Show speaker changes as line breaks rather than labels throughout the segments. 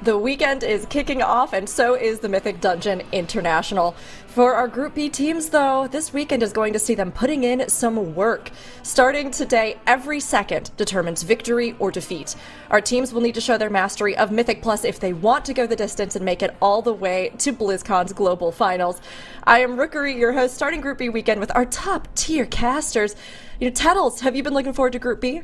The weekend is kicking off, and so is the Mythic Dungeon International. For our Group B teams, though, this weekend is going to see them putting in some work. Starting today, every second determines victory or defeat. Our teams will need to show their mastery of Mythic Plus if they want to go the distance and make it all the way to BlizzCon's global finals. I am Rookery, your host, starting Group B weekend with our top-tier casters. Tettles, have you been looking forward to Group B?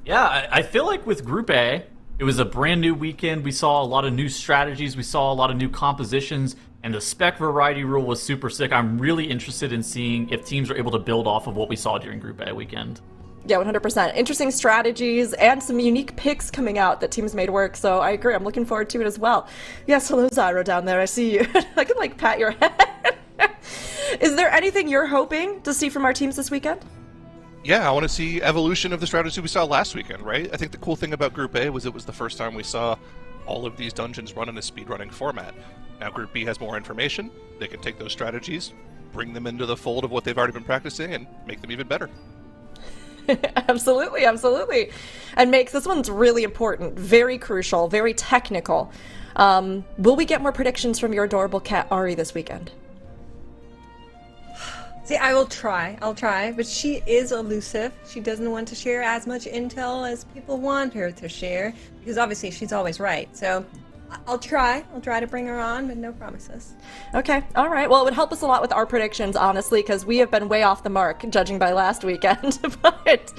Yeah, I feel like with Group A, it was a brand new weekend. We saw a lot of new strategies. We saw a lot of new compositions. And the spec variety rule was super sick. I'm really interested in seeing if teams are able to build off of what we saw during Group A weekend.
Yeah, 100%. Interesting strategies and some unique picks coming out that teams made work. So I agree. I'm looking forward to it as well. Yes, hello, Zyro down there. I see you. I can, pat your head. Is there anything you're hoping to see from our teams this weekend?
Yeah, I want to see evolution of the strategy we saw last weekend, right? I think the cool thing about Group A was it was the first time we saw all of these dungeons run in a speedrunning format. Now Group B has more information. They can take those strategies, bring them into the fold of what they've already been practicing, and make them even better.
Absolutely, absolutely. And makes this one's really important, very crucial, very technical. Will we get more predictions from your adorable cat Ari this weekend?
See, I'll try, but she is elusive. She doesn't want to share as much intel as people want her to share, because obviously she's always right. So I'll try to bring her on, but no promises.
Okay, all right. Well, it would help us a lot with our predictions, honestly, because we have been way off the mark, judging by last weekend. But,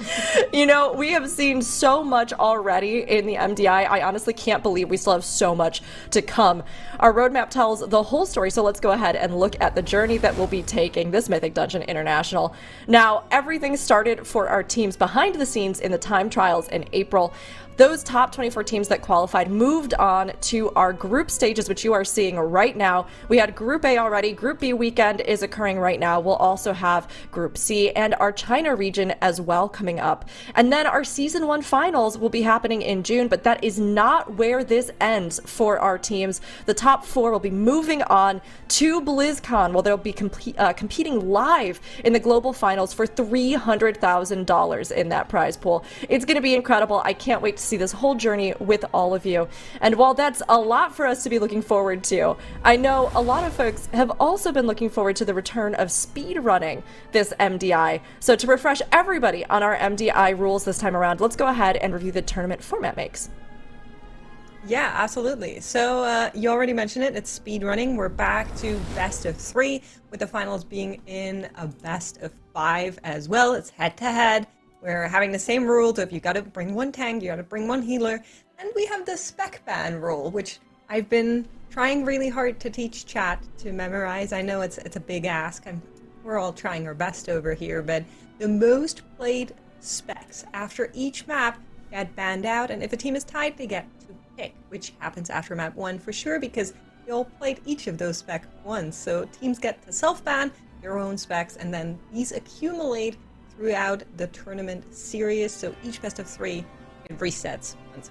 we have seen so much already in the MDI. I honestly can't believe we still have so much to come. Our roadmap tells the whole story, so let's go ahead and look at the journey that we'll be taking this Mythic Dungeon International. Now, everything started for our teams behind the scenes in the time trials in April. Those top 24 teams that qualified moved on to our group stages, which you are seeing right now. We had Group A already. Group B weekend is occurring right now. We'll also have Group C and our China region as well coming up. And then our Season 1 finals will be happening in June, but that is not where this ends for our teams. The top 4 will be moving on to BlizzCon, where they'll be competing live in the global finals for $300,000 in that prize pool. It's going to be incredible. I can't wait to see this whole journey with all of you. And while that's a lot for us to be looking forward to, I know a lot of folks have also been looking forward to the return of speedrunning this MDI. So to refresh everybody on our MDI rules this time around, let's go ahead and review the tournament format makes.
Yeah, absolutely. So you already mentioned it. It's speedrunning. We're back to best of 3, with the finals being in a best of 5 as well. It's head-to-head. We're having the same rule, so if you gotta bring one tank, you gotta bring one healer. And we have the spec ban rule, which I've been trying really hard to teach chat to memorize. I know it's a big ask, and we're all trying our best over here, but the most played specs after each map get banned out, and if a team is tied, they get to pick, which happens after map 1 for sure, because we all played each of those specs once. So teams get to self-ban their own specs, and then these accumulate throughout the tournament series, so each best of 3 it resets once.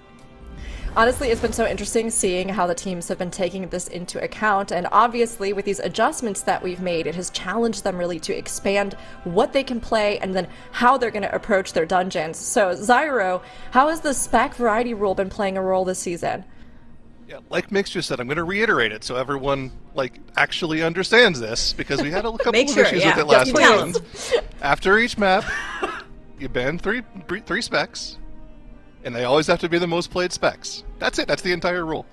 Honestly, it's been so interesting seeing how the teams have been taking this into account, and obviously with these adjustments that we've made, it has challenged them really to expand what they can play and then how they're going to approach their dungeons. So Zyro, how has the spec variety rule been playing a role this season?
Yeah, like Mix just said, I'm going to reiterate it so everyone actually understands this, because we had a couple of issues with it last weekend. After each map, you ban three specs, and they always have to be the most played specs. That's it. That's the entire rule.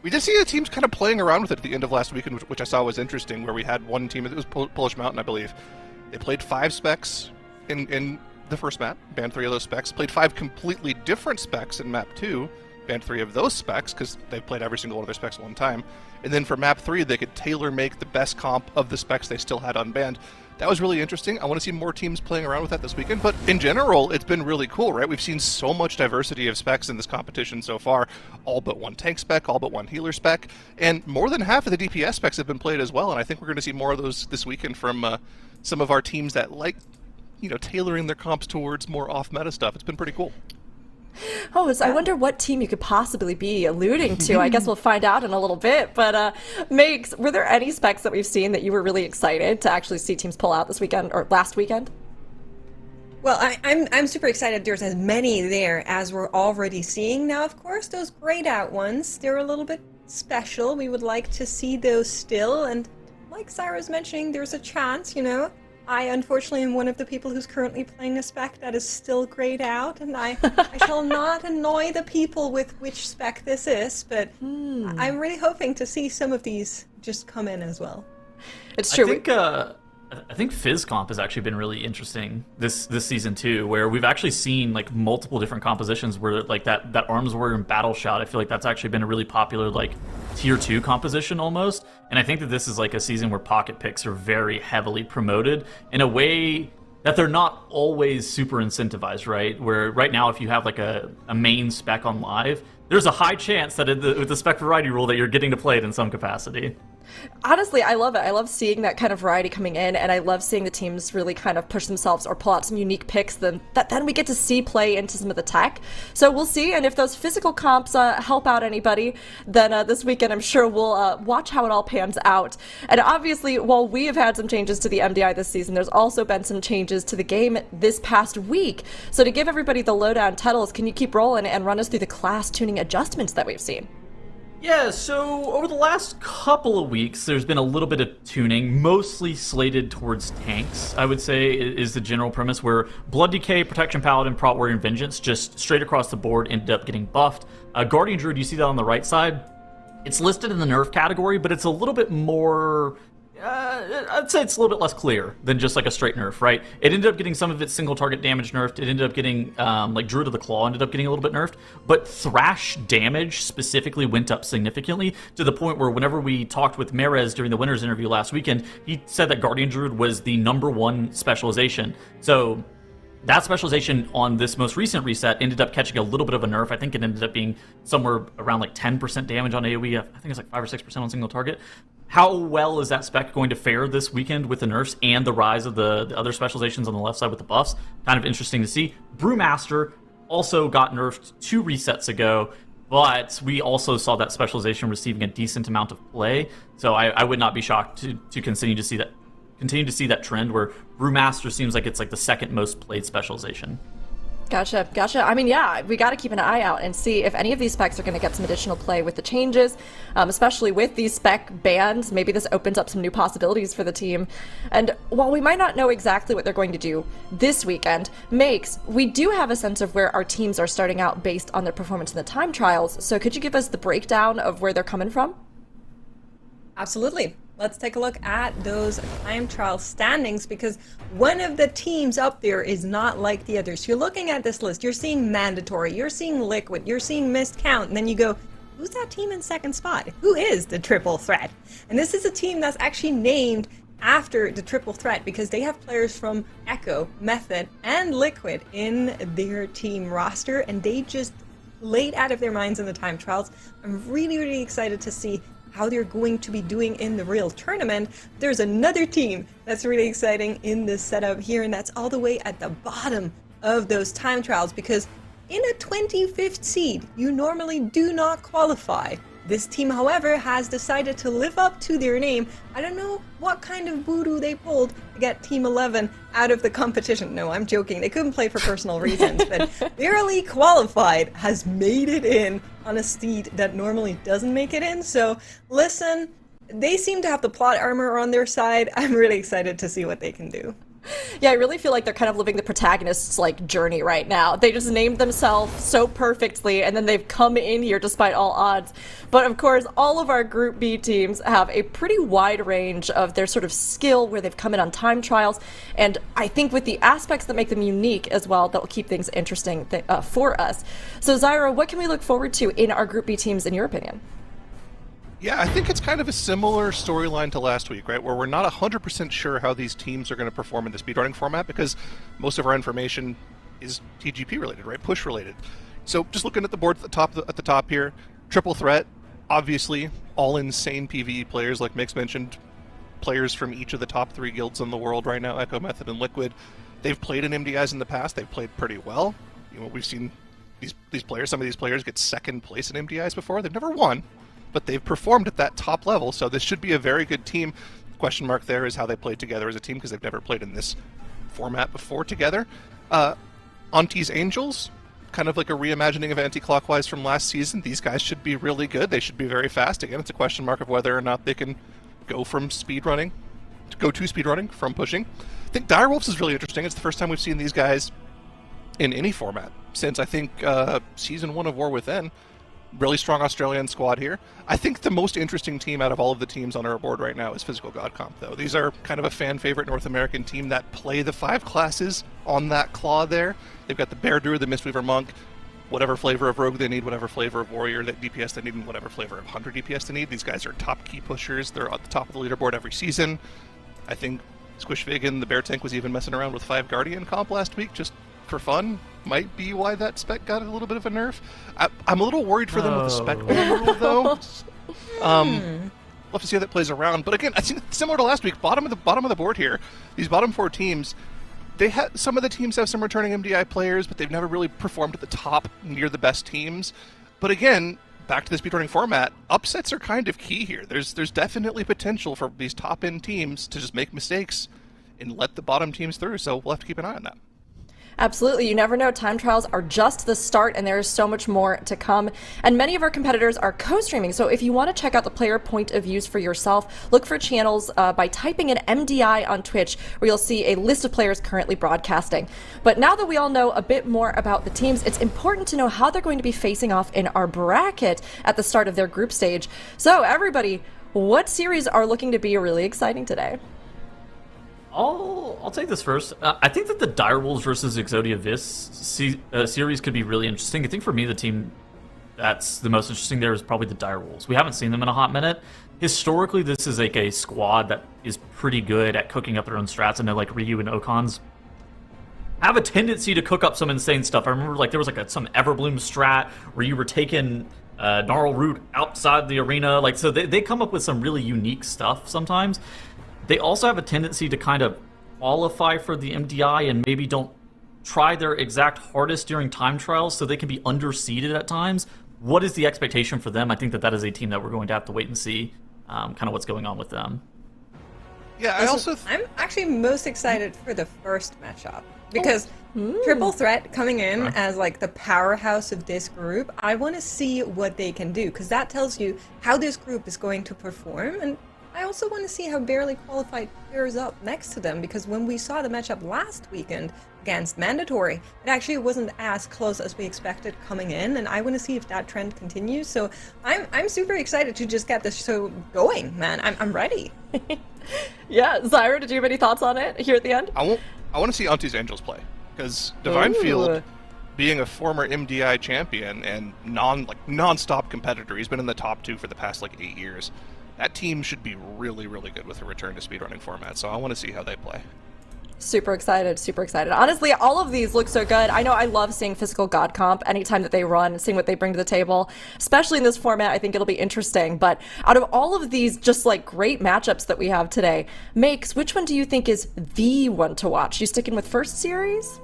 We did see the teams kind of playing around with it at the end of last weekend, which I saw was interesting, where we had one team, it was Polish Mountain, I believe. They played 5 specs in the first map, banned 3 of those specs, played 5 completely different specs in map 2, banned 3 of those specs because they've played every single one of their specs one time. And then for map 3, they could tailor-make the best comp of the specs they still had unbanned. That was really interesting. I want to see more teams playing around with that this weekend. But in general, it's been really cool, right? We've seen so much diversity of specs in this competition so far. All but one tank spec, all but one healer spec. And more than half of the DPS specs have been played as well. And I think we're going to see more of those this weekend from some of our teams that like, tailoring their comps towards more off-meta stuff. It's been pretty cool.
Oh, so I wonder what team you could possibly be alluding to. I guess we'll find out in a little bit. But Megs, were there any specs that we've seen that you were really excited to actually see teams pull out this weekend or last weekend?
Well, I'm super excited there's as many there as we're already seeing. Now, of course, those grayed out ones, they're a little bit special. We would like to see those still, and like Zyra's mentioning, there's a chance, you know. I unfortunately am one of the people who's currently playing a spec that is still grayed out, and I shall not annoy the people with which spec this is, but I'm really hoping to see some of these just come in as well.
It's true.
I think Fizz comp has actually been really interesting this season too, where we've actually seen like multiple different compositions where like that arms warrior and battle shout. I feel like that's actually been a really popular like tier 2 composition almost, and I think that this is like a season where pocket picks are very heavily promoted in a way that they're not always super incentivized, right? Where right now if you have like a main spec on live, there's a high chance that with the spec variety rule that you're getting to play it in some capacity.
Honestly, I love it. I love seeing that kind of variety coming in, and I love seeing the teams really kind of push themselves or pull out some unique picks that then we get to see play into some of the tech. So we'll see, and if those physical comps help out anybody, then this weekend I'm sure we'll watch how it all pans out. And obviously, while we have had some changes to the MDI this season, there's also been some changes to the game this past week. So to give everybody the lowdown, Tettles, can you keep rolling and run us through the class tuning adjustments that we've seen?
Yeah, so over the last couple of weeks, there's been a little bit of tuning, mostly slated towards tanks, I would say, is the general premise, where Blood Decay, Protection Paladin, Prot Warrior, and Vengeance, just straight across the board, ended up getting buffed. Guardian Druid, you see that on the right side? It's listed in the nerf category, but it's a little bit more... I'd say it's a little bit less clear than just like a straight nerf, right? It ended up getting some of its single target damage nerfed. It ended up getting, like Druid of the Claw ended up getting a little bit nerfed. But Thrash damage specifically went up significantly to the point where whenever we talked with Merez during the winners interview last weekend, he said that Guardian Druid was the #1 specialization. So that specialization on this most recent reset ended up catching a little bit of a nerf. I think it ended up being somewhere around like 10% damage on AoE. I think it's like 5 or 6% on single target. How well is that spec going to fare this weekend with the nerfs and the rise of the other specializations on the left side with the buffs? Kind of interesting to see. Brewmaster also got nerfed 2 resets ago, but we also saw that specialization receiving a decent amount of play. So I would not be shocked to continue to see that trend where Brewmaster seems like it's like the second most played specialization.
Gotcha. I mean, yeah, we got to keep an eye out and see if any of these specs are going to get some additional play with the changes, especially with these spec bans. Maybe this opens up some new possibilities for the team. And while we might not know exactly what they're going to do this weekend, we do have a sense of where our teams are starting out based on their performance in the time trials. So could you give us the breakdown of where they're coming from?
Absolutely. Let's take a look at those time trial standings, because one of the teams up there is not like the others. You're looking at this list, you're seeing Mandatory, you're seeing Liquid, you're seeing Missed Count, and then you go, who's that team in second spot? Who is the Triple Threat? And this is a team that's actually named after the Triple Threat because they have players from Echo, Method, and Liquid in their team roster, and they just laid out of their minds in the time trials. I'm really, really excited to see how they're going to be doing in the real tournament. There's another team that's really exciting in this setup here, and that's all the way at the bottom of those time trials, because in a 25th seed, you normally do not qualify. This team, however, has decided to live up to their name. I don't know what kind of voodoo they pulled to get Team 11 out of the competition. No, I'm joking. They couldn't play for personal reasons, but barely qualified has made it in on a seed that normally doesn't make it in. So listen, they seem to have the plot armor on their side. I'm really excited to see what they can do.
Yeah, I really feel like they're kind of living the protagonist's like journey right now. They just named themselves so perfectly, and then they've come in here despite all odds. But of course, all of our Group B teams have a pretty wide range of their sort of skill where they've come in on time trials, and I think with the aspects that make them unique as well, that will keep things interesting for us. So Zyra, what can we look forward to in our Group B teams in your opinion?
Yeah, I think it's kind of a similar storyline to last week, right? Where we're not 100% sure how these teams are going to perform in the speedrunning format because most of our information is TGP related, right? Push related. So just looking at the board at the top here, Triple Threat, obviously all insane PvE players like Mix mentioned, players from each of the top 3 guilds in the world right now, Echo, Method, and Liquid. They've played in MDIs in the past. They've played pretty well. You know, we've seen these players, some of these players get second place in MDIs before. They've never won, but they've performed at that top level, so this should be a very good team. The question mark there is how they played together as a team, because they've never played in this format before together. ANTTIS Angels, kind of like a reimagining of Anti-Clockwise from last season. These guys should be really good. They should be very fast. Again, it's a question mark of whether or not they can go to speedrunning from pushing. I think Direwolves is really interesting. It's the first time we've seen these guys in any format since, I think, Season 1 of War Within. Really strong Australian squad here. I think the most interesting team out of all of the teams on our board right now is Physical God Comp, though. These are kind of a fan-favorite North American team that play the 5 classes on that claw there. They've got the Bear Druid, the Mistweaver Monk, whatever flavor of Rogue they need, whatever flavor of Warrior that DPS they need, and whatever flavor of Hunter DPS they need. These guys are top key pushers. They're at the top of the leaderboard every season. I think Squish Vegan, the Bear Tank, was even messing around with 5 Guardian comp last week just for fun. Might be why that spec got a little bit of a nerf. I'm a little worried for them with the spec rule, though. We'll have to see how that plays around. But again, I think similar to last week, bottom of the board here, these bottom 4 teams, some of the teams have some returning MDI players, but they've never really performed at the top near the best teams. But again, back to the speedrunning format, upsets are kind of key here. There's definitely potential for these top-end teams to just make mistakes and let the bottom teams through, so we'll have to keep an eye on that.
Absolutely. You never know. Time trials are just the start, and there is so much more to come. And many of our competitors are co-streaming. So if you want to check out the player point of views for yourself, look for channels by typing in MDI on Twitch, where you'll see a list of players currently broadcasting. But now that we all know a bit more about the teams, it's important to know how they're going to be facing off in our bracket at the start of their group stage. So everybody, what series are looking to be really exciting today?
I'll take this first. I think that the Direwolves versus EXODIA series could be really interesting. I think for me, the team that's the most interesting there is probably the Direwolves. We haven't seen them in a hot minute. Historically, this is like a squad that is pretty good at cooking up their own strats. I know like Ryu and Okons have a tendency to cook up some insane stuff. I remember like there was like some Everbloom strat where you were taking Gnarl Root outside the arena. Like so they come up with some really unique stuff sometimes. They also have a tendency to kind of qualify for the MDI and maybe don't try their exact hardest during time trials, so they can be underseeded at times. What is the expectation for them? I think that is a team that we're going to have to wait and see kind of what's going on with them.
Yeah,
I'm actually most excited for the first matchup because Triple Threat coming in as like the powerhouse of this group. I want to see what they can do because that tells you how this group is going to perform, and I also want to see how barely qualified pairs up next to them, because when we saw the matchup last weekend against Mandatory, it actually wasn't as close as we expected coming in, and I want to see if that trend continues. So I'm super excited to just get this show going, man. I'm ready.
Yeah, Zyra, did you have any thoughts on it here at the end?
I want to see ANTTIS Angels play, because Divine Field, being a former MDI champion and non-stop competitor, he's been in the top 2 for the past like 8 years. That team should be really, really good with a return to speedrunning format, so I want to see how they play.
Super excited, super excited. Honestly, all of these look so good. I know I love seeing Physical God Comp anytime that they run, seeing what they bring to the table. Especially in this format, I think it'll be interesting. But out of all of these just like great matchups that we have today, Makes, which one do you think is the one to watch? You sticking with first series?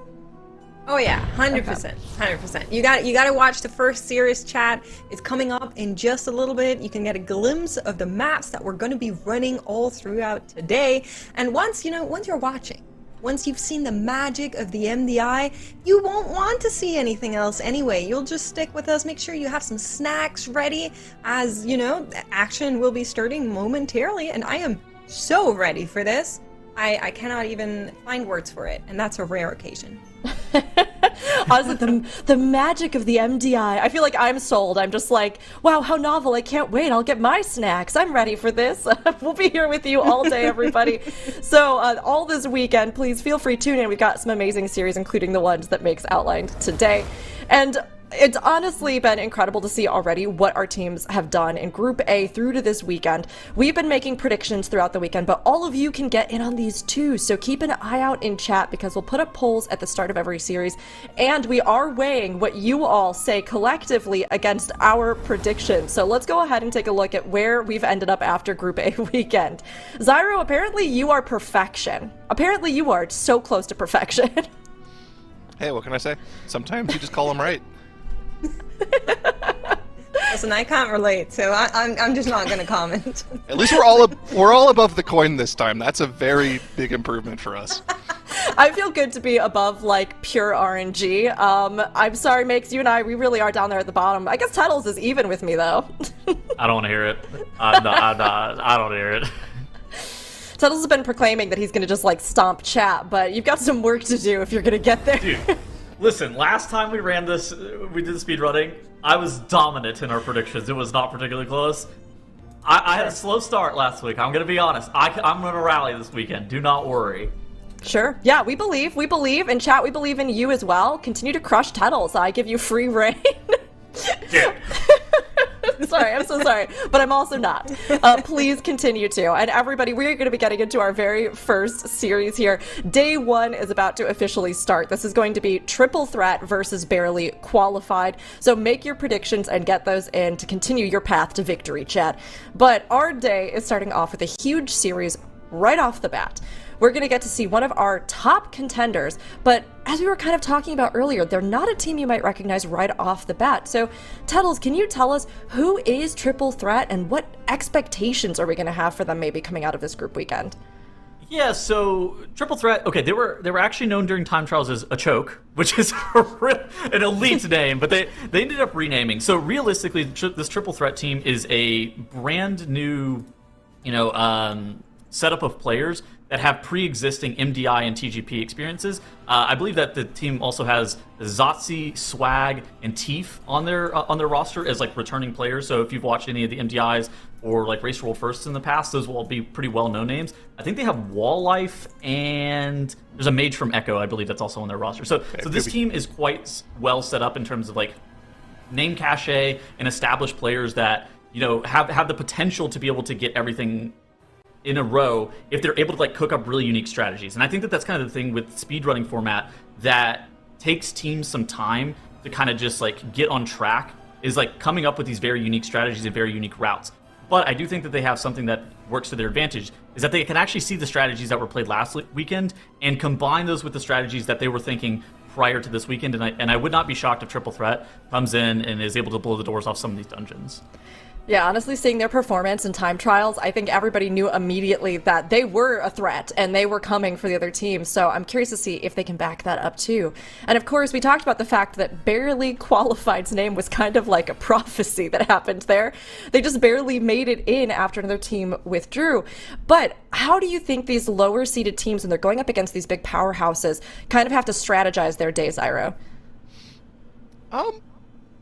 Oh yeah, 100%, 100%. You got to watch the first series chat. It's coming up in just a little bit. You can get a glimpse of the maps that we're going to be running all throughout today. And once you're watching, once you've seen the magic of the MDI, you won't want to see anything else anyway. You'll just stick with us. Make sure you have some snacks ready, as you know, the action will be starting momentarily, and I am so ready for this. I cannot even find words for it, and that's a rare occasion.
Honestly, the magic of the MDI. I feel like I'm sold. I'm just like, wow, how novel. I can't wait. I'll get my snacks. I'm ready for this. We'll be here with you all day, everybody. So all this weekend, please feel free to tune in. We've got some amazing series, including the ones that Makes outlined today. And it's honestly been incredible to see already what our teams have done in Group A through to this weekend. We've been making predictions throughout the weekend, but all of you can get in on these too. So keep an eye out in chat, because we'll put up polls at the start of every series. And we are weighing what you all say collectively against our predictions. So let's go ahead and take a look at where we've ended up after Group A weekend. Zyro, apparently you are perfection. Apparently you are so close to perfection.
Hey, what can I say? Sometimes you just call them right.
Listen, I can't relate, so I'm just not going to comment.
At least we're all above the coin this time. That's a very big improvement for us.
I feel good to be above, like, pure RNG. I'm sorry, Makes, you and I, we really are down there at the bottom. I guess Titles is even with me, though.
I don't want to hear it. I'm not, I don't hear it.
Tuttles has been proclaiming that he's going to just, like, stomp chat, but you've got some work to do if you're going to get there.
Dude, listen, last time we ran this, we did the speedrunning, I was dominant in our predictions. It was not particularly close. I had a slow start last week. I'm going to be honest. I'm going to rally this weekend. Do not worry.
Sure. Yeah, we believe. And chat, we believe in you as well. Continue to crush Tuttles. I give you free reign.
Yeah.
Sorry, I'm so sorry, but I'm also not. Please continue to. And everybody, we're going to be getting into our very first series here. Day 1 is about to officially start. This is going to be Triple Threat versus Barely Qualified. So make your predictions and get those in to continue your path to victory, chat. But our day is starting off with a huge series right off the bat. We're going to get to see one of our top contenders, but as we were kind of talking about earlier, they're not a team you might recognize right off the bat. So, Tuttles, can you tell us who is Triple Threat and what expectations are we going to have for them maybe coming out of this group weekend?
Yeah, so Triple Threat, okay, they were actually known during time trials as a choke, which is an elite name, but they ended up renaming. So realistically, this Triple Threat team is a brand new, setup of players that have pre-existing MDI and TGP experiences. I believe that the team also has Zotzi, Swag, and Teef on their roster as like returning players. So if you've watched any of the MDIs or like Race World Firsts in the past, those will all be pretty well-known names. I think they have Wall Life, and there's a mage from Echo, I believe, that's also on their roster. So this team is quite well set up in terms of like name cachet and established players that have the potential to be able to get everything in a row if they're able to like cook up really unique strategies. And I think that that's kind of the thing with speedrunning format that takes teams some time to kind of just like get on track, is like coming up with these very unique strategies and very unique routes. But I do think that they have something that works to their advantage, is that they can actually see the strategies that were played last weekend and combine those with the strategies that they were thinking prior to this weekend. And I would not be shocked if Triple Threat comes in and is able to blow the doors off some of these dungeons.
Yeah, honestly, seeing their performance in time trials, I think everybody knew immediately that they were a threat and they were coming for the other team. So I'm curious to see if they can back that up too. And of course, we talked about the fact that Barely Qualified's name was kind of like a prophecy that happened there. They just barely made it in after another team withdrew. But how do you think these lower seeded teams, when they're going up against these big powerhouses, kind of have to strategize their day, Zyro?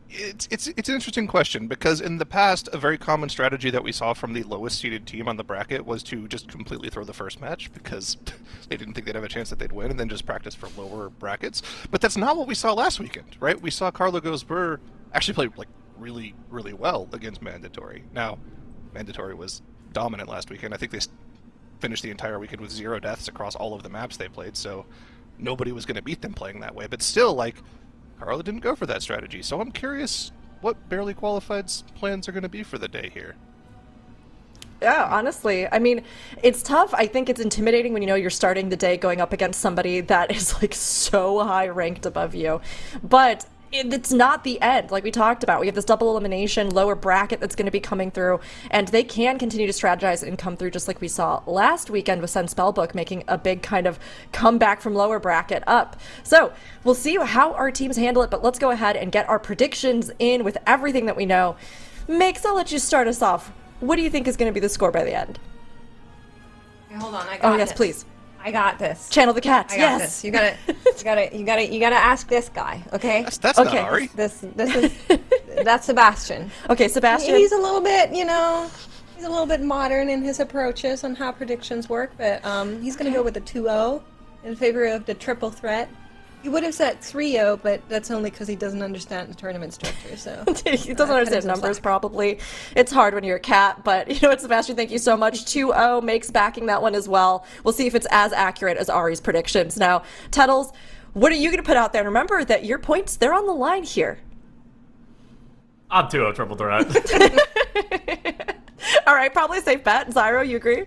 It's an interesting question, because in the past, a very common strategy that we saw from the lowest seeded team on the bracket was to just completely throw the first match because they didn't think they'd have a chance that they'd win, and then just practice for lower brackets. But that's not what we saw last weekend, right? We saw Carlo Gosber actually play like really, really well against Mandatory. Now, Mandatory was dominant last weekend. I think they finished the entire weekend with 0 deaths across all of the maps they played, so nobody was going to beat them playing that way. But still, like, Carlo didn't go for that strategy, so I'm curious what Barely Qualified's plans are going to be for the day here.
Yeah, honestly, I mean, it's tough. I think it's intimidating when you're starting the day going up against somebody that is like so high ranked above you. But it's not the end. Like we talked about, we have this double elimination lower bracket that's going to be coming through, and they can continue to strategize and come through, just like we saw last weekend with Sen Spellbook making a big kind of comeback from lower bracket up. So we'll see how our teams handle it, but let's go ahead and get our predictions in with everything that we know. Makes, I'll let you start us off. What do you think is going to be the score by the end?
Okay, hold on, I got
yes,
this.
Please.
I got this.
Channel the cats.
I got
Yes.
this. You gotta ask this guy, okay?
That's
Okay.
not Ari.
That's Sebastian.
Okay, Sebastian.
He's a little bit, he's a little bit modern in his approaches on how predictions work, but he's gonna go with a 2-0 in favor of the Triple Threat. He would have said 3-0, but that's only because he doesn't understand the tournament structure, so...
He doesn't understand numbers, probably. It's hard when you're a cat, but you know what, Sebastian, thank you so much. 2-0 makes backing that one as well. We'll see if it's as accurate as Ari's predictions. Now, Tuttles, what are you going to put out there? And remember that your points, they're on the line here.
I'm 2-0 Triple Threat.
All right, probably a safe bet. Zyro, you agree?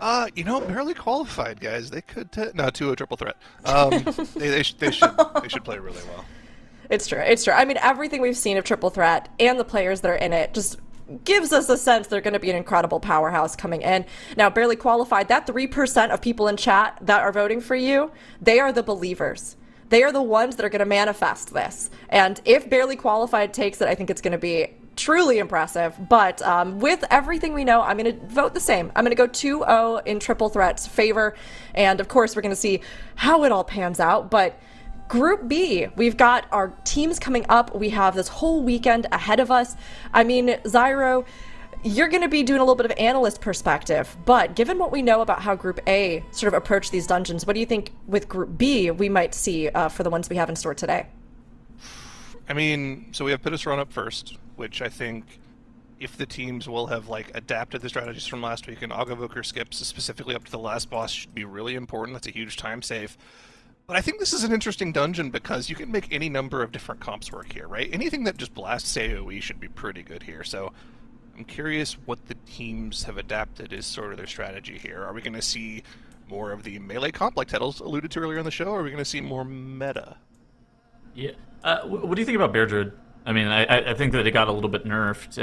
Barely Qualified, guys. They could... No, 2-0 Triple Threat. They should play really well.
It's true. I mean, everything we've seen of Triple Threat and the players that are in it just gives us a sense they're going to be an incredible powerhouse coming in. Now, barely qualified, that 3% of people in chat that are voting for you, they are the believers. They are the ones that are going to manifest this. And if barely qualified takes it, I think it's going to be truly impressive. But with everything we know, I'm going to vote the same. I'm going to go 2-0 in Triple Threat's favor. And of course, we're going to see how it all pans out. But Group B, we've got our teams coming up. We have this whole weekend ahead of us. I mean, Zyro, you're going to be doing a little bit of analyst perspective, but given what we know about how Group A sort of approached these dungeons, what do you think with Group B we might see for the ones we have in store today?
I mean, so we have Pitis run up first, which I think if the teams will have like adapted the strategies from last week, and Agavoker skips specifically up to the last boss should be really important. That's a huge time save. But I think this is an interesting dungeon because you can make any number of different comps work here, right? Anything that just blasts AoE should be pretty good here. So I'm curious what the teams have adapted as sort of their strategy here. Are we going to see more of the melee comp, like Tettles alluded to earlier in the show, or are we going to see more meta?
Yeah. What do you think about Bear Druid? I mean, I think that it got a little bit nerfed.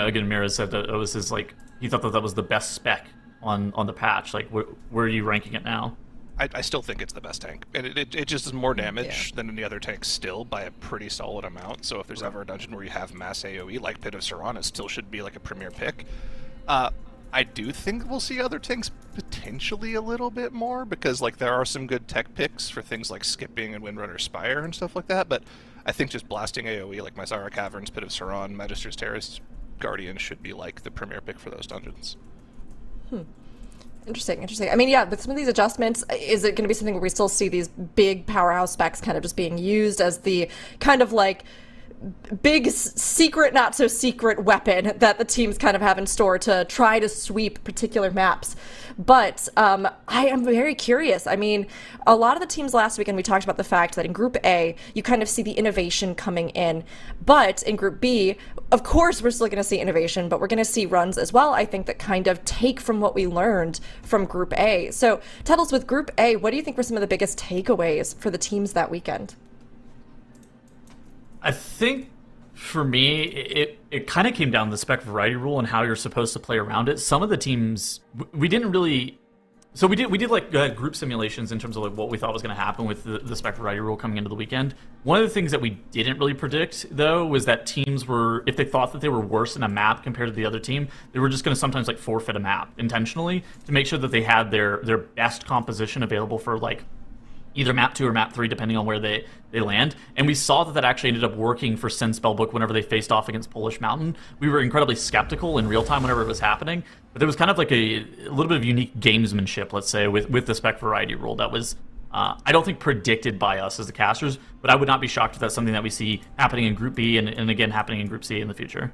Again, Mira said that it was his, he thought that was the best spec on the patch. Like, where are you ranking it now?
I still think it's the best tank, and it just does more damage than any other tank still by a pretty solid amount. So if there's ever a dungeon where you have mass AoE like Pit of Saran, it still should be like a premier pick. I do think we'll see other tanks potentially a little bit more because like there are some good tech picks for things like skipping and Windrunner Spire and stuff like that. But I think just blasting AoE like Myzara Caverns, Pit of Saran, Magister's Terrace, Guardian should be like the premier pick for those dungeons.
Interesting. I mean, yeah, with some of these adjustments, is it going to be something where we still see these big powerhouse specs kind of just being used as the kind of like big secret, not so secret weapon that the teams kind of have in store to try to sweep particular maps? But I am very curious. I mean, a lot of the teams last weekend, we talked about the fact that in Group A, you kind of see the innovation coming in. But in Group B, of course, we're still going to see innovation, but we're going to see runs as well, I think, that kind of take from what we learned from Group A. So, Tettles, with Group A, what do you think were some of the biggest takeaways for the teams that weekend?
I think for me, it kind of came down to the spec variety rule and how you're supposed to play around it. Some of the teams, we didn't really... So we did like group simulations in terms of like what we thought was going to happen with the spec variety rule coming into the weekend. One of the things that we didn't really predict, though, was that teams were, if they thought that they were worse in a map compared to the other team, they were just going to sometimes like forfeit a map intentionally to make sure that they had their best composition available for like either map 2 or map 3, depending on where they land. And we saw that actually ended up working for Sin Spellbook whenever they faced off against Polish Mountain. We were incredibly skeptical in real time whenever it was happening, but there was kind of like a little bit of unique gamesmanship, let's say, with the spec variety rule that was, I don't think, predicted by us as the casters, but I would not be shocked if that's something that we see happening in Group B and again happening in Group C in the future.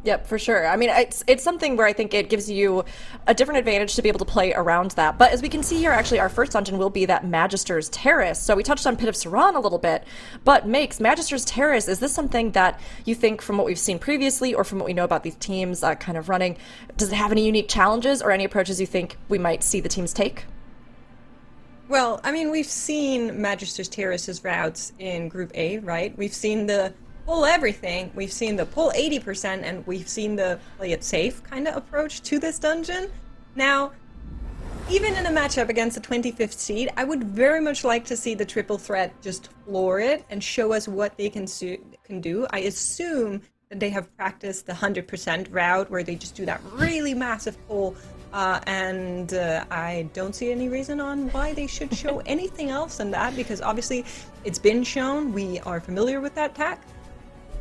Yep, for sure. I mean, it's something where I think it gives you a different advantage to be able to play around that. But as we can see here, actually, our first dungeon will be that Magister's Terrace. So we touched on Pit of Saran a little bit, but Makes, Magister's Terrace, is this something that you think from what we've seen previously or from what we know about these teams kind of running, does it have any unique challenges or any approaches you think we might see the teams take?
Well, I mean, we've seen Magister's Terrace's routes in Group A, right? We've seen the pull everything, we've seen the pull 80%, and we've seen the play it safe kind of approach to this dungeon. Now, even in a matchup against the 25th seed, I would very much like to see the triple threat just floor it and show us what they can do. I assume that they have practiced the 100% route where they just do that really massive pull, and I don't see any reason on why they should show anything else than that, because obviously it's been shown, we are familiar with that tack.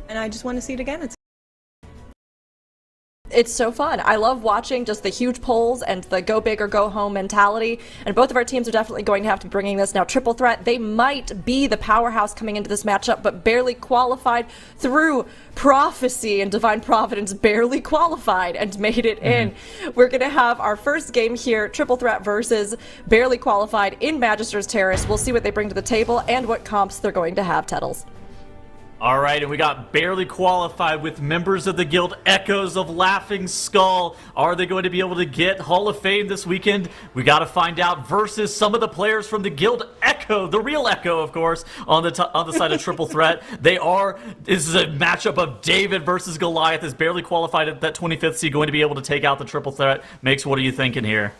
And I just want to see it again.
It's so fun. I love watching just the huge pulls and the go big or go home mentality. And both of our teams are definitely going to have to be bringing this. Now, Triple Threat, they might be the powerhouse coming into this matchup, but barely qualified through prophecy and divine providence, barely qualified and made it in. We're going to have our first game here, Triple Threat versus barely qualified in Magister's Terrace. We'll see what they bring to the table and what comps they're going to have, Tettles.
All right, and we got barely qualified with members of the guild Echoes of Laughing Skull. Are they going to be able to get Hall of Fame this weekend? We got to find out versus some of the players from the guild Echo, the real Echo, of course, on the side of Triple Threat. This is a matchup of David versus Goliath. Is barely qualified at that 25th seed going to be able to take out the Triple Threat? Makes, what are you thinking here?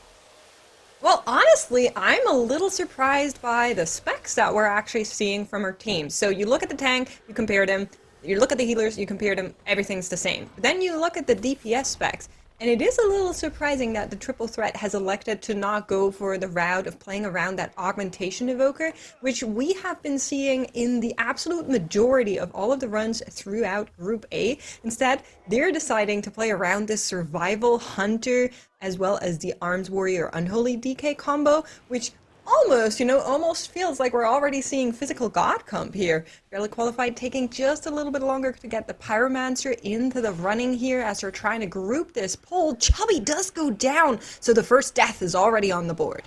Well, honestly, I'm a little surprised by the specs that we're actually seeing from our team. So you look at the tank, you compare them. You look at the healers, you compare them, everything's the same. Then you look at the DPS specs, and it is a little surprising that the Triple Threat has elected to not go for the route of playing around that Augmentation Evoker, which we have been seeing in the absolute majority of all of the runs throughout Group A. Instead, they're deciding to play around this Survival Hunter as well as the Arms Warrior Unholy DK combo, which almost feels like we're already seeing Physical God comp here. Barely qualified, taking just a little bit longer to get the Pyromancer into the running here as they're trying to group this pull. Chubby does go down, so the first death is already on the board.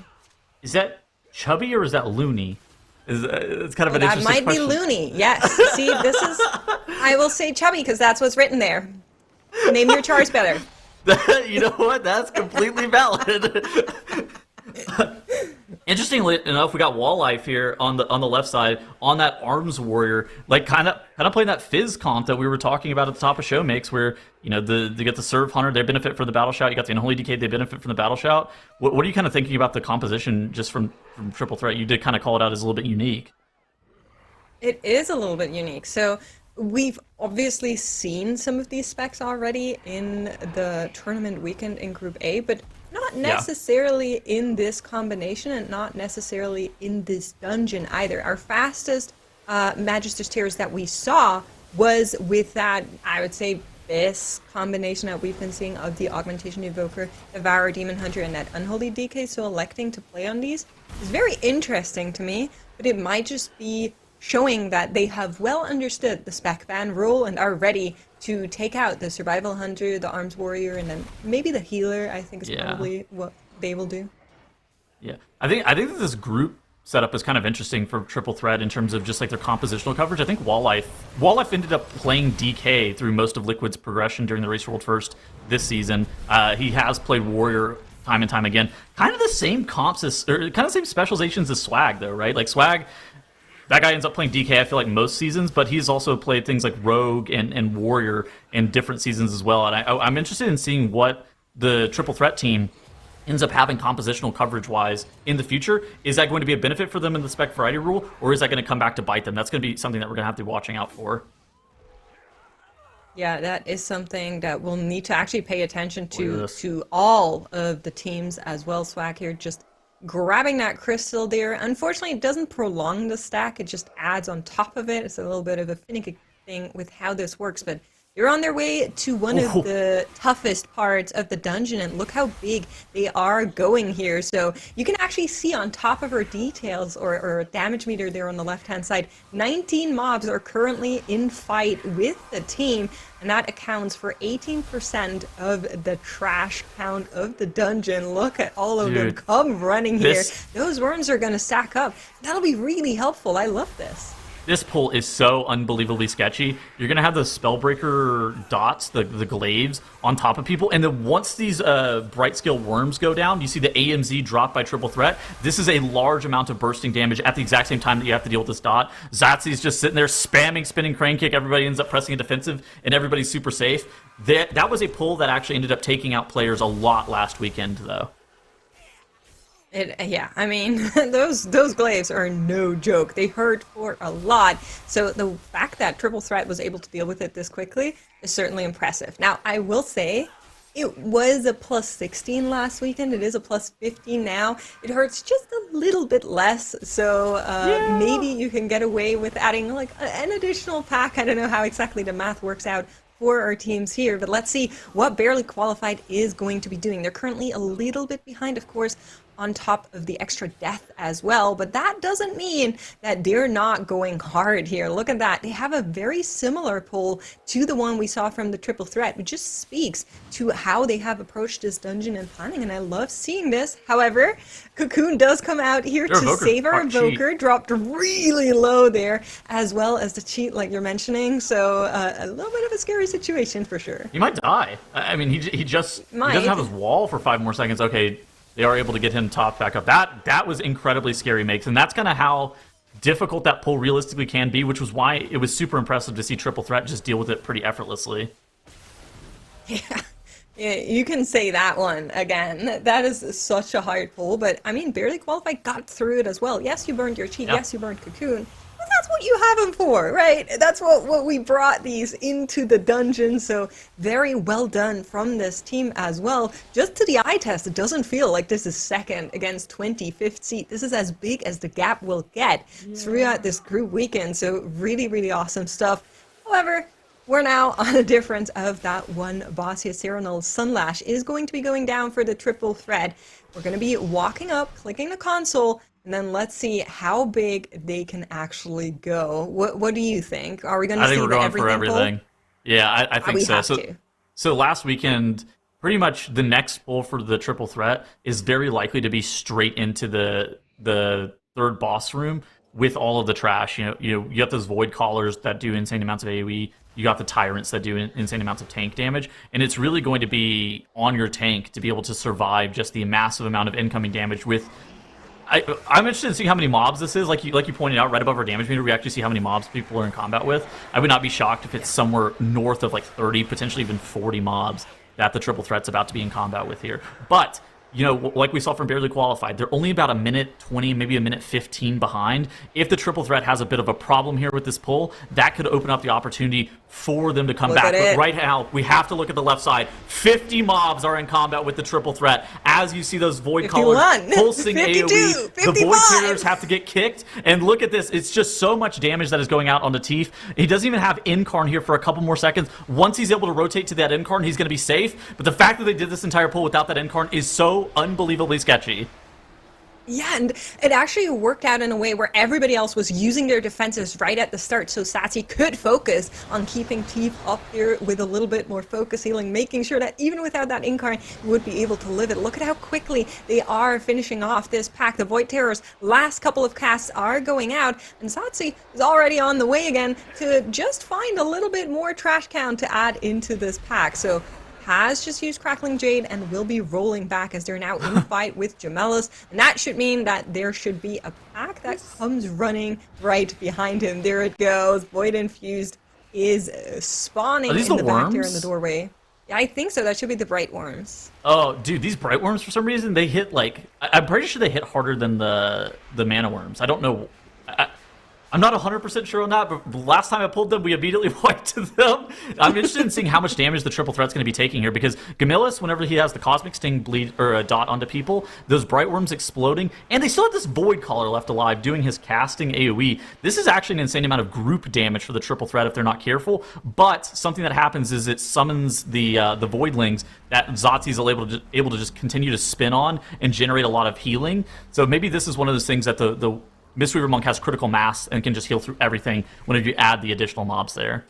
Is that Chubby or is that Looney? It's kind of an interesting question.
That might be Looney, yes. See, I will say Chubby because that's what's written there. Name your chars better.
You know what? That's completely valid. Interestingly enough, we got Walllife here on the left side on that Arms Warrior, like kind of playing that Fizz comp that we were talking about at the top of Show Makes, where they get the Serve Hunter, they benefit from the Battle Shout. You got the Unholy DK, they benefit from the Battle Shout. What are you kind of thinking about the composition just from Triple Threat? You did kind of call it out as a little bit unique.
It is a little bit unique. So we've obviously seen some of these specs already in the tournament weekend in Group A, but not necessarily in this combination and not necessarily in this dungeon either. Our fastest Magister's Tears that we saw was with that, I would say, best combination that we've been seeing of the Augmentation Evoker, Devourer Demon Hunter, and that Unholy DK. So electing to play on these is very interesting to me, but it might just be showing that they have well understood the spec ban rule and are ready to take out the Survival Hunter, the Arms Warrior, and then maybe the Healer, I think is probably what they will do.
Yeah, I think that this group setup is kind of interesting for Triple Threat in terms of just like their compositional coverage. I think Walllife ended up playing DK through most of Liquid's progression during the Race World First this season. He has played Warrior time and time again. Kind of the same comps or kind of the same specializations as Swag though, right? Like Swag, that guy ends up playing DK, I feel like, most seasons, but he's also played things like Rogue and Warrior in different seasons as well. And I'm interested in seeing what the Triple Threat team ends up having compositional coverage-wise in the future. Is that going to be a benefit for them in the spec variety rule, or is that going to come back to bite them? That's going to be something that we're going to have to be watching out for.
Yeah, that is something that we'll need to actually pay attention to all of the teams as well. Swag here just grabbing that crystal there. Unfortunately, it doesn't prolong the stack. It just adds on top of it. It's a little bit of a finicky thing with how this works, but they're on their way to one of the toughest parts of the dungeon, and look how big they are going here. So you can actually see on top of her details or damage meter there on the left-hand side, 19 mobs are currently in fight with the team, and that accounts for 18% of the trash count of the dungeon. Look at all of them come running here. Those worms are going to stack up. That'll be really helpful. I love this.
This pull is so unbelievably sketchy. You're going to have the Spellbreaker dots, the glaives, on top of people. And then once these Bright Skill worms go down, you see the AMZ drop by Triple Threat. This is a large amount of bursting damage at the exact same time that you have to deal with this dot. Zatsy's just sitting there spamming Spinning Crane Kick. Everybody ends up pressing a defensive, and everybody's super safe. That was a pull that actually ended up taking out players a lot last weekend, though.
Yeah, I mean, those glaives are no joke. They hurt for a lot. So the fact that Triple Threat was able to deal with it this quickly is certainly impressive. Now, I will say, it was a plus 16 last weekend. It is a plus 15 now. It hurts just a little bit less. So maybe you can get away with adding like an additional pack. I don't know how exactly the math works out for our teams here, but let's see what Barely Qualified is going to be doing. They're currently a little bit behind, of course, on top of the extra death as well. But that doesn't mean that they're not going hard here. Look at that. They have a very similar pull to the one we saw from the triple threat, which just speaks to how they have approached this dungeon and planning, and I love seeing this. However, Cocoon does come out here to save our Invoker, dropped really low there, as well as the cheat like you're mentioning, so a little bit of a scary situation for sure.
He might die. I mean, he doesn't have his wall for 5 more seconds. Okay, they are able to get him top back up. That was incredibly scary, Makes, and that's kind of how difficult that pull realistically can be, which was why it was super impressive to see Triple Threat just deal with it pretty effortlessly.
Yeah, you can say that one again. That is such a hard pull, but I mean, Barely Qualified got through it as well. Yes, you burned your cheat. Yep. Yes, you burned Cocoon. But that's what you have them for, right? That's what we brought these into the dungeon. So very well done from this team as well. Just to the eye test, it doesn't feel like this is second against 25th seed. This is as big as the gap will get throughout this group weekend. So really, really awesome stuff. However, we're now on a difference of that one boss here. Cyrano's Sunlash is going to be going down for the triple threat. We're going to be walking up, clicking the console, and then let's see how big they can actually go. What do you think? Are we going to see the everything? I think we're going for everything.
Yeah, I think so. So last weekend, pretty much the next pull for the triple threat is very likely to be straight into the third boss room with all of the trash. You got those void callers that do insane amounts of AoE. You got the tyrants that do insane amounts of tank damage, and it's really going to be on your tank to be able to survive just the massive amount of incoming damage with. I'm interested in seeing how many mobs this is. Like you pointed out, right above our damage meter, we actually see how many mobs people are in combat with. I would not be shocked if it's somewhere north of like 30, potentially even 40 mobs that the triple threat's about to be in combat with here. But like we saw from Barely Qualified, they're only about a minute 20, maybe a minute 15 behind. If the triple threat has a bit of a problem here with this pull, that could open up the opportunity for them to come back. But right now, we have to look at the left side. 50 mobs are in combat with the triple threat. As you see those void callers pulsing 52, AoE, 55. The void carriers have to get kicked. And look at this. It's just so much damage that is going out on the Tief. He doesn't even have Incarn here for a couple more seconds. Once he's able to rotate to that Incarn, he's going to be safe. But the fact that they did this entire pull without that Incarn is so unbelievably sketchy.
Yeah, and it actually worked out in a way where everybody else was using their defenses right at the start, so Satsy could focus on keeping Tief up here with a little bit more focus healing, making sure that even without that Incarn, he would be able to live it. Look at how quickly they are finishing off this pack. The Void Terror's last couple of casts are going out, and Satsy is already on the way again to just find a little bit more trash count to add into this pack. So has just used Crackling Jade and will be rolling back as they're now in fight with Gemellas. And that should mean that there should be a pack that comes running right behind him. There it goes. Void Infused is spawning in the back there in the doorway. Yeah, I think so. That should be the Bright Worms.
Oh, dude, these Bright Worms, for some reason, they hit like... I'm pretty sure they hit harder than the Mana Worms. I don't know... I'm not 100% sure on that, but the last time I pulled them, we immediately wiped them. I'm interested in seeing how much damage the triple threat's going to be taking here, because Gamillis, whenever he has the Cosmic Sting bleed or a dot onto people, those Bright Worms exploding, and they still have this Void Caller left alive doing his casting AoE. This is actually an insane amount of group damage for the triple threat if they're not careful, but something that happens is it summons the Voidlings that Zotzi's able to just continue to spin on and generate a lot of healing. So maybe this is one of those things that the Mistweaver Monk has critical mass and can just heal through everything whenever you add the additional mobs there.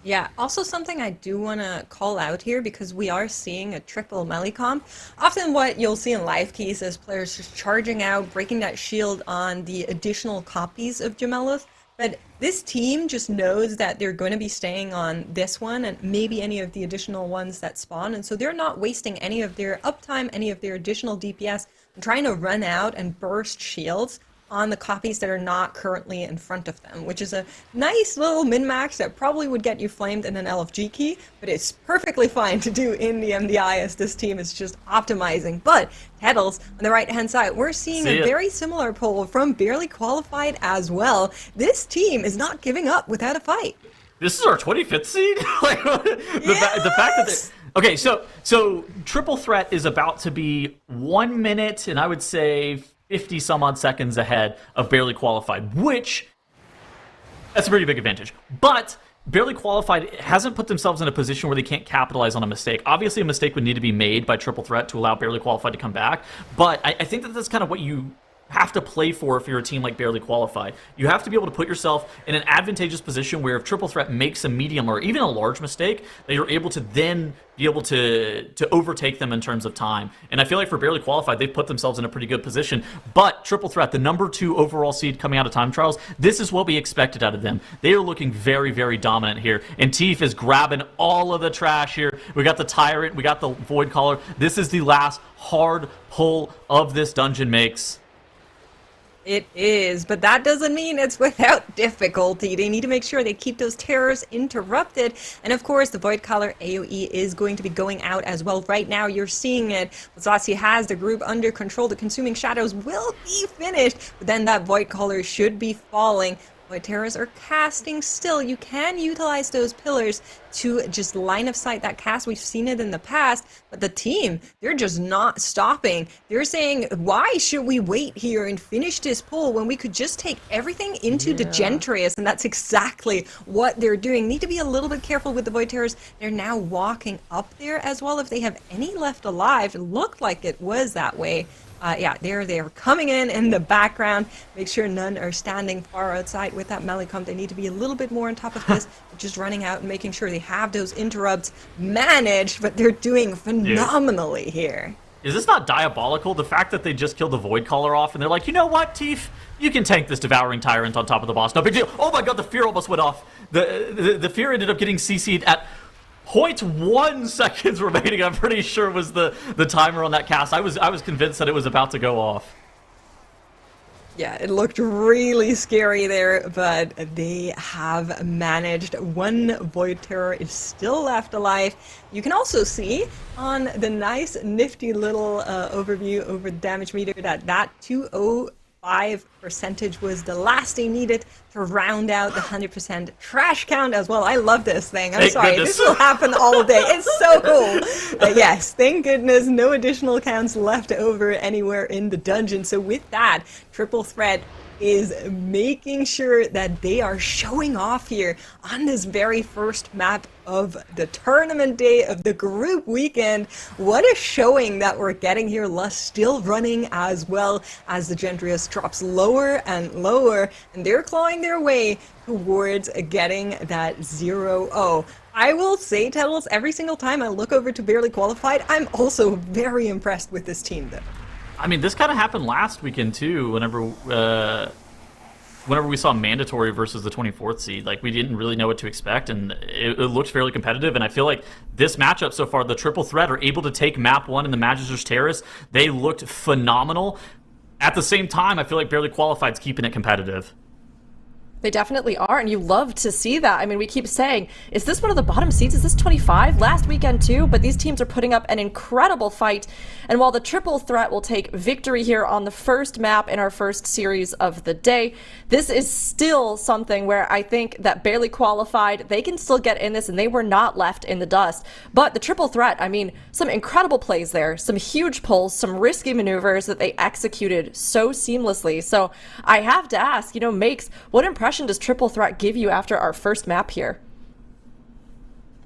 Yeah, also something I do want to call out here, because we are seeing a triple melee comp. Often what you'll see in live keys is players just charging out, breaking that shield on the additional copies of Gemellas. But this team just knows that they're going to be staying on this one and maybe any of the additional ones that spawn. And so they're not wasting any of their uptime, any of their additional DPS, and trying to run out and burst shields on the copies that are not currently in front of them, which is a nice little min-max that probably would get you flamed in an LFG key, but it's perfectly fine to do in the MDI as this team is just optimizing. But Kettles, on the right-hand side, we're seeing a very similar pull from Barely Qualified as well. This team is not giving up without a fight.
This is our 25th seed? The fact that they're... Okay, so Triple Threat is about to be 1 minute, and I would say 50 some odd seconds ahead of Barely Qualified, which that's a pretty big advantage. But Barely Qualified hasn't put themselves in a position where they can't capitalize on a mistake. Obviously, a mistake would need to be made by Triple Threat to allow Barely Qualified to come back, but I think that that's kind of what you have to play for if you're a team like Barely Qualified. You have to be able to put yourself in an advantageous position where if Triple Threat makes a medium or even a large mistake, that you're able to then be able to overtake them in terms of time. And I feel like for Barely Qualified, they've put themselves in a pretty good position. But Triple Threat, the number 2 overall seed coming out of time trials, this is what we expected out of them. They are looking very, very dominant here. And Teef is grabbing all of the trash here. We got the Tyrant, we got the Void Caller. This is the last hard pull of this dungeon makes.
It is, but that doesn't mean it's without difficulty. They need to make sure they keep those terrors interrupted. And of course, the Void Caller AoE is going to be going out as well. Right now, you're seeing it. Lazasi has the group under control. The Consuming Shadows will be finished, but then that Void Caller should be falling. Void Terrors are casting still. You can utilize those pillars to just line of sight that cast. We've seen it in the past, but the team, they're just not stopping. They're saying, why should we wait here and finish this pull when we could just take everything into the Gentryus? And that's exactly what they're doing. Need to be a little bit careful with the Void Terrors. They're now walking up there as well. If they have any left alive, it looked like it was that way. Yeah, they're coming in the background. Make sure none are standing far outside with that melee comp. They need to be a little bit more on top of this, just running out and making sure they have those interrupts managed, but they're doing phenomenally here.
Is this not diabolical? The fact that they just killed the Void Caller off and they're like, you know what, Teef? You can tank this Devouring Tyrant on top of the boss. No big deal. Oh my god, the Fear almost went off. The Fear ended up getting CC'd at 0.1 seconds remaining, I'm pretty sure was the timer on that cast. I was convinced that it was about to go off.
Yeah, it looked really scary there, but they have managed. One Void Terror is still left alive. You can also see on the nice, nifty little overview over the damage meter that 205% was the last they needed to round out the 100% trash count as well. I love this thing. I'm sorry, this will happen all day. It's so cool. Yes, thank goodness, no additional counts left over anywhere in the dungeon. So with that, Triple Threat is making sure that they are showing off here on this very first map of the tournament day of the group weekend. What a showing that we're getting here. Lust still running as well as the Gentryus drops lower and lower, and they're clawing their way towards getting that 0-0. I will say, Tedals, every single time I look over to Barely Qualified, I'm also very impressed with this team though.
I mean, this kind of happened last weekend too. Whenever we saw Mandatory versus the 24th seed, like we didn't really know what to expect, and it looked fairly competitive. And I feel like this matchup so far, the Triple Threat are able to take map 1 in the Magister's Terrace. They looked phenomenal. At the same time, I feel like Barely Qualified's keeping it competitive.
They definitely are, and you love to see that. I mean, we keep saying, is this one of the bottom seeds? Is this 25? Last weekend too, but these teams are putting up an incredible fight. And while the Triple Threat will take victory here on the first map in our first series of the day, this is still something where I think that Barely Qualified, they can still get in this, and they were not left in the dust. But the Triple Threat, I mean, some incredible plays there, some huge pulls, some risky maneuvers that they executed so seamlessly. So I have to ask, Makes, what impression does Triple Threat give you after our first map here?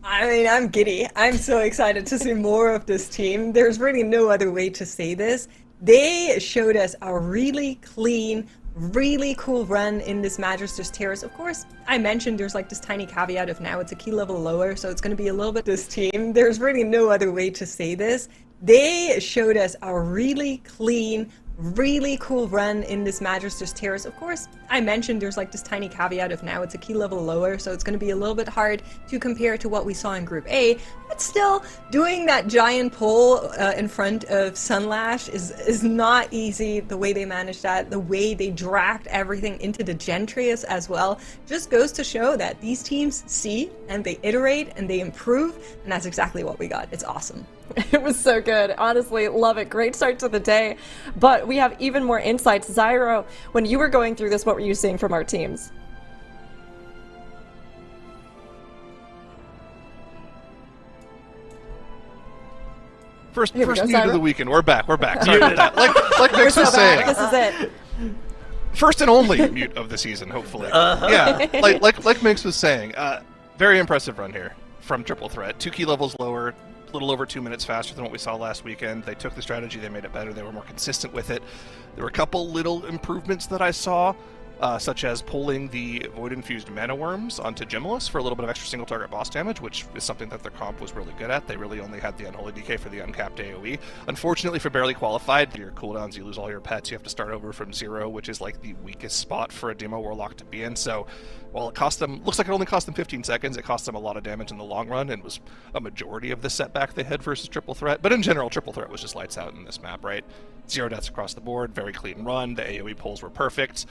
I mean, I'm giddy. I'm so excited to see more of this team. There's really no other way to say this. They showed us a really clean, really cool run in this Magister's Terrace. Of course, I mentioned there's like this tiny caveat of now it's a key level lower, so it's going to be a little bit this team. There's really no other way to say this. They showed us a really clean, really cool run in this Magister's Terrace. Of course, I mentioned there's like this tiny caveat of now it's a key level lower, so it's going to be a little bit hard to compare to what we saw in Group A, but still, doing that giant pull in front of Sunlash is not easy. The way they managed that, the way they dragged everything into the Gentryus as well, just goes to show that these teams see and they iterate and they improve, and that's exactly what we got. It's awesome.
It was so good. Honestly, love it. Great start to the day. But we have even more insights. Zyro, when you were going through this, what were you seeing from our teams?
First mute of the weekend. We're back. Sorry about that. Like Mix was saying.
This is it.
First and only mute of the season, hopefully. Yeah, like Mix was saying. Very impressive run here from Triple Threat. 2 key levels lower, a little over 2 minutes faster than what we saw last weekend. They took the strategy, they made it better, they were more consistent with it. There were a couple little improvements that I saw, such as pulling the Void-Infused Mana Worms onto CHIZLE'S for a little bit of extra single-target boss damage, which is something that their comp was really good at. They really only had the Unholy DK for the uncapped AoE. Unfortunately, for barely qualified, your cooldowns, you lose all your pets, you have to start over from 0, which is like the weakest spot for a Demo Warlock to be in. So while it cost them, looks like it only cost them 15 seconds, it cost them a lot of damage in the long run, and was a majority of the setback they had versus Triple Threat. But in general, Triple Threat was just lights out in this map, right? 0 deaths across the board, very clean run, the AoE pulls were perfect.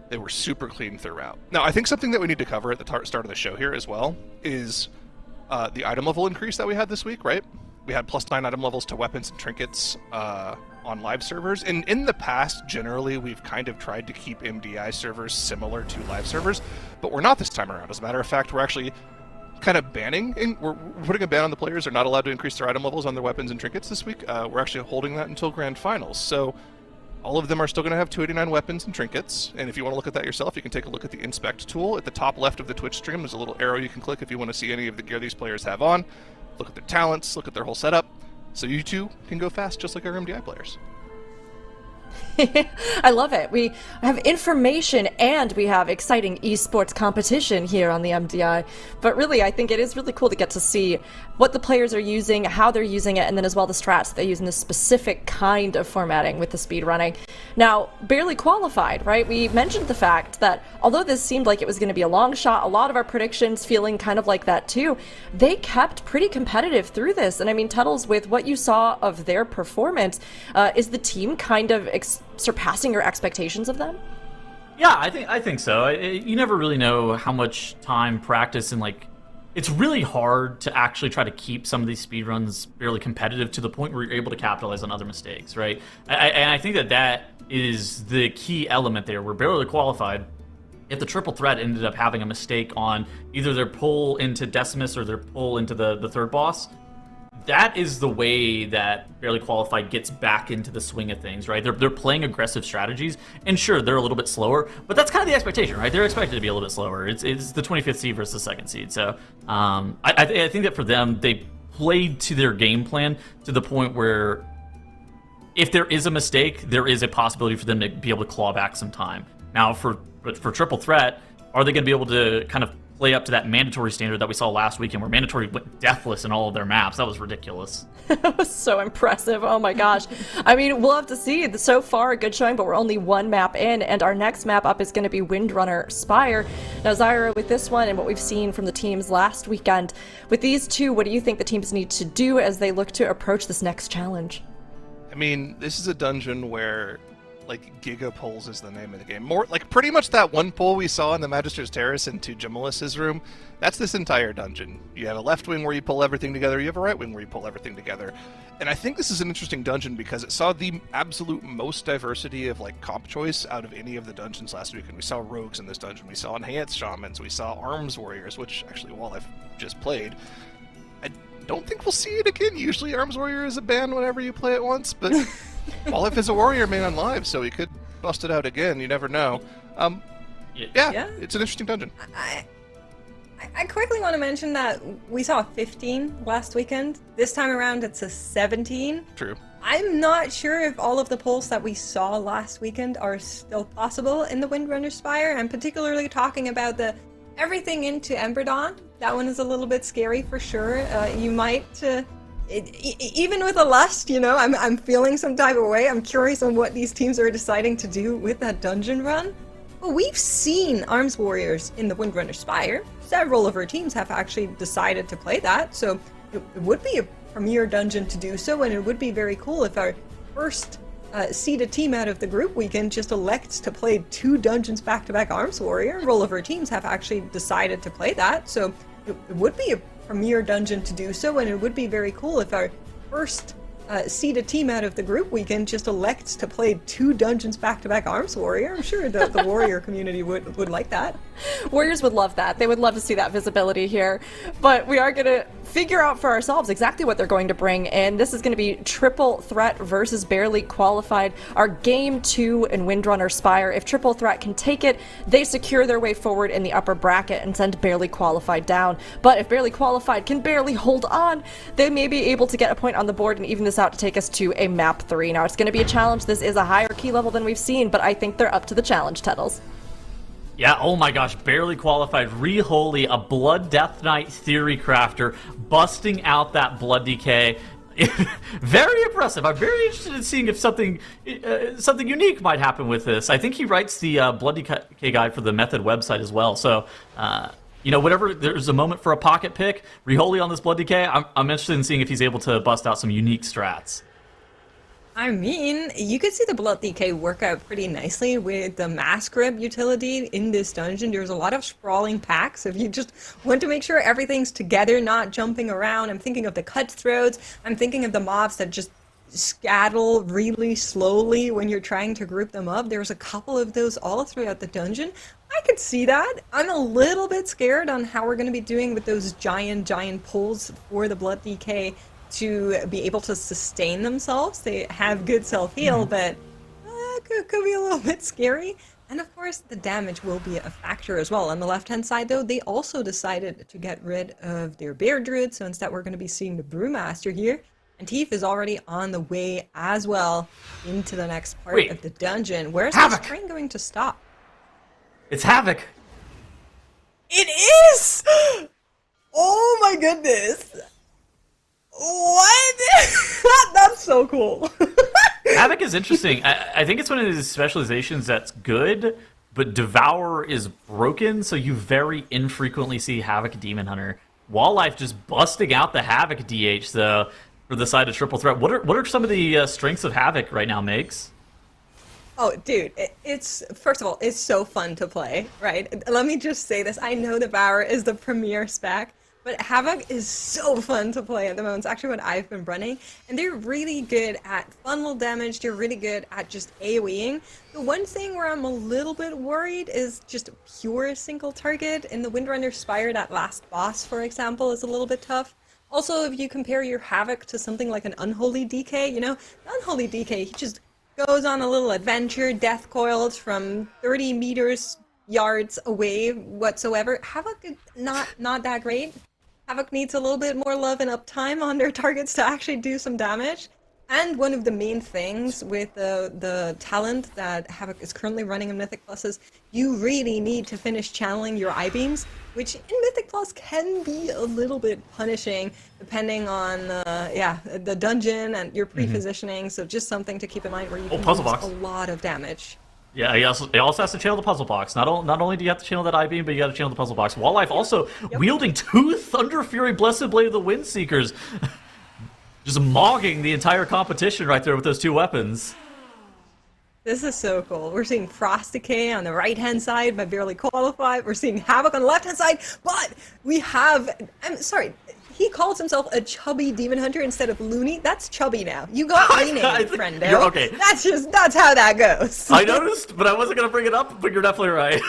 They were super clean throughout. Now, I think something that we need to cover at the start of the show here as well is the item level increase that we had this week, right? We had +9 item levels to weapons and trinkets on live servers. And in the past, generally, we've kind of tried to keep MDI servers similar to live servers, but we're not this time around. As a matter of fact, we're actually kind of we're putting a ban on the players. They're not allowed to increase their item levels on their weapons and trinkets this week. We're actually holding that until Grand Finals. So all of them are still going to have 289 weapons and trinkets, and if you want to look at that yourself, you can take a look at the Inspect tool. At the top left of the Twitch stream, there's a little arrow you can click if you want to see any of the gear these players have on. Look at their talents, look at their whole setup, so you too can go fast just like our MDI players.
I love it. We have information and we have exciting esports competition here on the MDI. But really, I think it is really cool to get to see what the players are using, how they're using it, and then as well the strats they use in this specific kind of formatting with the speedrunning. Now, barely qualified, right? We mentioned the fact that although this seemed like it was going to be a long shot, a lot of our predictions feeling kind of like that too, they kept pretty competitive through this. And I mean, Tuttles, with what you saw of their performance, is the team kind of surpassing your expectations of them?
Yeah, I think so. You never really know how much time, practice, and like, it's really hard to actually try to keep some of these speedruns fairly competitive to the point where you're able to capitalize on other mistakes, right? And I think that is the key element there. We're barely qualified. If the Triple Threat ended up having a mistake on either their pull into Decimus or their pull into the third boss, that is the way that barely qualified gets back into the swing of things, right? They're playing aggressive strategies, and sure, they're a little bit slower, but that's kind of the expectation, right? They're expected to be a little bit slower. It's the 25th seed versus the 2nd seed, so I think that for them, they played to their game plan to the point where if there is a mistake, there is a possibility for them to be able to claw back some time. Now, for Triple Threat, are they going to be able to kind of play up to that mandatory standard that we saw last weekend, where mandatory went deathless in all of their maps? That was ridiculous.
That was so impressive. Oh my gosh. I mean, we'll have to see. So far, a good showing, but we're only one map in, and our next map up is going to be Windrunner Spire. Now, Zyra, with this one and what we've seen from the teams last weekend, with these two, what do you think the teams need to do as they look to approach this next challenge?
I mean, this is a dungeon where, like, Giga Pulls is the name of the game. More like pretty much that one pull we saw in the Magister's Terrace into CHIZLE'S room. That's this entire dungeon. You have a left wing where you pull everything together. You have a right wing where you pull everything together. And I think this is an interesting dungeon because it saw the absolute most diversity of like comp choice out of any of the dungeons last week. And we saw rogues in this dungeon. We saw enhanced shamans. We saw arms warriors, which actually, while I've just played, I don't think we'll see it again. Usually arms warrior is a ban whenever you play it once, but Olaf is a warrior man on live, so he could bust it out again. You never know. Yeah, it's an interesting dungeon.
I quickly want to mention that we saw a 15 last weekend. This time around, it's a 17.
True.
I'm not sure if all of the pulls that we saw last weekend are still possible in the Windrunner Spire. I'm particularly talking about the everything into Ember Dawn. That one is a little bit scary for sure. You might... even with a lust, you know, I'm feeling some type of way. I'm curious on what these teams are deciding to do with that dungeon run. But we've seen Arms Warriors in the Windrunner Spire. Several of our teams have actually decided to play that, so it would be a premier dungeon to do so, and it would be very cool if our first seeded team out of the group weekend just elects to play 2 dungeons back-to-back Arms Warrior. Several of our teams have actually decided to play that, so it would be a premier dungeon to do so, and it would be very cool if our first seed a team out of the group, we can just elect to play 2 dungeons back-to-back Arms Warrior. I'm sure the Warrior community would like that.
Warriors would love that. They would love to see that visibility here. But we are going to figure out for ourselves exactly what they're going to bring, and this is going to be Triple Threat versus Barely Qualified, our Game 2 in Windrunner Spire. If Triple Threat can take it, they secure their way forward in the upper bracket and send Barely Qualified down. But if Barely Qualified can barely hold on, they may be able to get a point on the board and even this out to take us to a map 3. Now, it's going to be a challenge. This is a higher key level than we've seen, but I think they're up to the challenge, Tettles.
Yeah, oh my gosh, Barely Qualified, Holy, a Blood Death Knight theory crafter, busting out that Blood DK. Very impressive. I'm very interested in seeing if something unique might happen with this. I think he writes the Blood DK guide for the Method website as well. So, whenever there's a moment for a pocket pick, Holy on this Blood DK, I'm interested in seeing if he's able to bust out some unique strats.
I mean, you could see the Blood DK work out pretty nicely with the Mass Grip utility in this dungeon. There's a lot of sprawling packs. If you just want to make sure everything's together, not jumping around. I'm thinking of the cutthroats. I'm thinking of the mobs that just scattle really slowly when you're trying to group them up. There's a couple of those all throughout the dungeon. I could see that. I'm a little bit scared on how we're going to be doing with those giant pulls for the Blood DK to be able to sustain themselves. They have good self-heal, but could be a little bit scary. And of course, the damage will be a factor as well. On the left-hand side, though, they also decided to get rid of their Bear Druid, so instead we're going to be seeing the Brewmaster here. And Teef is already on the way as well into the next part of the dungeon. Where's this train going to stop?
It's Havoc!
It is! Oh my goodness! What? That's so cool.
Havoc is interesting. I think it's one of these specializations that's good, but Devour is broken, so you very infrequently see Havoc Demon Hunter. Wildlife just busting out the Havoc DH, though, for the side of Triple Threat. What are some of the strengths of Havoc right now, Makes?
Oh, dude, it's first of all, it's so fun to play, right? Let me just say this. I know Devour is the premier spec, but Havoc is so fun to play at the moment. It's actually what I've been running. And they're really good at funnel damage. They're really good at just AoEing. The one thing where I'm a little bit worried is just pure single target. In the Windrunner Spire, that last boss, for example, is a little bit tough. Also, if you compare your Havoc to something like an Unholy DK, the Unholy DK, he just goes on a little adventure, death coils from 30 yards away whatsoever. Havoc is not that great. Havoc needs a little bit more love and uptime on their targets to actually do some damage. And one of the main things with the talent that Havoc is currently running in Mythic Plus is you really need to finish channeling your I-beams, which in Mythic Plus can be a little bit punishing depending on the dungeon and your pre-positioning. So just something to keep in mind where you can
puzzle
lose
box.
a lot of damage.
Yeah, he also has to channel the puzzle box. Not only do you have to channel that I-beam, but you got to channel the puzzle box. Wildlife also wielding 2 Thunder Fury Blessed Blade of the Windseekers. Just mogging the entire competition right there with those 2 weapons.
This is so cool. We're seeing Frost Decay on the right-hand side, but barely qualified. We're seeing Havoc on the left-hand side, but we have... I'm sorry. He calls himself a chubby demon hunter instead of loony. That's chubby now. You got renamed, friendo.
Okay.
That's how that goes.
I noticed, but I wasn't going to bring it up, but you're definitely right.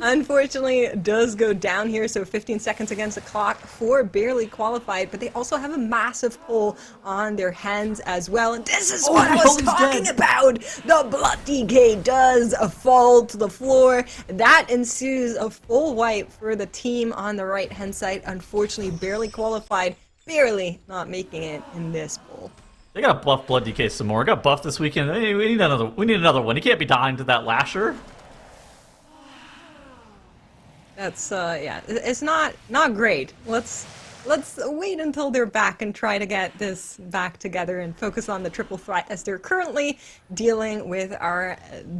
Unfortunately, it does go down here, so 15 seconds against the clock for barely qualified, but they also have a massive pull on their hands as well, and this is what I was talking about! The Blood DK does fall to the floor. That ensues a full wipe for the team on the right-hand side. Unfortunately, barely qualified, barely not making it in this poll.
They gotta buff Blood DK some more. Got buffed this weekend. Hey, we need another one. He can't be dying to that Lasher.
That's it's not great. Let's wait until they're back and try to get this back together and focus on the triple threat as they're currently dealing with our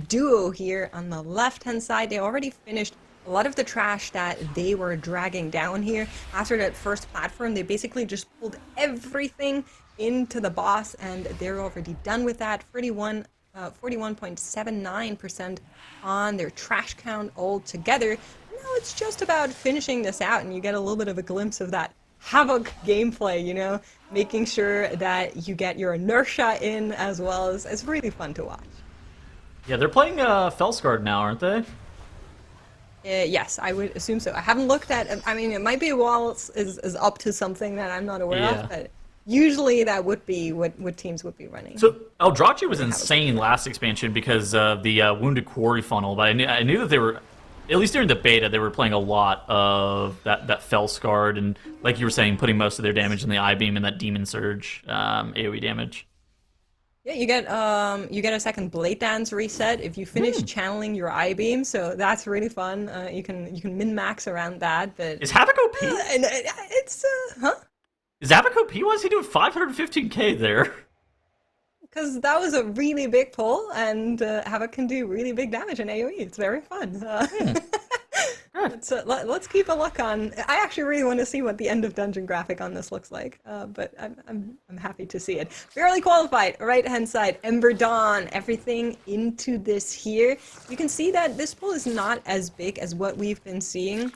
duo here on the left-hand side. They already finished a lot of the trash that they were dragging down here. After that first platform, they basically just pulled everything into the boss, and they're already done with that. 41.79% on their trash count altogether. Now it's just about finishing this out, and you get a little bit of a glimpse of that Havoc gameplay, you know, making sure that you get your inertia in as well. It's really fun to watch.
Yeah, they're playing Felsguard now, aren't they?
Yes, I would assume so. I haven't looked at. I mean, it might be Wallace is up to something that I'm not aware of, but usually that would be what teams would be running.
So Eldrazi was insane last expansion because of the Wounded Quarry funnel, but I knew that they were, at least during the beta, they were playing a lot of that Felsguard, and like you were saying, putting most of their damage in the I-Beam and that Demon Surge AoE damage.
Yeah, you get a second Blade Dance reset if you finish channeling your I-Beam, so that's really fun. You can min-max around that. But
is Havoc OP?
It's huh?
Is Havoc OP? Why is he doing 515k there?
Because that was a really big pull, and Havoc can do really big damage in AoE. It's very fun. Let's keep a look on. I actually really want to see what the end of dungeon graphic on this looks like, but I'm happy to see it. Fairly qualified, right hand side, Ember Dawn, everything into this here. You can see that this pull is not as big as what we've been seeing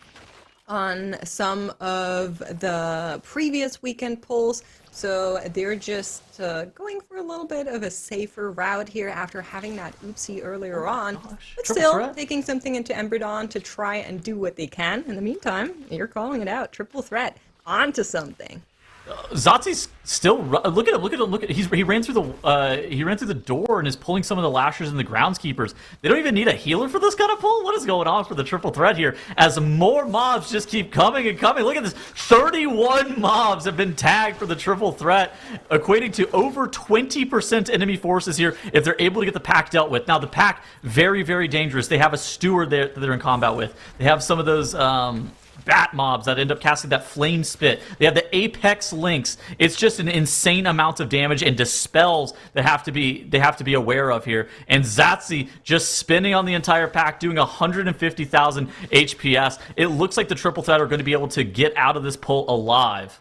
on some of the previous weekend pulls. So they're just going for a little bit of a safer route here after having that oopsie earlier on. But still taking something into Ember Dawn to try and do what they can. In the meantime, you're calling it out. Triple threat. Onto something.
Zotzi's still look at him. He ran through the door and is pulling some of the lashers and the groundskeepers. They don't even need a healer for this kind of pull. What is going on for the triple threat here? As more mobs just keep coming and coming. Look at this, 31 mobs have been tagged for the triple threat, equating to over 20% enemy forces here if they're able to get the pack dealt with. Now the pack, very, very dangerous. They have a steward there that they're in combat with. They have some of those bat mobs that end up casting that flame spit. They have the apex links. It's just an insane amount of damage and dispels that they have to be aware of here. And Zatzi just spinning on the entire pack, doing 150,000 HPS. It looks like the triple threat are going to be able to get out of this pull alive.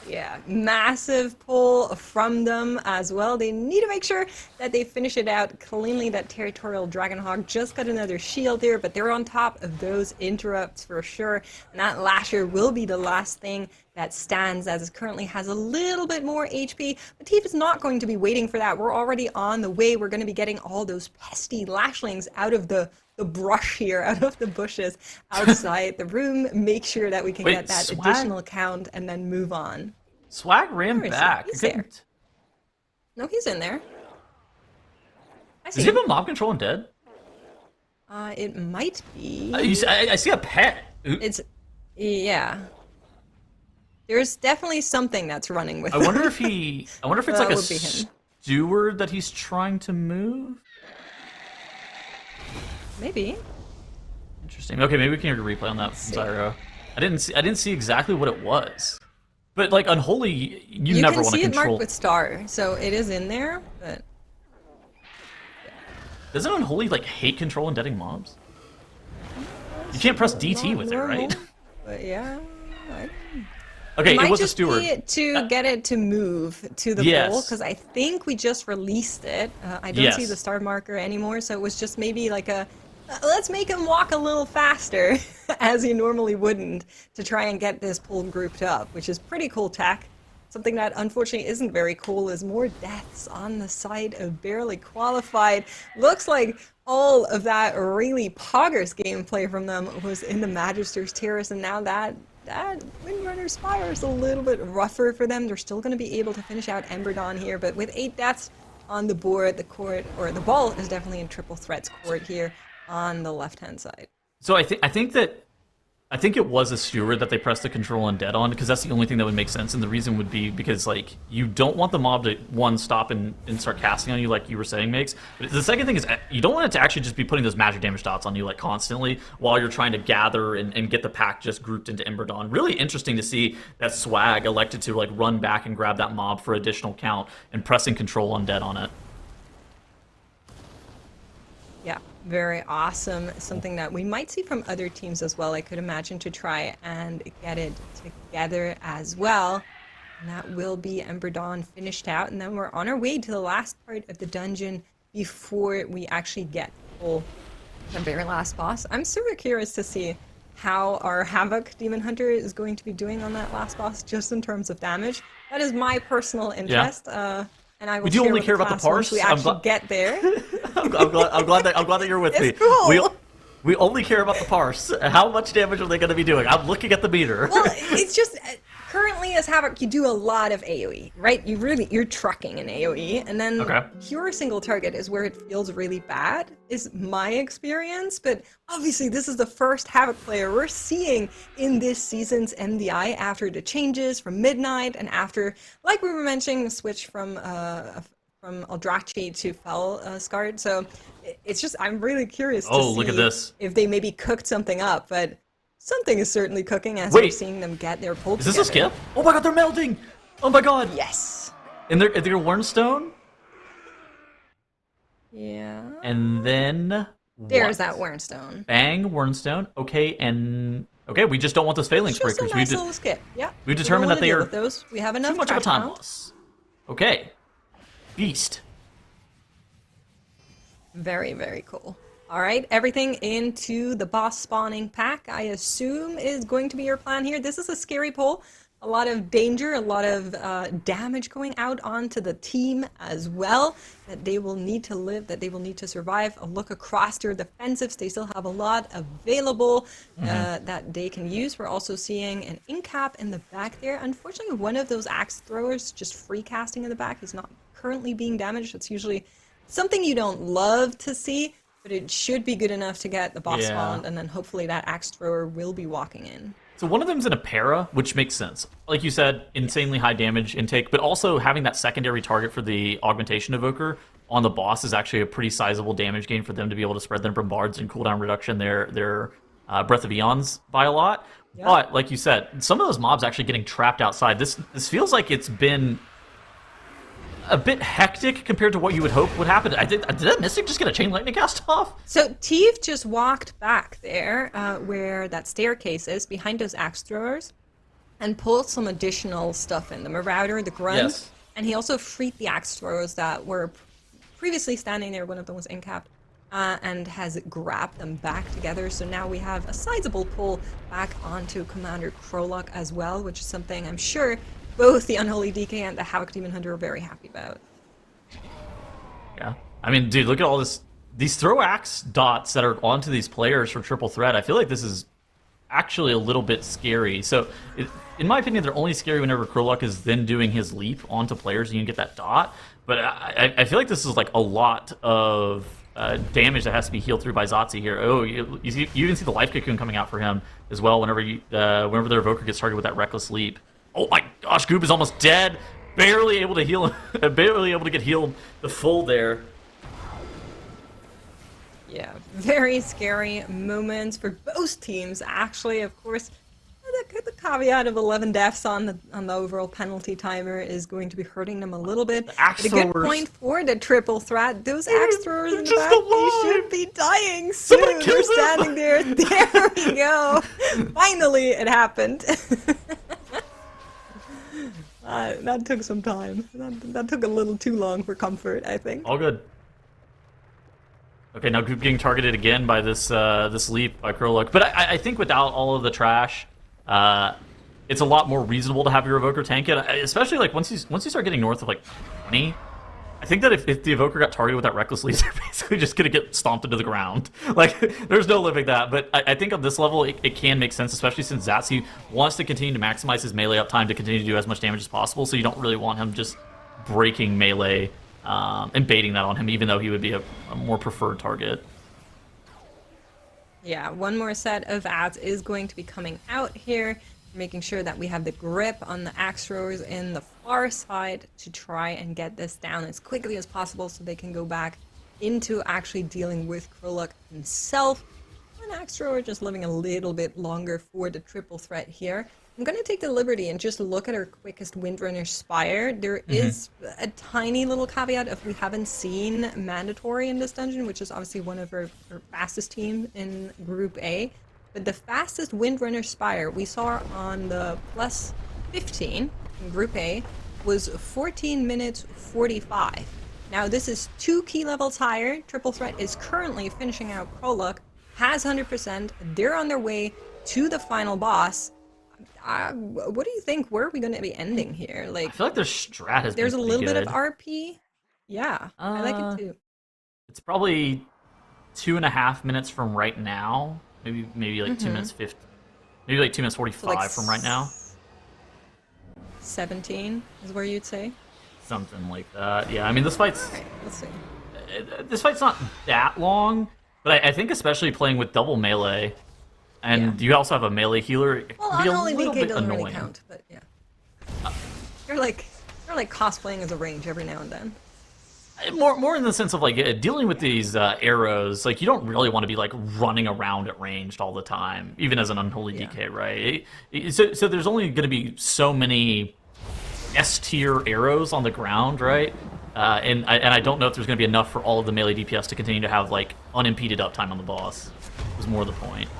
Yeah, massive pull from them as well. They need to make sure that they finish it out cleanly. That Territorial Dragonhawk just got another shield here, but they're on top of those interrupts for sure. And that Lasher will be the last thing that stands, as it currently has a little bit more HP. But Tifa is not going to be waiting for that. We're already on the way. We're going to be getting all those pesky lashlings out of the brush here, out of the bushes outside the room. Make sure that we can get that additional count and then move on.
Swag ran back.
He's there. No, he's in there.
Does he have a mob control and dead?
It might be.
I see a pet.
Yeah. There's definitely something that's running with him.
I wonder if it's like a steward that he's trying to move.
Maybe.
Interesting. Okay, maybe we can get a replay on that Zyro. I didn't see exactly what it was. But like Unholy, you never want to control. You can see it marked
with star, so it is in there, but
doesn't Unholy like hate control and deading mobs? You can't press DT with it, right?
But yeah.
Okay, it was a steward.
It might just be to get it to move to the bowl, because I think we just released it. I don't see the star marker anymore, so it was just maybe like a, let's make him walk a little faster, as he normally wouldn't, to try and get this pull grouped up, which is pretty cool tech. Something that unfortunately isn't very cool is more deaths on the side of barely qualified. Looks like all of that really poggers gameplay from them was in the Magister's Terrace, and now that Windrunner Spire is a little bit rougher for them. They're still going to be able to finish out Ember Dawn here, but with 8 deaths on the board, the ball is definitely in triple threats court here on the left-hand side.
So I think it was a steward that they pressed the control and dead on, because that's the only thing that would make sense, and the reason would be because like you don't want the mob to stop and start casting on you like you were saying makes. But the second thing is you don't want it to actually just be putting those magic damage dots on you like constantly while you're trying to gather and get the pack just grouped into Ember Dawn. Really interesting to see that Swag elected to like run back and grab that mob for additional count and pressing control on dead on it.
Yeah, very awesome. Something that we might see from other teams as well, I could imagine, to try and get it together as well. And that will be Ember Dawn finished out, and then we're on our way to the last part of the dungeon before we actually get the very last boss. I'm super curious to see how our Havoc Demon Hunter is going to be doing on that last boss, just in terms of damage. That is my personal interest, and I will
We do
share
only
with
care
the
about the
class
parse.
once we actually get there.
I'm glad that you're with me.
Cool.
We only care about the parse. How much damage are they going to be doing? I'm looking at the meter.
Well, it's just currently as Havoc, you do a lot of AoE, right? You're trucking in AoE, and then pure single target is where it feels really bad, is my experience. But obviously, this is the first Havoc player we're seeing in this season's MDI after the changes from Midnight and after, like we were mentioning, the switch from Eldrachi to Felskard. So it's just, I'm really curious to see
look at this.
if they maybe cooked something up, but something is certainly cooking as we're seeing them get their pull together.
Is this a skip? Oh my god, they're melting! Oh my god!
Yes!
And they're Wernstone?
Yeah.
And then
there's that Wernstone.
Bang, Wernstone. Okay, and we just don't want those Phalanx Breakers.
Just a nice little skip. Yeah.
We determined that they are
those. We have enough
too much of a time
now.
loss. Okay. Beast.
Very, very cool. All right, everything into the boss spawning pack, I assume, is going to be your plan here. This is a scary pull. A lot of danger, a lot of damage going out onto the team as well, that they will need to live, that they will need to survive. A look across their defensives. They still have a lot available that they can use. We're also seeing an incap in the back there. Unfortunately, one of those axe throwers just free casting in the back is not currently being damaged. It's usually something you don't love to see, but it should be good enough to get the boss spawned, and then hopefully that axe thrower will be walking in.
So one of them's in a para, which makes sense. Like you said, insanely high damage intake, but also having that secondary target for the Augmentation Evoker on the boss is actually a pretty sizable damage gain for them to be able to spread their bombards and cooldown reduction their Breath of Eons by a lot. Yep. But like you said, some of those mobs actually getting trapped outside. This feels like it's been a bit hectic compared to what you would hope would happen. Did that Mystic just get a Chain Lightning cast off?
So Teeve just walked back there where that staircase is, behind those axe throwers, and pulled some additional stuff in. The Marauder, the Grunt, and he also freed the axe throwers that were previously standing there. One of them was incapped, and has grabbed them back together. So now we have a sizable pull back onto Commander Krolok as well, which is something I'm sure both the Unholy DK and the Havoc Demon Hunter are very happy about.
Yeah. I mean, dude, look at all this. These throw axe dots that are onto these players for triple threat. I feel like this is actually a little bit scary. So, in my opinion, they're only scary whenever Krolok is then doing his leap onto players and you can get that dot. But I feel like this is like a lot of damage that has to be healed through by Zotzi here. Oh, you even see the Life Cocoon coming out for him as well whenever their Evoker gets targeted with that Reckless Leap. Oh my gosh, Goop is almost dead. Barely able to heal him. Barely able to get healed the full there.
Yeah, very scary moments for both teams. Actually, of course, the caveat of 11 deaths on the overall penalty timer is going to be hurting them a little bit. But a good point for the triple threat. Those axe throwers in the back, they should be dying soon. They're standing there. There we go. Finally, it happened. That took some time. That took a little too long for comfort, I think.
All good. Okay, now Goop getting targeted again by this leap by Krolok. But I think without all of the trash, it's a lot more reasonable to have your Evoker tank it. Especially like once you start getting north of like 20, I think that if the Evoker got targeted with that Reckless Leap, they're basically just gonna get stomped into the ground. Like there's no living that. But I think on this level it can make sense, especially since Zotzi wants to continue to maximize his melee uptime to continue to do as much damage as possible. So you don't really want him just breaking melee and baiting that on him, even though he would be a more preferred target.
Yeah, one more set of ads is going to be coming out here, making sure that we have the grip on the axe throwers in the far side to try and get this down as quickly as possible so they can go back into actually dealing with Krolok himself. An axe thrower just living a little bit longer for the triple threat here. I'm going to take the liberty and just look at our quickest Windrunner Spire. There is a tiny little caveat if we haven't seen Mandatory in this dungeon, which is obviously one of our fastest teams in Group A. But the fastest Windrunner Spire we saw on the plus 15 in Group A was 14 minutes 45. Now this is 2 key levels higher. Triple Threat is currently finishing out Krolok, has 100%. They're on their way to the final boss. What do you think? Where are we going to be ending here? Like,
I feel like their strat has
there's
been
a little
good.
bit of RP. Yeah, I like it too.
It's probably 2.5 minutes from right now. Maybe like 2 minutes 50. Maybe like 2 minutes 45
So like
from right now.
17 is where you'd say.
Something like that. Yeah, I mean this fight's.
Okay, let's see.
This fight's not that long, but I think especially playing with double melee, and you also have a melee healer, it
Well,
can be a
unholy
little
DK
bit
doesn't
annoying.
really count, but yeah. You're like cosplaying as a range every now and then.
More in the sense of like dealing with these arrows. Like you don't really want to be like running around at ranged all the time, even as an unholy DK, right? So there's only going to be so many S tier arrows on the ground, right? And I don't know if there's going to be enough for all of the melee DPS to continue to have like unimpeded uptime on the boss. Was more the point.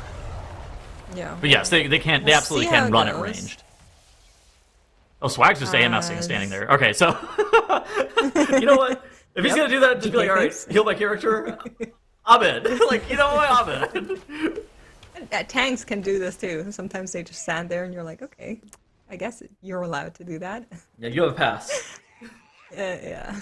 Yeah.
But yes, they absolutely can run at ranged. Oh, Swag's just AMSing standing there. Okay, so you know what? If he's gonna do that, just be like, all right, heal my character. I'm in. Like, you know what? I'm in.
Tanks can do this too. Sometimes they just stand there and you're like, okay, I guess you're allowed to do that.
Yeah, you have a pass.
Yeah.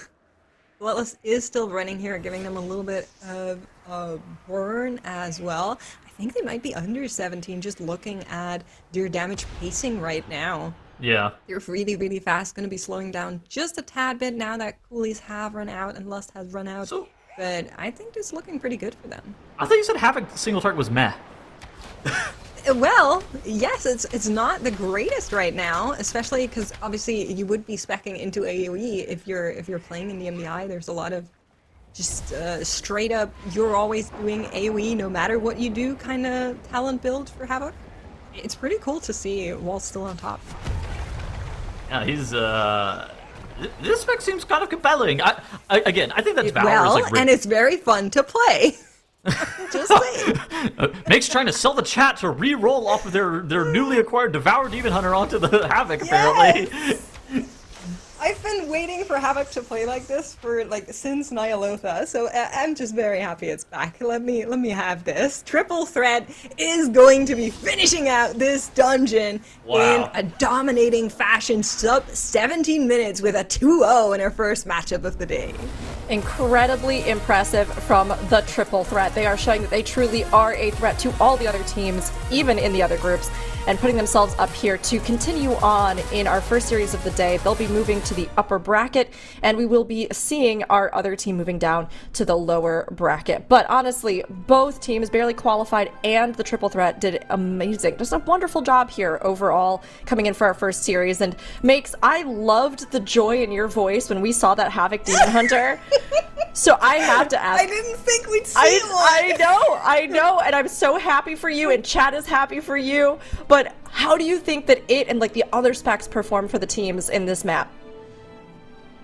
Bloodless is still running here, giving them a little bit of a burn as well. I think they might be under 17 just looking at their damage pacing right now.
Yeah.
They're really, really fast. Going to be slowing down just a tad bit now that coolies have run out and Lust has run out.
So,
but I think it's looking pretty good for them.
I thought you said Havoc single target was meh.
Well, yes, it's not the greatest right now, especially because obviously you would be speccing into AoE if you're playing in the MDI. There's a lot of just straight up, you're always doing AoE no matter what you do kind of talent build for Havoc. It's pretty cool to see while still on top.
Yeah, he's this spec seems kind of compelling. I think that's Valor's
Well,
like
and it's very fun to play. Just saying.
Make's trying to sell the chat to re-roll off of their newly acquired Devour Demon Hunter onto the Havoc, apparently.
Yes! I've been waiting for Havoc to play like this for since Nyalotha, so I'm just very happy it's back. Let me have this. Triple Threat is going to be finishing out this dungeon in a dominating fashion, sub 17 minutes with a 2-0 in her first matchup of the day.
Incredibly impressive from the Triple Threat. They are showing that they truly are a threat to all the other teams, even in the other groups, and putting themselves up here to continue on in our first series of the day. They'll be moving to the upper bracket, and we will be seeing our other team moving down to the lower bracket. But honestly, both teams barely qualified, and the Triple Threat did amazing. Just a wonderful job here overall, coming in for our first series. And Makes, I loved the joy in your voice when we saw that Havoc Demon Hunter. So I have to ask.
I didn't think we'd see one.
I know, and I'm so happy for you, and chat is happy for you. But how do you think that it and the other specs performed for the teams in this map?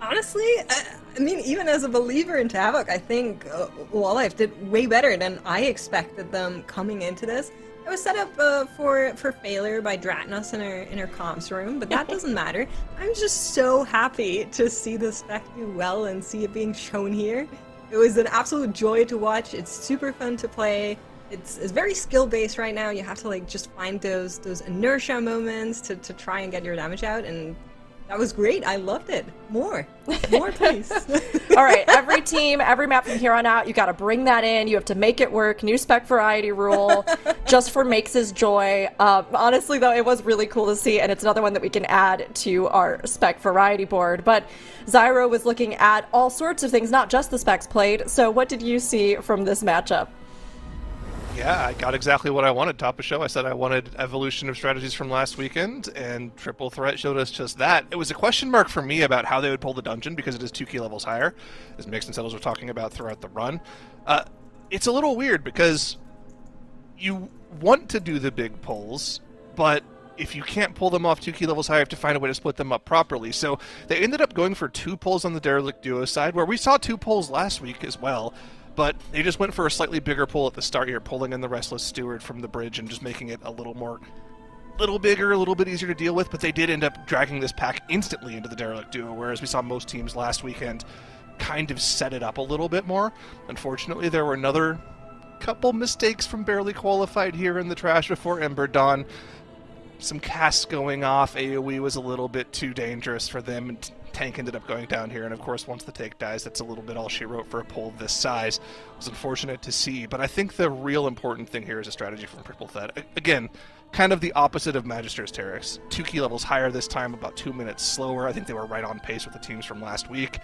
Honestly, I mean, even as a believer in Havoc, I think Walllife did way better than I expected them coming into this. It was set up for failure by Dratnos in her comms room, but that doesn't matter. I'm just so happy to see the spec do well and see it being shown here. It was an absolute joy to watch. It's super fun to play. It's very skill-based right now. You have to just find those inertia moments to try and get your damage out, and that was great. I loved it. More please.
All right, every team, every map from here on out, you got to bring that in. You have to make it work. New spec variety rule, just for Makes' joy. Honestly, though, it was really cool to see, and it's another one that we can add to our spec variety board. But Zyro was looking at all sorts of things, not just the specs played. So what did you see from this matchup?
Yeah, I got exactly what I wanted. Top of show, I said I wanted evolution of strategies from last weekend, and Triple Threat showed us just that. It was a question mark for me about how they would pull the dungeon because it is 2 key levels higher, as Mixed and Settles were talking about throughout the run. It's a little weird because you want to do the big pulls, but if you can't pull them off 2 key levels higher, you have to find a way to split them up properly. So they ended up going for 2 pulls on the Derelict Duo side, where we saw 2 pulls last week as well. But they just went for a slightly bigger pull at the start here, pulling in the Restless Steward from the bridge and just making it a little bigger, a little bit easier to deal with. But they did end up dragging this pack instantly into the Derelict Duo, whereas we saw most teams last weekend kind of set it up a little bit more. Unfortunately, there were another couple mistakes from barely qualified here in the trash before Ember Dawn. Some casts going off. AoE was a little bit too dangerous for them, and tank ended up going down here. And of course, once the take dies, that's a little bit all she wrote for a pull of this size. It was unfortunate to see, but I think the real important thing here is a strategy from Purple Thet. Again, kind of the opposite of Magister's Terex. 2 key levels higher this time, about 2 minutes slower. I think they were right on pace with the teams from last week.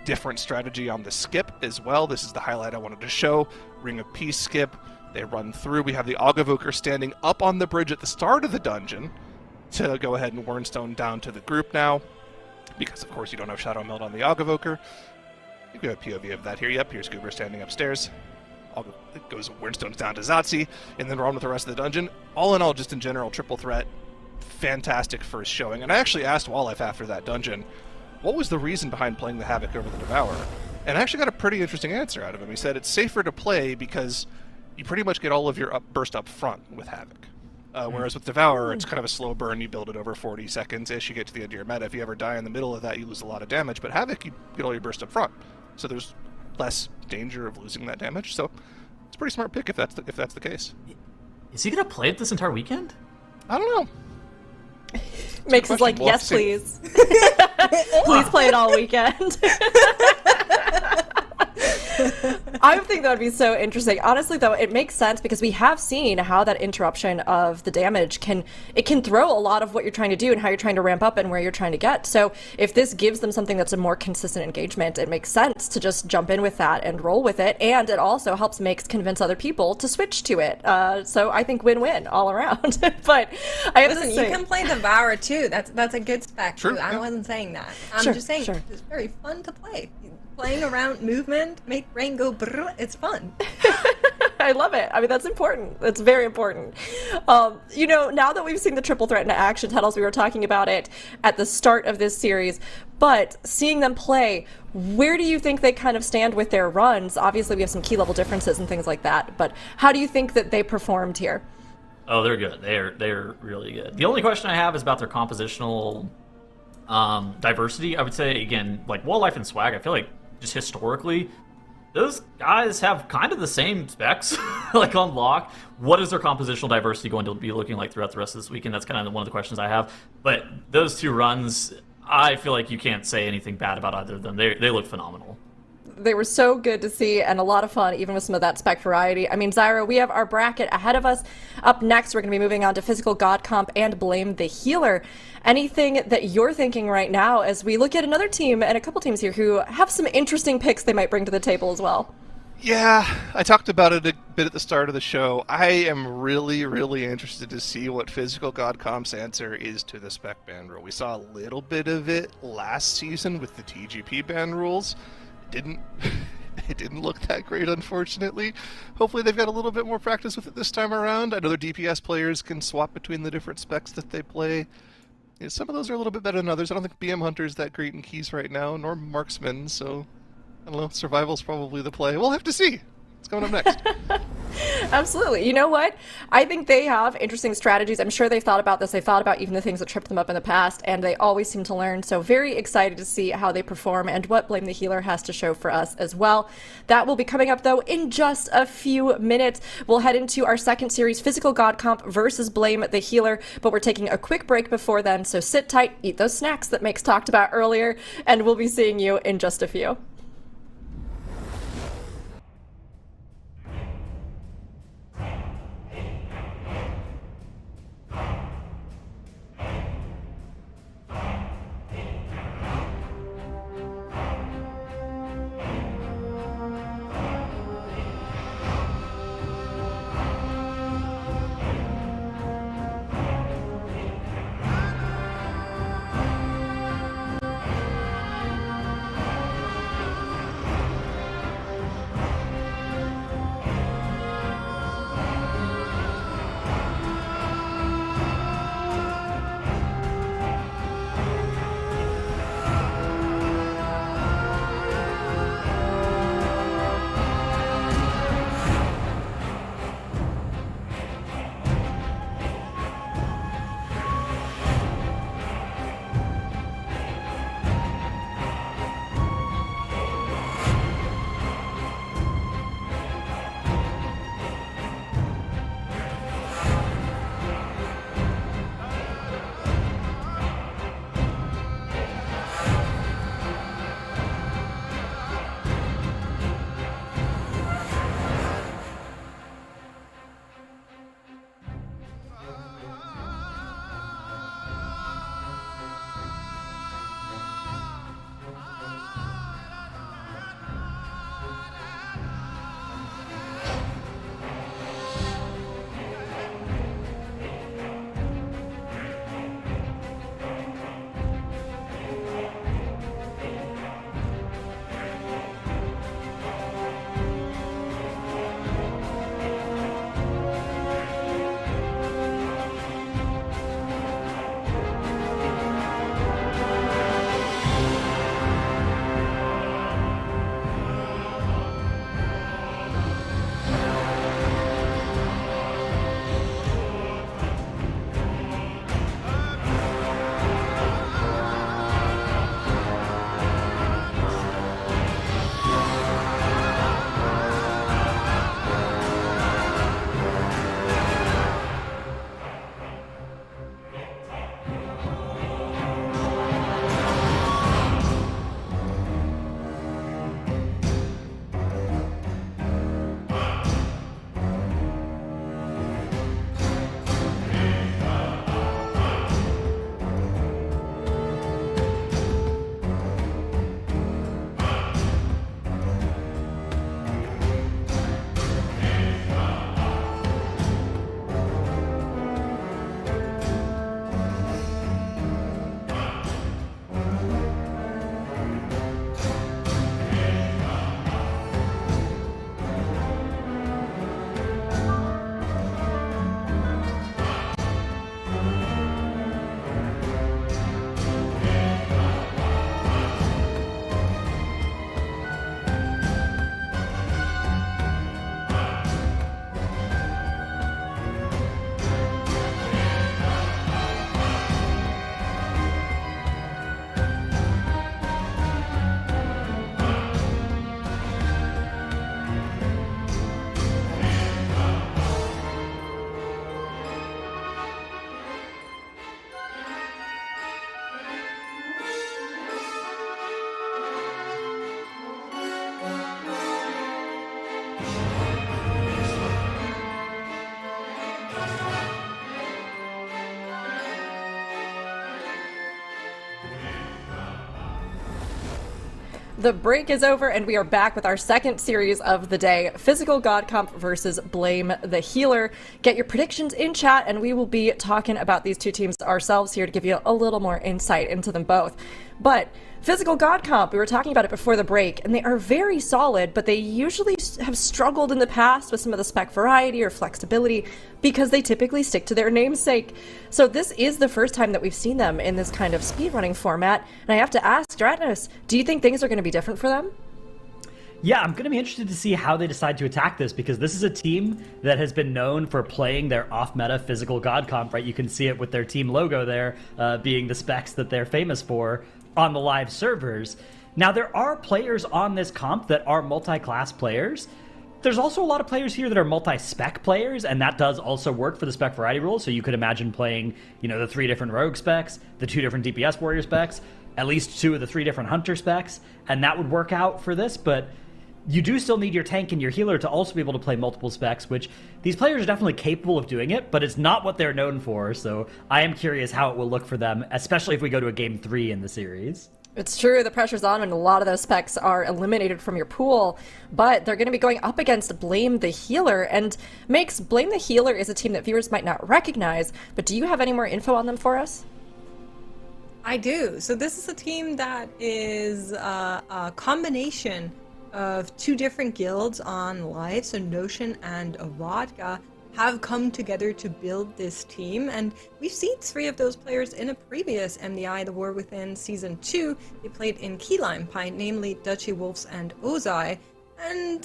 Different strategy on the skip as well. This is the highlight I wanted to show. Ring of Peace skip. They run through. We have the Ogavoker standing up on the bridge at the start of the dungeon to go ahead and Wernstone down to the group now, because of course you don't have Shadow Meld on the Ogavoker. I think we have a POV of that here. Yep, here's Goober standing upstairs. It goes Wernstone's down to Zotzi, and then we're on with the rest of the dungeon. All in all, just in general, triple threat, fantastic first showing. And I actually asked Walllife after that dungeon, what was the reason behind playing the Havoc over the Devourer? And I actually got a pretty interesting answer out of him. He said it's safer to play because you pretty much get all of your burst up front with Havoc. Whereas with Devourer, it's kind of a slow burn. You build it over 40 seconds-ish. You get to the end of your meta. If you ever die in the middle of that, you lose a lot of damage. But Havoc, you get all your burst up front. So there's less danger of losing that damage. So it's a pretty smart pick if that's the case.
Is he going to play it this entire weekend?
I don't know.
Makes us like, yes, please. Please play it all weekend. I think that would be so interesting. Honestly, though, it makes sense because we have seen how that interruption of the damage can throw a lot of what you're trying to do and how you're trying to ramp up and where you're trying to get. So if this gives them something that's a more consistent engagement, it makes sense to just jump in with that and roll with it. And it also helps convince other people to switch to it. So I think win-win all around. But I have
Listen,
to say,
you can play Devourer too. That's a good spec
Sure,
too. I
yeah.
wasn't saying that. I'm
Sure,
just saying
sure.
it's very fun to play. Playing around movement, make brain go brrr, it's fun.
I love it. I mean, that's important. It's very important. Now that we've seen the triple threat in action, Tunnels, we were talking about it at the start of this series, but seeing them play, where do you think they kind of stand with their runs? Obviously, we have some key level differences and things like that, but how do you think that they performed here?
Oh, they're good. They're really good. The only question I have is about their compositional diversity. I would say, again, like Walllife and Swag, I feel like just historically, those guys have kind of the same specs, like on lock. What is their compositional diversity going to be looking like throughout the rest of this weekend? That's kind of one of the questions I have. But those two runs, I feel like you can't say anything bad about either of them. They look phenomenal.
They were so good to see and a lot of fun, even with some of that spec variety. I mean, Zyra, we have our bracket ahead of us. Up next, we're going to be moving on to Physical God Comp and Blame the Healer. Anything that you're thinking right now as we look at another team and a couple teams here who have some interesting picks they might bring to the table as well?
Yeah, I talked about it a bit at the start of the show. I am really, really interested to see what Physical God Comp's answer is to the spec ban rule. We saw a little bit of it last season with the TGP ban rules. It didn't look that great, unfortunately. Hopefully they've got a little bit more practice with it this time around. I know their DPS players can swap between the different specs that they play. Yeah, some of those are a little bit better than others. I don't think BM Hunter's that great in keys right now, nor Marksman, so I don't know, Survival's probably the play. We'll have to see. What's going up next?
Absolutely. You know what? I think they have interesting strategies. I'm sure they've thought about this. They've thought about even the things that tripped them up in the past, and they always seem to learn. So very excited to see how they perform and what Blame the Healer has to show for us as well. That will be coming up, though, in just a few minutes. We'll head into our second series, Physical God Comp versus Blame the Healer, but we're taking a quick break before then, so sit tight, eat those snacks that Mix talked about earlier, and we'll be seeing you in just a few. The break is over, and we are back with our second series of the day, Physical God Comp versus Blame the Healer. Get your predictions in chat, and we will be talking about these two teams ourselves here to give you a little more insight into them both. But Physical God Comp, we were talking about it before the break, and they are very solid, but they usually have struggled in the past with some of the spec variety or flexibility because they typically stick to their namesake. So this is the first time that we've seen them in this kind of speedrunning format, and I have to ask, Dratnos, do you think things are going to be different for them?
Yeah, I'm going to be interested to see how they decide to attack this, because this is a team that has been known for playing their off-meta Physical God Comp, right? You can see it with their team logo there, being the specs that they're famous for on the live servers. Now, there are players on this comp that are multi-class players. There's also a lot of players here that are multi-spec players, and that does also work for the spec variety rule. So you could imagine playing, the 3 different rogue specs, the 2 different DPS warrior specs, at least 2 of the 3 different hunter specs, and that would work out for this. But you do still need your tank and your healer to also be able to play multiple specs, which these players are definitely capable of doing it, but it's not what they're known for. So I am curious how it will look for them, especially if we go to a game 3 in the series.
It's true, the pressure's on, and a lot of those specs are eliminated from your pool, but they're going to be going up against Blame the Healer, and Blame the Healer is a team that viewers might not recognize, but do you have any more info on them for us?
I do. So this is a team that is a combination of 2 different guilds on live, so Notion and Vodka have come together to build this team, and we've seen 3 of those players in a previous MDI, The War Within Season 2. They played in Key Lime Pint, namely Duchy Wolves and Ozai, and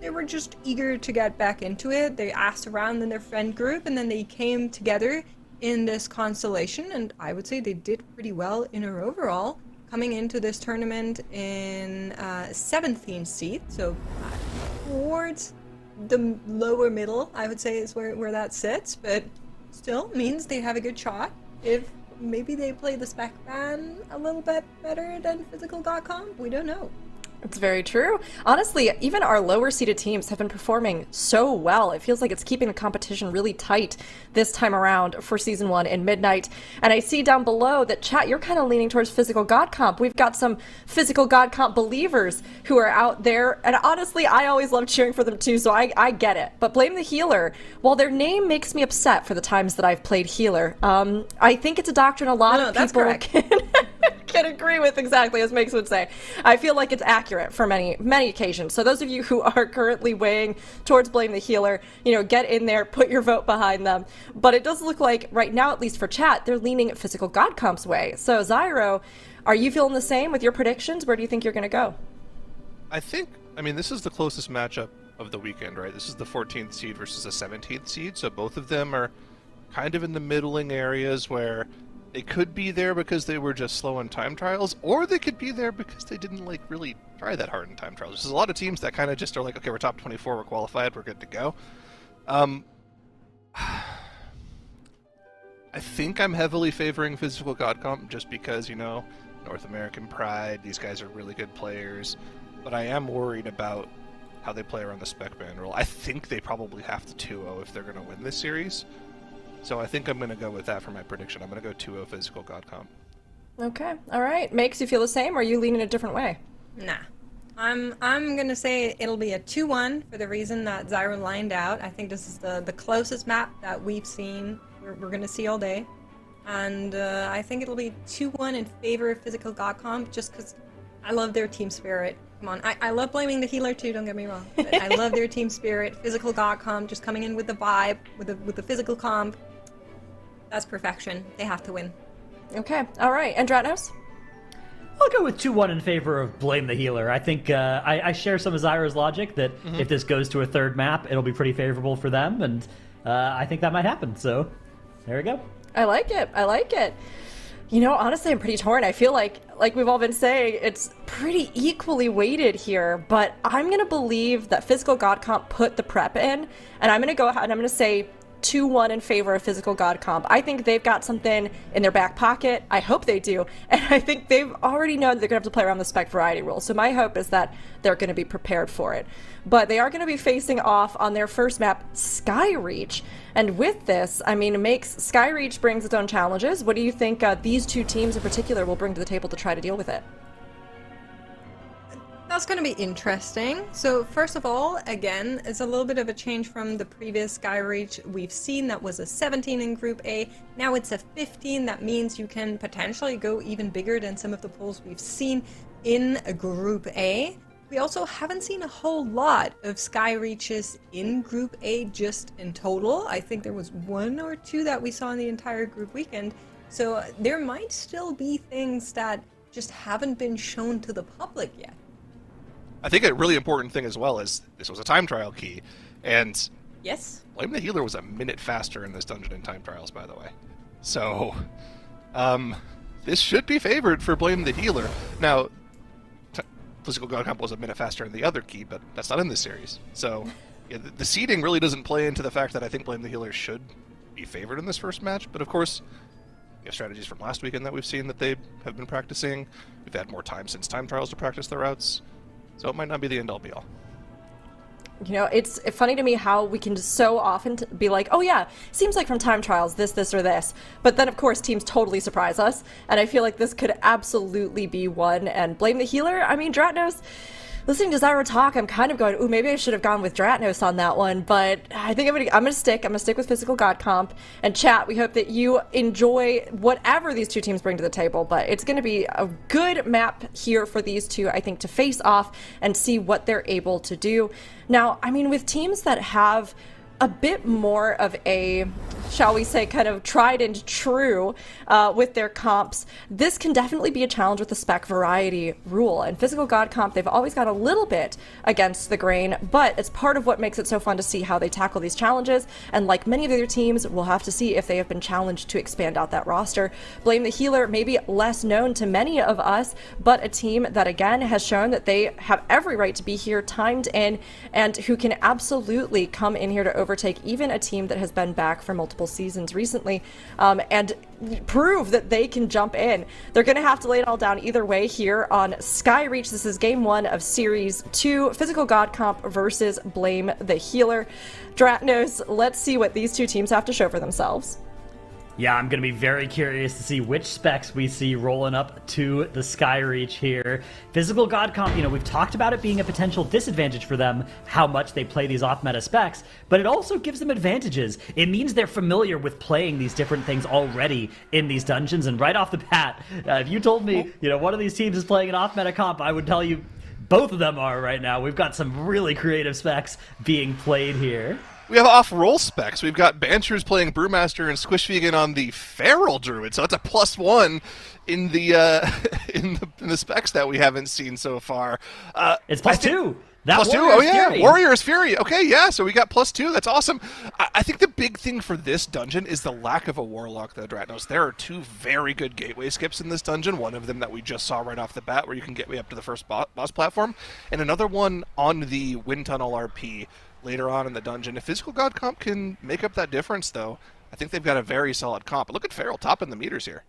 they were just eager to get back into it. They asked around in their friend group, and then they came together in this constellation, and I would say they did pretty well in her overall, coming into this tournament in 17th seed, so towards the lower middle, I would say, is where that sits, but still means they have a good shot if maybe they play the spec ban a little bit better than Physical God Comp. We don't know.
It's very true. Honestly, even our lower seeded teams have been performing so well. It feels like it's keeping the competition really tight this time around for Season 1 in Midnight. And I see down below that, chat, you're kind of leaning towards Physical God Comp. We've got some Physical God Comp believers who are out there. And honestly, I always love cheering for them too, so I get it. But Blame the Healer, while their name makes me upset for the times that I've played healer, I think it's a doctrine a lot of people can agree with, exactly as Makes would say. I feel like it's accurate for many occasions. So those of you who are currently weighing towards Blame the Healer, get in there, put your vote behind them. But it does look like right now, at least for chat, they're leaning Physical God Comp's way. So Zyro, are you feeling the same with your predictions? Where do you think you're going to go?
This is the closest matchup of the weekend, right? This is the 14th seed versus the 17th seed, so both of them are kind of in the middling areas where they could be there because they were just slow in time trials, or they could be there because they didn't really try that hard in time trials. There's a lot of teams that kind of just are like, okay, we're top 24, we're qualified, we're good to go. I think I'm heavily favoring Physical God Comp just because, North American pride, these guys are really good players, but I am worried about how they play around the spec ban rule. I think they probably have to 2-0 if they're going to win this series. So I think I'm going to go with that for my prediction. I'm going to go 2-0 Physical God Comp.
Okay, all right. Makes you feel the same, or are you leaning a different way?
Nah. I'm going to say it'll be a 2-1 for the reason that Zyro lined out. I think this is the closest map that we've seen, we're going to see all day. And I think it'll be 2-1 in favor of Physical God Comp, just because I love their team spirit. Come on, I love Blaming the Healer too, don't get me wrong. But I love their team spirit. Physical God Comp, just coming in with the vibe, with the physical comp. That's perfection. They have to win.
Okay, all right. And Dratnos?
I'll go with 2-1 in favor of Blame the Healer. I think I share some of Zyro's logic that if this goes to a third map, it'll be pretty favorable for them, and I think that might happen. So there we go.
I like it. Honestly, I'm pretty torn. I feel like we've all been saying, it's pretty equally weighted here, but I'm going to believe that Physical God Comp put the prep in, and I'm going to go ahead and I'm going to say 2-1 in favor of Physical God Comp. I think they've got something in their back pocket. I hope they do. And I think they've already known they're going to have to play around the spec variety rule. So my hope is that they're going to be prepared for it. But they are going to be facing off on their first map, Skyreach. And with this, Skyreach brings its own challenges. What do you think these two teams in particular will bring to the table to try to deal with it?
That's going to be interesting. So first of all, again, it's a little bit of a change from the previous Skyreach we've seen. That was a 17 in Group A. Now it's a 15. That means you can potentially go even bigger than some of the polls we've seen in Group A. We also haven't seen a whole lot of Skyreaches in Group A just in total. I think there was 1 or 2 that we saw in the entire group weekend. So there might still be things that just haven't been shown to the public yet.
I think a really important thing as well is this was a time trial key, and
yes,
Blame the Healer was a minute faster in this dungeon in time trials, by the way. So, this should be favored for Blame the Healer. Now, Physical God Comp was a minute faster in the other key, but that's not in this series. So, yeah, the seeding really doesn't play into the fact that I think Blame the Healer should be favored in this first match, but of course, we have strategies from last weekend that we've seen that they have been practicing. We've had more time since time trials to practice their routes. So it might not be the end-all be-all.
You know, it's funny to me how we can just so often be like, oh yeah, seems like from time trials, this, or this. But then, of course, teams totally surprise us. And I feel like this could absolutely be one. And Blame the Healer, I mean, Dratnos, listening to Zyro talk, I'm kind of going, ooh, maybe I should have gone with Dratnos on that one. But I think I'm gonna stick with Physical God Comp. And chat, we hope that you enjoy whatever these two teams bring to the table. But it's going to be a good map here for these two, I think, to face off and see what they're able to do. Now, I mean, with teams that have a bit more of a, shall we say, kind of tried and true with their comps, this can definitely be a challenge with the spec variety rule. And Physical God Comp, they've always got a little bit against the grain, but it's part of what makes it so fun to see how they tackle these challenges. And like many of the other teams, we'll have to see if they have been challenged to expand out that roster. Blame the Healer, maybe less known to many of us, but a team that again has shown that they have every right to be here, timed in, and who can absolutely come in here to overtake even a team that has been back for multiple seasons recently, and prove that they can jump in. They're going to have to lay it all down either way here on Skyreach. This is game 1 of Series 2, Physical God Comp versus Blame the Healer. Dratnos, let's see what these two teams have to show for themselves.
Yeah, I'm going to be very curious to see which specs we see rolling up to the Skyreach here. Physical God Comp, you know, we've talked about it being a potential disadvantage for them, how much they play these off-meta specs, but it also gives them advantages. It means they're familiar with playing these different things already in these dungeons, and right off the bat, if you told me, you know, one of these teams is playing an off-meta comp, I would tell you both of them are right now. We've got some really creative specs being played here.
We have off-roll specs. We've got Banchers playing Brewmaster and Squish Vegan on the Feral Druid, so that's a +1 in the in the specs that we haven't seen so far.
It's +2.
That +2? Oh yeah, Fury. Warrior's Fury. Okay, yeah, so we got +2. That's awesome. I think the big thing for this dungeon is the lack of a Warlock, though, Dratnos. There are 2 very good gateway skips in this dungeon. One of them that we just saw right off the bat, where you can get way up to the first boss platform, and another one on the Wind Tunnel RP later on in the dungeon. If Physical God Comp can make up that difference, though, I think they've got a very solid comp. But look at Feral topping the meters here.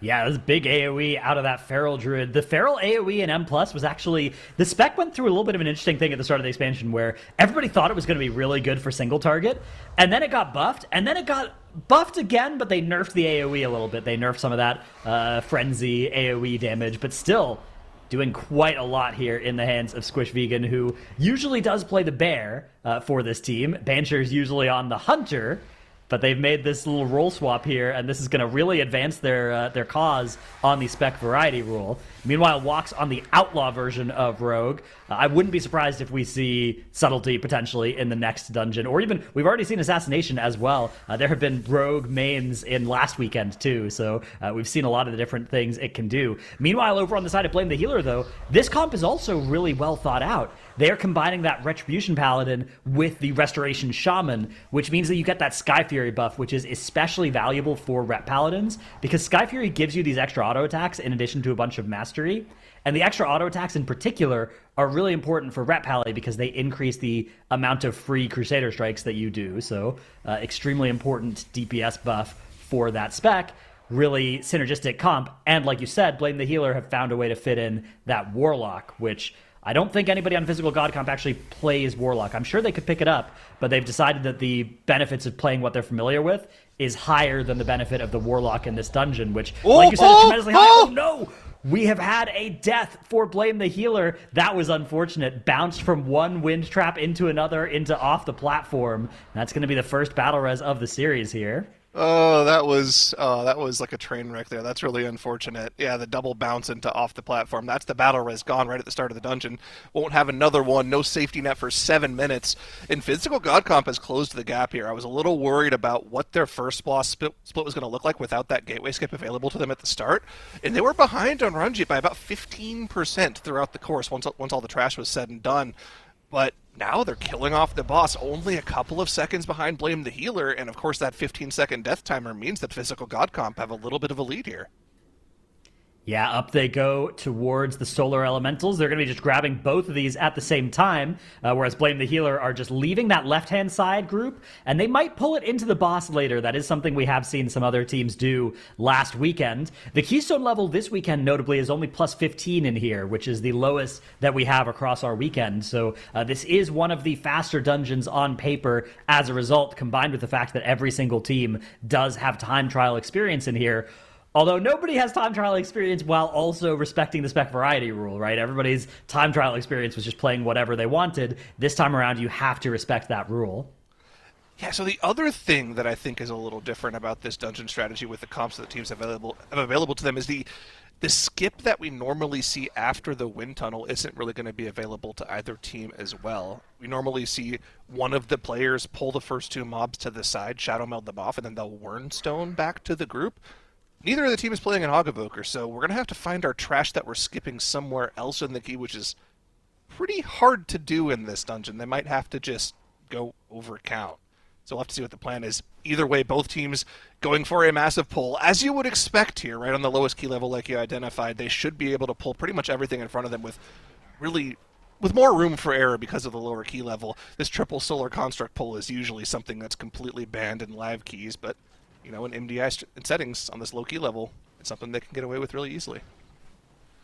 Yeah, this big AoE out of that Feral Druid. The Feral AoE in M+ was actually... The spec went through a little bit of an interesting thing at the start of the expansion where everybody thought it was going to be really good for single target, and then it got buffed, and then it got buffed again, but they nerfed the AoE a little bit. They nerfed some of that frenzy AoE damage, but still doing quite a lot here in the hands of Squish Vegan, who usually does play the bear for this team. Bancher's usually on the hunter, but they've made this little role swap here, and this is going to really advance their cause on the spec variety rule. Meanwhile, Walk's on the outlaw version of Rogue. I wouldn't be surprised if we see Subtlety potentially in the next dungeon, or even, we've already seen Assassination as well. There have been Rogue mains in last weekend too, so we've seen a lot of the different things it can do. Meanwhile, over on the side of Blame the Healer, though, this comp is also really well thought out. They're combining that Retribution Paladin with the Restoration Shaman, which means that you get that Sky Fury buff, which is especially valuable for Rep Paladins, because Sky Fury gives you these extra auto attacks in addition to a bunch of mastery. And the extra auto attacks in particular are really important for Rep Pally because they increase the amount of free Crusader strikes that you do. So extremely important DPS buff for that spec. Really synergistic comp. And like you said, Blame the Healer have found a way to fit in that Warlock, which I don't think anybody on Physical God Comp actually plays Warlock. I'm sure they could pick it up, but they've decided that the benefits of playing what they're familiar with is higher than the benefit of the Warlock in this dungeon, which, like you said, is tremendously high. Oh no! We have had a death for Blame the Healer. That was unfortunate. Bounced from one wind trap into another, into off the platform. That's going to be the first battle res of the series here.
Oh, that was like a train wreck there. That's really unfortunate. Yeah, the double bounce into off the platform. That's the battle res gone right at the start of the dungeon. Won't have another one. No safety net for 7 minutes. And Physical God Comp has closed the gap here. I was a little worried about what their first boss split was going to look like without that gateway skip available to them at the start. And they were behind on Ranjit by about 15% throughout the course once all the trash was said and done. But now they're killing off the boss only a couple of seconds behind Blame the Healer, and of course that 15-second death timer means that Physical God Comp have a little bit of a lead here.
Yeah, up they go towards the Solar Elementals. They're going to be just grabbing both of these at the same time, whereas Blame the Healer are just leaving that left-hand side group, and they might pull it into the boss later. That is something we have seen some other teams do last weekend. The Keystone level this weekend, notably, is only plus 15 in here, which is the lowest that we have across our weekend. So this is one of the faster dungeons on paper as a result, combined with the fact that every single team does have time trial experience in here. Although nobody has time trial experience while also respecting the spec variety rule, right? Everybody's time trial experience was just playing whatever they wanted. This time around, you have to respect that rule.
Yeah, so the other thing that I think is a little different about this dungeon strategy with the comps that the teams have available to them is the skip that we normally see after the wind tunnel isn't really going to be available to either team as well. We normally see one of the players pull the first two mobs to the side, shadow meld them off, and then they'll Wurnstone back to the group. Neither of the team is playing an Hog Evoker, so we're going to have to find our trash that we're skipping somewhere else in the key, which is pretty hard to do in this dungeon. They might have to just go over count. So we'll have to see what the plan is. Either way, both teams going for a massive pull. As you would expect here, right on the lowest key level like you identified, they should be able to pull pretty much everything in front of them with more room for error because of the lower key level. This triple solar construct pull is usually something that's completely banned in live keys, but in MDI settings on this low key level, it's something they can get away with really easily.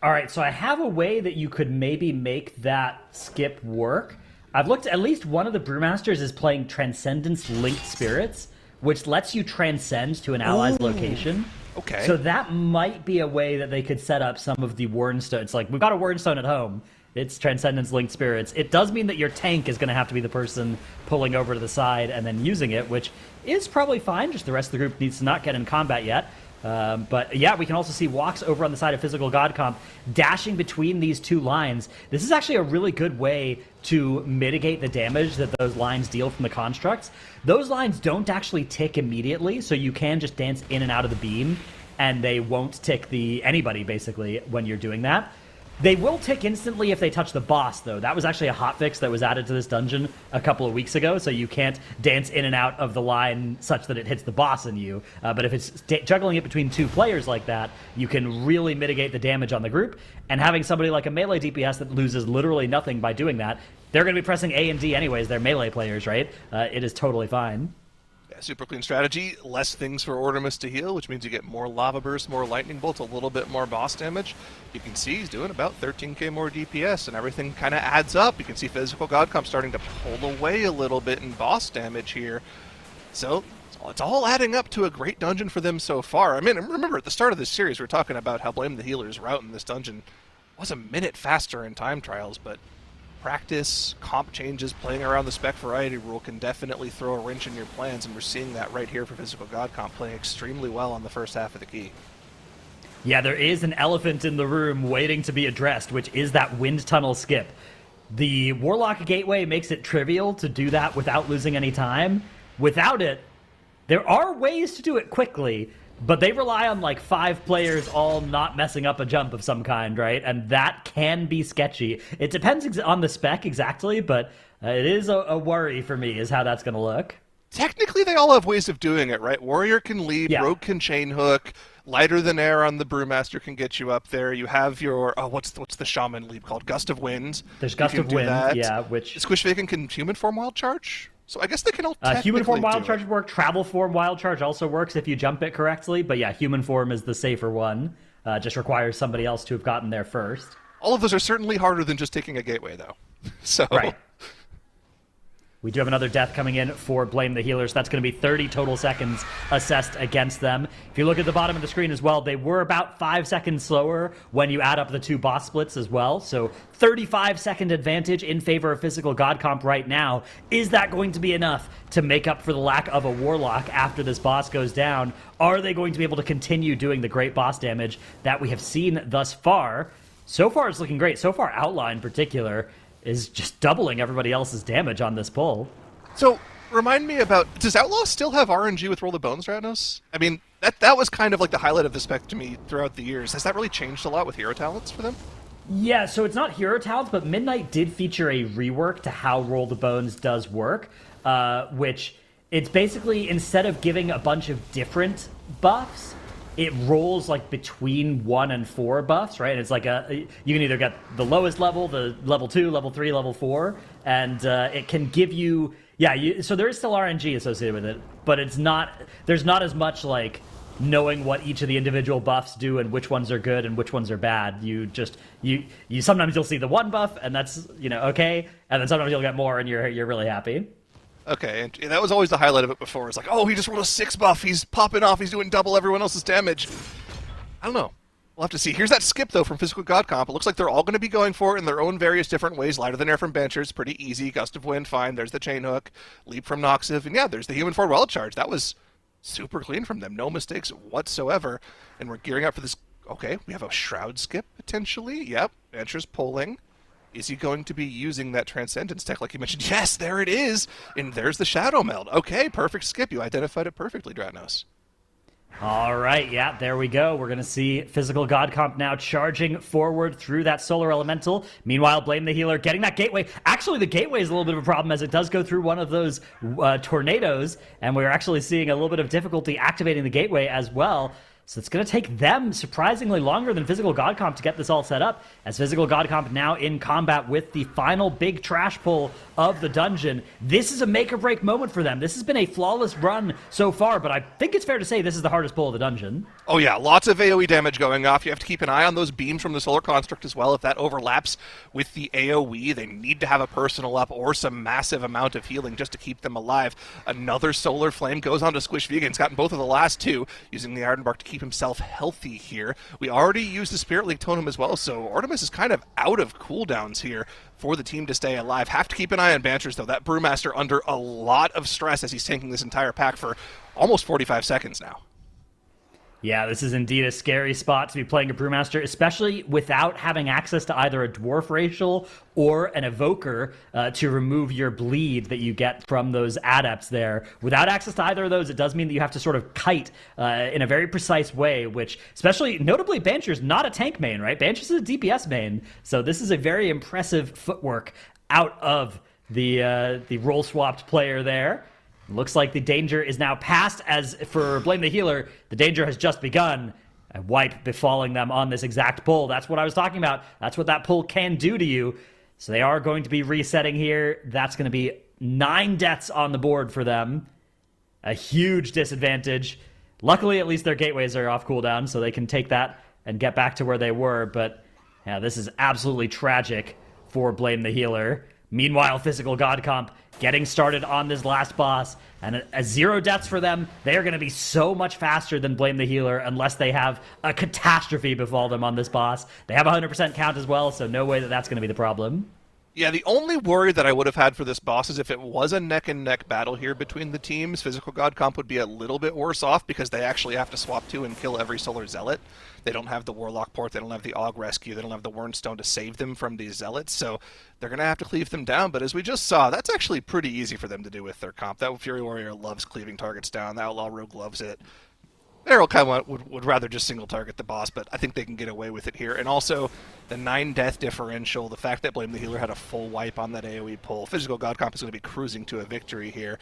All right, so I have a way that you could maybe make that skip work. I've looked, at least one of the Brewmasters is playing Transcendence Linked Spirits, which lets you transcend to an ally's location.
Okay.
So that might be a way that they could set up some of the Wurnstone. It's like, we've got a Wurnstone at home. It's Transcendence Linked Spirits. It does mean that your tank is going to have to be the person pulling over to the side and then using it, which is probably fine. Just the rest of the group needs to not get in combat yet. But yeah, we can also see Walks over on the side of Physical God Comp dashing between these two lines. This is actually a really good way to mitigate the damage that those lines deal from the constructs. Those lines don't actually tick immediately, so you can just dance in and out of the beam, and they won't tick anybody, basically, when you're doing that. They will tick instantly if they touch the boss, though. That was actually a hotfix that was added to this dungeon a couple of weeks ago, so you can't dance in and out of the line such that it hits the boss in you. But if it's juggling it between two players like that, you can really mitigate the damage on the group. And having somebody like a melee DPS that loses literally nothing by doing that, they're going to be pressing A and D anyways. They're melee players, right? It is totally fine.
Super clean strategy, less things for Ortimus to heal, which means you get more Lava Burst, more Lightning Bolts, a little bit more boss damage. You can see he's doing about 13k more DPS, and everything kind of adds up. You can see Physical God Comp starting to pull away a little bit in boss damage here. So it's all adding up to a great dungeon for them so far. I mean, remember at the start of this series, we were talking about how Blame the Healer's route in this dungeon was a minute faster in time trials, but practice, comp changes, playing around the spec variety rule can definitely throw a wrench in your plans, and we're seeing that right here for Physical God Comp playing extremely well on the first half of the key.
Yeah, there is an elephant in the room waiting to be addressed, which is that wind tunnel skip. The Warlock Gateway makes it trivial to do that without losing any time. Without it, there are ways to do it quickly, but they rely on like 5 players all not messing up a jump of some kind, right? And that can be sketchy. It depends on the spec exactly, but it is a worry for me is how that's going to look.
Technically, they all have ways of doing it, right? Warrior can lead,
yeah.
Rogue can chain hook, Lighter Than Air on the Brewmaster can get you up there. You have your, what's the Shaman lead called? Gust of Wind.
There's Gust of Wind, yeah, which...
Squish Vacant can Human Form Wild Charge? So I guess they can all technically
Human Form Wild
do
Charge would work. Travel Form Wild Charge also works if you jump it correctly. But yeah, Human Form is the safer one. Just requires somebody else to have gotten there first.
All of those are certainly harder than just taking a gateway, though. So
right. We do have another death coming in for Blame the Healers. That's going to be 30 total seconds assessed against them. If you look at the bottom of the screen as well, they were about 5 seconds slower when you add up the 2 boss splits as well. So 35-second advantage in favor of Physical God Comp right now. Is that going to be enough to make up for the lack of a Warlock after this boss goes down? Are they going to be able to continue doing the great boss damage that we have seen thus far? So far, it's looking great. So far, Outlaw in particular is just doubling everybody else's damage on this pull.
So, remind me about, does Outlaw still have RNG with Roll the Bones, Ratnos? I mean, that was kind of like the highlight of the spec to me throughout the years. Has that really changed a lot with hero talents for them?
Yeah, so it's not hero talents, but Midnight did feature a rework to how Roll the Bones does work, which it's basically, instead of giving a bunch of different buffs, it rolls like between 1 and 4 buffs, right? It's like you can either get the lowest level, the level 2, level 3, level 4, and it can give you, so there is still RNG associated with it, but there's not as much like knowing what each of the individual buffs do and which ones are good and which ones are bad. You sometimes you'll see the 1 buff and that's, okay, and then sometimes you'll get more and you're really happy.
Okay, and that was always the highlight of it before. It's like, oh, he just rolled a 6 buff. He's popping off. He's doing double everyone else's damage. I don't know. We'll have to see. Here's that skip, though, from Physical God Comp. It looks like they're all going to be going for it in their own various different ways. Lighter than air from Benchers, pretty easy. Gust of Wind, fine. There's the Chain Hook. Leap from Noxiv. And yeah, there's the Human Forward Wild Charge. That was super clean from them. No mistakes whatsoever. And we're gearing up for this. Okay, we have a Shroud skip, potentially. Yep, Benchers pulling. Is he going to be using that Transcendence tech like you mentioned? Yes, there it is! And there's the Shadow Meld. Okay, perfect skip. You identified it perfectly, Dratnos.
All right, yeah, there we go. We're going to see Physical God Comp now charging forward through that Solar Elemental. Meanwhile, Blame the Healer getting that Gateway. Actually, the Gateway is a little bit of a problem as it does go through one of those tornadoes, and we're actually seeing a little bit of difficulty activating the Gateway as well. So it's going to take them surprisingly longer than Physical God Comp to get this all set up, as Physical God Comp now in combat with the final big trash pull of the dungeon. This is a make-or-break moment for them. This has been a flawless run so far, but I think it's fair to say this is the hardest pull of the dungeon.
Oh yeah, lots of AoE damage going off. You have to keep an eye on those beams from the Solar Construct as well. If that overlaps with the AoE, they need to have a personal up or some massive amount of healing just to keep them alive. Another Solar Flame goes on to Squish Vegan. He's gotten both of the last 2, using the Iron Bark to keep himself healthy here. We already used the Spirit Link Totem as well, so Artemis is kind of out of cooldowns here for the team to stay alive. Have to keep an eye on Banchers, though. That Brewmaster under a lot of stress as he's tanking this entire pack for almost 45 seconds now.
Yeah, this is indeed a scary spot to be playing a Brewmaster, especially without having access to either a Dwarf Racial or an Evoker to remove your bleed that you get from those Adepts there. Without access to either of those, it does mean that you have to sort of kite in a very precise way, which, especially, notably, Bansher's not a tank main, right? Bansher's is a DPS main, so this is a very impressive footwork out of the role-swapped player there. Looks like the danger is now past, as for Blame the Healer, the danger has just begun. A wipe befalling them on this exact pull. That's what I was talking about. That's what that pull can do to you. So they are going to be resetting here. That's going to be 9 deaths on the board for them. A huge disadvantage. Luckily, at least their gateways are off cooldown, so they can take that and get back to where they were. But yeah, this is absolutely tragic for Blame the Healer. Meanwhile, Physical God Comp getting started on this last boss, and a 0 deaths for them. They are going to be so much faster than Blame the Healer unless they have a catastrophe befall them on this boss. They have 100% count as well, so no way that that's going to be the problem.
Yeah, the only worry that I would have had for this boss is if it was a neck-and-neck battle here between the teams, Physical God Comp would be a little bit worse off because they actually have to swap to and kill every Solar Zealot. They don't have the Warlock port, they don't have the Aug Rescue, they don't have the Wernstone to save them from these Zealots, so they're going to have to cleave them down. But as we just saw, that's actually pretty easy for them to do with their comp. That Fury Warrior loves cleaving targets down, the Outlaw Rogue loves it. Errol kind of would rather just single target the boss, but I think they can get away with it here. And also, the 9 death differential, the fact that Blame the Healer had a full wipe on that AoE pull. Physical God Comp is going to be cruising to a victory here.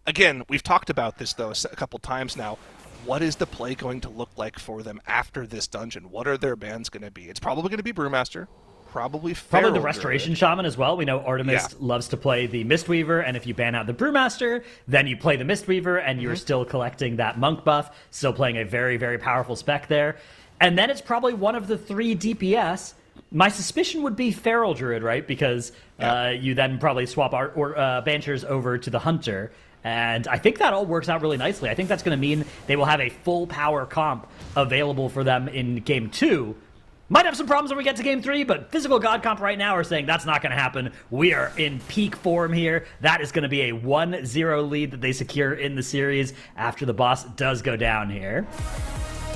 Again, we've talked about this, though, a couple times now. What is the play going to look like for them after this dungeon? What are their bans going to be? It's probably going to be Brewmaster. Probably
the Restoration Shaman as well. We know Artemis loves to play the Mistweaver, and if you ban out the Brewmaster, then you play the Mistweaver, and you're still collecting that Monk buff, still playing a very, very powerful spec there. And then it's probably one of the 3 DPS, My suspicion would be Feral Druid, right? Because you then probably swap Banchers over to the Hunter. And I think that all works out really nicely. I think that's going to mean they will have a full power comp available for them in Game 2. Might have some problems when we get to Game 3, but Physical God Comp right now are saying that's not going to happen. We are in peak form here. That is going to be a 1-0 lead that they secure in the series after the boss does go down here.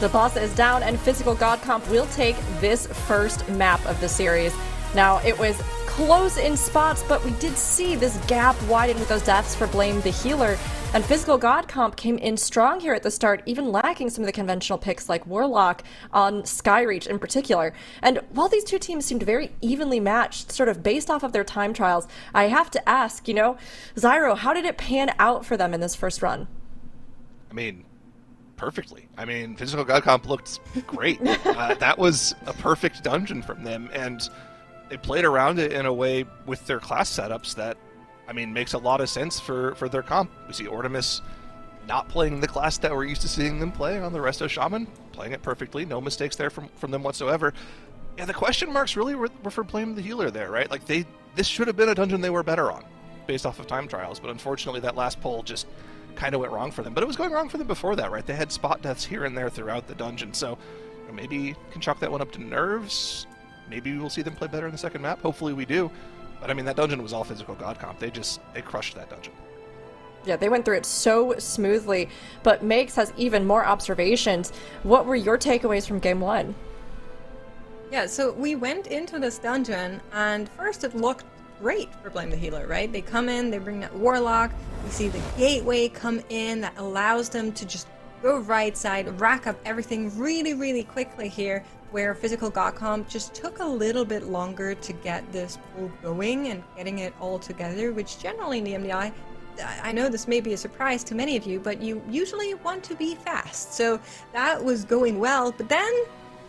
The boss is down, and Physical God Comp will take this first map of the series. Now, it was close in spots, but we did see this gap widen with those deaths for Blame the Healer. And Physical God Comp came in strong here at the start, even lacking some of the conventional picks like Warlock on Skyreach in particular. And while these two teams seemed very evenly matched, sort of based off of their time trials, I have to ask, Zyro, how did it pan out for them in this first run?
I mean, perfectly. Physical God Comp looked great. That was a perfect dungeon from them, and they played around it in a way with their class setups that, makes a lot of sense for their comp. We see Ortimus not playing the class that we're used to seeing them play on the Resto Shaman, playing it perfectly, no mistakes there from them whatsoever. Yeah, the question marks really were for Blame the Healer there, right? Like, this should have been a dungeon they were better on, based off of time trials, but unfortunately that last pull just kind of went wrong for them. But it was going wrong for them before that, right? They had spot deaths here and there throughout the dungeon, so maybe you can chalk that one up to nerves. Maybe we'll see them play better in the second map. Hopefully we do. But that dungeon was all Physical God Comp. They crushed that dungeon.
Yeah, they went through it so smoothly. But Makes has even more observations. What were your takeaways from Game 1?
Yeah, so we went into this dungeon, and first it looked great for Blame the Healer, right? They come in, they bring that Warlock, we see the gateway come in that allows them to just go right side, rack up everything really, really quickly here, where Physical God Comp just took a little bit longer to get this pull going and getting it all together, which generally in the MDI, I know this may be a surprise to many of you, but you usually want to be fast. So that was going well, but then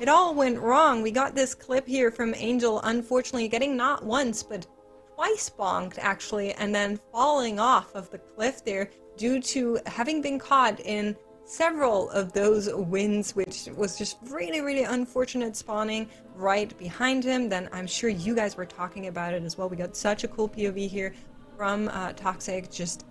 it all went wrong. We got this clip here from Angel, unfortunately getting not once, but twice bonked actually, and then falling off of the cliff there due to having been caught in several of those winds, which was just really, really unfortunate, spawning right behind him. Then I'm sure you guys were talking about it as well. We got such a cool POV here from Toxic, just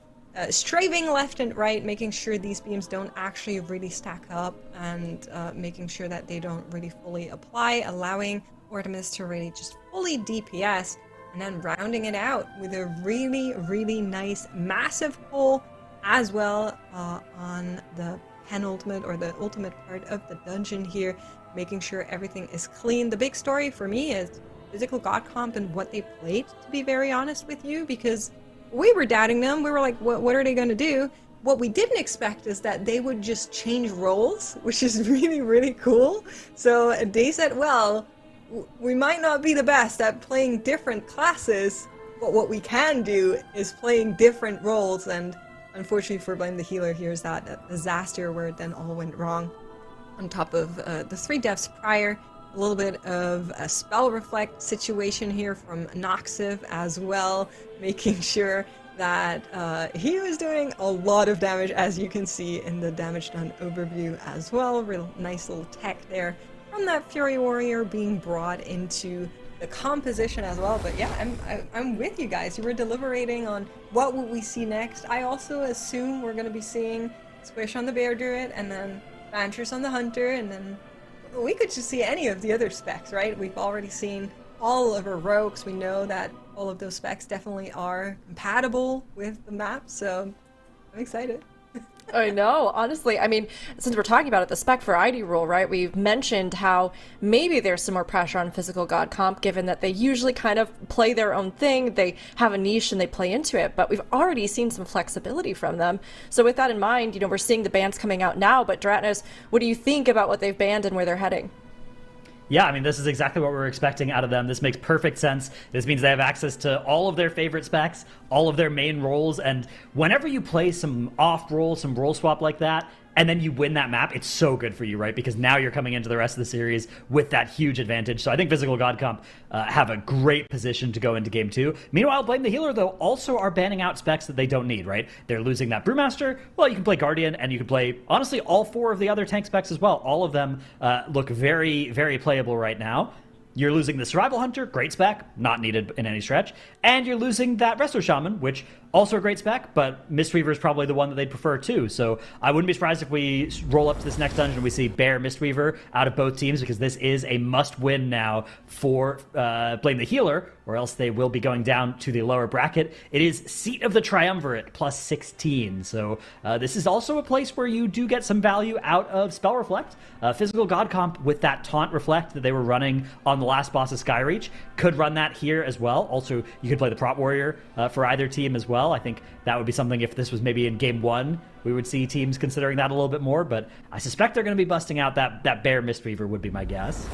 strafing left and right, making sure these beams don't actually really stack up, and making sure that they don't really fully apply, allowing Ortimus to really just fully DPS, and then rounding it out with a really, really nice massive pull as well on the penultimate or the ultimate part of the dungeon here, making sure everything is clean. The big story for me is Physical God Comp and what they played, to be very honest with you, because we were doubting them. We were like, what are they going to do? What we didn't expect is that they would just change roles, which is really, really cool. So they said, well, we might not be the best at playing different classes, but what we can do is playing different roles. And unfortunately for Blame the Healer, here's that disaster where it then all went wrong. On top of the 3 deaths prior, a little bit of a spell reflect situation here from Noxiv as well, making sure that he was doing a lot of damage, as you can see in the damage done overview as well. Real nice little tech there from that Fury Warrior being brought into the composition as well. But yeah, I'm with you guys. You were deliberating on what will we see next. I also assume we're going to be seeing Squish on the Bear Druid, and then Banchers on the Hunter, and then we could just see any of the other specs, right? We've already seen all of our rogues. We know that all of those specs definitely are compatible with the map, so I'm excited.
I know, honestly. Since we're talking about it, the spec variety rule, right? We've mentioned how maybe there's some more pressure on Physical God Comp, given that they usually kind of play their own thing. They have a niche and they play into it, but we've already seen some flexibility from them. So with that in mind, we're seeing the bans coming out now, but Dratnos, what do you think about what they've banned and where they're heading?
Yeah, this is exactly what we're expecting out of them. This makes perfect sense. This means they have access to all of their favorite specs, all of their main roles, and whenever you play some off role, some role swap like that, and then you win that map, it's so good for you, right? Because now you're coming into the rest of the series with that huge advantage. So I think Physical God Comp have a great position to go into Game 2. Meanwhile, Blame the Healer, though, also are banning out specs that they don't need, right? They're losing that Brewmaster. Well, you can play Guardian, and you can play, honestly, all 4 of the other tank specs as well. All of them look very, very playable right now. You're losing the Survival Hunter, great spec, not needed in any stretch. And you're losing that Resto Shaman, which also a great spec, but Mistweaver is probably the one that they'd prefer too. So I wouldn't be surprised if we roll up to this next dungeon and we see Bear, Mistweaver out of both teams, because this is a must-win now for Blame the Healer, or else they will be going down to the lower bracket. It is Seat of the Triumvirate, plus 16. So this is also a place where you do get some value out of Spell Reflect. Physical God Comp with that Taunt Reflect that they were running on the last boss of Skyreach could run that here as well. Also, you could play the Prop Warrior for either team as well. I think that would be something, if this was maybe in game 1, we would see teams considering that a little bit more, but I suspect they're going to be busting out that Bear Mistweaver would be my guess.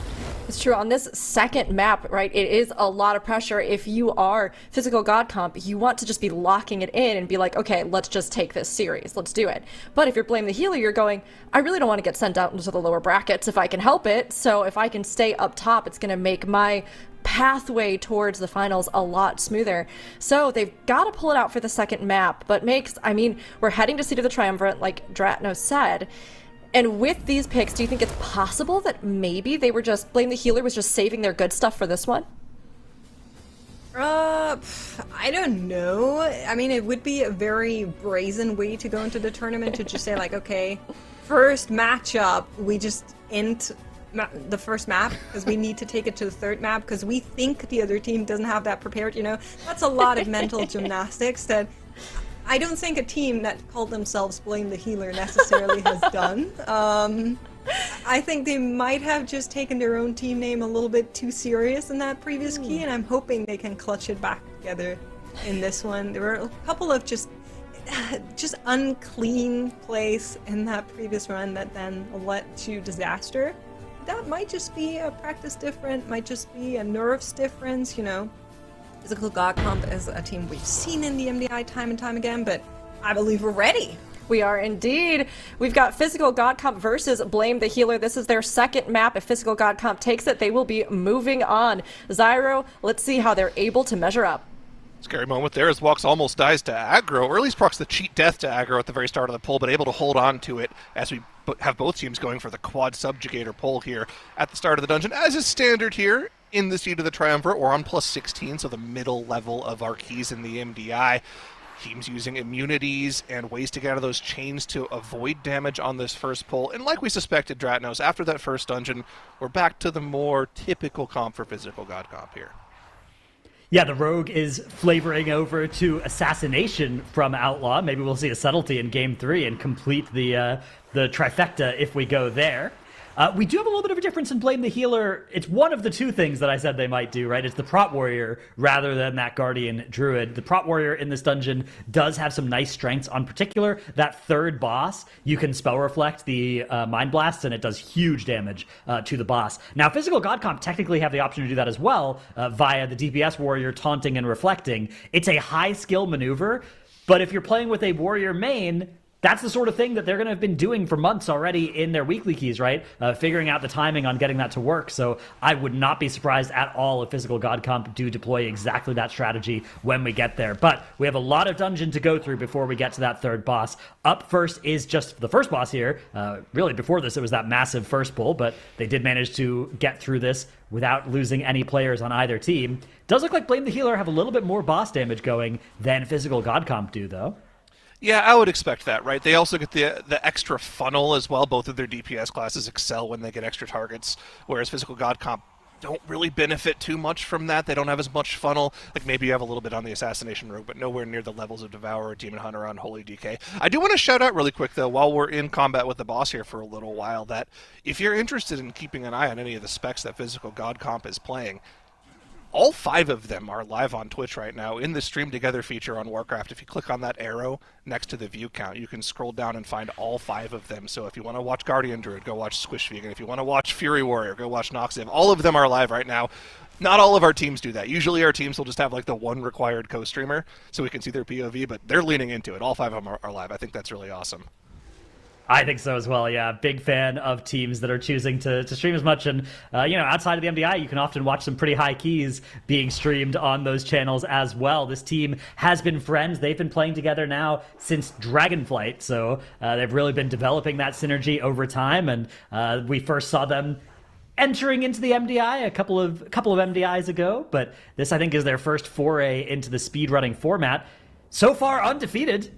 It's true. On this second map, right, it is a lot of pressure. If you are Physical God Comp, you want to just be locking it in and be like, okay, let's just take this series. Let's do it. But if you're Blame the Healer, you're going, I really don't want to get sent out into the lower brackets if I can help it. So if I can stay up top, it's going to make my pathway towards the finals a lot smoother. So they've got to pull it out for the second map, but we're heading to Seat of the Triumvirate, like Dratno said. And with these picks, do you think it's possible that maybe they were just, Blame the Healer was just saving their good stuff for this one?
I don't know. I mean, it would be a very brazen way to go into the tournament to just say, like, okay, first matchup, we just int the first map because we need to take it to the third map because we think the other team doesn't have that prepared, you know? That's a lot of mental gymnastics that I don't think a team that called themselves Blame the Healer necessarily has done. I think they might have just taken their own team name a little bit too serious in that previous key, and I'm hoping they can clutch it back together in this one. There were a couple of just unclean plays in that previous run that then led to disaster. That might just be a practice difference, might just be a nerves difference, you know. Physical God Comp is a team we've seen in the MDI time and time again, but I believe we're ready.
We are indeed. We've got Physical God Comp versus Blame the Healer. This is their second map. If Physical God Comp takes it, they will be moving on. Zyro, let's see how they're able to measure up.
Scary moment there as Walks almost dies to aggro, or at least procs the cheat death to aggro at the very start of the pull, but able to hold on to it as we have both teams going for the quad subjugator pull here at the start of the dungeon, as is standard here in the Seat of the Triumvirate. We're on plus 16, so the middle level of our keys in the MDI. Teams using immunities and ways to get out of those chains to avoid damage on this first pull. And like we suspected, Dratnos, after that first dungeon, we're back to the more typical comp for Physical God Comp here.
Yeah, the Rogue is flavoring over to Assassination from Outlaw. Maybe we'll see a Subtlety in Game 3 and complete the trifecta if we go there. We do have a little bit of a difference in Blame the Healer. It's one of the two things that I said they might do, right? It's the Prop Warrior rather than that Guardian Druid. The Prop Warrior in this dungeon does have some nice strengths. On particular, that third boss, you can Spell Reflect the Mind Blasts, and it does huge damage to the boss. Now, Physical God Comp technically have the option to do that as well via the DPS Warrior taunting and reflecting. It's a high skill maneuver, but if you're playing with a Warrior main, that's the sort of thing that they're going to have been doing for months already in their weekly keys, right? Figuring out the timing on getting that to work. So I would not be surprised at all if Physical God Comp do deploy exactly that strategy when we get there. But we have a lot of dungeon to go through before we get to that third boss. Up first is just the first boss here. Really, before this, it was that massive first pull, but they did manage to get through this without losing any players on either team. Does look like Blame the Healer have a little bit more boss damage going than Physical God Comp do, though.
Yeah, I would expect that, right? They also get the extra funnel as well. Both of their DPS classes excel when they get extra targets, whereas Physical God Comp don't really benefit too much from that. They don't have as much funnel. Like, maybe you have a little bit on the Assassination Rogue, but nowhere near the levels of Devourer, Demon Hunter on Holy DK. I do want to shout out really quick, though, while we're in combat with the boss here for a little while, that if you're interested in keeping an eye on any of the specs that Physical God Comp is playing, all 5 of them are live on Twitch right now in the Stream Together feature on Warcraft. If you click on that arrow next to the view count, you can scroll down and find all 5 of them. So if you want to watch Guardian Druid, go watch Squish Vegan. If you want to watch Fury Warrior, go watch Noxiv. All of them are live right now. Not all of our teams do that. Usually our teams will just have like the one required co-streamer so we can see their POV, but they're leaning into it. All 5 of them are live. I think that's really awesome.
I think so as well, yeah. Big fan of teams that are choosing to stream as much. And, outside of the MDI, you can often watch some pretty high keys being streamed on those channels as well. This team has been friends. They've been playing together now since Dragonflight. So they've really been developing that synergy over time. And we first saw them entering into the MDI a couple of MDIs ago, but this I think is their first foray into the speedrunning format. So far undefeated.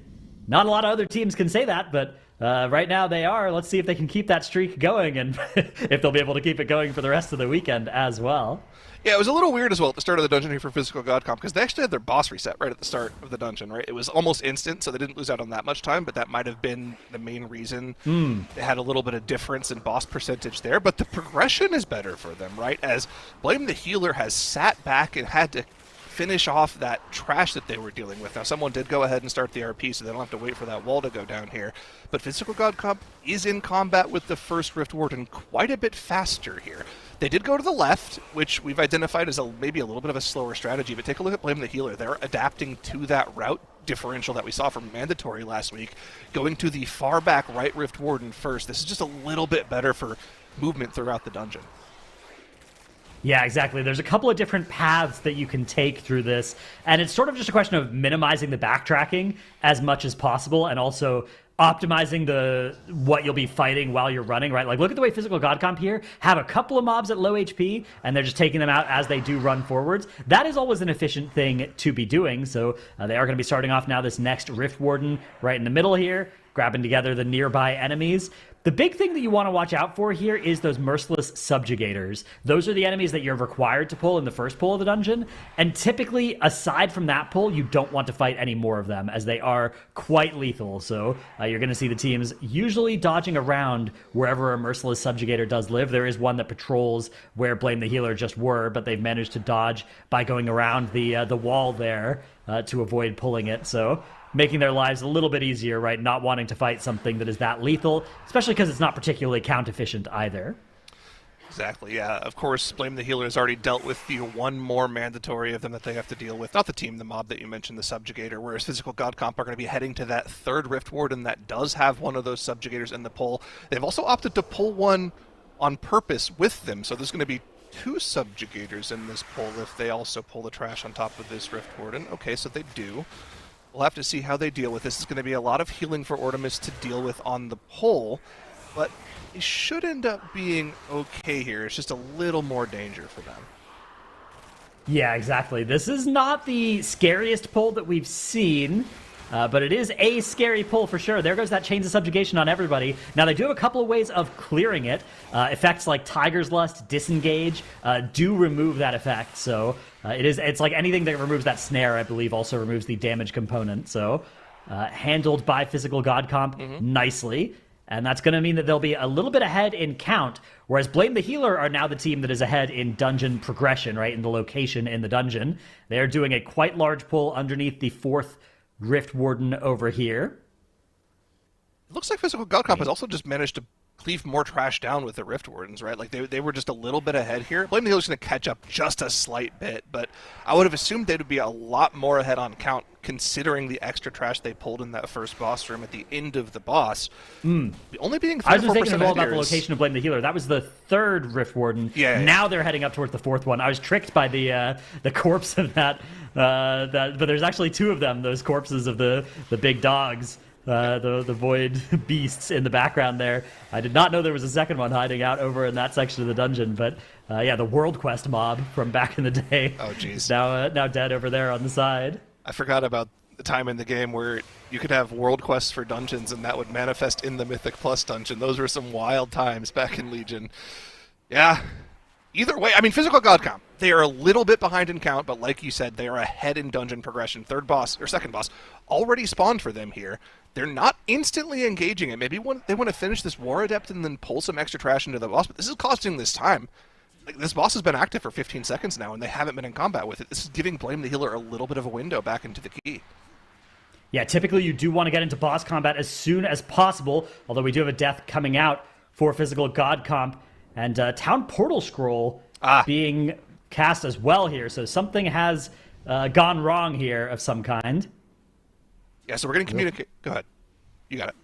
Not a lot of other teams can say that, but right now they are. Let's see if they can keep that streak going and if they'll be able to keep it going for the rest of the weekend as well.
Yeah, it was a little weird as well at the start of the dungeon here for Physical God Comp, because they actually had their boss reset right at the start of the dungeon, right? It was almost instant, so they didn't lose out on that much time, but that might have been the main reason. They had a little bit of difference in boss percentage there, but the progression is better for them, right? As Blame the Healer has sat back and had to finish off that trash that they were dealing with. Now, someone did go ahead and start the RP, so they don't have to wait for that wall to go down here. But Physical God Comp is in combat with the first Rift Warden quite a bit faster here. They did go to the left, which we've identified as maybe a little bit of a slower strategy, but take a look at Blame the Healer. They're adapting to that route differential that we saw from Mandatory last week, going to the far back right Rift Warden first. This is just a little bit better for movement throughout the dungeon.
Yeah, exactly. There's a couple of different paths that you can take through this, and it's sort of just a question of minimizing the backtracking as much as possible, and also optimizing what you'll be fighting while you're running, right? Like, look at the way Physical God Comp here have a couple of mobs at low HP, and they're just taking them out as they do run forwards. That is always an efficient thing to be doing, so they are going to be starting off now this next Rift Warden right in the middle here, grabbing together the nearby enemies. The big thing that you want to watch out for here is those merciless subjugators. Those are the enemies that you're required to pull in the first pull of the dungeon, and typically, aside from that pull, you don't want to fight any more of them, as they are quite lethal. So you're going to see the teams usually dodging around wherever a merciless subjugator does live. There is one that patrols where Blame the Healer just were, but they've managed to dodge by going around the wall there to avoid pulling it. So making their lives a little bit easier, right? Not wanting to fight something that is that lethal, especially because it's not particularly count efficient either.
Exactly, yeah. Of course, Blame the Healer has already dealt with the one more mandatory of them that they have to deal with. Not the team, the mob that you mentioned, the Subjugator, whereas Physical God Comp are going to be heading to that third Rift Warden that does have one of those Subjugators in the pull. They've also opted to pull one on purpose with them, so there's going to be two Subjugators in this pull if they also pull the trash on top of this Rift Warden. Okay, so they do. We'll have to see how they deal with this. It's going to be a lot of healing for Ortimus to deal with on the pull, but it should end up being okay here. It's just a little more danger for them.
Yeah, exactly. This is not the scariest pull that we've seen, but it is a scary pull for sure. There goes that Chains of Subjugation on everybody. Now, they do have a couple of ways of clearing it. Effects like Tiger's Lust, Disengage, do remove that effect. So it's like anything that removes that snare, I believe, also removes the damage component. So handled by Physical God Comp nicely. And that's going to mean that they'll be a little bit ahead in count, whereas Blame the Healer are now the team that is ahead in dungeon progression, right, in the location in the dungeon. They are doing a quite large pull underneath the fourth Rift Warden over here.
It looks like Physical God Comp has also just managed to cleave more trash down with the Rift Wardens, right? Like, they were just a little bit ahead here. Blame the Healer's going to catch up just a slight bit, but I would have assumed they would be a lot more ahead on count, considering the extra trash they pulled in that first boss room at the end of the boss. Only being 34%
I was just thinking about the
is...
location of Blame the Healer. That was the third Rift Warden.
Yeah.
Now they're heading up towards the fourth one. I was tricked by the corpse of that, but there's actually two of them, those corpses of the big dogs. The void beasts in the background there. I did not know there was a second one hiding out over in that section of the dungeon, but yeah, the World Quest mob from back in the day.
Oh, jeez.
Now dead over there on the side.
I forgot about the time in the game where you could have world quests for dungeons and that would manifest in the Mythic Plus dungeon. Those were some wild times back in Legion. Yeah. Either way, I mean, Physical God Comp, they are a little bit behind in count, but like you said, they are ahead in dungeon progression. Third boss, or second boss, already spawned for them here. They're not instantly engaging it. Maybe they want to finish this War Adept and then pull some extra trash into the boss, but this is costing this time. Like, this boss has been active for 15 seconds now, and they haven't been in combat with it. This is giving Blame the Healer a little bit of a window back into the key.
Yeah, typically you do want to get into boss combat as soon as possible, although we do have a death coming out for Physical God Comp, and Town Portal Scroll being cast as well here, so something has gone wrong here of some kind.
Yeah, so we're going to communicate. Go ahead. You got it.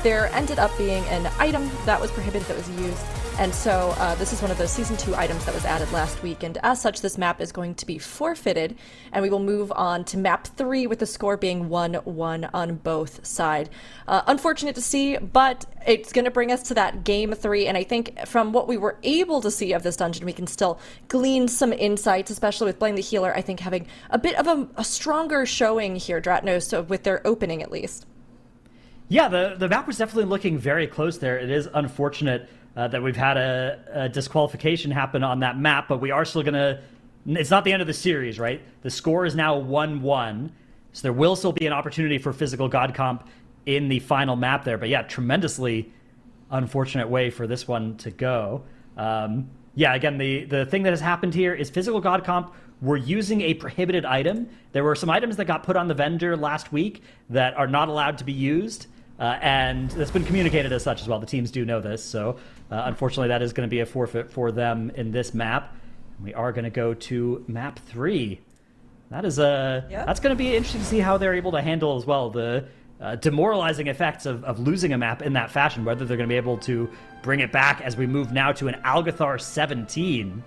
there ended up being an item that was prohibited that was used. And so this is one of those Season 2 items that was added last week, and as such, this map is going to be forfeited, and we will move on to Map 3 with the score being 1-1 on both sides. Unfortunate to see, but it's going to bring us to that Game 3, and I think from what we were able to see of this dungeon, we can still glean some insights, especially with Blame the Healer, I think having a bit of a stronger showing here, Dratnos, so with their opening at least.
Yeah, the map was definitely looking very close there. It is unfortunate that we've had a disqualification happen on that map, but we are still going to... It's not the end of the series, right? The score is now 1-1, so there will still be an opportunity for Physical God Comp in the final map there. But yeah, tremendously unfortunate way for this one to go. Yeah, again, the thing that has happened here is Physical God Comp were using a prohibited item. There were some items that got put on the vendor last week that are not allowed to be used. And that's been communicated as such as well. The teams do know this, so unfortunately that is going to be a forfeit for them in this map. We are going to go to Map 3. That is that's going to be interesting to see how they're able to handle as well the demoralizing effects of losing a map in that fashion, whether they're going to be able to bring it back as we move now to an Algathar 17.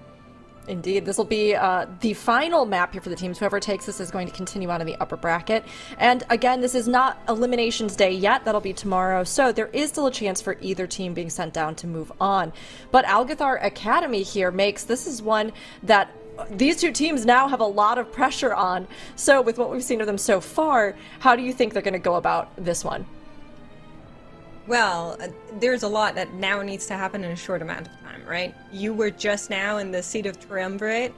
Indeed, this will be the final map here for the teams. Whoever takes this is going to continue on in the upper bracket. And again, this is not Eliminations Day yet. That'll be tomorrow. So there is still a chance for either team being sent down to move on. But Algathar Academy here makes this is one that these two teams now have a lot of pressure on. So with what we've seen of them so far, how do you think they're going to go about this one?
Well, there's a lot that now needs to happen in a short amount of time, right? You were just now in the seat of triumvirate,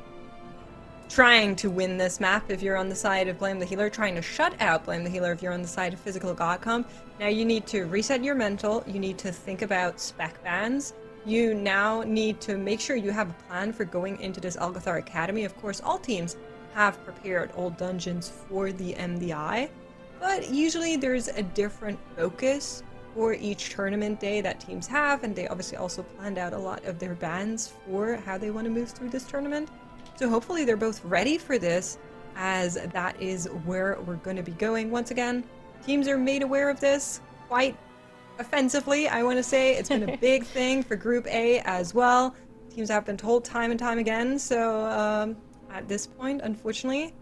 trying to win this map if you're on the side of Blame the Healer, trying to shut out Blame the Healer if you're on the side of Physical God Comp. Now you need to reset your mental, you need to think about spec bans, you now need to make sure you have a plan for going into this Algathar Academy. Of course, all teams have prepared old dungeons for the MDI, but usually there's a different focus for each tournament day that teams have, and they obviously also planned out a lot of their bans for how they want to move through this tournament. So hopefully they're both ready for this, as that is where we're going to be going. Once again, teams are made aware of this quite offensively, I want to say. It's been a big thing for Group A as well. Teams have been told time and time again, so at this point, unfortunately,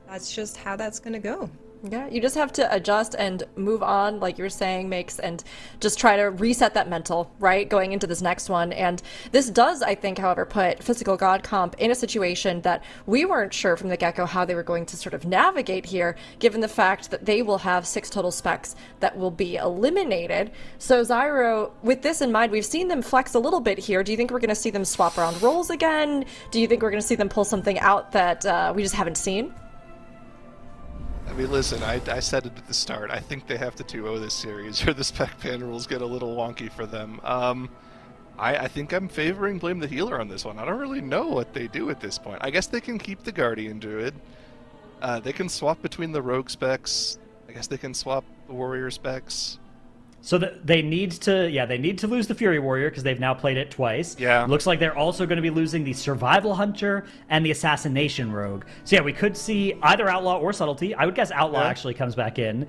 that's just how that's going to go.
Yeah, you just have to adjust and move on, like you were saying, Makes, and just try to reset that mental, right, going into this next one. And this does, I think, however, put Physical God Comp in a situation that we weren't sure from the get-go how they were going to sort of navigate here, given the fact that they will have 6 total specs that will be eliminated. So, Zyro, with this in mind, we've seen them flex a little bit here. Do you think we're going to see them swap around roles again? Do you think we're going to see them pull something out that we just haven't seen?
I mean, listen, I said it at the start. I think they have to 2-0 this series, or the spec ban rules get a little wonky for them. I think I'm favoring Blame the Healer on this one. I don't really know what they do at this point. I guess they can keep the Guardian Druid. They can swap between the Rogue specs. I guess they can swap the Warrior specs.
So they need to lose the Fury Warrior because they've now played it twice.
Yeah.
Looks like they're also going to be losing the Survival Hunter and the Assassination Rogue. So yeah, we could see either Outlaw or Subtlety. I would guess Outlaw actually comes back in.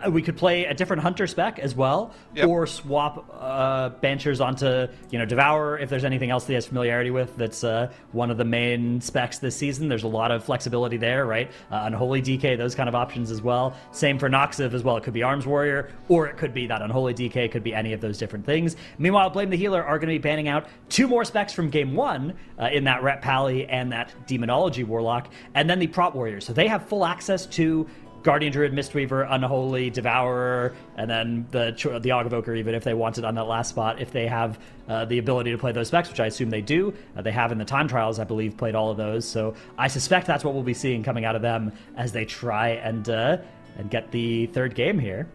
We could play a different Hunter spec as well, or swap Banchers onto Devourer if there's anything else that he has familiarity with. That's one of the main specs this season. There's a lot of flexibility there, right? Unholy DK, those kind of options as well. Same for Noxiv as well. It could be Arms Warrior, or it could be that Unholy DK, could be any of those different things. Meanwhile, Blame the Healer are going to be banning out 2 more specs from Game 1 in that Ret Pally and that Demonology Warlock, and then the Prot Warrior. So they have full access to Guardian Druid, Mistweaver, Unholy, Devourer, and then the Ogvoker, even if they wanted on that last spot, if they have the ability to play those specs, which I assume they do. They have in the time trials, I believe, played all of those. So I suspect that's what we'll be seeing coming out of them as they try and get the third game here.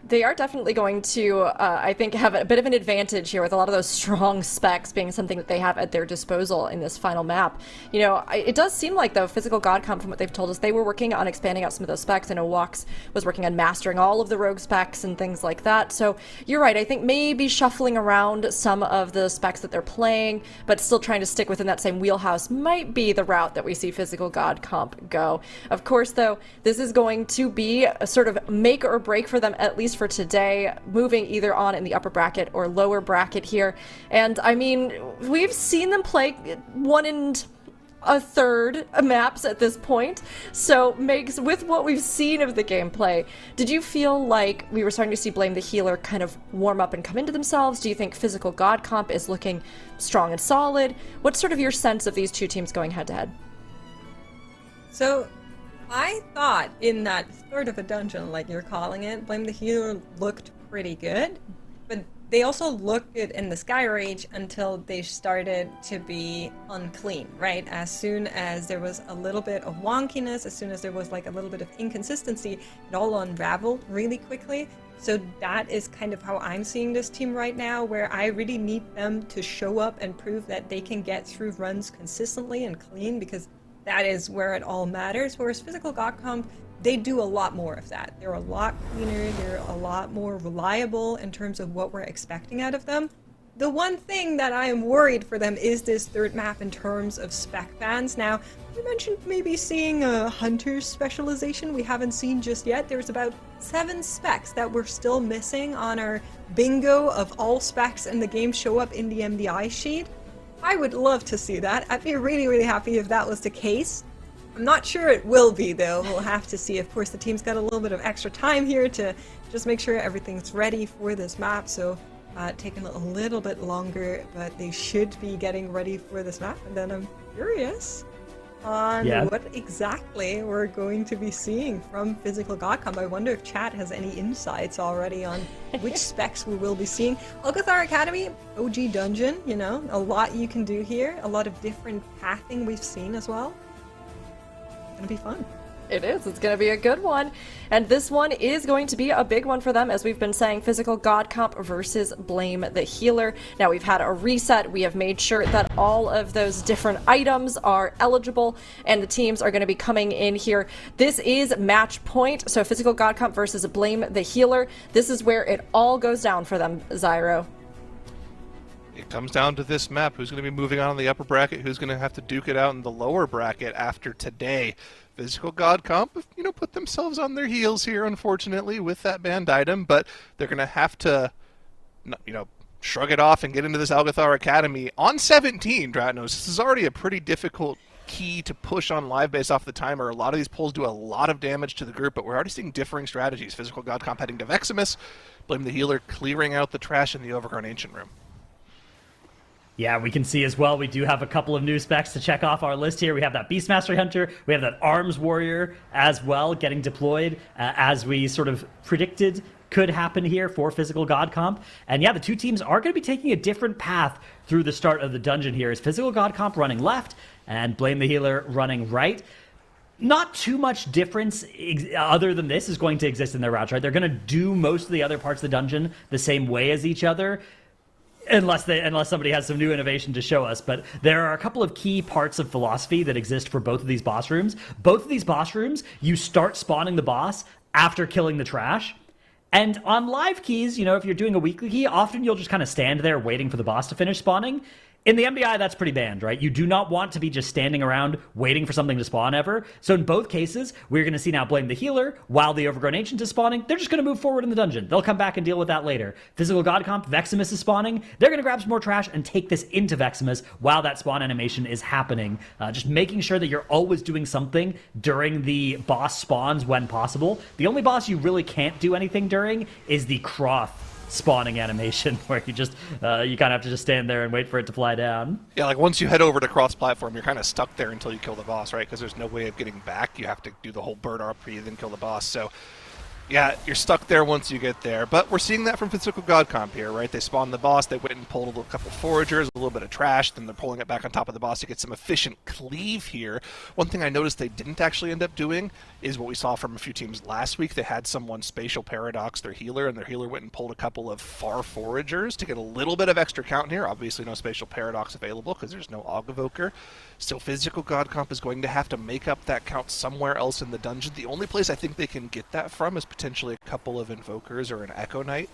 They are definitely going to, I think, have a bit of an advantage here with a lot of those strong specs being something that they have at their disposal in this final map. It does seem like, though, Physical God Comp, from what they've told us, they were working on expanding out some of those specs. I know Walks was working on mastering all of the rogue specs and things like that. So you're right. I think maybe shuffling around some of the specs that they're playing, but still trying to stick within that same wheelhouse might be the route that we see Physical God Comp go. Of course, though, this is going to be a sort of make or break for them, at least least for today, moving either on in the upper bracket or lower bracket here. And I mean, we've seen them play 1 1/3 maps at this point. So, Megs, with what we've seen of the gameplay, did you feel like we were starting to see Blame the Healer kind of warm up and come into themselves? Do you think Physical God Comp is looking strong and solid? What's sort of your sense of these two teams going head-to-head?
So, I thought in that third of a dungeon, like you're calling it, Blame the Healer looked pretty good, but they also looked good in the Sky Rage until they started to be unclean, right? As soon as there was a little bit of wonkiness, as soon as there was like a little bit of inconsistency, it all unraveled really quickly. So that is kind of how I'm seeing this team right now, where I really need them to show up and prove that they can get through runs consistently and clean, because that is where it all matters. Whereas Physical God Comp, they do a lot more of that. They're a lot cleaner, they're a lot more reliable in terms of what we're expecting out of them. The one thing that I am worried for them is this third map in terms of spec bans. Now, you mentioned maybe seeing a hunter specialization we haven't seen just yet. There's about 7 specs that we're still missing on our bingo of all specs in the game show up in the MDI sheet. I would love to see that. I'd be really, really happy if that was the case. I'm not sure it will be, though. We'll have to see. Of course, the team's got a little bit of extra time here to just make sure everything's ready for this map, so taking a little bit longer, but they should be getting ready for this map. And then I'm curious on what exactly we're going to be seeing from Physical God Comp. I wonder if chat has any insights already on which specs we will be seeing. Alcathar Academy, OG Dungeon, you know, a lot you can do here, a lot of different pathing we've seen as well. Gonna be fun.
It is. It's going to be a good one. And this one is going to be a big one for them, as we've been saying, Physical God Comp versus Blame the Healer. Now, we've had a reset. We have made sure that all of those different items are eligible, and the teams are going to be coming in here. This is match point. So Physical God Comp versus Blame the Healer. This is where it all goes down for them, Zyro.
It comes down to this map. Who's going to be moving on in the upper bracket? Who's going to have to duke it out in the lower bracket after today? Physical God Comp, you know, put themselves on their heels here, unfortunately, with that banned item, but they're going to have to, you know, shrug it off and get into this Alcathar Academy on 17, Dratnos. This is already a pretty difficult key to push on live based off the timer. A lot of these pulls do a lot of damage to the group, but we're already seeing differing strategies. Physical God Comp heading to Veximus, Blame the Healer clearing out the trash in the Overgrown Ancient Room.
Yeah, we can see as well, we do have a couple of new specs to check off our list here. We have that Beast Mastery Hunter, we have that Arms Warrior as well getting deployed, as we sort of predicted could happen here for Physical God Comp. And yeah, the two teams are going to be taking a different path through the start of the dungeon here, as Physical God Comp running left and Blame the Healer running right. Not too much difference other than this is going to exist in their routes, right? They're going to do most of the other parts of the dungeon the same way as each other. Unless somebody has some new innovation to show us. But there are a couple of key parts of philosophy that exist for both of these boss rooms. Both of these boss rooms, you start spawning the boss after killing the trash. And on live keys, you know, if you're doing a weekly key, often you'll just kind of stand there waiting for the boss to finish spawning. In the MDI, that's pretty banned, right? You do not want to be just standing around waiting for something to spawn ever. So in both cases, we're going to see now Blame the Healer while the Overgrown Ancient is spawning. They're just going to move forward in the dungeon. They'll come back and deal with that later. Physical God Comp, Veximus is spawning. They're going to grab some more trash and take this into Veximus while that spawn animation is happening. Just making sure that you're always doing something during the boss spawns when possible. The only boss you really can't do anything during is the Croth spawning animation, where you just you kind of have to just stand there and wait for it to fly down.
Yeah, like once you head over to cross-platform, you're kind of stuck there until you kill the boss, right? Because there's no way of getting back. You have to do the whole bird RP, then kill the boss. So yeah, you're stuck there once you get there. But we're seeing that from Physical God Comp here, right? They spawned the boss, they went and pulled a couple foragers, a little bit of trash, then they're pulling it back on top of the boss to get some efficient cleave here. One thing I noticed they didn't actually end up doing is what we saw from a few teams last week. They had someone spatial paradox their healer, and their healer went and pulled a couple of far foragers to get a little bit of extra count here. Obviously no spatial paradox available because there's no Aug Evoker. So Physical God Comp is going to have to make up that count somewhere else in the dungeon. The only place I think they can get that from is potentially a couple of Invokers or an Echo Knight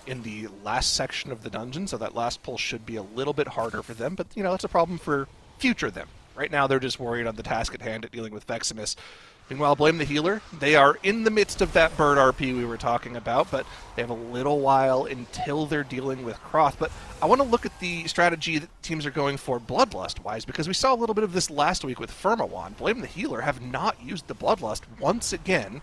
in the last section of the dungeon, so that last pull should be a little bit harder for them, but you know, that's a problem for future them. Right now they're just worried on the task at hand at dealing with Veximus. Meanwhile, Blame the Healer, they are in the midst of that bird RP we were talking about, but they have a little while until they're dealing with Croth. But I want to look at the strategy that teams are going for Bloodlust-wise, because we saw a little bit of this last week with Firmawan. Blame the Healer have not used the Bloodlust once again,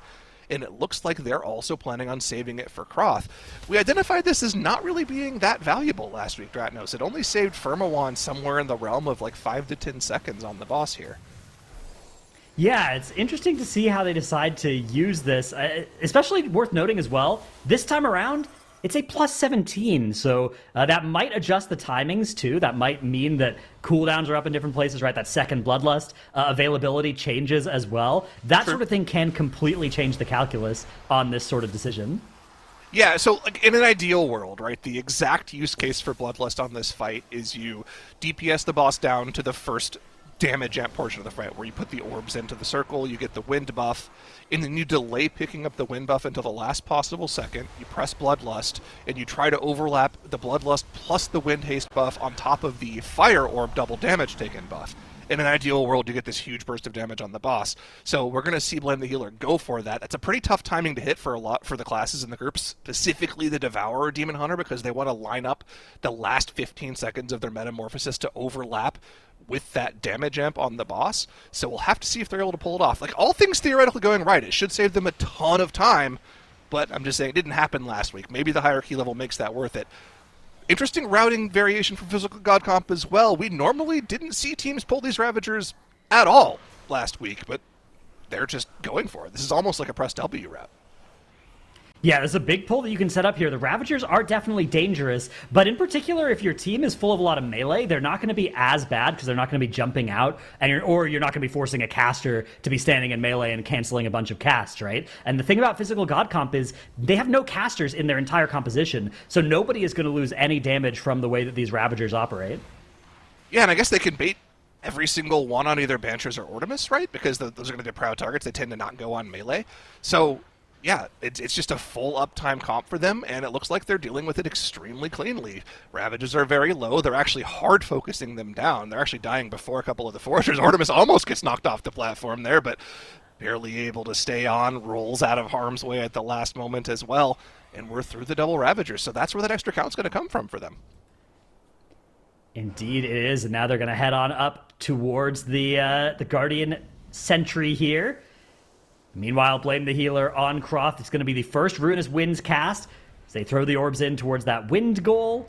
and it looks like they're also planning on saving it for Croth. We identified this as not really being that valuable last week, Dratnos. It only saved Firmawan somewhere in the realm of like 5 to 10 seconds on the boss here.
Yeah, it's interesting to see how they decide to use this, especially worth noting as well, this time around, it's a plus 17, so that might adjust the timings too. That might mean that cooldowns are up in different places, right? That second Bloodlust availability changes as well. That sort of thing can completely change the calculus on this sort of decision.
Yeah, so like, in an ideal world, right, the exact use case for Bloodlust on this fight is you DPS the boss down to the first damage amp portion of the fight, where you put the orbs into the circle, you get the wind buff, and then you delay picking up the wind buff until the last possible second, you press Bloodlust, and you try to overlap the Bloodlust plus the wind haste buff on top of the fire orb double damage taken buff. In an ideal world, you get this huge burst of damage on the boss. So we're going to see Blame the Healer go for that. That's a pretty tough timing to hit for the classes in the group, specifically the Devourer Demon Hunter, because they want to line up the last 15 seconds of their metamorphosis to overlap with that damage amp on the boss. So we'll have to see if they're able to pull it off. Like, all things theoretically going right, it should save them a ton of time, but I'm just saying it didn't happen last week. Maybe the higher key level makes that worth it. Interesting routing variation for Physical God Comp as well. We normally didn't see teams pull these Ravagers at all last week, but they're just going for it. This is almost like a press W route.
Yeah, there's a big pull that you can set up here. The Ravagers are definitely dangerous, but in particular, if your team is full of a lot of melee, they're not going to be as bad because they're not going to be jumping out, and you're not going to be forcing a caster to be standing in melee and canceling a bunch of casts, right? And the thing about Physical God Comp is they have no casters in their entire composition, so nobody is going to lose any damage from the way that these Ravagers operate.
Yeah, and I guess they can bait every single one on either Banshees or Ortimus, right? Because those are going to be proud targets. They tend to not go on melee. So yeah, it's just a full uptime comp for them, and it looks like they're dealing with it extremely cleanly. Ravages are very low. They're actually hard focusing them down. They're actually dying before a couple of the Foresters. Artemis almost gets knocked off the platform there, but barely able to stay on, rolls out of harm's way at the last moment as well, and we're through the double Ravagers, so that's where that extra count's going to come from for them.
Indeed it is, and now they're going to head on up towards the Guardian Sentry here. Meanwhile, Blame the Healer on Croft. It's going to be the first Ruinous Winds cast as they throw the orbs in towards that wind goal.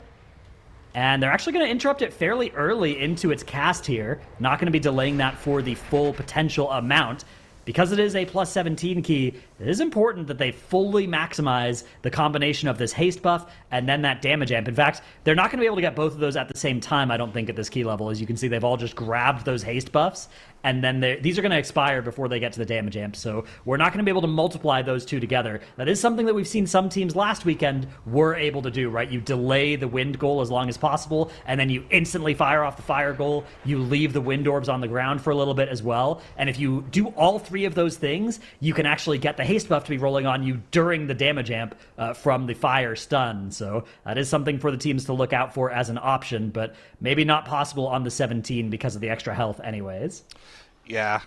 And they're actually going to interrupt it fairly early into its cast here. Not going to be delaying that for the full potential amount. Because it is a plus 17 key, it is important that they fully maximize the combination of this haste buff and then that damage amp. In fact, they're not going to be able to get both of those at the same time, I don't think, at this key level. As you can see, they've all just grabbed those haste buffs, and then these are going to expire before they get to the damage amp. So we're not going to be able to multiply those two together. That is something that we've seen some teams last weekend were able to do, right? You delay the wind goal as long as possible, and then you instantly fire off the fire goal. You leave the wind orbs on the ground for a little bit as well. And if you do all three of those things, you can actually get the haste buff to be rolling on you during the damage amp from the fire stun. So that is something for the teams to look out for as an option, but maybe not possible on the 17 because of the extra health anyways.
Yeah.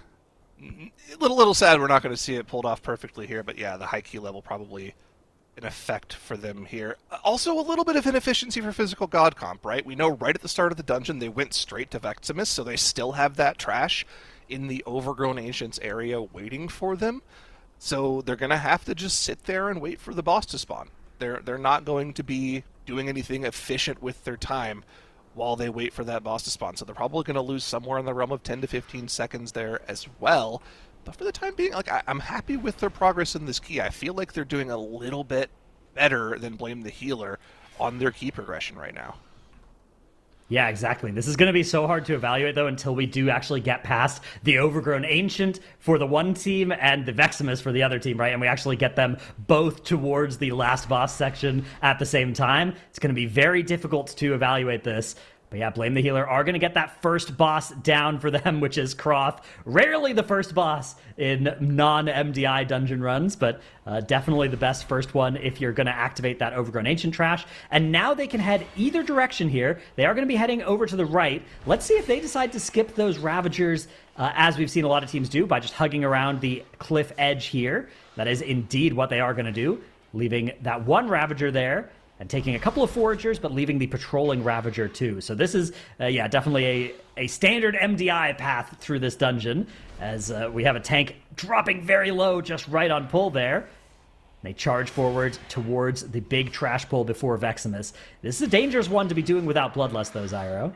A little sad we're not going to see it pulled off perfectly here, but yeah, the high key level probably an effect for them here. Also, a little bit of inefficiency for Physical God Comp, right? We know right at the start of the dungeon they went straight to Veximus, so they still have that trash in the Overgrown Ancients area waiting for them. So they're going to have to just sit there and wait for the boss to spawn. They're not going to be doing anything efficient with their time while they wait for that boss to spawn. So they're probably going to lose somewhere in the realm of 10 to 15 seconds there as well. But for the time being, like, I'm happy with their progress in this key. I feel like they're doing a little bit better than Blame the Healer on their key progression right now.
Yeah, exactly. This is going to be so hard to evaluate, though, until we do actually get past the Overgrown Ancient for the one team and the Veximus for the other team, right? And we actually get them both towards the last boss section at the same time. It's going to be very difficult to evaluate this. But yeah, Blame the Healer are going to get that first boss down for them, which is Croth. Rarely the first boss in non-MDI dungeon runs, but definitely the best first one if you're going to activate that Overgrown Ancient trash. And now they can head either direction here. They are going to be heading over to the right. Let's see if they decide to skip those Ravagers, as we've seen a lot of teams do, by just hugging around the cliff edge here. That is indeed what they are going to do, leaving that one Ravager there, and taking a couple of Foragers, but leaving the Patrolling Ravager too. So this is, yeah, definitely a standard MDI path through this dungeon, as we have a tank dropping very low, just right on pull there. They charge forward towards the big trash pull before Veximus. This is a dangerous one to be doing without Bloodlust, though, Zyro.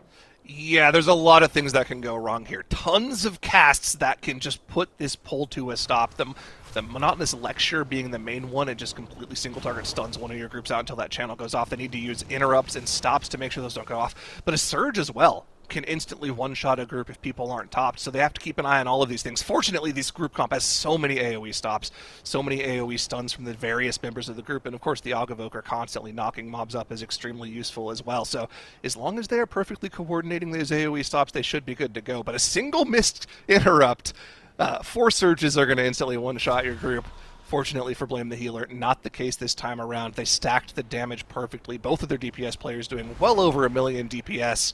Yeah, there's a lot of things that can go wrong here. Tons of casts that can just put this pull to a stop. The Monotonous Lecture being the main one, it just completely single-target stuns one of your groups out until that channel goes off. They need to use interrupts and stops to make sure those don't go off. But a Surge as well can instantly one-shot a group if people aren't topped, so they have to keep an eye on all of these things. Fortunately, this group comp has so many AoE stops, so many AoE stuns from the various members of the group, and of course the Augavoker constantly knocking mobs up is extremely useful as well. So as long as they are perfectly coordinating those AoE stops, they should be good to go. But a single missed interrupt, 4 Surges are going to instantly one-shot your group. Fortunately for Blame the Healer, not the case this time around. They stacked the damage perfectly. Both of their DPS players doing well over 1 million DPS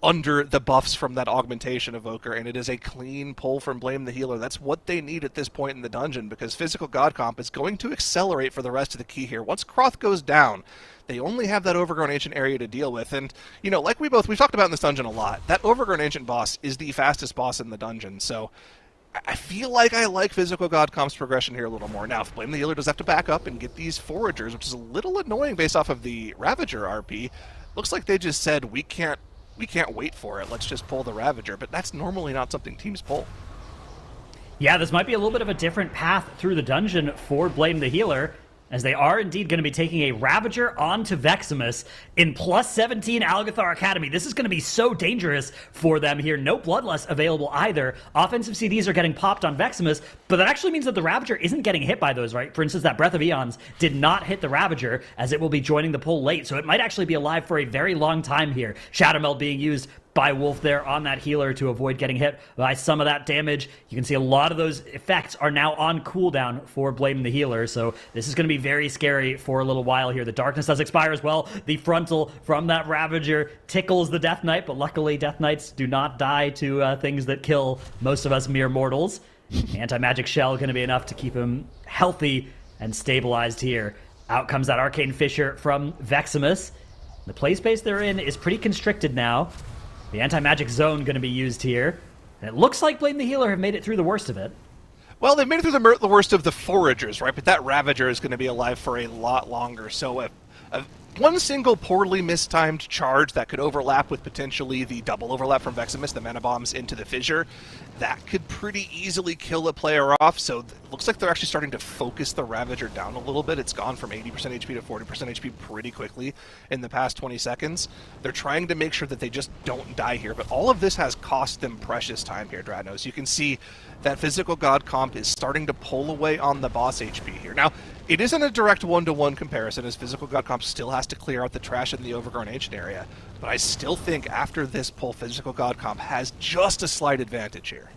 under the buffs from that Augmentation Evoker, and it is a clean pull from Blame the Healer. That's what they need at this point in the dungeon, because Physical God Comp is going to accelerate for the rest of the key here. Once Croth goes down, they only have that Overgrown Ancient area to deal with, and, you know, like we've talked about in this dungeon a lot, that Overgrown Ancient boss is the fastest boss in the dungeon, so I feel like I like Physical God Comp's progression here a little more. Now, if Blame the Healer does have to back up and get these Foragers, which is a little annoying based off of the Ravager RP, looks like they just said, we can't wait for it, let's just pull the Ravager, but that's normally not something teams pull.
Yeah, this might be a little bit of a different path through the dungeon for Blame the Healer, as they are indeed going to be taking a Ravager onto Veximus in plus 17 Algathar Academy. This is going to be so dangerous for them here. No Bloodlust available either. Offensive CDs are getting popped on Veximus, but that actually means that the Ravager isn't getting hit by those, right? For instance, that Breath of Eons did not hit the Ravager, as it will be joining the pull late, so it might actually be alive for a very long time here. Shadow Meld being used by Wolf there on that healer to avoid getting hit by some of that damage. You can see a lot of those effects are now on cooldown for Blame the Healer, so this is going to be very scary for a little while here. The Darkness does expire as well. The frontal from that Ravager tickles the Death Knight, but luckily Death Knights do not die to things that kill most of us mere mortals. Anti-Magic Shell going to be enough to keep him healthy and stabilized here. Out comes that Arcane Fissure from Veximus. The play space they're in is pretty constricted now. The Anti-Magic Zone going to be used here. And it looks like Blame the Healer have made it through the worst of it.
Well, they've made it through the worst of the Foragers, right? But that Ravager is going to be alive for a lot longer. So one single poorly mistimed charge that could overlap with potentially the double overlap from Veximus, the mana bombs into the fissure, that could pretty easily kill a player off. So it looks like they're actually starting to focus the Ravager down a little bit. It's gone from 80% HP to 40% HP pretty quickly in the past 20 seconds. They're trying to make sure that they just don't die here, but all of this has cost them precious time here, Dradnos. You can see that Physical God Comp is starting to pull away on the boss HP here. Now, it isn't a direct one-to-one comparison, as Physical God Comp still has to clear out the trash in the Overgrown Ancient area, but I still think after this pull, Physical God Comp has just a slight advantage here.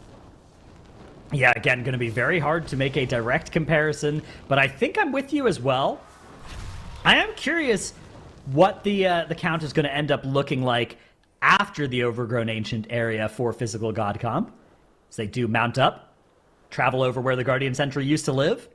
Yeah, again, going to be very hard to make a direct comparison, but I think I'm with you as well. I am curious what the count is going to end up looking like after the Overgrown Ancient area for Physical God Comp. So they do mount up, travel over where the Guardian Sentry used to live,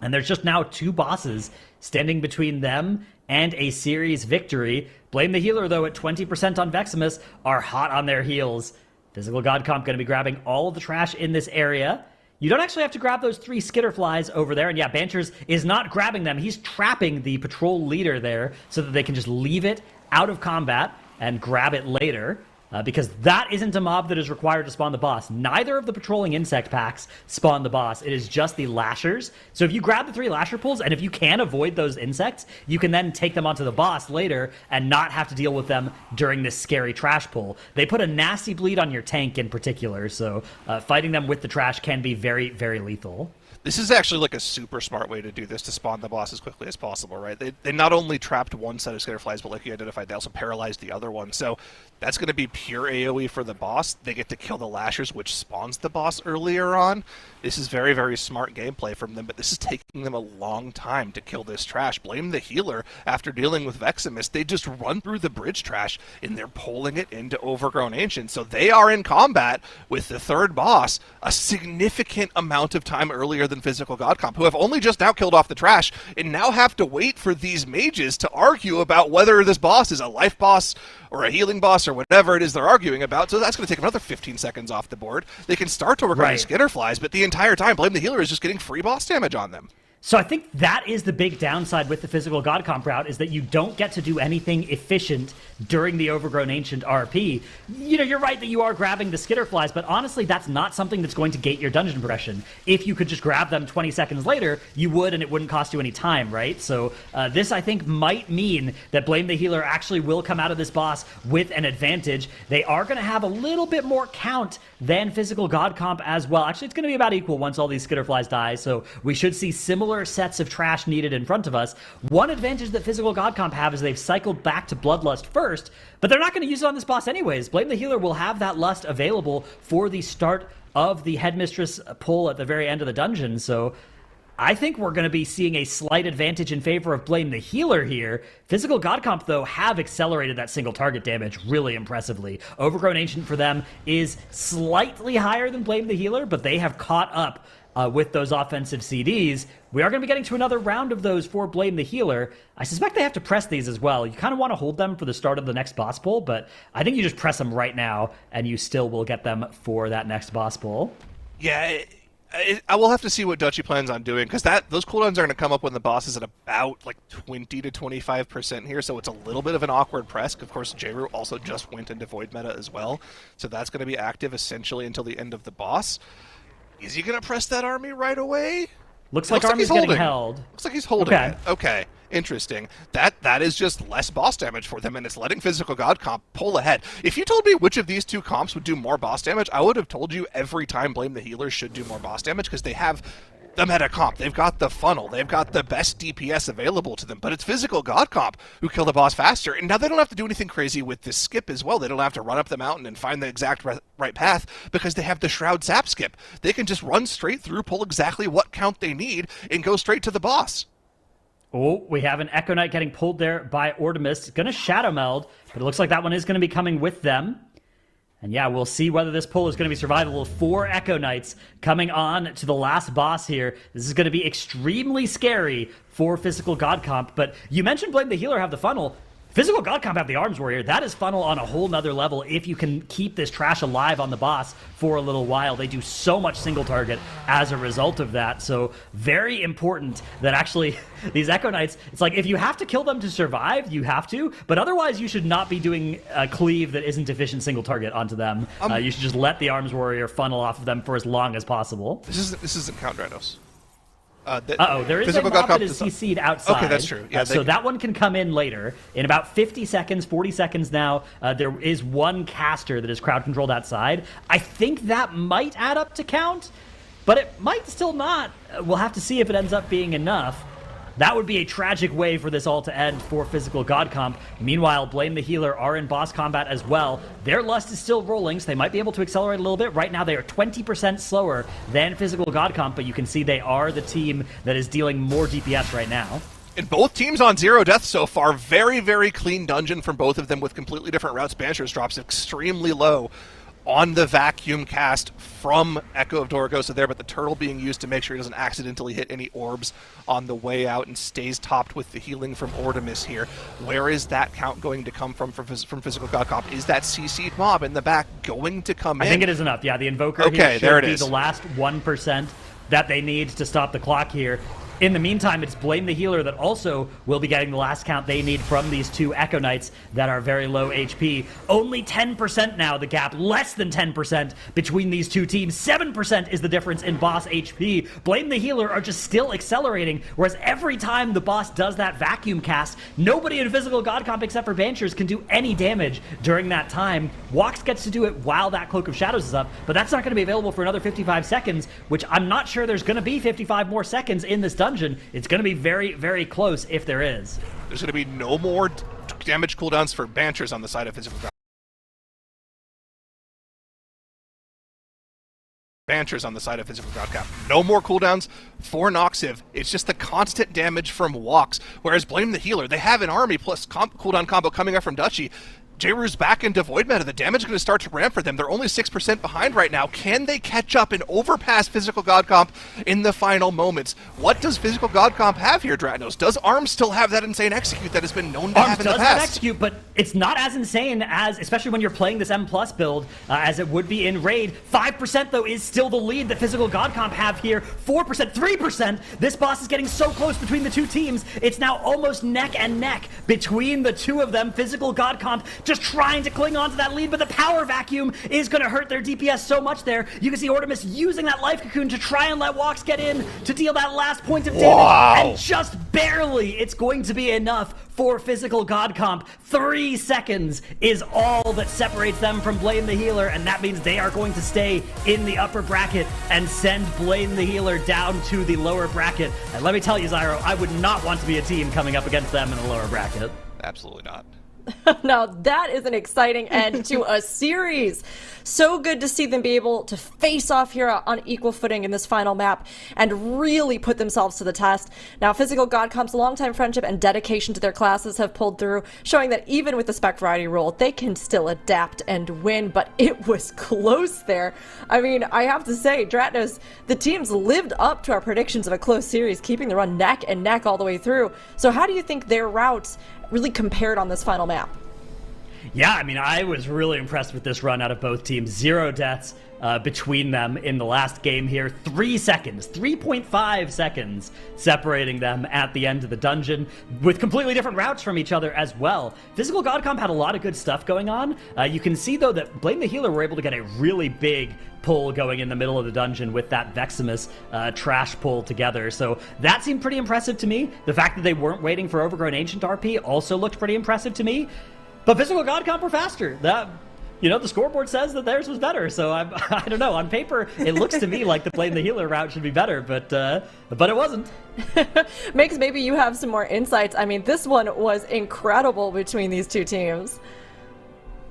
and there's just now 2 bosses standing between them and a series victory. Blame the Healer, though, at 20% on Veximus, are hot on their heels. Physical God Comp going to be grabbing all of the trash in this area. You don't actually have to grab those 3 Skitterflies over there. And yeah, Banchers is not grabbing them. He's trapping the patrol leader there so that they can just leave it out of combat and grab it later. Because that isn't a mob that is required to spawn the boss. Neither of the patrolling insect packs spawn the boss. It is just the lashers. So if you grab the 3 lasher pulls, and if you can avoid those insects, you can then take them onto the boss later and not have to deal with them during this scary trash pull. They put a nasty bleed on your tank in particular, so fighting them with the trash can be very, very lethal.
This is actually like a super smart way to do this, to spawn the boss as quickly as possible, right? They not only trapped one set of Skitterflies, but like you identified, they also paralyzed the other one. So that's going to be pure AoE for the boss. They get to kill the Lashers, which spawns the boss earlier on. This is very, very smart gameplay from them, but this is taking them a long time to kill this trash. Blame the healer after dealing with Veximus. They just run through the bridge trash, and they're pulling it into Overgrown Ancient. So they are in combat with the third boss a significant amount of time earlier than Physical God Comp, who have only just now killed off the trash, and now have to wait for these mages to argue about whether this boss is a life boss or a healing boss or whatever it is they're arguing about. So that's going to take another 15 seconds off the board. They can start to work on these Skitterflies, but the entire time, Blame the Healer is just getting free boss damage on them.
So I think that is the big downside with the Physical God Comp route, is that you don't get to do anything efficient during the Overgrown Ancient RP. You know, you're right that you are grabbing the Skitterflies, but honestly, that's not something that's going to gate your dungeon progression. If you could just grab them 20 seconds later, you would, and it wouldn't cost you any time, right? So this, I think, might mean that Blame the Healer actually will come out of this boss with an advantage. They are going to have a little bit more count than Physical God Comp as well. Actually, it's going to be about equal once all these Skitterflies die, so we should see similar sets of trash needed in front of us. One advantage that Physical God Comp have is they've cycled back to Bloodlust first, but they're not going to use it on this boss anyways. Blame the Healer will have that lust available for the start of the Headmistress pull at the very end of the dungeon, so I think we're going to be seeing a slight advantage in favor of Blame the Healer here. Physical God Comp, though, have accelerated that single target damage really impressively. Overgrown Ancient for them is slightly higher than Blame the Healer, but they have caught up with those offensive CDs. We are going to be getting to another round of those for Blame the Healer. I suspect they have to press these as well. You kind of want to hold them for the start of the next boss pull, but I think you just press them right now, and you still will get them for that next boss pull.
Yeah, I will have to see what Dutchy plans on doing, because those cooldowns are going to come up when the boss is at about like 20 to 25% here, so it's a little bit of an awkward press. Of course, J-Root also just went into Void meta as well, so that's going to be active essentially until the end of the boss. Is he going to press that army right away?
Looks like army's getting held.
Looks like he's holding it. Okay, interesting. That is just less boss damage for them, and it's letting Physical God Comp pull ahead. If you told me which of these two comps would do more boss damage, I would have told you every time Blame the Healer should do more boss damage, because they have the meta comp, they've got the funnel, they've got the best DPS available to them, but it's Physical God Comp who kill the boss faster, and now they don't have to do anything crazy with this skip as well. They don't have to run up the mountain and find the exact right path, because they have the Shroud Zap skip. They can just run straight through, pull exactly what count they need, and go straight to the boss.
Oh, we have an Echo Knight getting pulled there by Ordemus. Going to Shadow Meld, but it looks like that one is going to be coming with them. And yeah, we'll see whether this pull is going to be survivable. 4 Echo Knights coming on to the last boss here. This is going to be extremely scary for Physical God Comp. But you mentioned Blame the Healer have the funnel. Physical God Comp have the Arms Warrior. That is funnel on a whole nother level if you can keep this trash alive on the boss for a little while. They do so much single target as a result of that. So very important that actually these Echo Knights, it's like if you have to kill them to survive, you have to. But otherwise, you should not be doing a cleave that isn't efficient single target onto them. You should just let the Arms Warrior funnel off of them for as long as possible.
This isn't Count Drados.
There is a mob that is CC'd outside.
Okay, that's true. Yeah,
so that one can come in later. In about 50 seconds, 40 seconds now, there is one caster that is crowd-controlled outside. I think that might add up to count, but it might still not. We'll have to see if it ends up being enough. That would be a tragic way for this all to end for Physical God Comp. Meanwhile, Blame the Healer are in boss combat as well. Their lust is still rolling, so they might be able to accelerate a little bit. Right now, they are 20% slower than Physical God Comp, but you can see they are the team that is dealing more DPS right now.
And both teams on 0 death so far. Very, very clean dungeon from both of them with completely different routes. Banisher's drops extremely low on the vacuum cast from Echo of Dorogosa there, but the turtle being used to make sure he doesn't accidentally hit any orbs on the way out, and stays topped with the healing from Ordemus here. Where is that count going to come from Physical God Comp? Is that CC'd mob in the back going to come in?
I think it is enough. Yeah, the Invoker here should be the last 1% that they need to stop the clock here. In the meantime, it's Blame the Healer that also will be getting the last count they need from these two Echo Knights that are very low HP. Only 10% now, the gap, less than 10% between these two teams. 7% is the difference in boss HP. Blame the Healer are just still accelerating, whereas every time the boss does that vacuum cast, nobody in Physical God Comp except for Banchers can do any damage during that time. Walks gets to do it while that Cloak of Shadows is up, but that's not going to be available for another 55 seconds, which I'm not sure there's going to be 55 more seconds in this dungeon. It's going to be very, very close if there is.
There's going to be no more damage cooldowns for Banchers on the side of Physical God. Banchers on the side of Physical God Comp. No more cooldowns for Noxiv. It's just the constant damage from walks. Whereas Blame the Healer, they have an army plus cooldown combo coming up from Dutchy. J-Ru's back into Void Meta. The damage is going to start to ramp for them. They're only 6% behind right now. Can they catch up and overpass Physical God Comp in the final moments? What does Physical God Comp have here, Dratnos? Does ARM still have that insane execute that has been known to have in the past?
ARM does have execute, but it's not as insane as, especially when you're playing this M+ build, as it would be in Raid. 5% though is still the lead that Physical God Comp have here. 4%, 3%. This boss is getting so close between the two teams. It's now almost neck and neck between the two of them. Physical God Comp just trying to cling on to that lead, but the power vacuum is going to hurt their DPS so much there. You can see Ortimus using that life cocoon to try and let Walks get in to deal that last point of damage, and just barely it's going to be enough for Physical God Comp. 3 seconds is all that separates them from Blame the Healer, and that means they are going to stay in the upper bracket and send Blame the Healer down to the lower bracket. And let me tell you, Zyro, I would not want to be a team coming up against them in the lower bracket.
Absolutely not.
Now that is an exciting end to a series. So good to see them be able to face off here on equal footing in this final map and really put themselves to the test. Now Physical God Comp's longtime friendship and dedication to their classes have pulled through, showing that even with the spec variety rule, they can still adapt and win, but it was close there. I mean, I have to say, Dratnos, the teams lived up to our predictions of a close series, keeping the run neck and neck all the way through. So how do you think their routes really compared on this final map?
Yeah, I mean, I was really impressed with this run out of both teams. 0 deaths between them in the last game here. 3 seconds, 3.5 seconds separating them at the end of the dungeon, with completely different routes from each other as well. Physical God Comp had a lot of good stuff going on. You can see, though, that Blame the Healer were able to get a really big pull going in the middle of the dungeon with that Veximus trash pull together. So that seemed pretty impressive to me. The fact that they weren't waiting for Overgrown Ancient RP also looked pretty impressive to me. But Physical God Comp were faster. That, you know, the scoreboard says that theirs was better. So I don't know. On paper, it looks to me like the Blame the Healer route should be better, but it wasn't.
Makes maybe you have some more insights. I mean, this one was incredible between these two teams.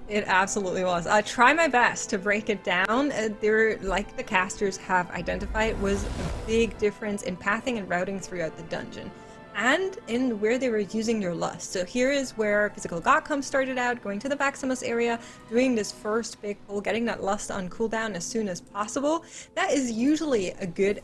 It absolutely was. I try my best to break it down. There, like the casters have identified, was a big difference in pathing and routing throughout the dungeon, and in where they were using their lust. So here is where Physical God Comp started out, going to the Veximus area, doing this first big pull, getting that lust on cooldown as soon as possible. That is usually a good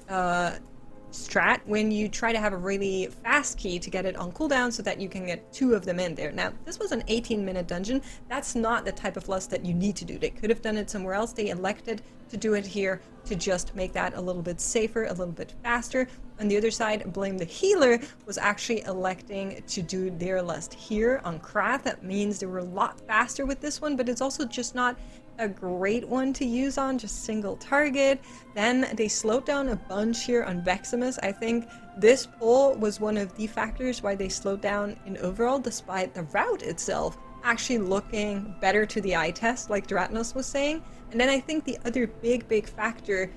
strat when you try to have a really fast key to get it on cooldown so that you can get 2 of them in there. Now, this was an 18-minute dungeon. That's not the type of lust that you need to do. They could have done it somewhere else. They elected to do it here to just make that a little bit safer, a little bit faster. On the other side, Blame the Healer was actually electing to do their lust here on Krath. That means they were a lot faster with this one, but it's also just not a great one to use on just single target. Then they slowed down a bunch here on Veximus. I think this pull was one of the factors why they slowed down in overall, despite the route itself actually looking better to the eye test, like Dratnos was saying. And then I think the other big factor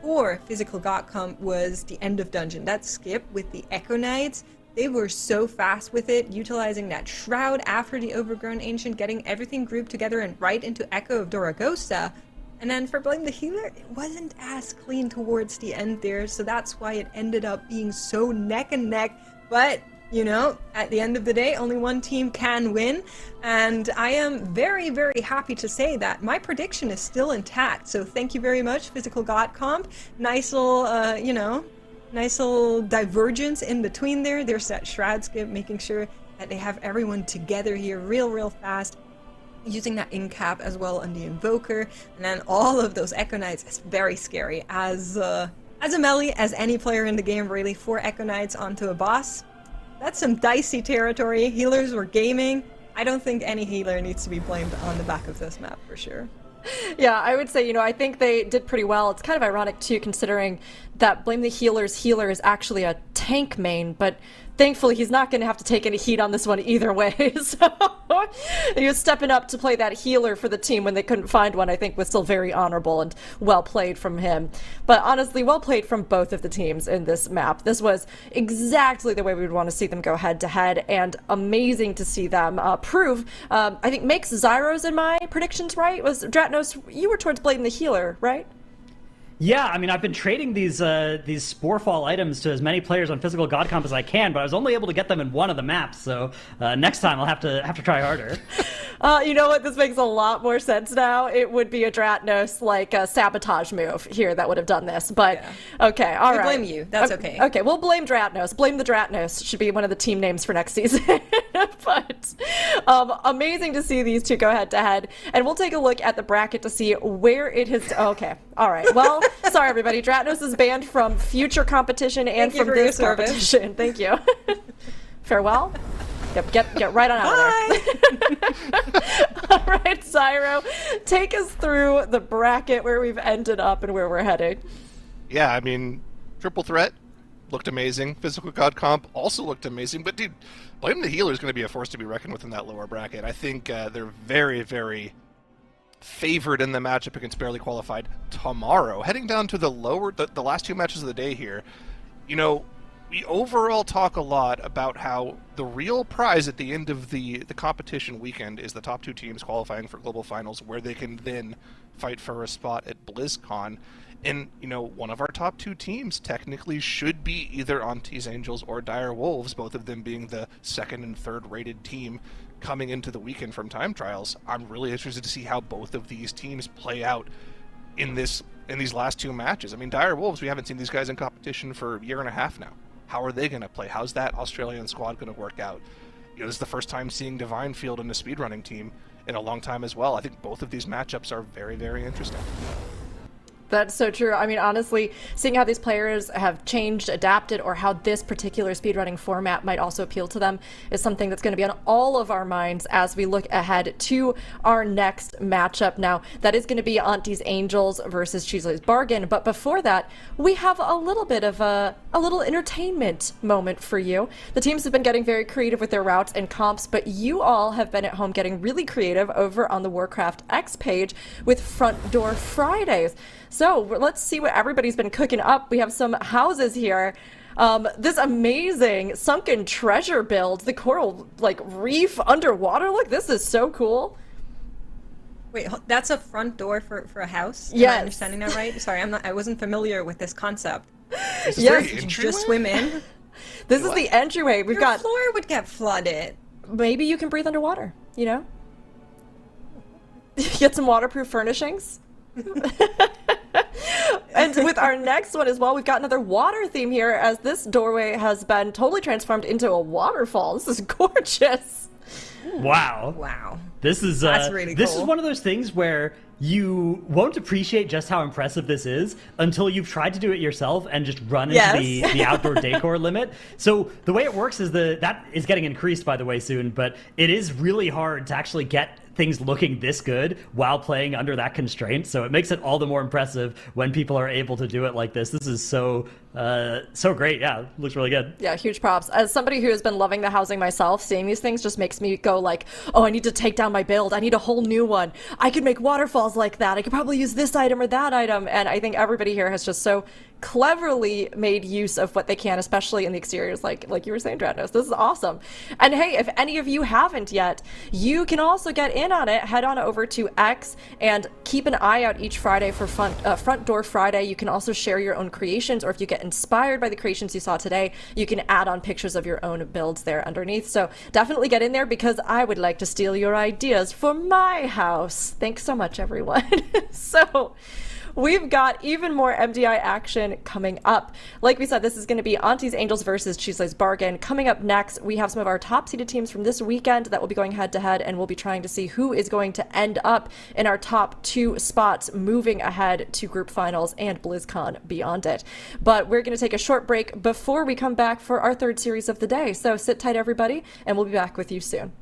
for Physical God Comp was the end of dungeon. That skip with the Echo Knights. They were so fast with it, utilizing that Shroud after the Overgrown Ancient, getting everything grouped together and right into Echo of Doragosa. And then for Blame the Healer, it wasn't as clean towards the end there, so that's why it ended up being so neck and neck. But, you know, at the end of the day, only one team can win. And I am very happy to say that my prediction is still intact. So thank you very much, Physical God Comp. Nice little, you know, nice little divergence in between there. There's that Shroud skip, making sure that they have everyone together here real fast, using that in-cap as well on the Invoker. And then all of those Echo Knights is very scary, as As a melee, as any player in the game, really, 4 Echo Knights onto a boss, that's some dicey territory. Healers were gaming. I don't think any healer needs to be blamed on the back of this map, for sure.
Yeah, I would say, I think they did pretty well. It's kind of ironic, too, considering that Blame the Healer's healer is actually a tank main, but thankfully he's not going to have to take any heat on this one either way. So he was stepping up to play that healer for the team when they couldn't find one, I think was still very honorable and well played from him. But honestly, well played from both of the teams in this map. This was exactly the way we would want to see them go head-to-head, and amazing to see them prove. I think makes Zyros in my predictions right. Was Dratnos, you were towards Blame the Healer, right?
Yeah, I mean, I've been trading these Sporefall items to as many players on Physical God Comp as I can, but I was only able to get them in one of the maps, so next time I'll have to try harder.
You know what? This makes a lot more sense now. It would be a Dratnos, like, a sabotage move here that would have done this, but yeah. Okay, all right.
We blame you. That's okay.
Okay, we'll blame Dratnos. Blame the Dratnos should be one of the team names for next season. But amazing to see these two go head-to-head, and we'll take a look at the bracket to see where it has... Okay, all right. Well, sorry, everybody. Dratnos is banned from future competition and from this competition. Thank you. Farewell. Yep, get right on out of there. All right, Zyro, take us through the bracket where we've ended up and where we're heading.
Yeah, I mean, triple threat looked amazing. Physical God Comp also looked amazing. But, dude, Blame the Healer is going to be a force to be reckoned with in that lower bracket. I think they're very, very favored in the matchup against barely qualified tomorrow. Heading down to the last 2 matches of the day here, we overall talk a lot about how the real prize at the end of the competition weekend is the top 2 teams qualifying for global finals, where they can then fight for a spot at BlizzCon. And, one of our top 2 teams technically should be either ANTTIS Angels or Dire Wolves, both of them being the 2nd and 3rd rated team coming into the weekend from time trials. I'm really interested to see how both of these teams play out in these last 2 matches. I mean, Dire Wolves, we haven't seen these guys in competition for a year and a half now. How are they going to play? How's that Australian squad going to work out? This is the first time seeing Divine Field in a speedrunning team in a long time as well. I think both of these matchups are very, very interesting.
That's so true. I mean, honestly, seeing how these players have changed, adapted, or how this particular speedrunning format might also appeal to them is something that's going to be on all of our minds as we look ahead to our next matchup. Now, that is going to be ANTTIS Angels versus CHIZLE'S Bargain. But before that, we have a little bit of a little entertainment moment for you. The teams have been getting very creative with their routes and comps, but you all have been at home getting really creative over on the Warcraft X page with Front Door Fridays. So let's see what everybody's been cooking up. We have some houses here. This amazing sunken treasure build, the coral reef underwater. Look, this is so cool.
Wait, that's a front door for a house?
Yes.
Am I understanding that right? Sorry, I wasn't familiar with this concept.
Yes,
you just swim in.
This is the entryway. We've got
floor would get flooded.
Maybe you can breathe underwater. Get some waterproof furnishings. And with our next one as well, we've got another water theme here, as this doorway has been totally transformed into a waterfall. This is gorgeous.
Wow. This is
that's really cool.
This is one of those things where you won't appreciate just how impressive this is until you've tried to do it yourself and just run into the outdoor decor limit. So the way it works is that is getting increased, by the way, soon, but it is really hard to actually get things looking this good while playing under that constraint. So it makes it all the more impressive when people are able to do it like this. This is so great. Yeah, looks really good.
Yeah, huge props. As somebody who has been loving the housing myself, seeing these things just makes me go oh, I need to take down my build. I need a whole new one. I could make waterfalls like that. I could probably use this item or that item. And I think everybody here has just so cleverly made use of what they can, especially in the exteriors, like you were saying, Dratnos. This is awesome. And hey, if any of you haven't yet, you can also get in on it. Head on over to X and keep an eye out each Friday for Front Door Friday. You can also share your own creations, or if you get inspired by the creations you saw today, you can add on pictures of your own builds there underneath. So definitely get in there, because I would like to steal your ideas for my house. Thanks so much, everyone. So we've got even more MDI action coming up. Like we said, this is going to be ANTTIS Angels versus CHIZLE'S Bargain. Coming up next, we have some of our top-seeded teams from this weekend that will be going head-to-head, and we'll be trying to see who is going to end up in our top 2 spots moving ahead to group finals and BlizzCon beyond it. But we're going to take a short break before we come back for our 3rd series of the day. So sit tight, everybody, and we'll be back with you soon.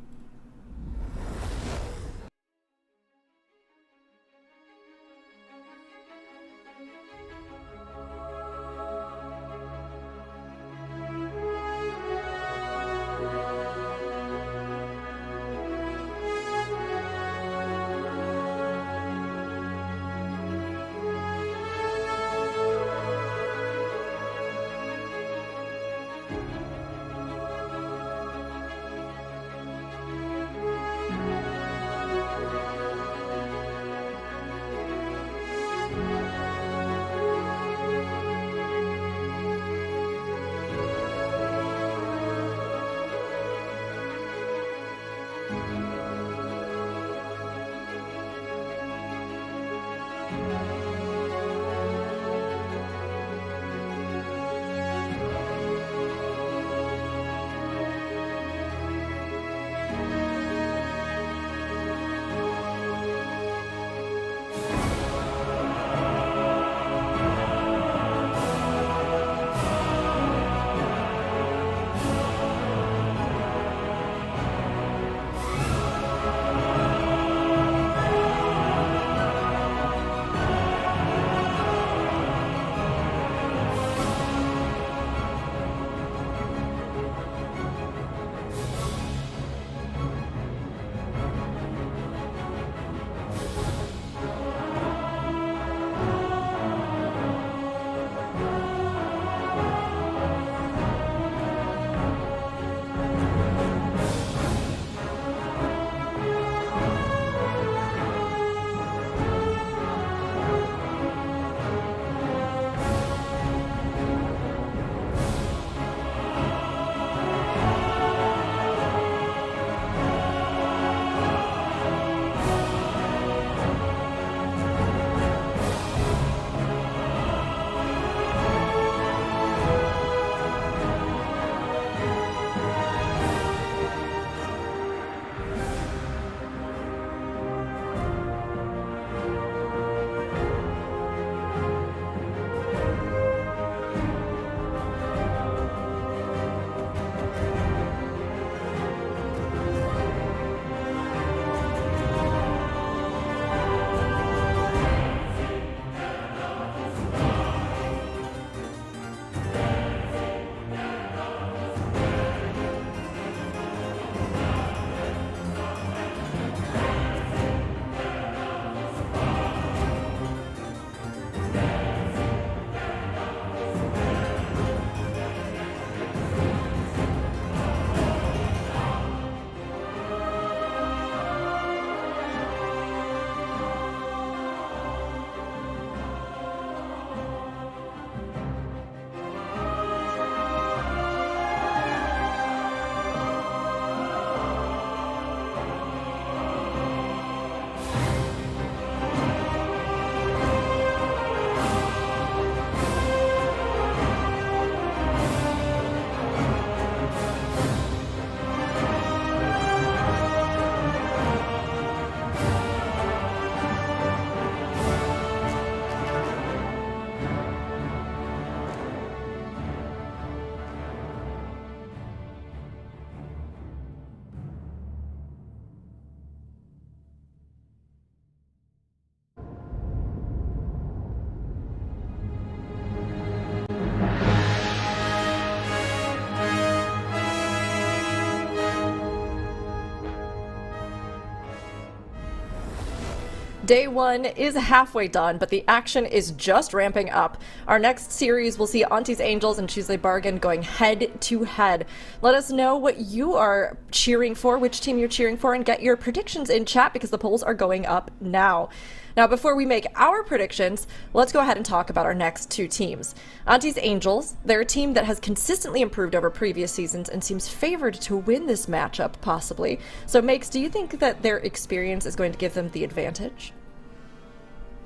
Day 1 is halfway done, but the action is just ramping up. Our next series will see ANTTIS Angels and CHIZLE'S Bargain going head-to-head. Let us know what you are cheering for, which team you're cheering for, and get your predictions in chat because the polls are going up now. Now, before we make our predictions, let's go ahead and talk about our next 2 teams. ANTTIS Angels, they're a team that has consistently improved over previous seasons and seems favored to win this matchup, possibly. So, Makes, do you think that their experience is going to give them the advantage?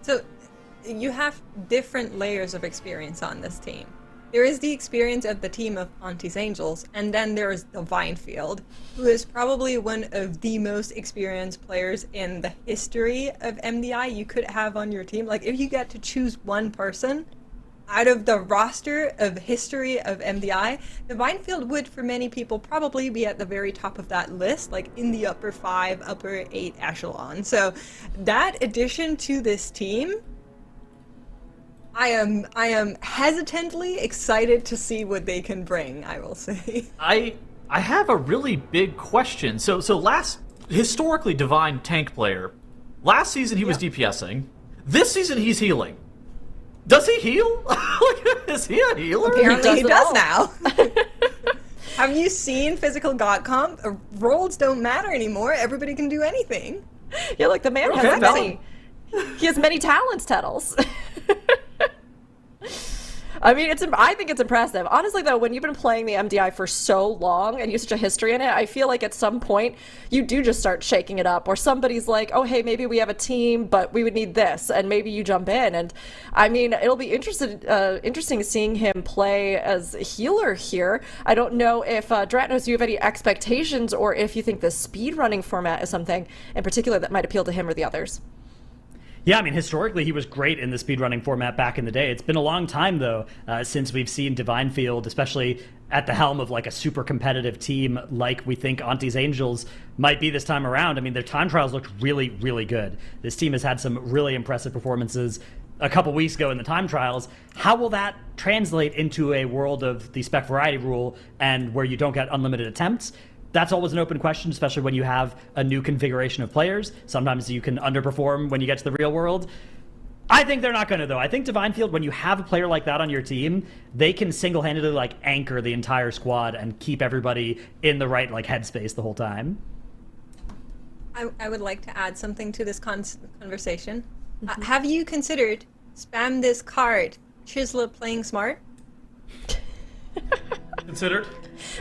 So, you have different layers of experience on this team. There is the experience of the team of ANTTIS Angels, and then there is Divine Field, who is probably one of the most experienced players in the history of MDI you could have on your team. Like, if you get to choose one person out of the roster of history of MDI, Divine Field would, for many people, probably be at the very top of that list, like in the upper 5, upper 8 echelon. So that addition to this team, I am hesitantly excited to see what they can bring, I will say.
I have a really big question. So historically Divine tank player. Last season he was DPSing. This season he's healing. Does he heal? Is he a healer?
Apparently he does now. Have you seen physical god comp? Roles don't matter anymore. Everybody can do anything.
Yeah, look, the man has many. He has many talents, Tettles. I mean, I think it's impressive. Honestly, though, when you've been playing the MDI for so long and you have such a history in it, I feel like at some point you do just start shaking it up. Or somebody's like, oh, hey, maybe we have a team, but we would need this. And maybe you jump in. And I mean, it'll be interesting seeing him play as a healer here. I don't know if, Dratnos, you have any expectations or if you think the speedrunning format is something in particular that might appeal to him or the others.
Yeah, I mean, historically, he was great in the speedrunning format back in the day. It's been a long time, though, since we've seen Divine Field, especially at the helm of like a super competitive team like we think ANTTIS Angels might be this time around. I mean, their time trials looked really, really good. This team has had some really impressive performances a couple weeks ago in the time trials. How will that translate into a world of the spec variety rule and where you don't get unlimited attempts? That's always an open question, especially when you have a new configuration of players. Sometimes you can underperform when you get to the real world. I think they're not going to, though. I think Divine Field, when you have a player like that on your team, they can single-handedly like anchor the entire squad and keep everybody in the right like headspace the whole time.
I would like to add something to this conversation. Have you considered spam this card, Chisla playing smart?
Considered?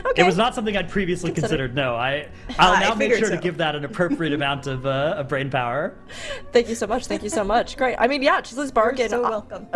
Okay.
It was not something I'd previously considered. No, I'll now make sure to give that an appropriate amount of brain power.
Thank you so much. Thank you so much. Great. I mean, yeah, CHIZLE'S Bargain.
You're so welcome.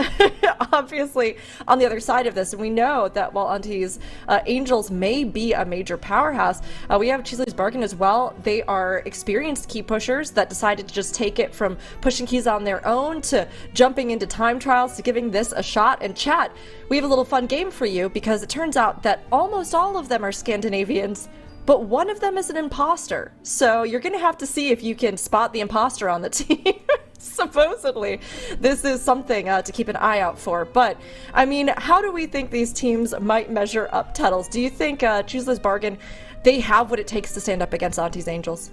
Obviously, on the other side of this, and we know that while ANTTIS Angels may be a major powerhouse, we have CHIZLE'S Bargain as well. They are experienced key pushers that decided to just take it from pushing keys on their own to jumping into time trials to giving this a shot. And chat, we have a little fun game for you because it turns out that almost all of them are Scandinavians, but one of them is an imposter. So you're going to have to see if you can spot the imposter on the team. Supposedly, this is something to keep an eye out for. But, I mean, how do we think these teams might measure up, Tettles? Do you think CHIZLE'S Bargain, they have what it takes to stand up against ANTTIS Angels?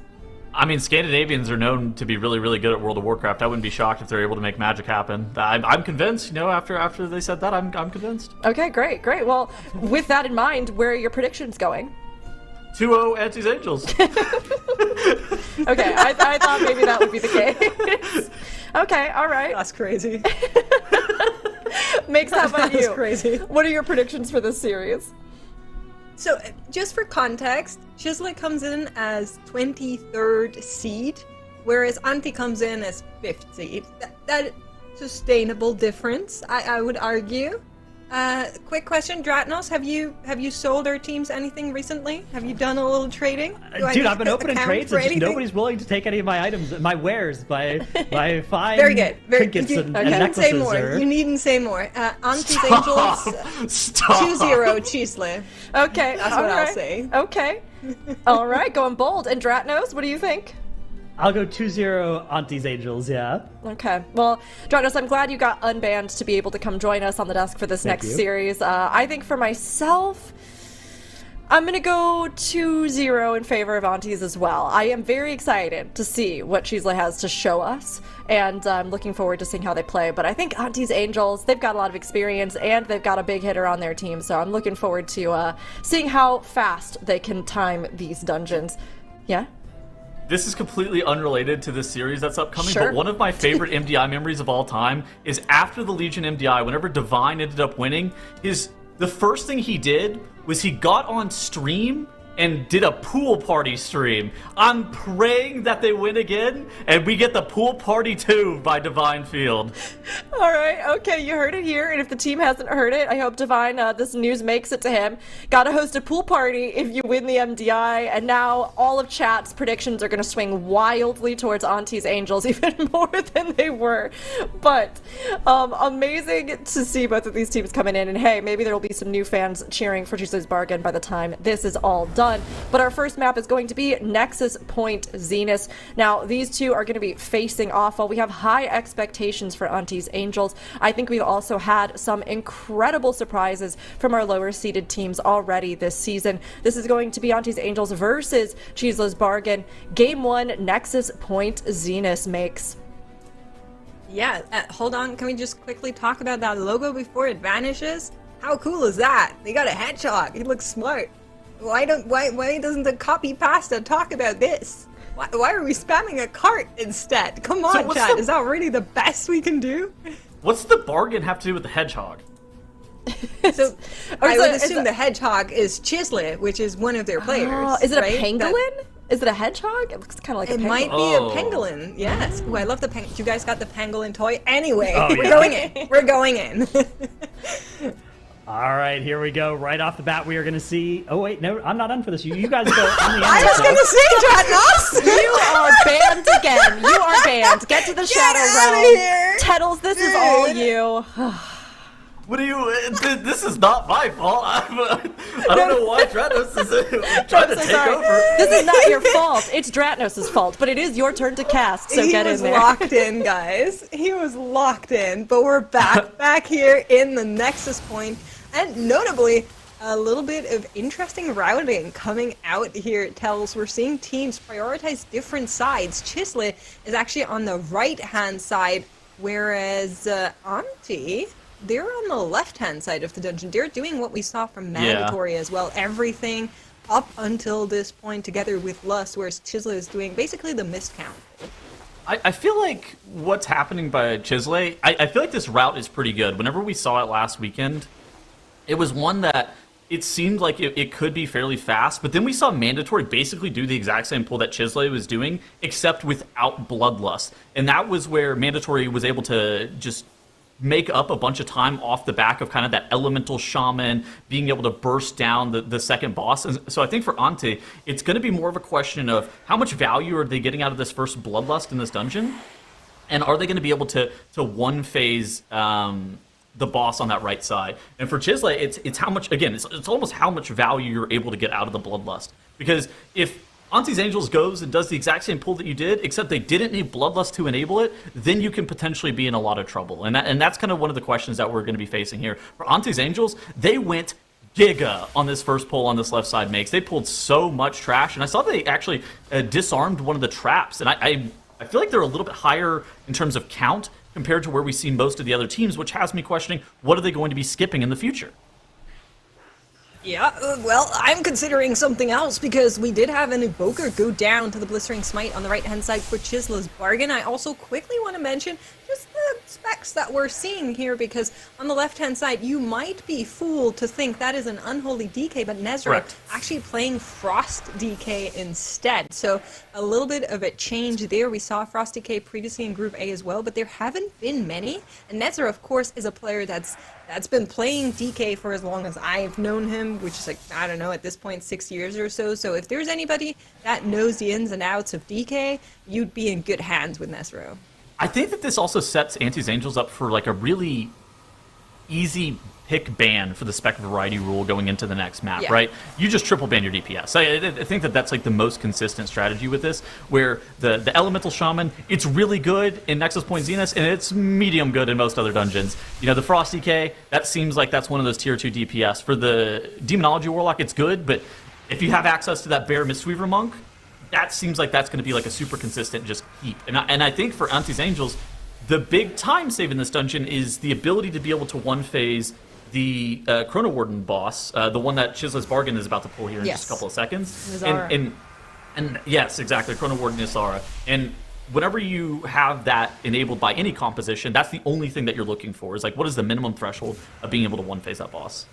I mean, Scandinavians are known to be really, really good at World of Warcraft. I wouldn't be shocked if they're able to make magic happen. I'm convinced, you know, after they said that, I'm convinced.
Okay, great. Well, with that in mind, where are your predictions going?
2-0 ANTTIS Angels.
Okay, I thought maybe that would be the case. Okay, all right.
That's crazy.
Makes that about you.
That's crazy.
What are your predictions for this series?
So, just for context, CHIZLE comes in as 23rd seed, whereas ANTTI comes in as 5th seed. That sustainable difference, I would argue. Quick question, Dratnos, have you sold our teams anything recently? Have you done a little trading?
Dude, I've been opening trades and just nobody's willing to take any of my items, my wares, my fine
Very good.
trinkets and necklaces.
Say more. You needn't say more. ANTTIS Angels,
Stop.
2-0 CHIZLE.
Okay,
That's what I'll say.
Okay. All right, going bold. And Dratnos, what do you think?
I'll go 2-0 ANTTIS Angels, yeah.
Okay. Well, Dratnos, I'm glad you got unbanned to be able to come join us on the desk for this next series. I think for myself, I'm going to go 2-0 in favor of ANTTIS as well. I am very excited to see what CHIZLE has to show us, and I'm looking forward to seeing how they play. But I think ANTTIS Angels, they've got a lot of experience, and they've got a big hitter on their team, so I'm looking forward to seeing how fast they can time these dungeons. Yeah?
This is completely unrelated to this series that's upcoming,
Sure.
but one of my favorite MDI memories of all time is after the Legion MDI, whenever Divine ended up winning, the first thing he did was he got on stream and did a pool party stream. I'm praying that they win again, and we get the pool party 2 by Divine Field.
All right, okay, you heard it here, and if the team hasn't heard it, I hope Divine, this news makes it to him. Gotta host a pool party if you win the MDI, and now all of chat's predictions are gonna swing wildly towards ANTTIS Angels, even more than they were. But amazing to see both of these teams coming in, and hey, maybe there will be some new fans cheering for CHIZLE'S Bargain by the time this is all done. But our first map is going to be Nexus Point Zenith. Now, these two are going to be facing off. While we have high expectations for ANTTIS Angels, I think we've also had some incredible surprises from our lower seeded teams already this season. This is going to be ANTTIS Angels versus CHIZLE'S Bargain. Game 1, Nexus Point Zenith makes.
Yeah, hold on. Can we just quickly talk about that logo before it vanishes? How cool is that? They got a hedgehog. He looks smart. Why doesn't the copy pasta talk about this? Why are we spamming a cart instead? Come on, chat. Is that really the best we can do?
What's the bargain have to do with the hedgehog?
So I would assume the hedgehog is CHIZLE, which is one of their players.
Is it
right?
a pangolin? Is it a hedgehog? It looks kind of like a pangolin.
It might be a pangolin, yes. Ooh, I love the pangolin. You guys got the pangolin toy? Anyway, we're going in. We're going in.
All right, here we go. Right off the bat, we are going to see... Oh, wait, no, I'm not on for this. You guys go on the end.
I was going to say, Dratnos!
You are banned again. You are banned. Get to the Shadow Realm. Tettles, this is all you.
What do you... This is not my fault. I don't know why Dranos is trying to take over.
This is not your fault. It's Dratnos' fault, but it is your turn to cast, so get in there.
He was locked in, guys. He was locked in, but we're back here in the Nexus Point. And notably, a little bit of interesting routing coming out here. It tells we're seeing teams prioritize different sides. CHIZLE is actually on the right-hand side, whereas ANTTI, they're on the left-hand side of the dungeon. They're doing what we saw from Mandatory as well. Everything up until this point together with Lust, whereas CHIZLE is doing basically the mist count.
I feel like what's happening by CHIZLE, I feel like this route is pretty good. Whenever we saw it last weekend, it was one that it seemed like it could be fairly fast, but then we saw Mandatory basically do the exact same pull that CHIZLE was doing, except without Bloodlust. And that was where Mandatory was able to just make up a bunch of time off the back of kind of that elemental shaman being able to burst down the second boss. And so I think for ANTTI, it's going to be more of a question of how much value are they getting out of this first Bloodlust in this dungeon, and are they going to be able to one phase the boss on that right side. And for CHIZLE, it's how much, again, it's almost how much value you're able to get out of the Bloodlust. Because if ANTTIS Angels goes and does the exact same pull that you did, except they didn't need Bloodlust to enable it, then you can potentially be in a lot of trouble. And that's kind of one of the questions that we're going to be facing here. For ANTTIS Angels, they went giga on this first pull on this left side makes. They pulled so much trash, and I saw they actually disarmed one of the traps. And I feel like they're a little bit higher in terms of count compared to where we see most of the other teams, which has me questioning, what are they going to be skipping in the future?
Yeah, well, I'm considering something else because we did have an Evoker go down to the Blistering Smite on the right-hand side for CHIZLE'S Bargain. I also quickly want to mention just the specs that we're seeing here, because on the left-hand side, you might be fooled to think that is an Unholy DK, but Nezra actually playing Frost DK instead. So a little bit of a change there. We saw Frost DK previously in Group A as well, but there haven't been many. And Nezra, of course, is a player that's been playing DK for as long as I've known him, which is like, I don't know, at this point, 6 years or so. So if there's anybody that knows the ins and outs of DK, you'd be in good hands with Nezro.
I think that this also sets ANTTIS Angels up for like a really easy pick ban for the spec variety rule going into the next map, right? You just triple ban your DPS. I think that that's like the most consistent strategy with this, where the Elemental Shaman, it's really good in Nexus Point Zenith, and it's medium good in most other dungeons. You know, the Frost DK, that seems like that's one of those tier 2 DPS. For the Demonology Warlock, it's good, but if you have access to that Bear Mistweaver Monk, that seems like that's going to be like a super consistent just heap. And I think for ANTTIS Angels, the big time save in this dungeon is the ability to be able to one phase the Chrono Warden boss, the one that CHIZLE'S Bargain is about to pull here in just a couple of seconds. And yes, exactly, Chrono Warden Isara. And whenever you have that enabled by any composition, that's the only thing that you're looking for, is like, what is the minimum threshold of being able to one phase that boss?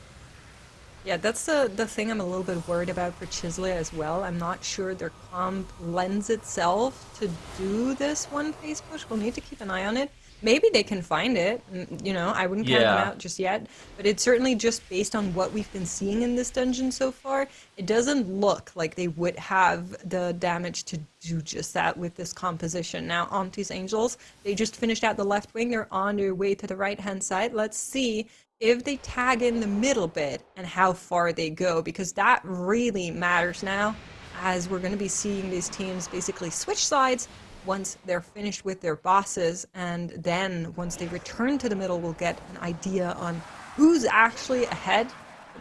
Yeah, that's the thing I'm a little bit worried about for CHIZLE as well. I'm not sure their comp lends itself to do this one phase push. We'll need to keep an eye on it. Maybe they can find it. You know, I wouldn't count them out just yet. But it's certainly just based on what we've been seeing in this dungeon so far. It doesn't look like they would have the damage to do just that with this composition. Now, ANTTIS Angels, they just finished out the left wing. They're on their way to the right-hand side. Let's see if they tag in the middle bit and how far they go, because that really matters now, as we're going to be seeing these teams basically switch sides once they're finished with their bosses, and then once they return to the middle, we'll get an idea on who's actually ahead.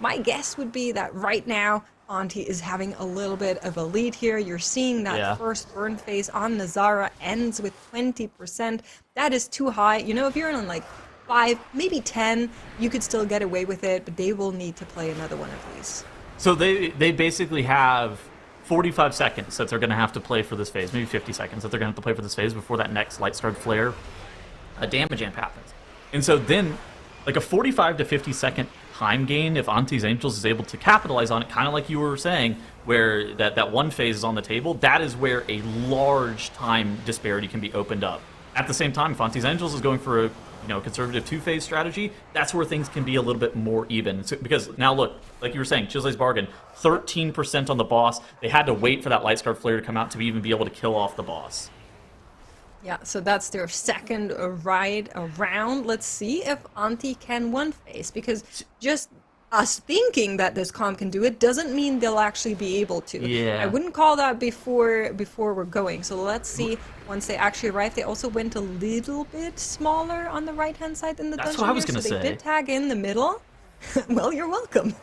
My guess would be that right now, ANTTIS is having a little bit of a lead here. You're seeing that first burn phase on Nazara ends with 20%. That is too high. You know, if you're in like 5, maybe 10, you could still get away with it, but they will need to play another one of these.
So they basically have 45 seconds that they're going to have to play for this phase, maybe 50 seconds that they're going to have to play for this phase before that next light starred flare damage amp happens. And so then, like a 45 to 50 second time gain, if ANTTIS Angels is able to capitalize on it, kind of like you were saying, where that one phase is on the table, that is where a large time disparity can be opened up. At the same time, if ANTTIS Angels is going for a conservative two-phase strategy, that's where things can be a little bit more even. So, because now look, like you were saying, CHIZLE'S bargain, 13% on the boss. They had to wait for that light scarred flare to come out to even be able to kill off the boss.
Yeah, so that's their second ride around. Let's see if ANTTIS can one phase, because just us thinking that this comp can do it doesn't mean they'll actually be able to.
Yeah.
I wouldn't call that before we're going. So let's see once they actually arrive. They also went a little bit smaller on the right-hand side than the dungeon.
That's what I was
here,
going to
so
say.
they did tag in the middle. Well, you're welcome.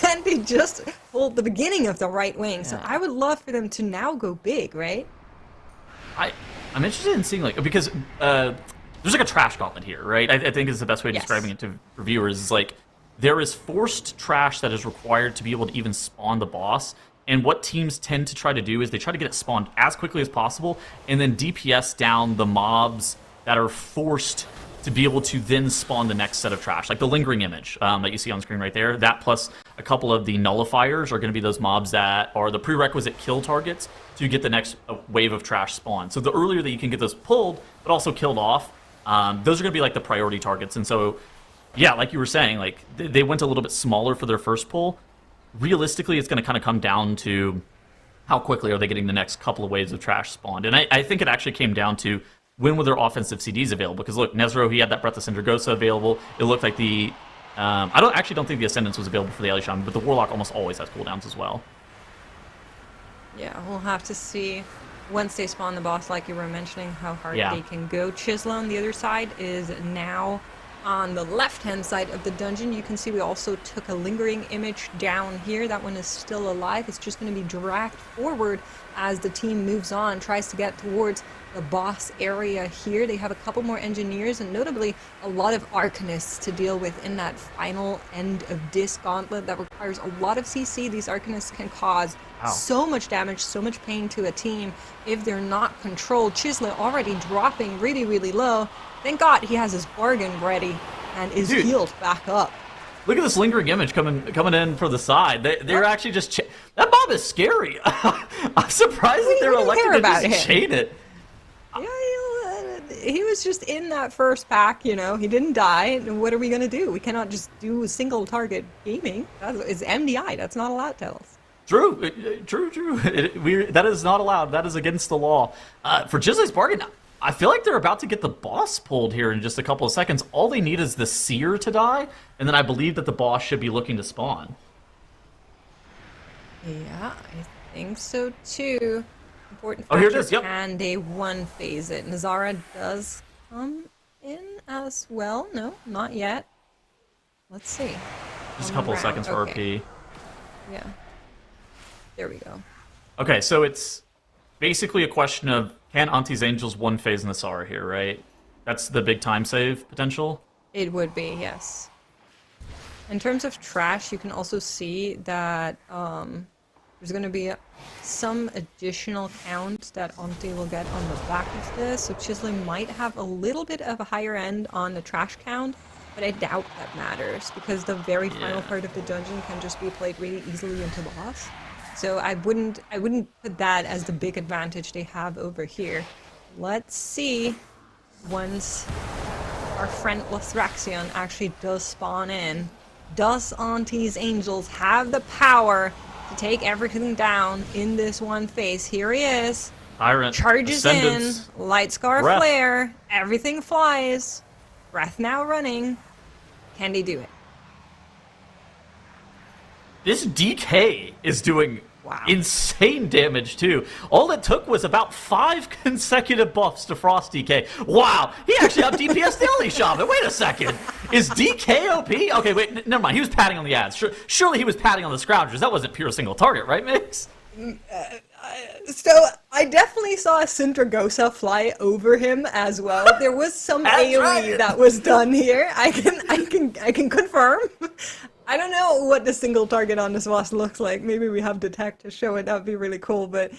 And they just pulled the beginning of the right wing. So I would love for them to now go big, right?
I'm interested in seeing, like, because there's like a trash gauntlet here, right? I think is the best way of describing it to viewers. Is like, there is forced trash that is required to be able to even spawn the boss. And what teams tend to try to do is they try to get it spawned as quickly as possible and then DPS down the mobs that are forced to be able to then spawn the next set of trash. Like the lingering image that you see on screen right there. That plus a couple of the nullifiers are going to be those mobs that are the prerequisite kill targets to get the next wave of trash spawn. So the earlier that you can get those pulled, but also killed off, those are going to be like the priority targets. And so, yeah, like you were saying, like they went a little bit smaller for their first pull. Realistically, it's going to kind of come down to how quickly are they getting the next couple of waves of trash spawned. And I think it actually came down to when were their offensive CDs available. Because look, Nezro, he had that Breath of Sindragosa available. It looked like the... I don't think the Ascendance was available for the Alishan, but the Warlock almost always has cooldowns as well.
Yeah, we'll have to see once they spawn the boss, like you were mentioning, how hard they can go. CHIZLE on the other side is now on the left-hand side of the dungeon. You can see we also took a lingering image down here. That one is still alive. It's just going to be dragged forward as the team moves on, tries to get towards the boss area here. They have a couple more engineers and notably a lot of arcanists to deal with in that final end of this gauntlet that requires a lot of CC. These arcanists can cause so much damage, so much pain to a team if they're not controlled. CHIZLE already dropping really, really low. Thank God he has his bargain ready and is healed back up.
Look at this lingering image coming in for the side. They're actually just... that mob is scary. I'm surprised that they're elected to just chain it.
Yeah, he was just in that first pack, you know. He didn't die. What are we going to do? We cannot just do single target gaming. It's MDI. That's not allowed, Tells.
True. That is not allowed. That is against the law. For CHIZLE'S bargain, I feel like they're about to get the boss pulled here in just a couple of seconds. All they need is the Seer to die, and then I believe that the boss should be looking to spawn.
Yeah, I think so too. Important
here it is,
can they one phase it? Nazara does come in as well. No, not yet. Let's see.
Just a couple of seconds for RP.
Yeah. There we go.
Okay, so it's basically a question of can ANTTIS Angels one phase Nazara here, right? That's the big time save potential?
It would be, yes. In terms of trash, you can also see that there's going to be some additional count that ANTTIS will get on the back of this. So CHIZLE might have a little bit of a higher end on the trash count. but I doubt that matters because the very final part of the dungeon can just be played really easily into boss. So I wouldn't put that as the big advantage they have over here. Let's see once our friend Lothraxion actually does spawn in. Does ANTTIS Angels have the power to take everything down in this one phase? Here he is.
Tyrant.
Charges
Ascendance.
in. Light Scar
Breath.
Flare. Everything flies. Breath now running. Can they do it?
This DK is doing insane damage too. All it took was about 5 consecutive buffs to Frost DK. Wow, he actually out DPS the Ellie Shaman. Wait a second. Is DK OP? Okay, wait, never mind. He was patting on the ads. Surely he was patting on the Scroungers. That wasn't pure single target, right, Mix?
So I definitely saw a Sindragosa fly over him as well. There was some AoE that was done here. I can confirm. I don't know what the single target on this boss looks like. Maybe we have Detect to show it. That would be really cool. But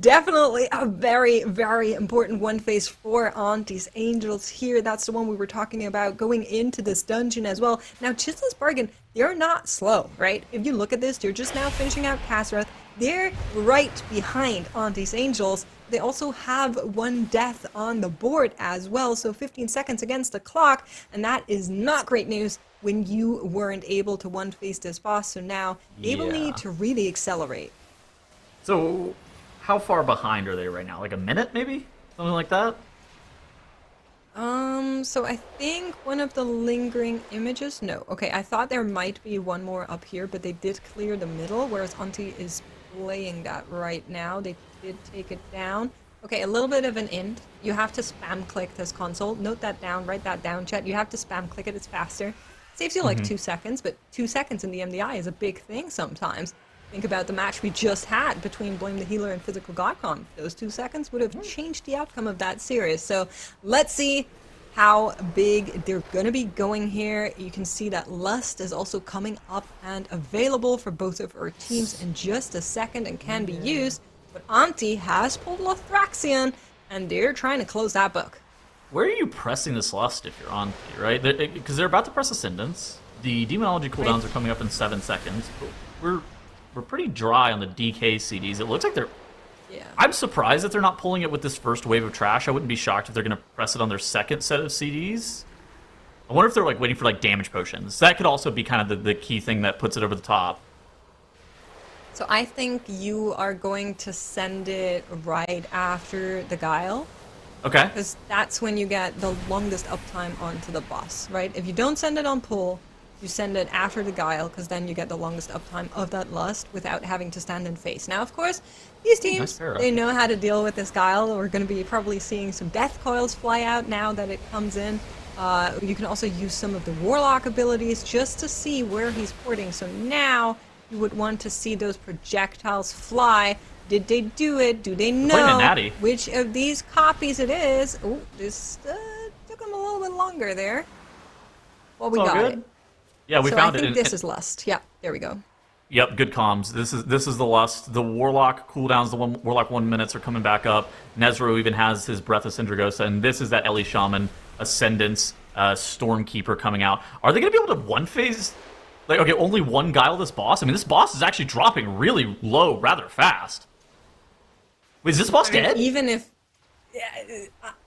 definitely a very, very important one phase for ANTTIS Angels here. That's the one we were talking about going into this dungeon as well. Now, CHIZLE'S Bargain, they're not slow, right? If you look at this, they're just now finishing out Kasrath. They're right behind ANTTIS Angels. They also have 1 death on the board as well. So 15 seconds against the clock. And that is not great news when you weren't able to one-face this boss, so now they will need to really accelerate.
So, how far behind are they right now? Like a minute, maybe? Something like that?
So I think one of the lingering images, no. Okay, I thought there might be one more up here, but they did clear the middle, whereas ANTTI is playing that right now. They did take it down. Okay, a little bit of an int. You have to spam click this console. Note that down, write that down, chat. You have to spam click it, it's faster. Saves you like 2 seconds, but 2 seconds in the MDI is a big thing sometimes. Think about the match we just had between Blame the Healer and Physical Godcon. Those 2 seconds would have changed the outcome of that series. So let's see how big they're going to be going here. You can see that Lust is also coming up and available for both of our teams in just a second and can be used. But ANTTI has pulled Lothraxion, and they're trying to close that book.
Where are you pressing this Lust if you're on, right? Because they're about to press Ascendance. The Demonology cooldowns are coming up in 7 seconds. But we're pretty dry on the DK CDs. It looks like they're...
Yeah.
I'm surprised that they're not pulling it with this first wave of trash. I wouldn't be shocked if they're going to press it on their second set of CDs. I wonder if they're like waiting for like damage potions. That could also be kind of the key thing that puts it over the top.
So I think you are going to send it right after the Guile.
Okay.
Because that's when you get the longest uptime onto the boss, right? If you don't send it on pull, you send it after the Guile, because then you get the longest uptime of that Lust without having to stand and face. Now, of course, these teams, they know how to deal with this Guile. We're going to be probably seeing some Death Coils fly out now that it comes in. You can also use some of the Warlock abilities just to see where he's porting. So now you would want to see those projectiles fly. Did they do it? Do they know which of these copies it is? Oh, this took them a little bit longer there. Well, we got it.
Yeah, we found it.
I think this is Lust. Yeah, there we go.
Yep, good comms. This is the Lust. The Warlock cooldowns, the Warlock 1 minutes are coming back up. Nezro even has his Breath of Sindragosa, and this is that Ellie Shaman Ascendance Stormkeeper coming out. Are they going to be able to one-phase... Like, okay, only one Guile this boss? I mean, this boss is actually dropping really low rather fast. Wait, is this boss dead?
Even if...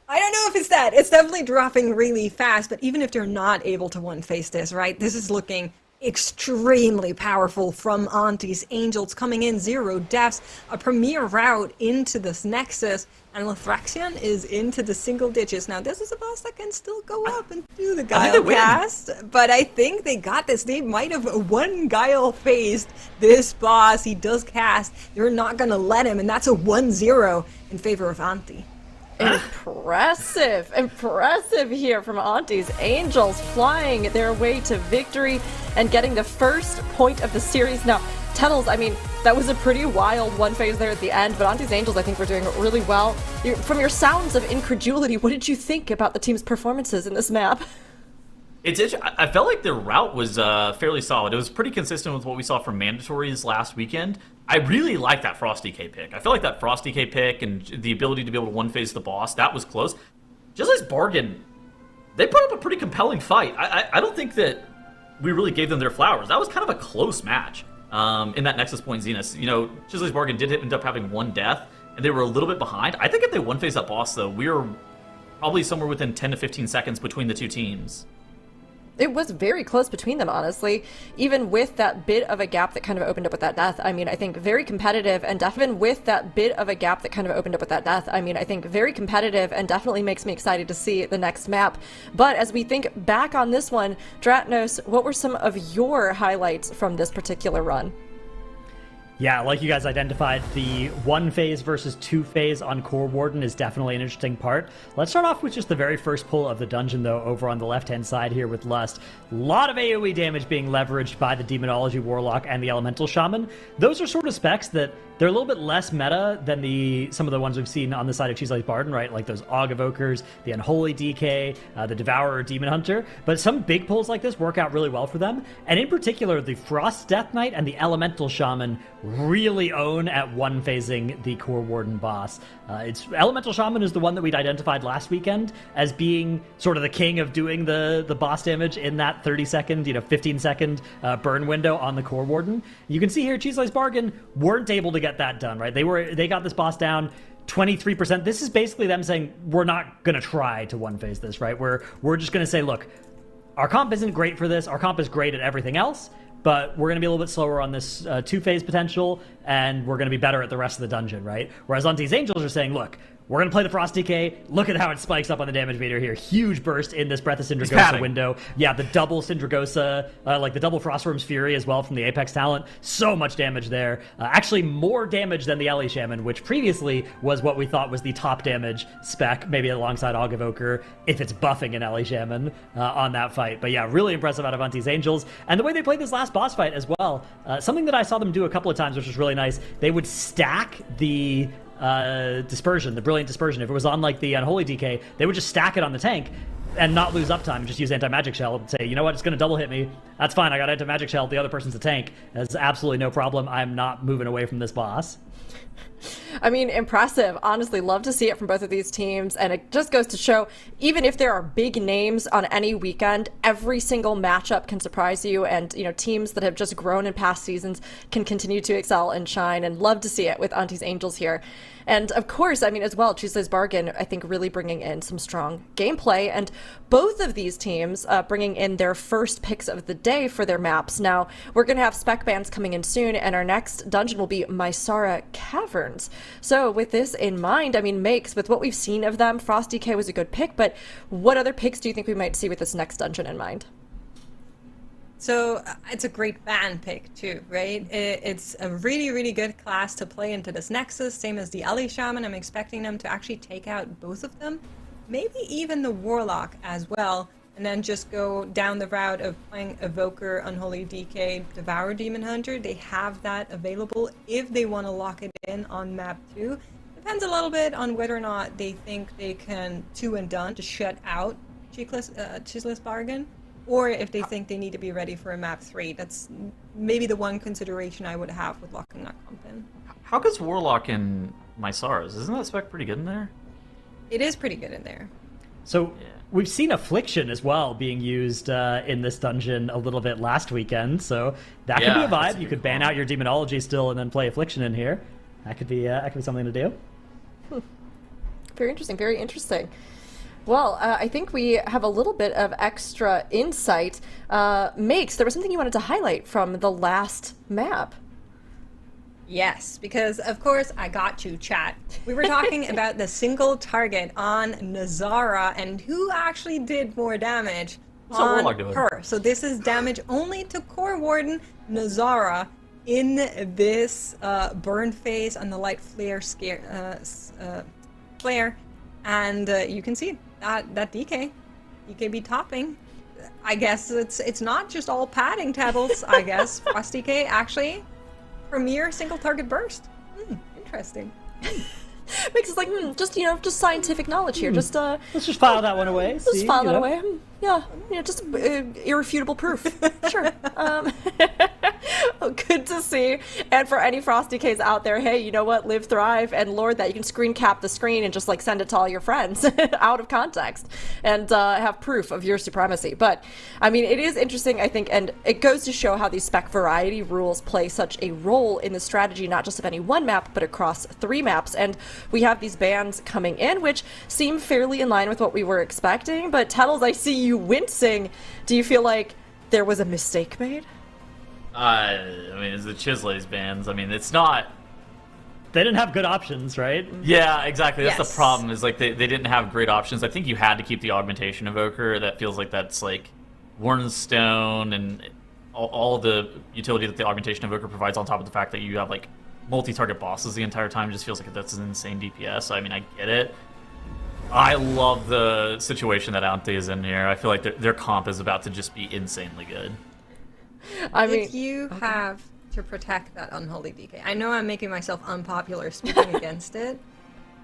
I don't know if it's that. It's definitely dropping really fast, but even if they're not able to one-face this, right? This is looking extremely powerful from ANTTIS Angels coming in, 0 deaths, a premier route into this Nexus, and Lothraxion is into the single ditches. Now, this is a boss that can still go up and do the Guile cast, but I think they got this. They might have one Guile faced this boss. He does cast. They're not going to let him, and that's a 1-0 in favor of ANTTI.
Impressive here from ANTTIS Angels, flying their way to victory and getting the first point of the series. Now, Tunnels, I mean, that was a pretty wild one phase there at the end, but ANTTIS Angels, I think, were doing really well. From your sounds of incredulity, what did you think about the team's performances in this map?
I felt like their route was fairly solid. It was pretty consistent with what we saw from Mandatories last weekend. I really like that Frost DK pick. I feel like that Frost DK pick and the ability to be able to one-phase the boss, that was close. CHIZLE'S Bargain, they put up a pretty compelling fight. I don't think that we really gave them their flowers. That was kind of a close match in that Nexus Point Zenith. You know, CHIZLE'S Bargain did end up having one death, and they were a little bit behind. I think if they one-phase that boss, though, we were probably somewhere within 10 to 15 seconds between the two teams.
It was very close between them, honestly. Even with that bit of a gap that kind of opened up with that death, I mean, I think very competitive, and even with that bit of a gap that kind of opened up with that death, I mean, I think very competitive and definitely makes me excited to see the next map. But as we think back on this one, Dratnos, what were some of your highlights from this particular run?
Yeah, like you guys identified, the one phase versus two phase on Core Warden is definitely an interesting part. Let's start off with just the very first pull of the dungeon, though, over on the left-hand side here with Lust. A lot of AoE damage being leveraged by the Demonology Warlock and the Elemental Shaman. Those are sort of specs that they're a little bit less meta than some of the ones we've seen on the side of CHIZLE'S Barden, right? Like those Aug Evokers, the Unholy DK, the Devourer Demon Hunter. But some big pulls like this work out really well for them. And in particular, the Frost Death Knight and the Elemental Shaman really own at one-phasing the Core Warden boss. Elemental Shaman is the one that we'd identified last weekend as being sort of the king of doing the boss damage in that 30-second, 15-second burn window on the Core Warden. You can see here, CHIZLE'S Bargain weren't able to get that done, right? They got this boss down 23%. This is basically them saying, we're not going to try to one-phase this, right? We're just going to say, look, our comp isn't great for this. Our comp is great at everything else, but we're going to be a little bit slower on this two-phase potential, and we're going to be better at the rest of the dungeon, right? Whereas ANTTIS Angels are saying, look, we're going to play the Frost DK. Look at how it spikes up on the damage meter here. Huge burst in this Breath of Syndragosa window. Yeah, the double Syndragosa, like the double Frostworm's Fury as well from the Apex talent. So much damage there. Actually, more damage than the Ellie Shaman, which previously was what we thought was the top damage spec, maybe alongside Aug Evoker, if it's buffing an Ellie Shaman on that fight. But yeah, really impressive out of ANTTIS Angels. And the way they played this last boss fight as well, something that I saw them do a couple of times, which was really nice, they would stack the dispersion, the brilliant dispersion. If it was on like the Unholy DK, they would just stack it on the tank and not lose uptime and just use anti-magic shell and say, you know what, it's going to double hit me. That's fine, I got anti-magic shell, the other person's a tank. That's absolutely no problem. I'm not moving away from this boss.
I mean, impressive. Honestly, love to see it from both of these teams. And it just goes to show, even if there are big names on any weekend, every single matchup can surprise you. And, teams that have just grown in past seasons can continue to excel and shine. And love to see it with ANTTIS Angels here. And of course, I mean, as well, CHIZLE'S Bargain, I think, really bringing in some strong gameplay. And both of these teams bringing in their first picks of the day for their maps. Now, we're going to have spec bans coming in soon, and our next dungeon will be Mysara Caverns. So with this in mind, I mean, Makes, with what we've seen of them, Frost DK was a good pick, but what other picks do you think we might see with this next dungeon in mind?
So it's a great ban pick too, right? It's a really, really good class to play into this Nexus, same as the Ellie Shaman. I'm expecting them to actually take out both of them, maybe even the Warlock as well, and then just go down the route of playing Evoker, Unholy DK, Devour Demon Hunter. They have that available if they want to lock it in on map 2. Depends a little bit on whether or not they think they can 2 and done to shut out CHIZLE'S Bargain, or if they think they need to be ready for a map 3. That's maybe the one consideration I would have with locking that comp in.
How goes Warlock in Mysaras? Isn't that spec pretty good in there?
It is pretty good in there.
So we've seen Affliction as well being used in this dungeon a little bit last weekend, so that could be a vibe. You could ban out your Demonology still and then play Affliction in here. That could be something to do.
Very interesting, very interesting. Well, I think we have a little bit of extra insight. Makes, there was something you wanted to highlight from the last map.
Yes, because of course I got you, chat. We were talking about the single target on Nazara and who actually did more damage on her. So this is damage only to Core Warden Nazara in this burn phase on the light flare flare. And you can see that DK be topping. I guess it's not just all padding tables, I guess. Frost DK actually premier single target burst. Interesting.
Makes us like, just scientific knowledge here. Just
let's just file that one away.
Let's file that away. Yeah, just irrefutable proof. Sure. Good to see. And for any Frosty Ks out there, hey, you know what? Live, thrive, and Lord that you can screen cap the screen and just like send it to all your friends out of context and have proof of your supremacy. But I mean, it is interesting, I think, and it goes to show how these spec variety rules play such a role in the strategy, not just of any one map, but across 3 maps. And we have these bans coming in, which seem fairly in line with what we were expecting. But Tettles, I see you wincing. Do you feel like there was a mistake made?
I mean, it's the CHIZLE'S bans. I mean, it's not...
They didn't have good options, right?
Yeah, exactly. That's
Yes.
the problem, is like they didn't have great options. I think you had to keep the Augmentation Evoker. That feels like that's like Warrenstone and all the utility that the Augmentation Evoker provides, on top of the fact that you have like multi-target bosses the entire time. It just feels like that's an insane DPS. So, I mean, I get it. I love the situation that ANTTIS is in here. I feel like their comp is about to just be insanely good.
I mean,
If you have to protect that unholy DK, I know I'm making myself unpopular speaking against it,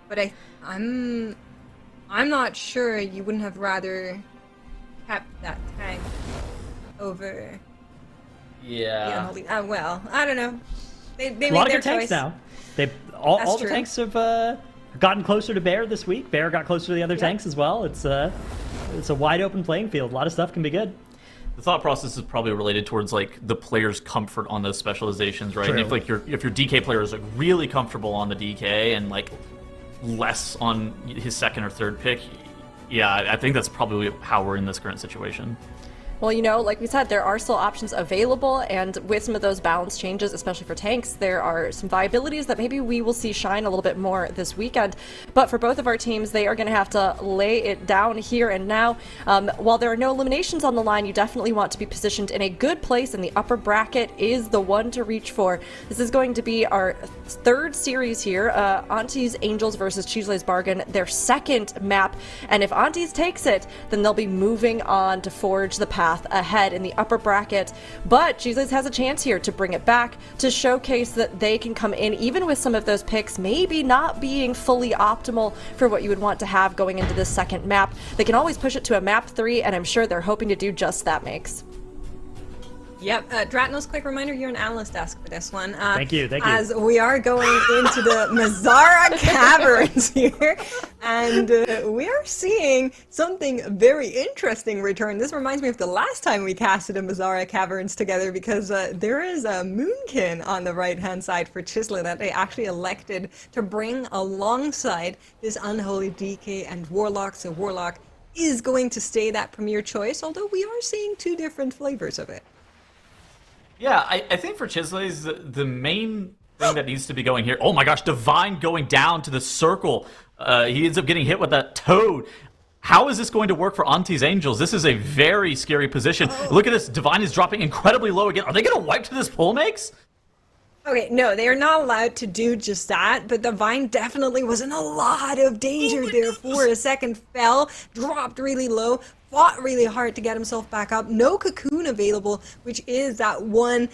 but I'm not sure you wouldn't have rather kept that tank over the
Yeah.
unholy. Well, I don't know. They
A
made
lot of
their
good tanks
choice.
now. All
That's
the
true.
tanks have gotten closer to Bear this week. Bear got closer to the other tanks as well. It's a wide open playing field. A lot of stuff can be good.
The thought process is probably related towards like the player's comfort on those specializations, right?
True.
And if your DK player is like really comfortable on the DK and like less on his second or third pick, yeah, I think that's probably how we're in this current situation.
well, you know, like we said, there are still options available, and with some of those balance changes, especially for tanks, there are some viabilities that maybe we will see shine a little bit more this weekend. But for both of our teams, they are going to have to lay it down here and now. While there are no eliminations on the line, you definitely want to be positioned in a good place, and the upper bracket is the one to reach for. This is going to be our 3rd series here, ANTTIS Angels versus CHIZLE'S Bargain, their 2nd map, and if ANTTIS takes it, then they'll be moving on to forge the path ahead in the upper bracket. But CHIZLE'S has a chance here to bring it back, to showcase that they can come in even with some of those picks maybe not being fully optimal for what you would want to have going into this 2nd map. They can always push it to a map 3, and I'm sure they're hoping to do just that, Makes.
Yep. Dratnos, quick reminder, you're an analyst desk for this one.
Thank you.
As we are going into the Mazzara Caverns here, and we are seeing something very interesting return. This reminds me of the last time we casted a Mazzara Caverns together, because there is a Moonkin on the right-hand side for CHIZLE that they actually elected to bring alongside this Unholy DK and Warlock. So Warlock is going to stay that premier choice, although we are seeing 2 different flavors of it.
Yeah, I think for CHIZLE'S, the main thing that needs to be going here... Oh my gosh, Divine going down to the circle. He ends up getting hit with that toad. How is this going to work for ANTTIS Angels? This is a very scary position. Look at this. Divine is dropping incredibly low again. Are they going to wipe to this pull makes?
Okay, no, they are not allowed to do just that, but the Vine definitely was in a lot of danger there for a second, fell, dropped really low, fought really hard to get himself back up. No cocoon available, which is that one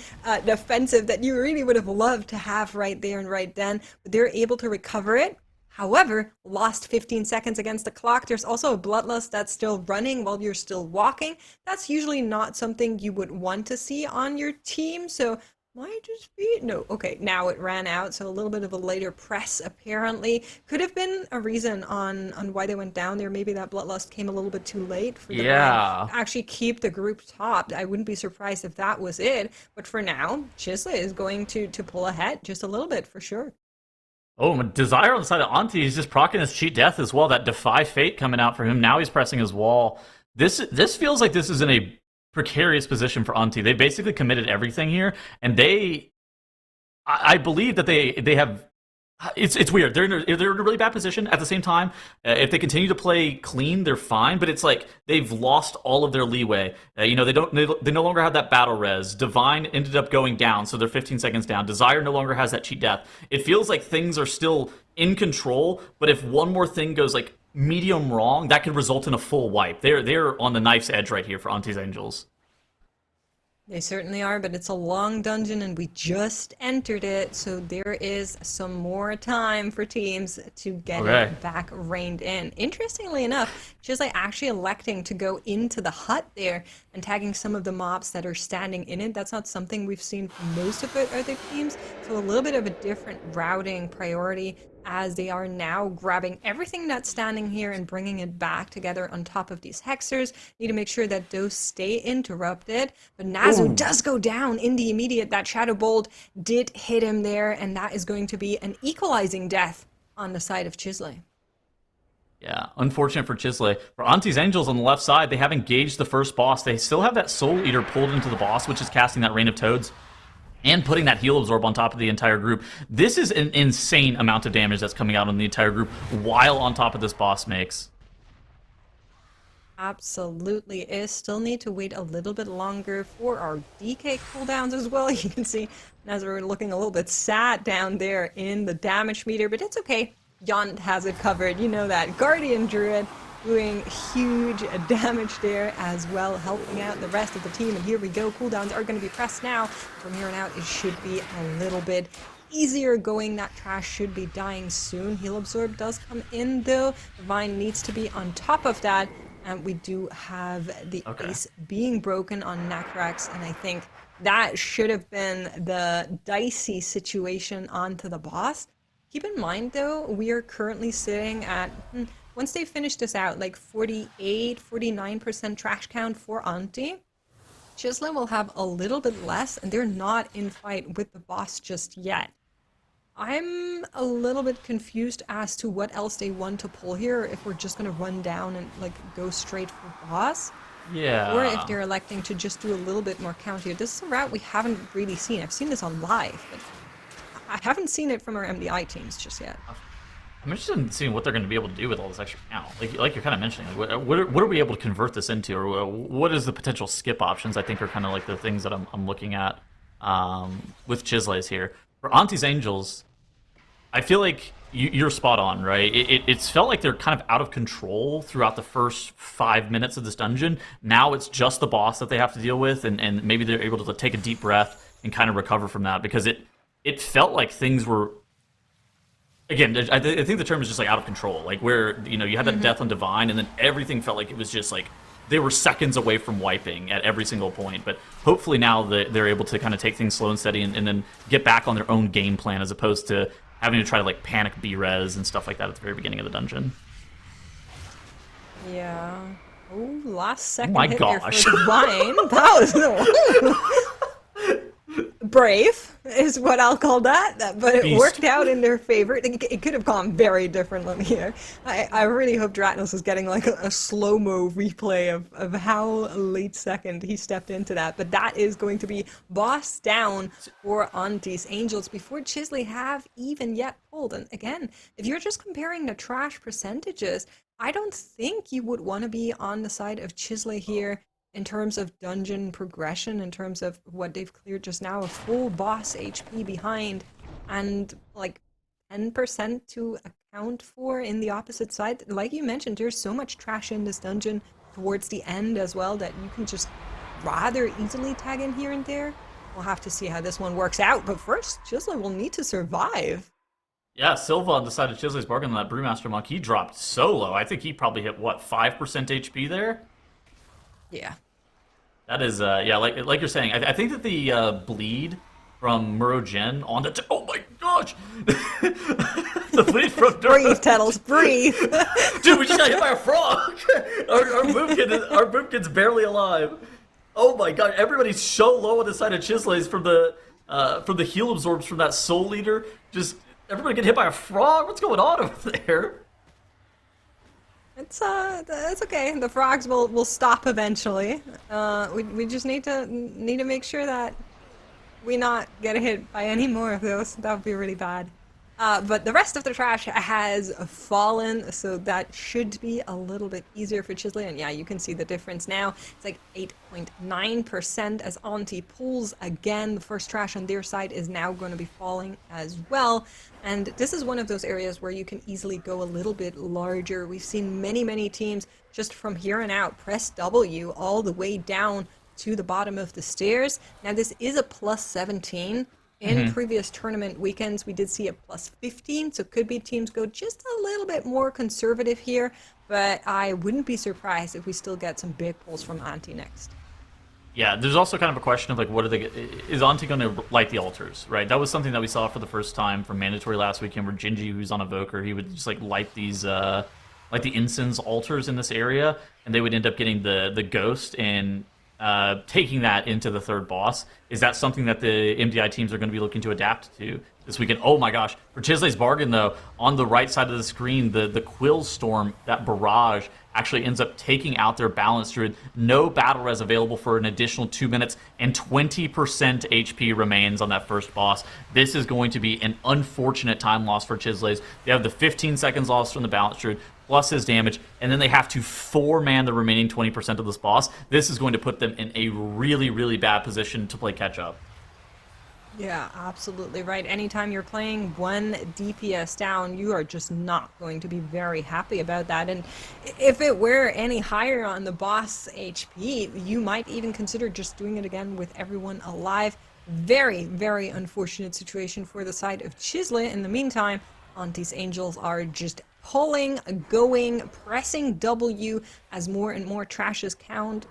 defensive that you really would have loved to have right there and right then, but they're able to recover it. However, lost 15 seconds against the clock. There's also a Bloodlust that's still running while you're still walking. That's usually not something you would want to see on your team, so might just be... No, okay, now it ran out, so a little bit of a later press, apparently. Could have been a reason on why they went down there. Maybe that Bloodlust came a little bit too late for the Vine to actually keep the group topped. I wouldn't be surprised if that was it. But for now, CHIZLE is going to pull ahead just a little bit, for sure.
Oh, Desire on the side of ANTTIS, he's just proccing his Cheat Death as well. That Defy Fate coming out for him. Now he's pressing his wall. This feels like this is in a precarious position for ANTTIS. They basically committed everything here, and I believe that they have... It's weird. They're in a really bad position. At the same time, if they continue to play clean, they're fine. But it's like they've lost all of their leeway. They no longer have that battle res. Divine ended up going down, so they're 15 seconds down. Desire no longer has that Cheat Death. It feels like things are still in control. But if one more thing goes like medium wrong, that could result in a full wipe. They're on the knife's edge right here for ANTTIS Angels.
They certainly are, but it's a long dungeon and we just entered it, so there is some more time for teams to get it back reined in. Interestingly enough, CHIZLE actually electing to go into the hut there and tagging some of the mobs that are standing in it. That's not something we've seen from most of the other teams, so a little bit of a different routing priority as they are now grabbing everything that's standing here and bringing it back together on top of these hexers. Need to make sure that those stay interrupted. But Nazu does go down in the immediate. That Shadow Bolt did hit him there, and that is going to be an equalizing death on the side of CHIZLE.
Yeah, unfortunate for CHIZLE. For ANTTIS Angels on the left side, they have engaged the first boss. They still have that Soul Eater pulled into the boss, which is casting that Rain of Toads and putting that heal absorb on top of the entire group. This is an insane amount of damage that's coming out on the entire group while on top of this boss makes.
Absolutely is. Still need to wait a little bit longer for our DK cooldowns as well. You can see Nazar looking a little bit sad down there in the damage meter, but it's okay. Jan has it covered. You know that. Guardian Druid doing huge damage there as well, helping out the rest of the team. And here we go. Cooldowns are going to be pressed now. From here on out, it should be a little bit easier going. That trash should be dying soon. Heal Absorb does come in, though. The Vine needs to be on top of that. And we do have the ace being broken on Nakrax. And I think that should have been the dicey situation onto the boss. Keep in mind, though, we are currently sitting at... once they finish this out, like 48, 49% trash count for ANTTI, CHIZLE will have a little bit less, and they're not in fight with the boss just yet. I'm a little bit confused as to what else they want to pull here, if we're just going to run down and like go straight for boss.
Yeah.
Or if they're electing to just do a little bit more count here. This is a route we haven't really seen. I've seen this on live, but I haven't seen it from our MDI teams just yet.
I'm interested in seeing what they're going to be able to do with all this extra count. Like you're kind of mentioning, like, what are we able to convert this into, or what is the potential skip options? I think are kind of like the things that I'm looking at with CHIZLE'S here. For ANTTIS Angels, I feel like you're spot on, right? It's felt like they're kind of out of control throughout the first 5 minutes of this dungeon. Now it's just the boss that they have to deal with, and maybe they're able to take a deep breath and kind of recover from that, because it felt like things were... Again, I think the term is just like out of control, like where, you know, you had that death on Divine, and then everything felt like it was just like they were seconds away from wiping at every single point. But hopefully now they're able to kind of take things slow and steady and then get back on their own game plan, as opposed to having to try to like panic B-res and stuff like that at the very beginning of the dungeon.
Yeah. Oh, last second
my
hit
gosh.
here for Divine. That was the brave is what I'll call that, but it worked out in their favor. It could have gone very differently here. I really hope Dratnos is getting like a slow-mo replay of how late second he stepped into that, but that is going to be boss down for ANTTIS Angels before CHIZLE have even yet pulled. And again, if you're just comparing the trash percentages, I don't think you would want to be on the side of CHIZLE here in terms of dungeon progression, in terms of what they've cleared just now, a full boss HP behind, and like 10% to account for in the opposite side. Like you mentioned, there's so much trash in this dungeon towards the end as well that you can just rather easily tag in here and there. We'll have to see how this one works out, but first, CHIZLE will need to survive.
Yeah, Silva on the side of CHIZLE'S bargain on that Brewmaster Monk, he dropped so low. I think he probably hit, what, 5% HP there?
Yeah.
That is, yeah, like you're saying, I think that the bleed from Murogen on the... oh my gosh! The bleed from...
Breathe, Tettles, breathe!
Dude, we just got hit by a frog! Our Boomkin's barely alive. Oh my god, everybody's so low on the side of CHIZLE'S from the heal absorbs from that Soul Leader. Just, everybody get hit by a frog? What's going on over there?
It's okay. The frogs will stop eventually. We just need to make sure that we not get hit by any more of those. That would be really bad. But the rest of the trash has fallen, so that should be a little bit easier for CHIZLE. And yeah, you can see the difference now. It's like 8.9% as ANTTI pulls again. The first trash on their side is now going to be falling as well. And this is one of those areas where you can easily go a little bit larger. We've seen many teams just from here on out press W all the way down to the bottom of the stairs. Now, this is a plus 17. In previous tournament weekends, we did see a plus 15, so could be teams go just a little bit more conservative here, but I wouldn't be surprised if we still get some big pulls from Antti next.
Yeah, there's also kind of a question of like, what are they? Is Antti going to light the altars? Right, that was something that we saw for the first time from mandatory last weekend, where Gingy, who's on Evoker, he would just like light these like the incense altars in this area, and they would end up getting the ghost and taking that into the third boss. Is that something that the MDI teams are going to be looking to adapt to this weekend? Oh my gosh. For CHIZLE'S Bargain, though, on the right side of the screen, the Quill Storm, that barrage, actually ends up taking out their Balance Druid. No battle res available for an additional 2 minutes, and 20% HP remains on that first boss. This is going to be an unfortunate time loss for CHIZLE'S. They have the 15 seconds lost from the Balance Druid, plus his damage, and then they have to 4-man the remaining 20% of this boss. This is going to put them in a really, really bad position to play catch-up.
Yeah, absolutely right. Anytime you're playing one DPS down, you are just not going to be very happy about that. And if it were any higher on the boss HP, you might even consider just doing it again with everyone alive. Very, very unfortunate situation for the side of CHIZLE. In the meantime, ANTTIS Angels are just pulling, going, pressing W as more and more trash count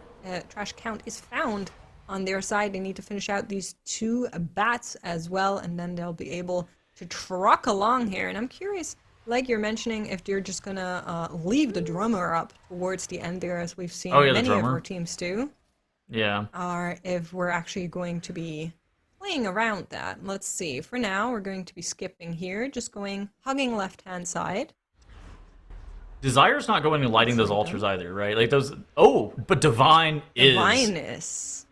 is found on their side. They need to finish out these 2 bats as well, and then they'll be able to truck along here. And I'm curious, like you're mentioning, if they're just gonna leave the drummer up towards the end there, as we've seen many of our teams do.
Yeah.
Or if we're actually going to be playing around that. Let's see. For now, we're going to be skipping here, just going, hugging left-hand side.
Desire's not going and lighting those altars either, right? Like those. Oh, but Divine is.
Divineness.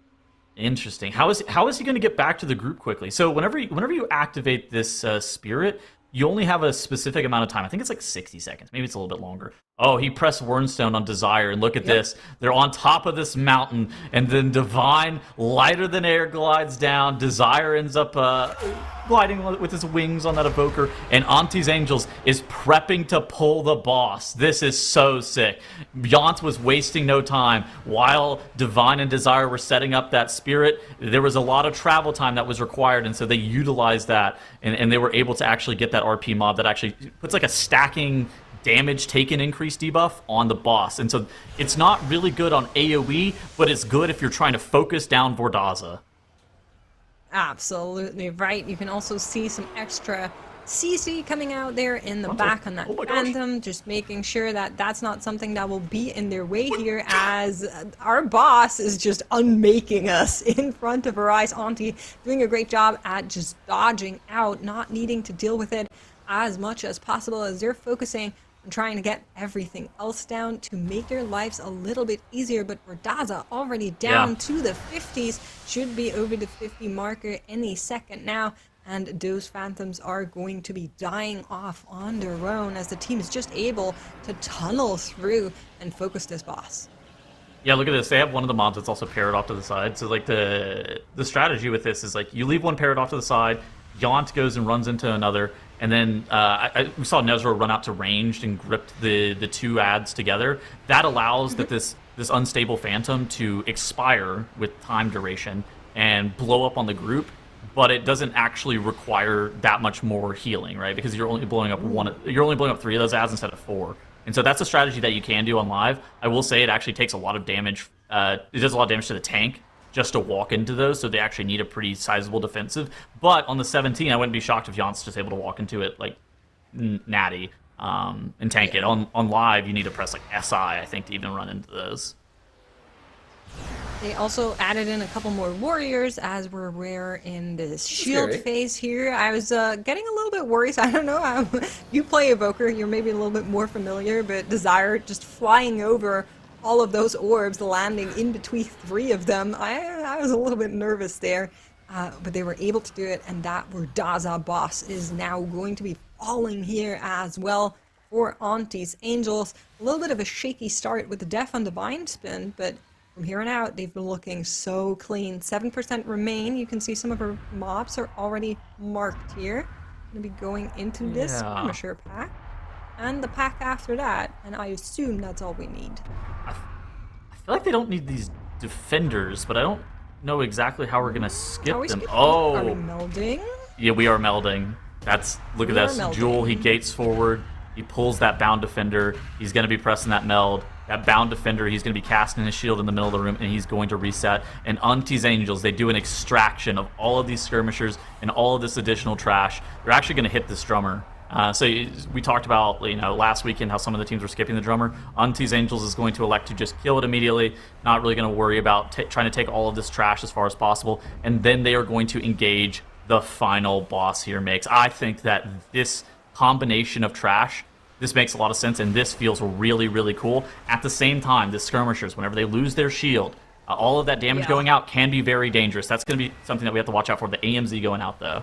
Interesting. How is he going to get back to the group quickly? So whenever you activate this spirit, you only have a specific amount of time. I think it's like 60 seconds. Maybe it's a little bit longer. Oh, he pressed Wernstone on Desire, and look at this. They're on top of this mountain, and then Divine, lighter than air, glides down. Desire ends up gliding with his wings on that Evoker, and ANTTIS Angels is prepping to pull the boss. This is so sick. Yant was wasting no time. While Divine and Desire were setting up that spirit, there was a lot of travel time that was required, and so they utilized that, and they were able to actually get that RP mob that actually puts like a stacking damage taken increase debuff on the boss. And so it's not really good on AoE, but it's good if you're trying to focus down Vordaza.
Absolutely right. You can also see some extra CC coming out there in the back on that Phantom, just making sure that that's not something that will be in their way here, as our boss is just unmaking us in front of our eyes. Antti doing a great job at just dodging out, not needing to deal with it as much as possible, as they're focusing on trying to get everything else down to make their lives a little bit easier. But Vordaza already down to the 50s, should be over the 50 marker any second now, and those Phantoms are going to be dying off on their own, as the team is just able to tunnel through and focus this boss.
Yeah, look at this. They have one of the mobs that's also parried off to the side. So like the strategy with this is like you leave one parried off to the side, Yant goes and runs into another, and then we saw Nezro run out to ranged and gripped the 2 adds together. That allows that this unstable Phantom to expire with time duration and blow up on the group, but it doesn't actually require that much more healing, right? Because you're only blowing up 3 of those adds instead of 4. And so that's a strategy that you can do on live. I will say it actually takes a lot of damage. It does a lot of damage to the tank just to walk into those, so they actually need a pretty sizable defensive. But on the 17, I wouldn't be shocked if Yant's just able to walk into it like natty and tank it. On live, you need to press like SI, I think, to even run into those.
They also added in a couple more warriors as we're in this shield phase here. I was getting a little bit worried. I don't know how you play Evoker. You're maybe a little bit more familiar, but Desire just flying over all of those orbs, landing in between 3 of them. I was a little bit nervous there, but they were able to do it, and that Vordaza boss is now going to be falling here as well for ANTTIS Angels. A little bit of a shaky start with the Death on Divine spin, but from here on out, they've been looking so clean. 7% remain. You can see some of our mobs are already marked here. Going to be going into this skirmisher pack and the pack after that, and I assume that's all we need.
I feel like they don't need these defenders, but I don't know exactly how we're gonna skip them.
Are we
Oh,
melding?
yeah, we are melding. Look at this. Jewel, he gates forward. He pulls that bound defender. He's going to be pressing that meld. That bound defender, he's going to be casting his shield in the middle of the room, and he's going to reset. And ANTTIS Angels, they do an extraction of all of these skirmishers and all of this additional trash. They're actually going to hit this drummer. So we talked about, last weekend how some of the teams were skipping the drummer. ANTTIS Angels is going to elect to just kill it immediately, not really going to worry about trying to take all of this trash as far as possible. And then they are going to engage the final boss here. I think that this combination of trash, this makes a lot of sense, and this feels really, really cool. At the same time, the skirmishers, whenever they lose their shield, all of that damage going out can be very dangerous. That's going to be something that we have to watch out for. The AMZ going out, though.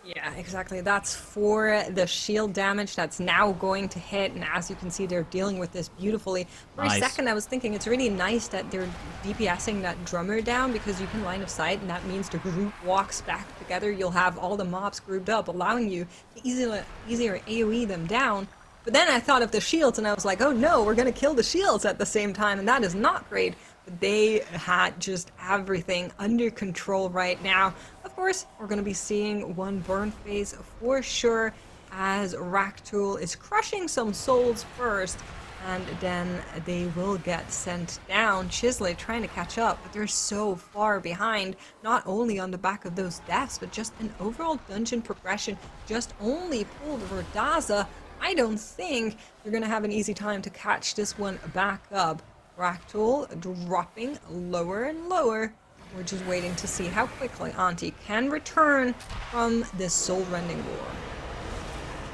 Yeah, exactly. That's for the shield damage that's now going to hit, and as you can see, they're dealing with this beautifully. For a second, I was thinking it's really nice that they're DPSing that drummer down, because you can line of sight, and that means the group walks back together. You'll have all the mobs grouped up, allowing you to easier AoE them down. But then I thought of the shields, and I was like, oh no, we're going to kill the shields at the same time, and that is not great. But they had just everything under control right now. Of course, we're going to be seeing one burn phase for sure, as Raktool is crushing some souls first, and then they will get sent down. CHIZLE trying to catch up, but they're so far behind, not only on the back of those deaths, but just an overall dungeon progression. Just only pulled Verdaza. I don't think you're going to have an easy time to catch this one back up. Raktool dropping lower and lower. We're just waiting to see how quickly ANTTIS can return from this soul-rending war.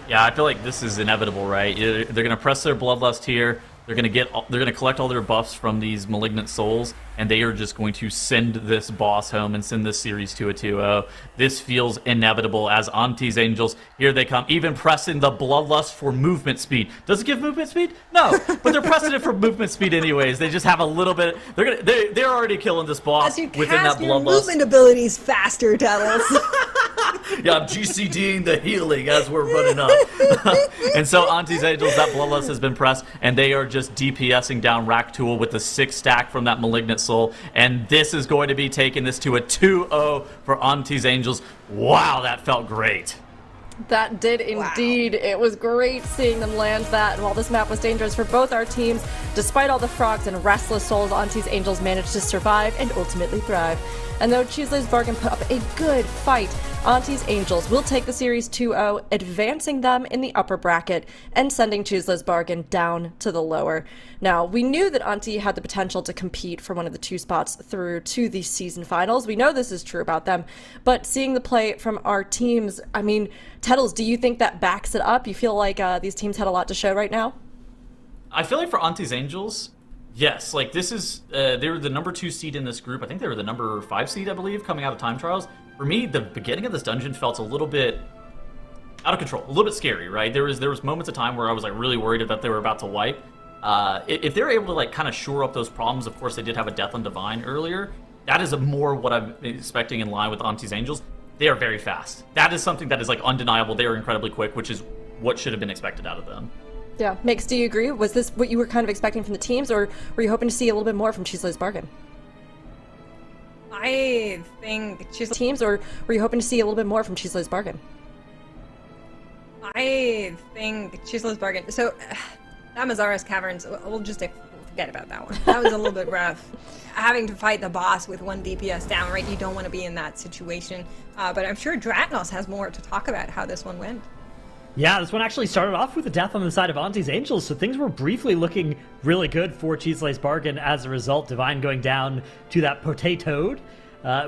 Yeah, I feel like this is inevitable, right? They're going to press their bloodlust here. They're going to collect all their buffs from these malignant souls, and they are just going to send this boss home and send this series to a 2-0. This feels inevitable as ANTTIS Angels, here they come, even pressing the bloodlust for movement speed. Does it give movement speed? No, but they're pressing it for movement speed anyways. They just have a little bit. They're already killing this boss within that bloodlust.
Your movement abilities faster, Tattles.
Yeah, I'm GCDing the healing as we're running up. And so ANTTIS Angels, that bloodlust has been pressed, and they are just DPSing down Raktool with the 6 stack from that malignant soul, and this is going to be taking this to a 2-0 for ANTTIS Angels. Wow, that felt great.
That did indeed. Wow. It was great seeing them land that, and while this map was dangerous for both our teams, despite all the frogs and restless souls, ANTTIS Angels managed to survive and ultimately thrive. And though CHIZLE'S Bargain put up a good fight, ANTTIS Angels will take the series 2-0, advancing them in the upper bracket and sending CHIZLE'S Bargain down to the lower. Now, we knew that ANTTIS had the potential to compete for one of the 2 spots through to the season finals. We know this is true about them, but seeing the play from our teams, I mean, Tettles, do you think that backs it up? You feel like these teams had a lot to show right now?
I feel like for ANTTIS Angels, yes, like this is, they were the number 2 seed in this group. I think they were the number 5 seed, I believe, coming out of time trials. For me, the beginning of this dungeon felt a little bit out of control, a little bit scary, right? There was moments of time where I was like really worried that they were about to wipe. If they're able to like kind of shore up those problems, of course they did have a death on Divine earlier. That is more what I'm expecting in line with ANTTIS Angels. They are very fast. That is something that is like undeniable. They are incredibly quick, which is what should have been expected out of them.
Yeah, Mix, do you agree? Was this what you were kind of expecting from the teams, or were you hoping to see a little bit more from CHIZLE'S Bargain?
I think
teams, or were you hoping to see a little bit more from CHIZLE'S Bargain?
I think CHIZLE'S Bargain. So, Amazara's Caverns, we'll just forget about that one. That was a little bit rough. Having to fight the boss with 1 DPS down, right? You don't want to be in that situation. But I'm sure Dratnos has more to talk about how this one went.
Yeah, this one actually started off with a death on the side of ANTTIS Angels, so things were briefly looking really good for CHIZLE'S Bargain. As a result, Divine going down to that Potatoed.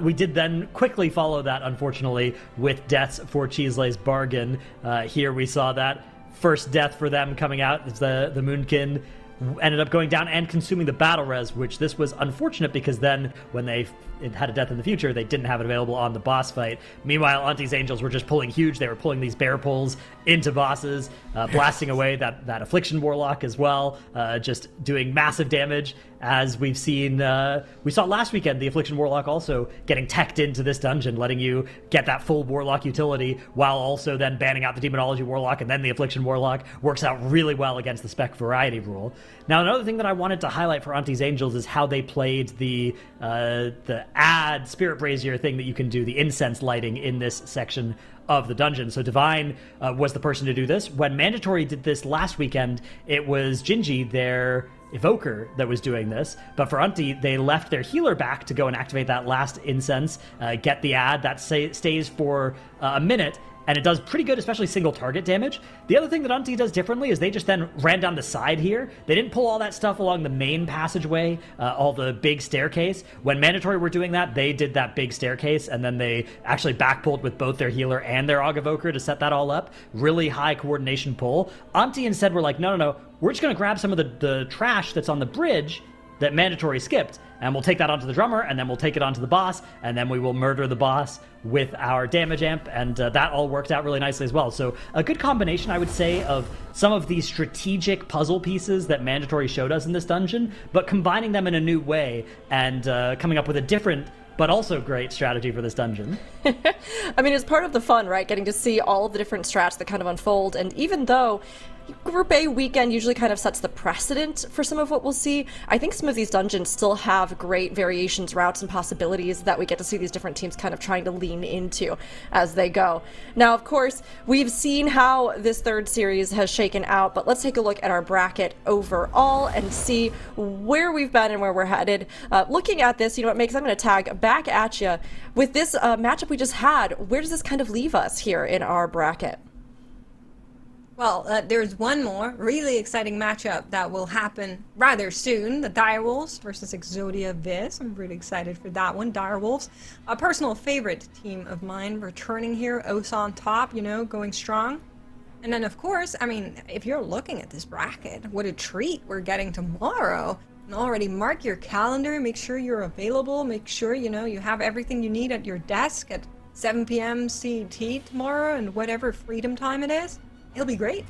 We did then quickly follow that, unfortunately, with deaths for CHIZLE'S Bargain. Here we saw that first death for them coming out. The Moonkin ended up going down and consuming the battle res, which this was unfortunate because then when they had a death in the future, they didn't have it available on the boss fight. Meanwhile, ANTTIS Angels were just pulling huge. They were pulling these bear pulls into bosses, blasting away that Affliction Warlock as well, just doing massive damage. As we've seen, we saw last weekend, the Affliction Warlock also getting teched into this dungeon, letting you get that full Warlock utility while also then banning out the Demonology Warlock, and then the Affliction Warlock works out really well against the Spec Variety rule. Now, another thing that I wanted to highlight for ANTTIS Angels is how they played the add Spirit Brazier thing that you can do, the incense lighting in this section of the dungeon. So Divine was the person to do this. When Mandatory did this last weekend, it was Gingy, their evoker, that was doing this. But for ANTTI, they left their healer back to go and activate that last incense, get the add. That stays for a minute, and it does pretty good, especially single target damage. The other thing that ANTTI does differently is they just then ran down the side here. They didn't pull all that stuff along the main passageway, all the big staircase. When Mandatory were doing that, they did that big staircase, and then they actually backpulled with both their healer and their Aug Evoker to set that all up. Really high coordination pull. ANTTI instead were like, no, we're just going to grab some of the trash that's on the bridge that Mandatory skipped, and we'll take that onto the drummer, and then we'll take it onto the boss, and then we will murder the boss with our damage amp, and that all worked out really nicely as well. So a good combination, I would say, of some of these strategic puzzle pieces that Mandatory showed us in this dungeon, but combining them in a new way and coming up with a different but also great strategy for this dungeon.
I mean, it's part of the fun, right? Getting to see all of the different strats that kind of unfold, and even though Group A weekend usually kind of sets the precedent for some of what we'll see, I think some of these dungeons still have great variations, routes, and possibilities that we get to see these different teams kind of trying to lean into as they go. Now, of course, we've seen how this third series has shaken out, but let's take a look at our bracket overall and see where we've been and where we're headed. Looking at this, you know what, Makes, I'm going to tag back at you. With this matchup we just had, where does this kind of leave us here in our bracket?
Well, there's one more really exciting matchup that will happen rather soon. The Direwolves versus EXODIA Viz. I'm really excited for that one. Direwolves, a personal favorite team of mine, returning here. Osa on top, you know, going strong. And then, of course, I mean, if you're looking at this bracket, what a treat we're getting tomorrow. And already mark your calendar, make sure you're available, make sure, you know, you have everything you need at your desk at 7 p.m. CT tomorrow and whatever freedom time it is. It'll be great.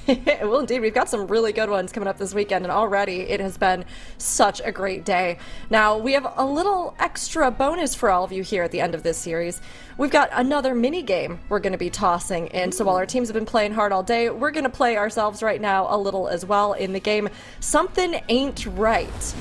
It will indeed. We've got some really good ones coming up this weekend, and already it has been such a great day. Now, we have a little extra bonus for all of you here at the end of this series. We've got another mini game we're going to be tossing in. So while our teams have been playing hard all day, we're going to play ourselves right now a little as well in the game Something Ain't Right.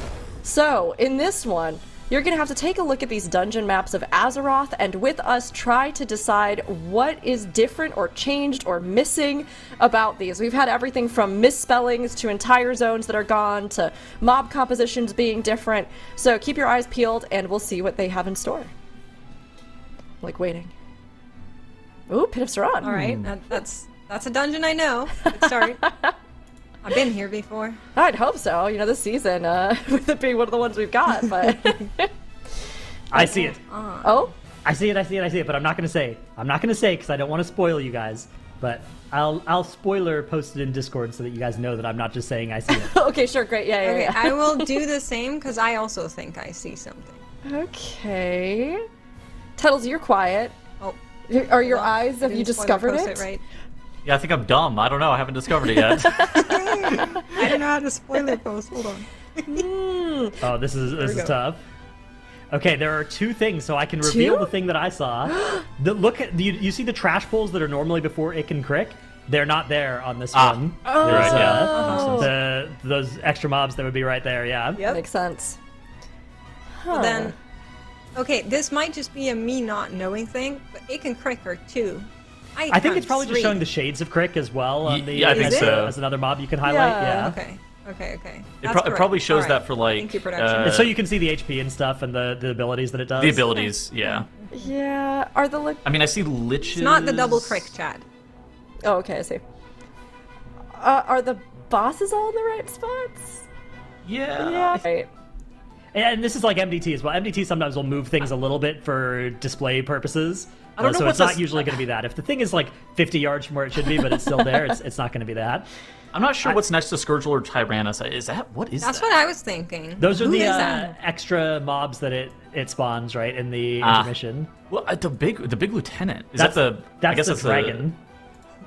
So in this one, you're going to have to take a look at these dungeon maps of Azeroth and with us try to decide what is different or changed or missing about these. We've had everything from misspellings to entire zones that are gone to mob compositions being different. So keep your eyes peeled and we'll see what they have in store. Like waiting. Ooh, Pit of Saran.
All right, that's a dungeon I know. Good start. I've been here before.
I'd hope so. You know, this season, with it being one of the ones we've got, but...
I see it.
Oh?
I see it, but I'm not going to say. I'm not going to say because I don't want to spoil you guys, but I'll spoiler post it in Discord so that you guys know that I'm not just saying I see it.
Okay, sure, great. Yeah.
Okay, I will do the same because I also think I see something.
Okay. Tuttles, you're quiet.
Oh.
Are your eyes, have you discovered it?
Right.
Yeah, I think I'm dumb. I don't know. I haven't discovered it yet.
I don't know how to spoiler post. Hold on.
Oh, this is tough. Okay, there are two things, so I can reveal the thing that I saw. Look at you see the trash pulls that are normally before Ick and Crick? They're not there on this one.
Oh.
There's,
Right,
those extra mobs that would be right there, yeah.
Yep.
Makes sense.
Well, then, okay, this might just be a me not knowing thing, but Ick and Crick are two.
I think it's probably just showing the shades of Crick as well on the
yeah, I think so.
as another mob you can highlight. Yeah.
Okay.
It probably shows
All
that for like.
Thank you, production.
So you can see the HP and stuff and the abilities that it does.
The abilities, yeah.
Yeah, are the
I mean, I see liches.
It's not the double Crick, Chad.
Oh, okay, I see. Are the bosses all in the right spots?
Yeah.
Right.
And this is like MDT as well. MDT sometimes will move things a little bit for display purposes.
I don't know
so
what
it's not
this-
usually going to be that. If the thing is like 50 yards from where it should be, but it's still there, it's not going to be that.
I'm not sure what's next to Scourgel or Tyrannus. Is that what is
That's
that?
what I was thinking.
Those are
Who
the
is that?
extra mobs that it spawns right in the intermission.
Well, the big lieutenant. Is that the?
That's
I guess
the
that's
dragon.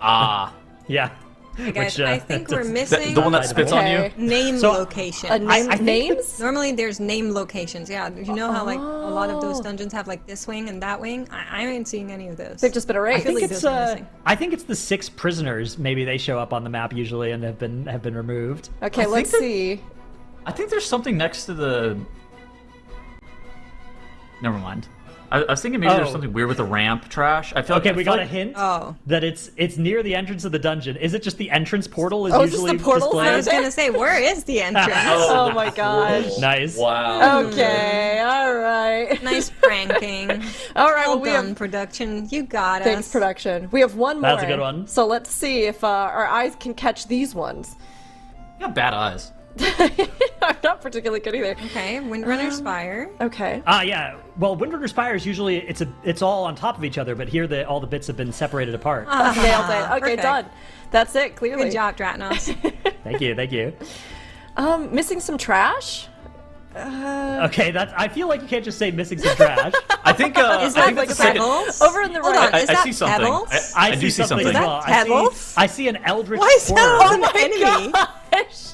Ah.
Yeah.
Hey guys,
Which,
I think we're missing
The one that spits on you?
name location.
Names?
Normally there's name locations. Yeah, you know how like a lot of those dungeons have like this wing and that wing? I ain't seeing any of those.
They've just been erased.
I think it's the 6 prisoners. Maybe they show up on the map usually and have been removed.
Okay, let's see.
I think there's something next to the... Never mind. I was thinking maybe there's something weird with the ramp trash. I feel
okay,
like,
we got a hint that it's near the entrance of the dungeon. Is it just the entrance portal is usually
the portal?
displayed?
I was gonna say, where is the entrance?
Oh my gosh.
Nice.
Wow.
Okay, alright.
Nice pranking.
Alright,
Well
well we
done,
have...
production. You got
Thanks,
us.
production. We have one more.
That's a good one.
So let's see if our eyes can catch these ones.
You got bad eyes.
I'm not particularly good either.
Okay, Windrunner Spire.
Okay.
Yeah. Well, Windrunner Spires usually it's all on top of each other, but here all the bits have been separated apart.
Nailed it. Okay,
Perfect.
done. That's it, clearly.
Good job, Dratnos.
Thank you.
Missing some trash?
Okay, I feel like you can't just say missing some trash.
I think
Is
I
that
think
like
that's the second.
Pebbles?
Over in the
Hold
right.
on, is
I
that
see something.
Pebbles?
I do see something.
as
that
well.
Pebbles?
I see an eldritch
Why is
horror.
Tettles an enemy?
Gosh.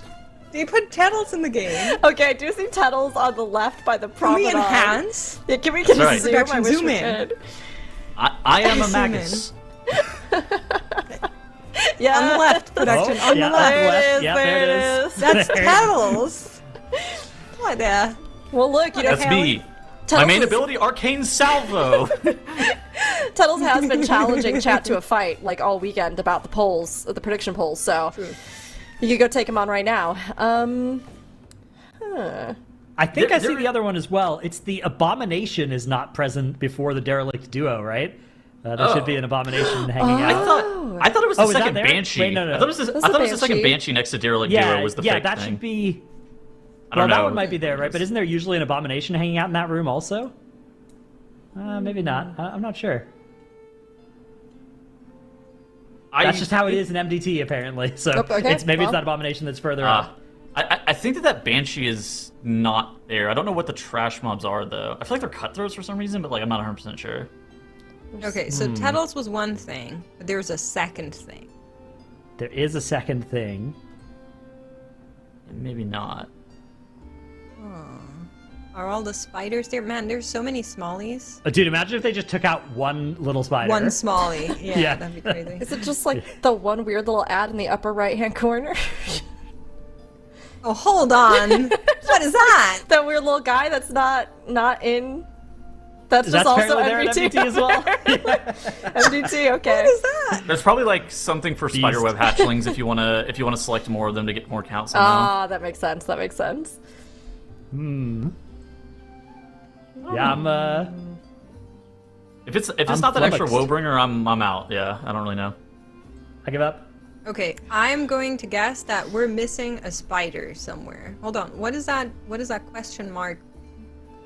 They put Tettles in the game.
Okay, I do see Tettles on the left by the
Can
promenade.
we enhance?
Yeah, can we get
Right.
a zoom? I
Production,
wish
zoom
we
in.
could.
I am a
Zoom
magus.
Yeah.
On the left, production. On
yeah,
the left.
There it is,
Yeah,
there
there
it
it
is.
That's
There.
Tettles. What the?
Well, look, you know,
That's me. My main ability, Arcane Salvo.
Tuttles has been challenging chat to a fight like all weekend about the polls, the prediction polls. So you could go take him on right now.
I think I see the other one as well. It's the Abomination is not present before the Derelict Duo, right? There should be an Abomination hanging
I
out.
thought it was the
Oh, is that
second
there?
Banshee.
Wait, no.
I thought it was the, I thought it was the second
Banshee.
Banshee next to Derelict
Yeah,
Duo was the
yeah,
fake
that
thing.
should be.
I don't
Well, that
know.
one might be there, right? But isn't there usually an Abomination hanging out in that room also? Maybe not. I'm not sure. That's just how it is in MDT, apparently. So
Okay,
it's that Abomination that's further up.
I think that Banshee is not there. I don't know what the trash mobs are, though. I feel like they're cutthroats for some reason, but like I'm not 100% sure.
Okay, so Tettles was one thing, but there's a second thing.
There is a second thing.
Maybe not.
Are all the spiders there? Man, there's so many smallies.
Dude, imagine if they just took out one little spider.
One smalley. Yeah,
Yeah.
that'd be crazy.
Is it just like the one weird little ad in the upper right-hand corner?
Oh, hold on. What is that?
That weird little guy that's not in. That's just also
apparently there in MDT as well.
MDT, okay.
What is that?
There's probably like something for spiderweb hatchlings if you wanna select more of them to get more counts somehow.
Ah, that makes sense. That makes sense.
Yeah, I'm
If it's
I'm
not that extra
flummoxed.
Woebringer, I'm out. Yeah, I don't really know.
I give up.
Okay, I'm going to guess that we're missing a spider somewhere. Hold on. What is that? What is that question mark?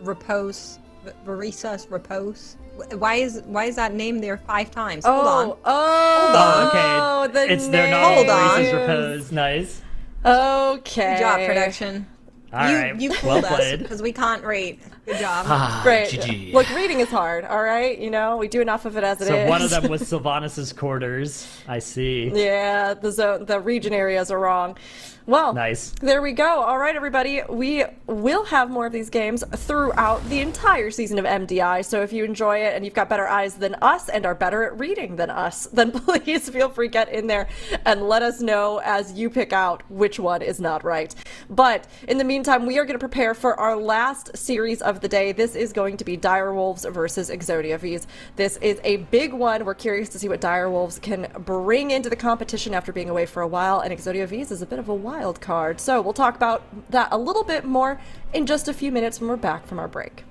Repose. Varisa's repose. Why is that name there 5 times? Hold on.
Oh, okay.
The
It's their
name.
name.
Hold on.
Reese's Repose. Nice.
Okay.
Good job, production.
All right.
You
well
fooled us
played.
because we can't rate. Good job.
Great.
GG.
Look, reading is hard, all right? You know, we do enough of it as it is.
So one of them was Sylvanas' quarters. I see.
Yeah, the region areas are wrong. Well,
Nice.
There we go. All right, everybody. We will have more of these games throughout the entire season of MDI. So if you enjoy it and you've got better eyes than us and are better at reading than us, then please feel free to get in there and let us know as you pick out which one is not right. But in the meantime, we are going to prepare for our last series of the day. This is going to be Direwolves versus EXODIA Vs. This is a big one. We're curious to see what Direwolves can bring into the competition after being away for a while, and EXODIA Vs is a bit of a wild card. So we'll talk about that a little bit more in just a few minutes when we're back from our break.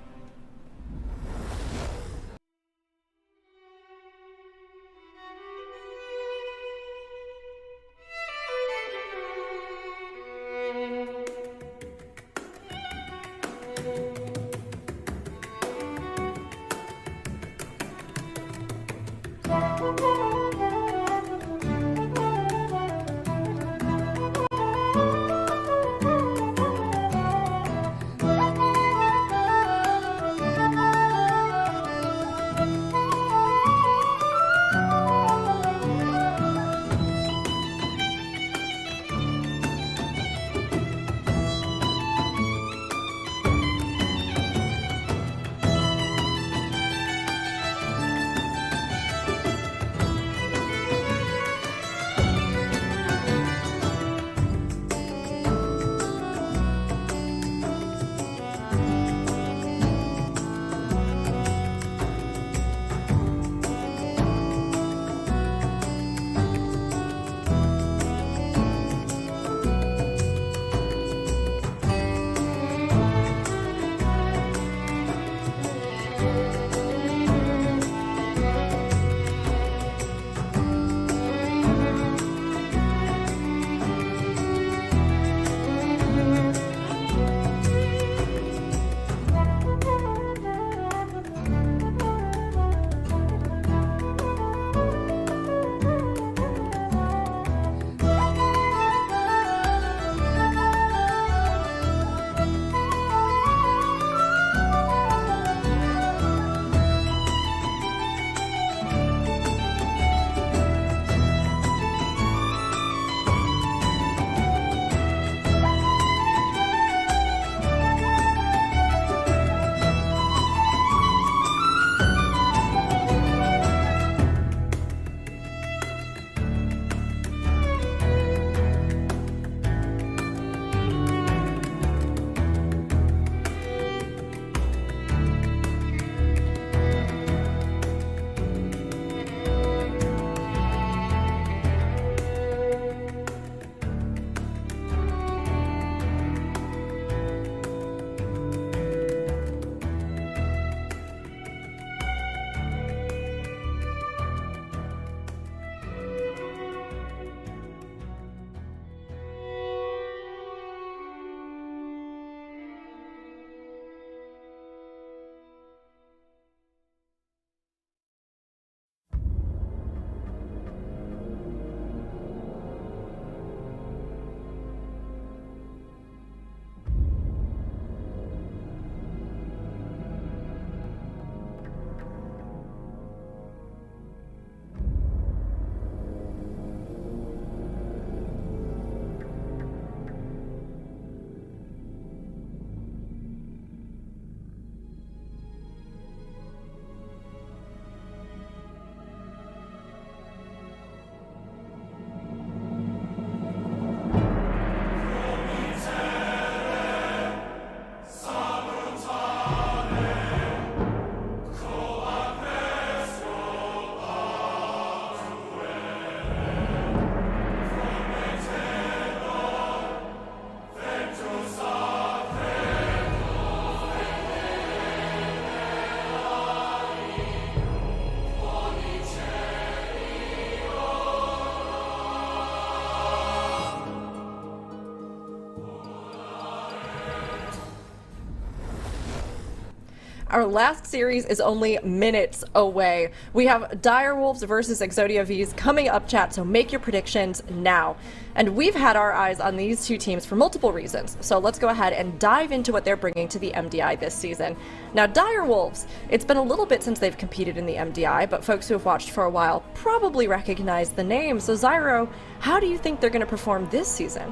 Our last series is only minutes away. We have Direwolves versus EXODIA Vs coming up, chat, so make your predictions now. And we've had our eyes on these two teams for multiple reasons, so let's go ahead and dive into what they're bringing to the MDI this season. Now, Direwolves, it's been a little bit since they've competed in the MDI, but folks who have watched for a while probably recognize the name. So Zyro, how do you think they're going to perform this season?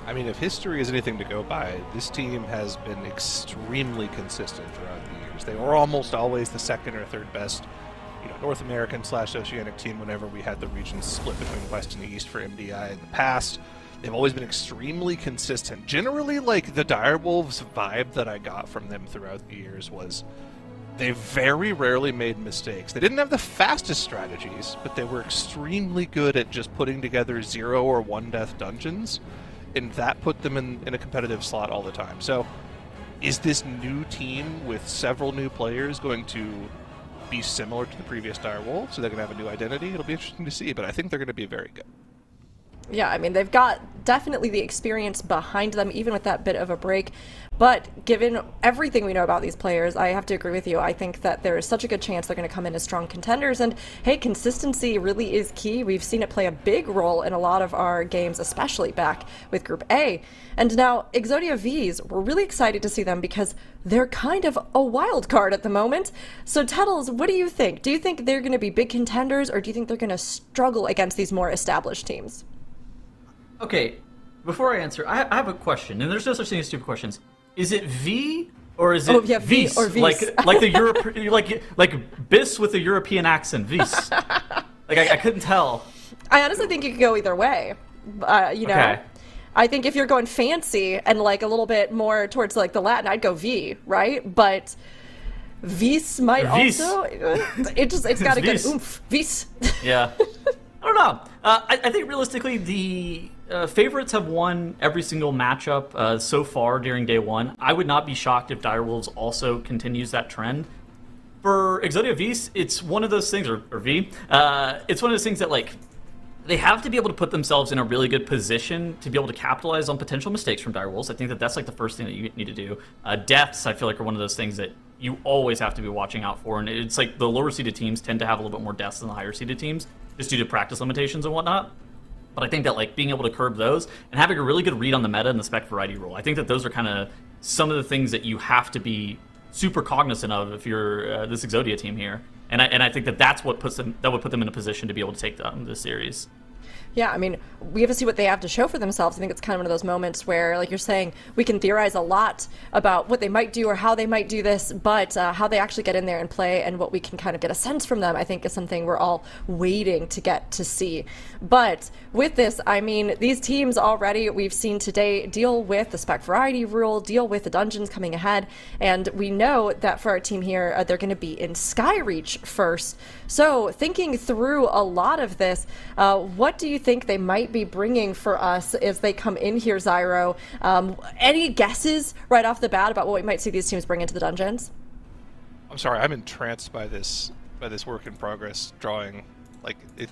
I mean, if history is anything to go by, this team has been extremely consistent throughout the years. They were almost always the second or third best, North American / Oceanic team whenever we had the regions split between West and East for MDI in the past. They've always been extremely consistent. Generally, like, the Direwolves vibe that I got from them throughout the years was they very rarely made mistakes. They didn't have the fastest strategies, but they were extremely good at just putting together 0 or 1 death dungeons. And that put them in a competitive slot all the time. So, is this new team with several new players going to be similar to the previous Direwolves? So they're going to have a new identity? It'll be interesting to see, but I think they're going to be very good.
Yeah, I mean, they've got definitely the experience behind them, even with that bit of a break. But given everything we know about these players, I have to agree with you. I think that there is such a good chance they're going to come in as strong contenders. And hey, consistency really is key. We've seen it play a big role in a lot of our games, especially back with Group A. And now, EXODIA Vs, we're really excited to see them because they're kind of a wild card at the moment. So, Tettles, what do you think? Do you think they're going to be big contenders, or do you think they're going to struggle against these more established teams?
Okay, before I answer, I have a question, and there's no such thing as stupid questions. Is it V or is it Vis?
Or Vis.
Like the Europe, like bis with a European accent, Vis. Like I couldn't tell.
I honestly think you could go either way.
Okay.
I think if you're going fancy and like a little bit more towards like the Latin, I'd go V, right? But Vis might also. It's got a good oomph. Vis.
Yeah. I don't know. I think realistically, the favorites have won every single matchup so far during day one. I would not be shocked if Direwolves also continues that trend. For EXODIA Vs, it's one of those things, or V, it's one of those things that, like, they have to be able to put themselves in a really good position to be able to capitalize on potential mistakes from Direwolves. I think that that's like the first thing that you need to do. Deaths, I feel like, are one of those things that you always have to be watching out for, and it's like the lower seeded teams tend to have a little bit more deaths than the higher seeded teams, just due to practice limitations and whatnot. But I think that, like, being able to curb those and having a really good read on the meta and the spec variety rule, I think that those are kind of some of the things that you have to be super cognizant of if you're this EXODIA team here. And I think that that's what would put them in a position to be able to take this series.
Yeah, I mean, we have to see what they have to show for themselves. I think it's kind of one of those moments where, like you're saying, we can theorize a lot about what they might do or how they might do this, but how they actually get in there and play and what we can kind of get a sense from them, I think, is something we're all waiting to get to see. But with this, I mean, these teams already, we've seen today, deal with the spec variety rule, deal with the dungeons coming ahead, and we know that for our team here, they're going to be in Skyreach first. So thinking through a lot of this, what do you think they might be bringing for us as they come in here, Zyro? Any guesses right off the bat about what we might see these teams bring into the dungeons?
I'm sorry, I'm entranced by this work in progress drawing. Like, we're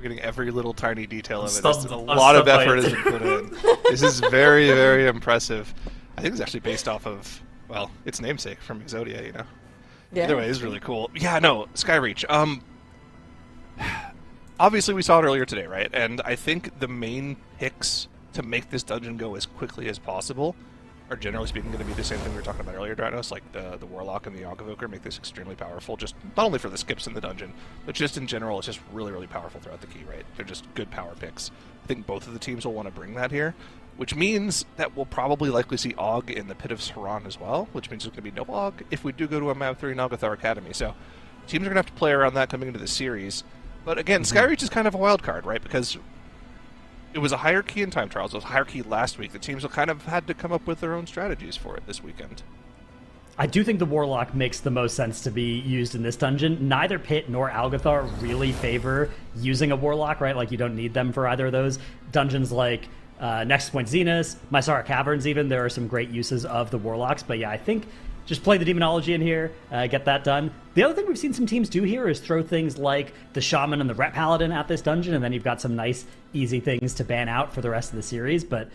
getting every little tiny detail of it. A lot of effort has been put in. This is very, very impressive. I think it's actually based off of, well, its namesake from EXODIA, you know? Yeah. Either way, it's really cool. Yeah, no, Skyreach. Obviously, we saw it earlier today, right? And I think the main picks to make this dungeon go as quickly as possible are, generally speaking, going to be the same thing we were talking about earlier, Dranos, like the Warlock and the Ogg make this extremely powerful, just not only for the skips in the dungeon, but just in general, it's just really, really powerful throughout the key, right? They're just good power picks. I think both of the teams will want to bring that here, which means that we'll probably likely see Ogg in the Pit of Saran as well, which means there's going to be no Ogg if we do go to a Map 3 Nalgathar Academy. So teams are going to have to play around that coming into the series. But again, Skyreach is kind of a wild card, right? Because it was a higher key in time trials. It was a higher key last week. The teams will kind of had to come up with their own strategies for it this weekend.
I do think the Warlock makes the most sense to be used in this dungeon. Neither Pit nor Algathar really favor using a Warlock, right? Like, you don't need them for either of those. Dungeons like Nexus Point Zenith, Mysara Caverns even, there are some great uses of the Warlocks. But yeah, I think just play the Demonology in here, get that done. The other thing we've seen some teams do here is throw things like the Shaman and the Ret Paladin at this dungeon, and then you've got some nice, easy things to ban out for the rest of the series. But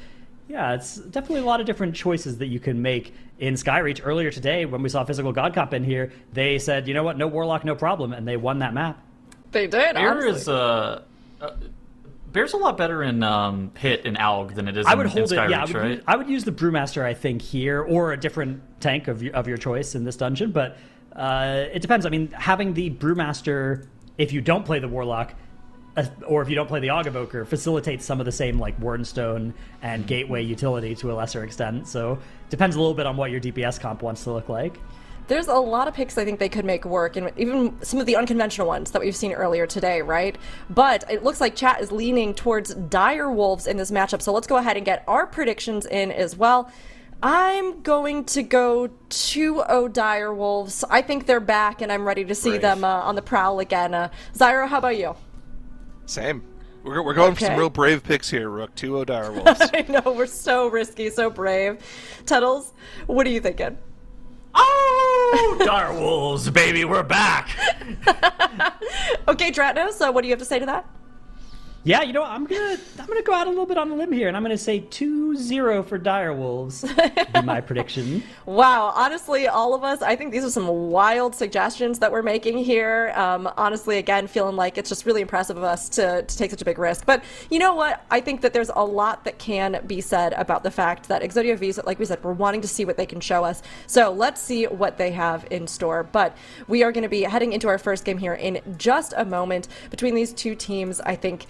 Yeah, it's definitely a lot of different choices that you can make in Skyreach. Earlier today, when we saw Physical God Comp in here, they said, you know what, no Warlock, no problem, and they won that map.
They did,
Bear's a lot better in Pit and Alg than it is
I would
in
hold
Skyreach,
it, yeah,
right?
I would use the Brewmaster, I think, here, or a different tank of your choice in this dungeon, but it depends. I mean, having the Brewmaster, if you don't play the Warlock, or if you don't play the Aug Evoker, facilitates some of the same like Wardenstone and Gateway utility to a lesser extent. So depends a little bit on what your DPS comp wants to look like.
There's a lot of picks I think they could make work, and even some of the unconventional ones that we've seen earlier today, right? But it looks like chat is leaning towards Dire Wolves in this matchup, so let's go ahead and get our predictions in as well. I'm going to go 2-0 Dire Wolves. I think they're back, and I'm ready to see them on the prowl again. Zyro, how about you?
Same. We're going for some real brave picks here, Rook. 2-0 Dire Wolves.
I know, we're so risky, so brave. Tuttles, what are you thinking?
Oh, Dire Wolves, baby, we're back.
Okay, Dratnos, what do you have to say to that?
Yeah, you know, I'm gonna go out a little bit on a limb here, and I'm gonna say 2-0 for Dire Wolves. Be my prediction.
Wow, honestly, all of us, I think these are some wild suggestions that we're making here. Honestly, again, feeling like it's just really impressive of us to take such a big risk. But you know what? I think that there's a lot that can be said about the fact that EXODIA V, like we said, we're wanting to see what they can show us. So let's see what they have in store. But we are going to be heading into our first game here in just a moment. Between these two teams, I think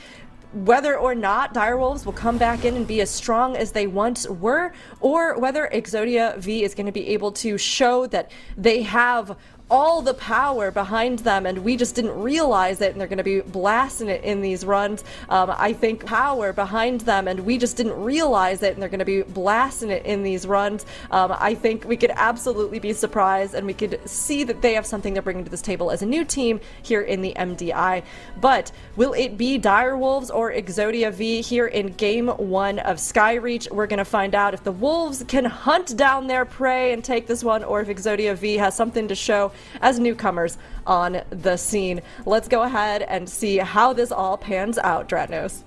whether or not Dire Wolves will come back in and be as strong as they once were, or whether EXODIA V is going to be able to show that they have all the power behind them and we just didn't realize it, and they're going to be blasting it in these runs. I think power behind them and we just didn't realize it, and they're going to be blasting it in these runs. I think we could absolutely be surprised, and we could see that they have something they're bringing to this table as a new team here in the MDI. But will it be Dire Wolves or EXODIA V here in Game 1 of Skyreach? We're going to find out if the Wolves can hunt down their prey and take this one, or if EXODIA V has something to show as newcomers on the scene. Let's go ahead and see how this all pans out, Dratnos.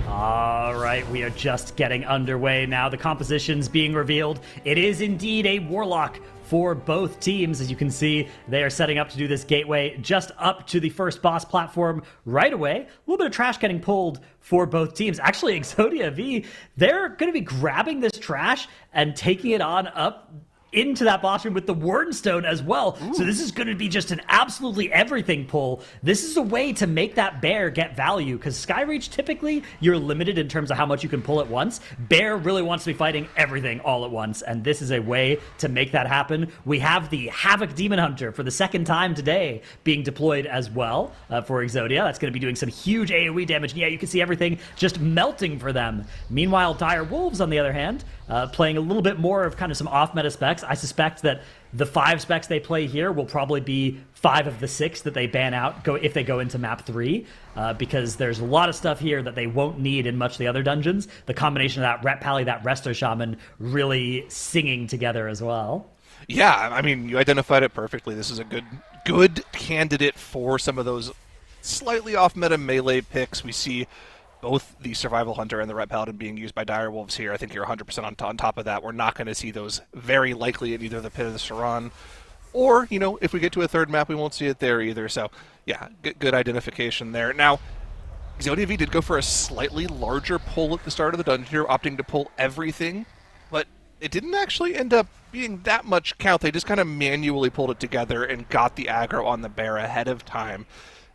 All right, we are just getting underway now. The composition's being revealed. It is indeed a Warlock for both teams. As you can see, they are setting up to do this gateway just up to the first boss platform right away. A little bit of trash getting pulled for both teams. Actually, EXODIA V, they're going to be grabbing this trash and taking it on up into that boss room with the Wardenstone as well. Ooh. So this is going to be just an absolutely everything pull. This is a way to make that bear get value, because Skyreach, typically, you're limited in terms of how much you can pull at once. Bear really wants to be fighting everything all at once, and this is a way to make that happen. We have the Havoc Demon Hunter for the second time today being deployed as well for EXODIA. That's going to be doing some huge AoE damage, and yeah, you can see everything just melting for them. Meanwhile, Dire Wolves, on the other hand, playing a little bit more of kind of some off-meta specs. I suspect that the 5 specs they play here will probably be 5 of the 6 that they ban out if they go into map 3, because there's a lot of stuff here that they won't need in much of the other dungeons. The combination of that Ret Pally, that Resto Shaman really singing together as well.
Yeah, I mean, you identified it perfectly. This is a good candidate for some of those slightly off-meta melee picks. We see both the Survival Hunter and the Ret Paladin being used by Dire Wolves here. I think you're 100% on top of that. We're not going to see those very likely in either the Pit or the Saran. Or, you know, if we get to a third map, we won't see it there either. So, yeah, good identification there. Now, EXODIA V did go for a slightly larger pull at the start of the dungeon here, opting to pull everything. But it didn't actually end up being that much count. They just kind of manually pulled it together and got the aggro on the bear ahead of time.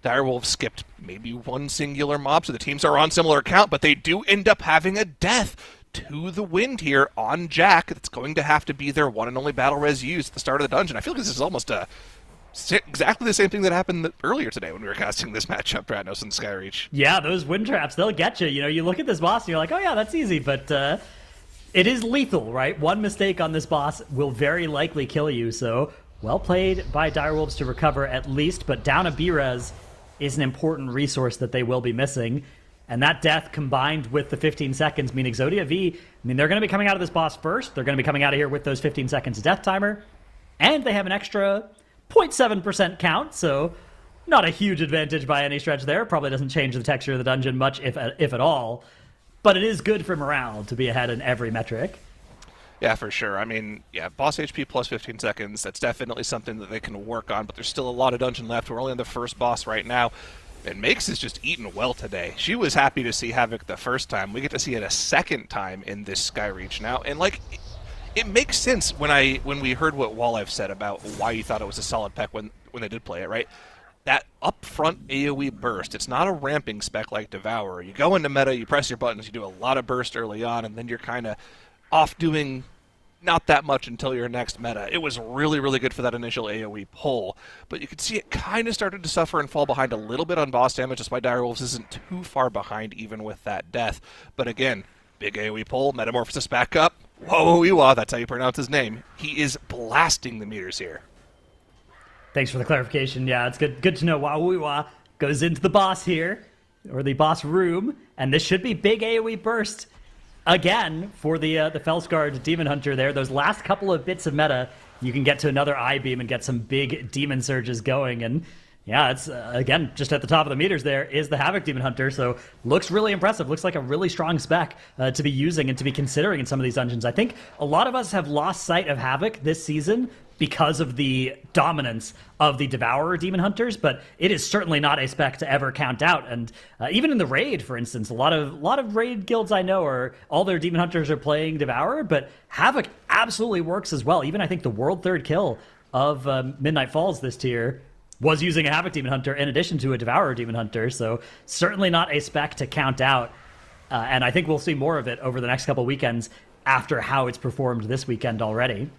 Dire Wolves skipped maybe one singular mob, so the teams are on similar count, but they do end up having a death to the wind here on Jack. It's going to have to be their one and only battle res used at the start of the dungeon. I feel like this is almost exactly the same thing that happened earlier today when we were casting this matchup, Dratnos and Skyreach.
Yeah, those wind traps, they'll get you. You know, you look at this boss and you're like, oh yeah, that's easy, but it is lethal, right? One mistake on this boss will very likely kill you, so well played by Dire Wolves to recover at least, but down a B-res is an important resource that they will be missing. And that death combined with the 15 seconds mean EXODIA V, they're going to be coming out of this boss first. They're going to be coming out of here with those 15 seconds death timer. And they have an extra 0.7% count, so not a huge advantage by any stretch there. Probably doesn't change the texture of the dungeon much, if at all. but it is good for morale to be ahead in every metric.
Yeah, for sure. I mean, yeah, boss HP plus 15 seconds, that's definitely something that they can work on, but there's still a lot of dungeon left. We're only on the first boss right now. And Makes is just eating well today. She was happy to see Havoc the first time. We get to see it a second time in this Skyreach now. And, like, it makes sense when we heard what Walleye said about why you thought it was a solid pick when they did play it, right? That upfront AoE burst, it's not a ramping spec like Devourer. You go into meta, you press your buttons, you do a lot of burst early on, and then you're kind of off doing not that much until your next meta. It was really, really good for that initial AoE pull, but you could see it kind of started to suffer and fall behind a little bit on boss damage. That's why Direwolves isn't too far behind even with that death. But again, big AoE pull, Metamorphosis back up. Whoa, that's how you pronounce his name. He is blasting the meters here.
Thanks for the clarification. Yeah, it's good to know. Wah goes into the boss here, or the boss room, and this should be big AoE burst again for the Felsguard Demon Hunter there. Those last couple of bits of meta, you can get to another I-Beam and get some big Demon Surges going. And yeah, it's again, just at the top of the meters there is the Havoc Demon Hunter. So looks really impressive. Looks like a really strong spec to be using and to be considering in some of these dungeons. I think a lot of us have lost sight of Havoc this season because of the dominance of the Devourer Demon Hunters, but it is certainly not a spec to ever count out. And even in the raid, for instance, a lot of raid guilds I know are all their Demon Hunters are playing Devourer, but Havoc absolutely works as well. Even I think the world third kill of Midnight Falls this tier was using a Havoc Demon Hunter in addition to a Devourer Demon Hunter, so certainly not a spec to count out. And I think we'll see more of it over the next couple weekends after how it's performed this weekend already.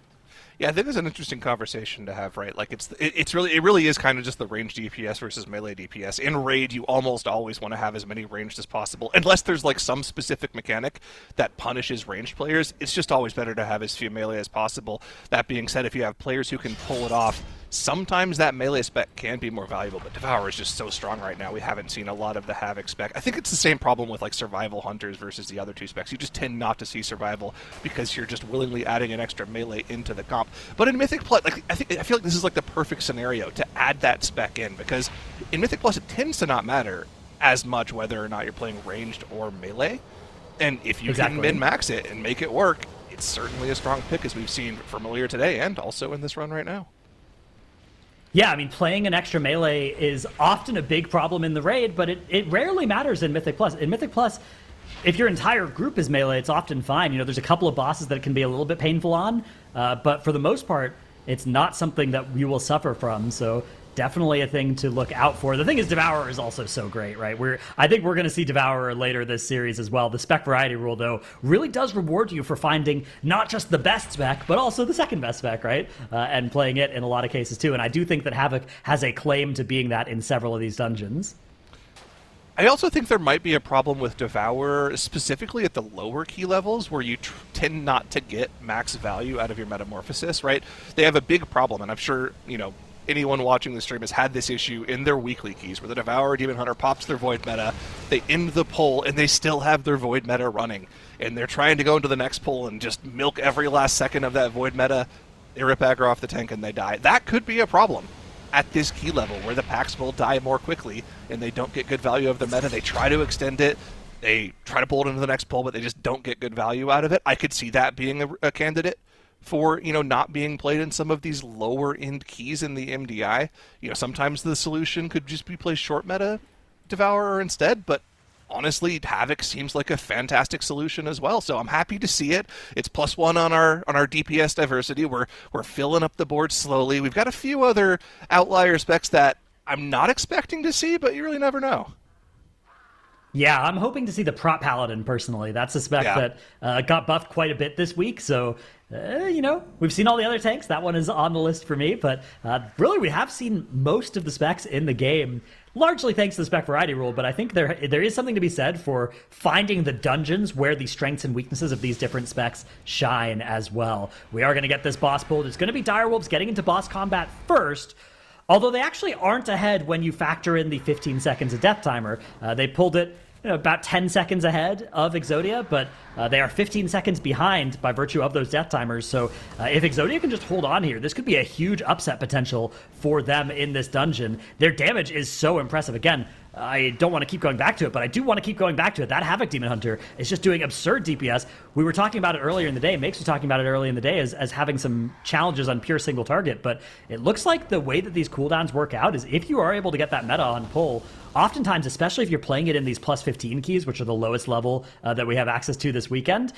Yeah, I think it's an interesting conversation to have, right? Like it really is kind of just the ranged DPS versus melee DPS. In raid, you almost always want to have as many ranged as possible, unless there's like some specific mechanic that punishes ranged players. It's just always better to have as few melee as possible. That being said, if you have players who can pull it off, sometimes that melee spec can be more valuable, but Devourer is just so strong right now. We haven't seen a lot of the Havoc spec. I think it's the same problem with like Survival Hunters versus the other two specs. You just tend not to see Survival because you're just willingly adding an extra melee into the comp. But in Mythic Plus, like, I feel like this is like the perfect scenario to add that spec in, because in Mythic Plus it tends to not matter as much whether or not you're playing ranged or melee. And if you can min-max it and make it work, it's certainly a strong pick, as we've seen from earlier today and also in this run right now.
Yeah, I mean, playing an extra melee is often a big problem in the raid, but it rarely matters in Mythic Plus. In Mythic Plus, if your entire group is melee, it's often fine. You know, there's a couple of bosses that it can be a little bit painful on, but for the most part, it's not something that you will suffer from. So definitely a thing to look out for. The thing is, Devourer is also so great, right? I think we're going to see Devourer later this series as well. The spec variety rule, though, really does reward you for finding not just the best spec, but also the second best spec, right? And playing it in a lot of cases, too. And I do think that Havoc has a claim to being that in several of these dungeons.
I also think there might be a problem with Devourer, specifically at the lower key levels, where you tend not to get max value out of your Metamorphosis, right? They have a big problem, and I'm sure, you know, anyone watching the stream has had this issue in their weekly keys, where the Devourer Demon Hunter pops their Void meta, they end the pull, and they still have their Void meta running. And they're trying to go into the next pull and just milk every last second of that Void meta. They rip aggro off the tank and they die. That could be a problem at this key level, where the packs will die more quickly, and they don't get good value of the meta. They try to extend it, they try to pull it into the next pull, but they just don't get good value out of it. I could see that being a candidate for, you know, not being played in some of these lower end keys in the MDI. You know, sometimes the solution could just be play short meta Devourer instead, but honestly, Havoc seems like a fantastic solution as well. So I'm happy to see it. It's +1 on our DPS diversity. We're filling up the board slowly. We've got a few other outlier specs that I'm not expecting to see, but you really never know.
Yeah, I'm hoping to see the Prop Paladin personally. That's a spec that got buffed quite a bit this week, so you know, we've seen all the other tanks. That one is on the list for me, but really we have seen most of the specs in the game, largely thanks to the spec variety rule, but I think there is something to be said for finding the dungeons where the strengths and weaknesses of these different specs shine as well. We are going to get this boss pulled. It's going to be Direwolves getting into boss combat first, although they actually aren't ahead when you factor in the 15 seconds of death timer. They pulled it about 10 seconds ahead of EXODIA, but they are 15 seconds behind by virtue of those death timers. So if EXODIA can just hold on here, this could be a huge upset potential for them in this dungeon. Their damage is so impressive. Again, I don't want to keep going back to it, but I do want to keep going back to it. That Havoc Demon Hunter is just doing absurd DPS. We were talking about it earlier in the day. Makes was talking about it early in the day as having some challenges on pure single target, but it looks like the way that these cooldowns work out is if you are able to get that meta on pull, oftentimes, especially if you're playing it in these plus 15 keys, which are the lowest level that we have access to this weekend,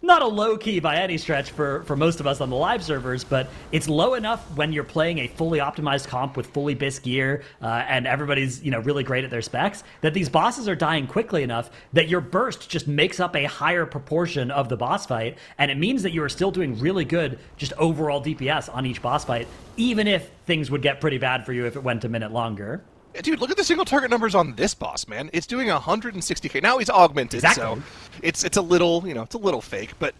not a low key by any stretch for most of us on the live servers, but it's low enough when you're playing a fully optimized comp with fully BIS gear and everybody's really great at their specs, that these bosses are dying quickly enough that your burst just makes up a higher proportion of the boss fight, and it means that you are still doing really good just overall DPS on each boss fight, even if things would get pretty bad for you if it went a minute longer.
Dude, look at the single target numbers on this boss, man. It's doing 160k. Now he's augmented, so it's a little, it's a little fake, but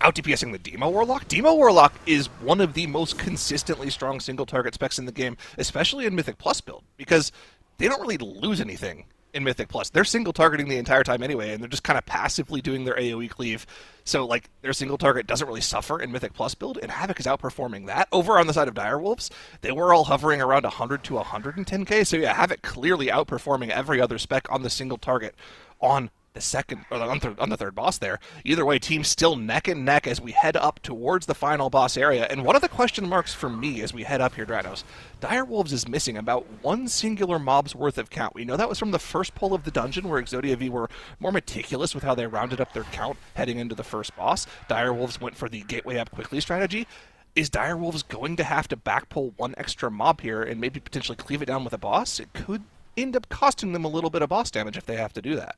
out DPSing the Demo Warlock. Demo Warlock is one of the most consistently strong single target specs in the game, especially in Mythic Plus build, because they don't really lose anything in Mythic Plus. They're single targeting the entire time anyway, and they're just kind of passively doing their AoE cleave. So, like, their single target doesn't really suffer in Mythic Plus build, and Havoc is outperforming that. Over on the side of Direwolves, they were all hovering around 100 to 110k, so yeah, Havoc clearly outperforming every other spec on the single target on the second, or on the third boss there. Either way, teams still neck and neck as we head up towards the final boss area. And one of the question marks for me as we head up here, Dranos, Direwolves is missing about one singular mob's worth of count. We know that was from the first pull of the dungeon, where EXODIA V were more meticulous with how they rounded up their count heading into the first boss. Direwolves went for the gateway up quickly strategy. Is Direwolves going to have to backpull one extra mob here and maybe potentially cleave it down with a boss? It could end up costing them a little bit of boss damage if they have to do that.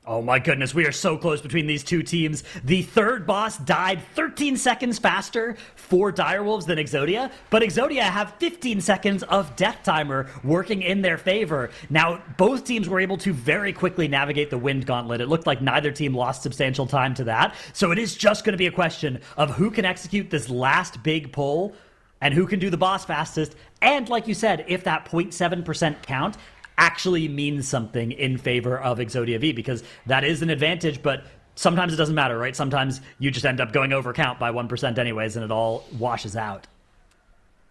Oh my goodness, we are so close between these two teams. The third boss died 13 seconds faster for Direwolves than EXODIA, but EXODIA have 15 seconds of death timer working in their favor. Now, both teams were able to very quickly navigate the Wind Gauntlet. It looked like neither team lost substantial time to that, so it is just going to be a question of who can execute this last big pull and who can do the boss fastest, and like you said, if that 0.7% count actually means something in favor of EXODIA V, because that is an advantage, but sometimes it doesn't matter, right? Sometimes you just end up going over count by 1% anyways, and it all washes out.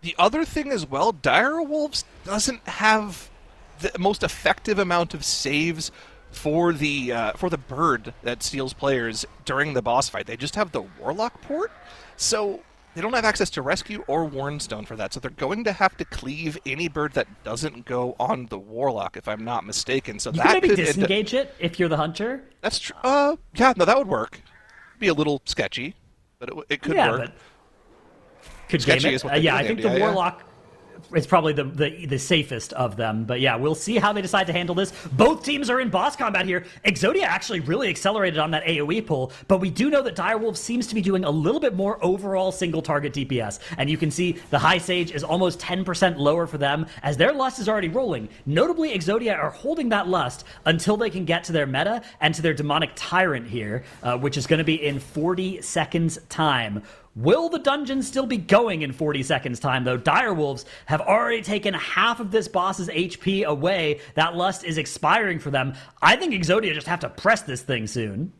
The other thing as well, Direwolves doesn't have the most effective amount of saves for the bird that steals players during the boss fight. They just have the Warlock port, so they don't have access to Rescue or Warnstone for that, so they're going to have to cleave any bird that doesn't go on the Warlock, if I'm not mistaken. So
you
that
can maybe disengage it if you're the hunter.
That's true. Yeah, no, that would work. Be a little sketchy, but it could work.
But could
sketchy
game it.
Is what they do
I
in
think
the
the Warlock is probably the safest of them. But yeah, we'll see how they decide to handle this. Both teams are in boss combat here. EXODIA actually really accelerated on that AoE pull, but we do know that Direwolf seems to be doing a little bit more overall single target DPS. And you can see the High Sage is almost 10% lower for them as their Lust is already rolling. Notably, EXODIA are holding that Lust until they can get to their meta and to their Demonic Tyrant here, which is going to be in 40 seconds time. Will the dungeon still be going in 40 seconds time, though? Direwolves have already taken half of this boss's HP away. That Lust is expiring for them. I think EXODIA just have to press this thing soon.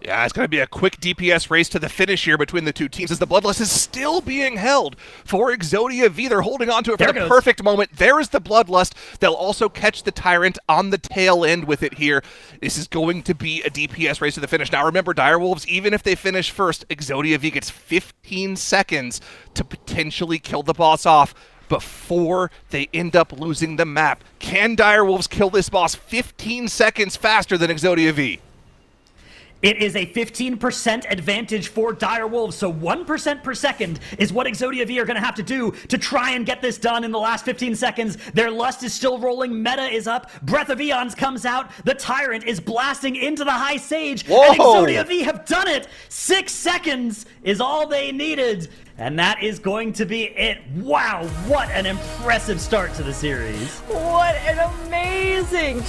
Yeah, it's going to be a quick DPS race to the finish here between the two teams as the Bloodlust is still being held for EXODIA V. They're holding on to it for the perfect moment. There is the Bloodlust. They'll also catch the Tyrant on the tail end with it here. This is going to be a DPS race to the finish. Now remember, Direwolves, even if they finish first, EXODIA V gets 15 seconds to potentially kill the boss off before they end up losing the map. Can Direwolves kill this boss 15 seconds faster than EXODIA V?
It is a 15% advantage for Direwolves, so 1% per second is what EXODIA V are going to have to do to try and get this done in the last 15 seconds. Their Lust is still rolling, meta is up, Breath of Eons comes out, the Tyrant is blasting into the High Sage,
Whoa!
And EXODIA V have done it! 6 seconds is all they needed, and that is going to be it. Wow, what an impressive start to the series.
What an amazing,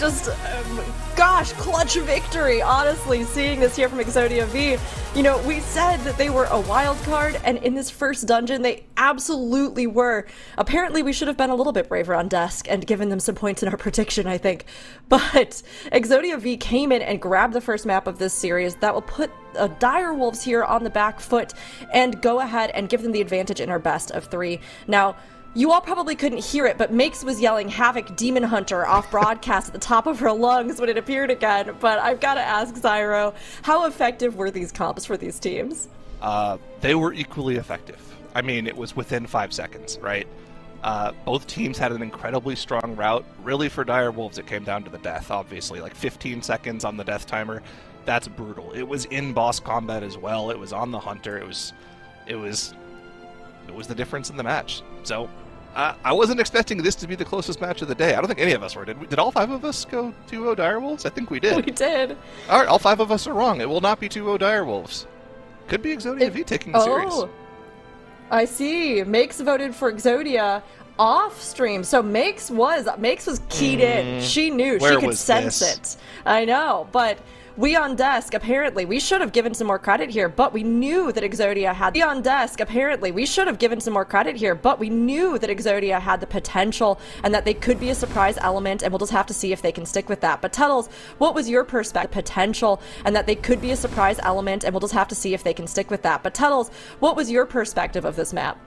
gosh, clutch victory, honestly, seeing this here from EXODIA V. You know, we said that they were a wild card, and in this first dungeon, they absolutely were. Apparently, we should have been a little bit braver on desk and given them some points in our prediction, I think. But EXODIA V came in and grabbed the first map of this series. That will put Direwolves here on the back foot and go ahead and give them the advantage in our best of 3. Now, You all probably couldn't hear it, but Makes was yelling Havoc Demon Hunter off broadcast at the top of her lungs when it appeared again. But I've got to ask Zyro, how effective were these comps for these teams?
They were equally effective. I mean, it was within 5 seconds, right? Both teams had an incredibly strong route. Really, for Direwolves, it came down to the death, obviously. Like 15 seconds on the death timer. That's brutal. It was in boss combat as well. It was on the Hunter. It was the difference in the match. So, I wasn't expecting this to be the closest match of the day. I don't think any of us were. Did all 5 of us go 2-0 Direwolves? I think we did.
We did.
All right, all 5 of us are wrong. It will not be 2-0 Direwolves. Could be EXODIA V taking the series.
I see. Makes voted for EXODIA off stream. So Makes was keyed in. She knew. She could sense it. I know, but we on desk, apparently, we should have given some more credit here, but we knew that EXODIA had the potential and that they could be a surprise element, and we'll just have to see if they can stick with that. But Tuttles, what was your perspective? Potential and that they could be a surprise element, and we'll just have to see if they can stick with that. But Tuttles, what was your perspective of this map?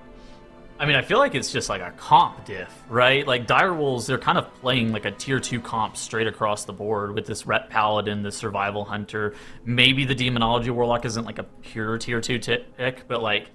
I mean, I feel like it's just like a comp diff, right? Like Direwolves, they're kind of playing like a tier 2 comp straight across the board with this Ret Paladin, the Survival Hunter. Maybe the Demonology Warlock isn't like a pure tier 2 pick, but like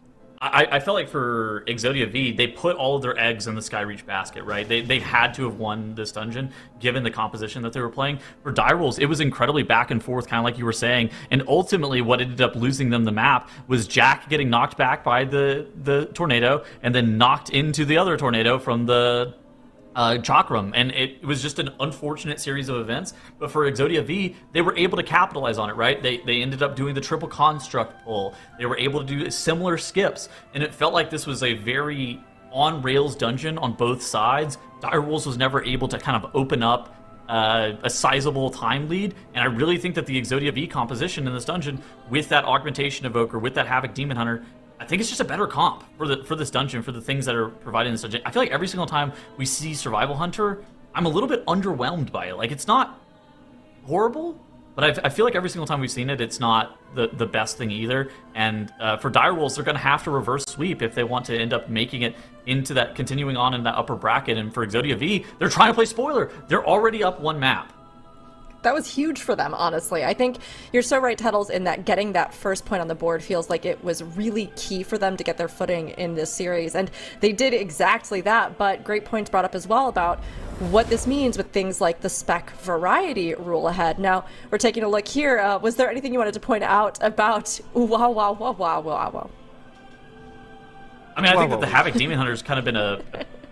I felt like for EXODIA V, they put all of their eggs in the Skyreach basket, right? They had to have won this dungeon, given the composition that they were playing. For Direwolves, it was incredibly back and forth, kind of like you were saying, and ultimately what ended up losing them the map was Jack getting knocked back by the tornado, and then knocked into the other tornado from the Chakram, and it was just an unfortunate series of events. But for EXODIA V, they were able to capitalize on it, right? They ended up doing the triple construct pull. They were able to do similar skips, and it felt like this was a very on-rails dungeon on both sides. Direwolves was never able to kind of open up a sizable time lead, and I really think that the EXODIA V composition in this dungeon, with that Augmentation Evoker, with that Havoc Demon Hunter, I think it's just a better comp for this dungeon, for the things that are provided in this dungeon. I feel like every single time we see Survival Hunter, I'm a little bit underwhelmed by it. Like, it's not horrible, but I feel like every single time we've seen it, it's not the best thing either. And for Direwolves, they're going to have to reverse sweep if they want to end up making it into that, continuing on in that upper bracket. And for EXODIA V, they're trying to play spoiler. They're already up 1 map.
That was huge for them, honestly. I think you're so right, Tuttles, in that getting that first point on the board feels like it was really key for them to get their footing in this series. And they did exactly that, but great points brought up as well about what this means with things like the spec variety rule ahead. Now, we're taking a look here. Was there anything you wanted to point out about wow?
I mean, I think that the Havoc Demon Hunter's kind of been a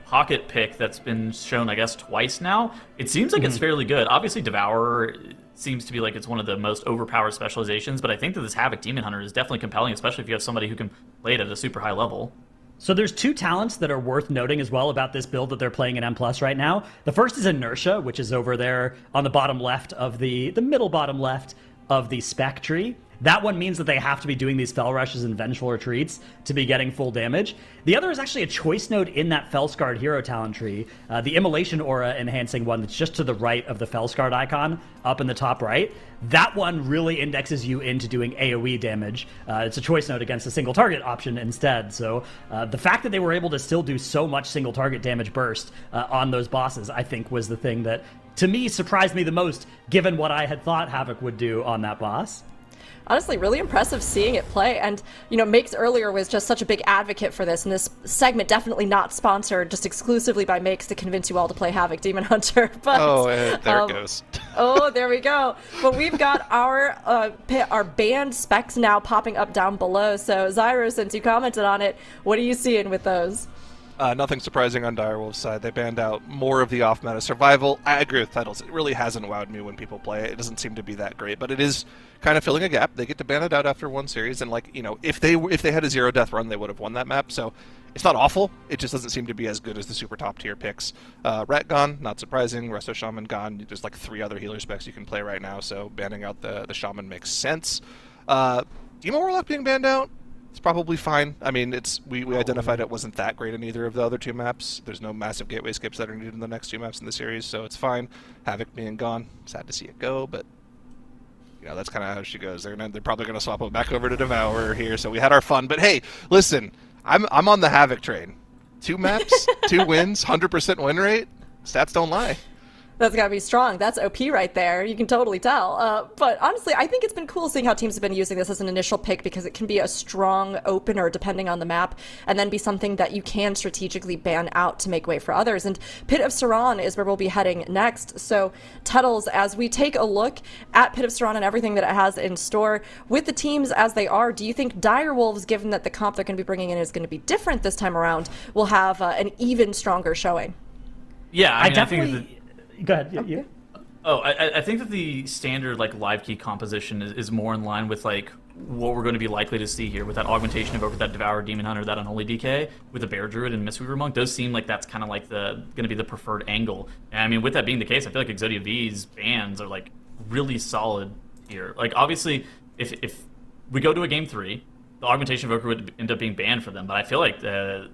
pocket pick that's been shown, I guess, twice now. It seems like it's fairly good. Obviously, Devourer seems to be like it's one of the most overpowered specializations, but I think that this Havoc Demon Hunter is definitely compelling, especially if you have somebody who can play it at a super high level.
So there's 2 talents that are worth noting as well about this build that they're playing in M+ right now. The first is Inertia, which is over there on the bottom left of the middle bottom left of the spec tree. That one means that they have to be doing these Fell Rushes and Vengeful Retreats to be getting full damage. The other is actually a choice node in that Fellscarred hero talent tree, the Immolation Aura enhancing one that's just to the right of the Fellscarred icon, up in the top right. That one really indexes you into doing AoE damage. It's a choice node against a single target option instead. So the fact that they were able to still do so much single target damage burst on those bosses, I think was the thing that, to me, surprised me the most, given what I had thought Havoc would do on that boss.
Honestly, really impressive seeing it play. And, you know, Makes earlier was just such a big advocate for this, and this segment definitely not sponsored just exclusively by Makes to convince you all to play Havoc Demon Hunter. But,
there it goes.
Oh, there we go. But we've got our banned specs now popping up down below. So, Zyro, since you commented on it, what are you seeing with those?
Nothing surprising on Direwolves' side. They banned out more of the off-meta survival. I agree with Tuttles. It really hasn't wowed me when people play it. It doesn't seem to be that great, but it is kind of filling a gap. They get to ban it out after 1 series, and like, you know, if they had a 0 death run, they would have won that map. So it's not awful. It just doesn't seem to be as good as the super top tier picks. Rat gone, not surprising. Resto Shaman gone. There's like 3 other healer specs you can play right now, so banning out the Shaman makes sense. Demo Warlock being banned out, it's probably fine. I mean, we identified it wasn't that great in either of the other 2 maps. There's no massive gateway skips that are needed in the next 2 maps in the series, so it's fine. Havoc being gone, sad to see it go, but you know, that's kind of how she goes. They're probably going to swap it back over to Devourer here, so we had our fun. But hey, listen, I'm on the Havoc train. 2 maps, 2 wins, 100% win rate. Stats don't lie.
That's got to be strong. That's OP right there. You can totally tell. But honestly, I think it's been cool seeing how teams have been using this as an initial pick because it can be a strong opener depending on the map and then be something that you can strategically ban out to make way for others. And Pit of Saran is where we'll be heading next. So, Tuttles, as we take a look at Pit of Saran and everything that it has in store, with the teams as they are, do you think Direwolves, given that the comp they're going to be bringing in is going to be different this time around, will have an even stronger showing?
Yeah, I
definitely...
think that...
Go ahead. Yeah.
I think that the standard live key composition is more in line with what we're going to be likely to see here with that augmentation of over that Devourer Demon Hunter, that Unholy DK with a Bear Druid and Mistweaver Monk. Does seem like that's kind of going to be the preferred angle. And I mean, with that being the case, I feel like Exodia V's bans are really solid here. Obviously, if we go to a game 3, the augmentation of Evoker would end up being banned for them. But I feel like the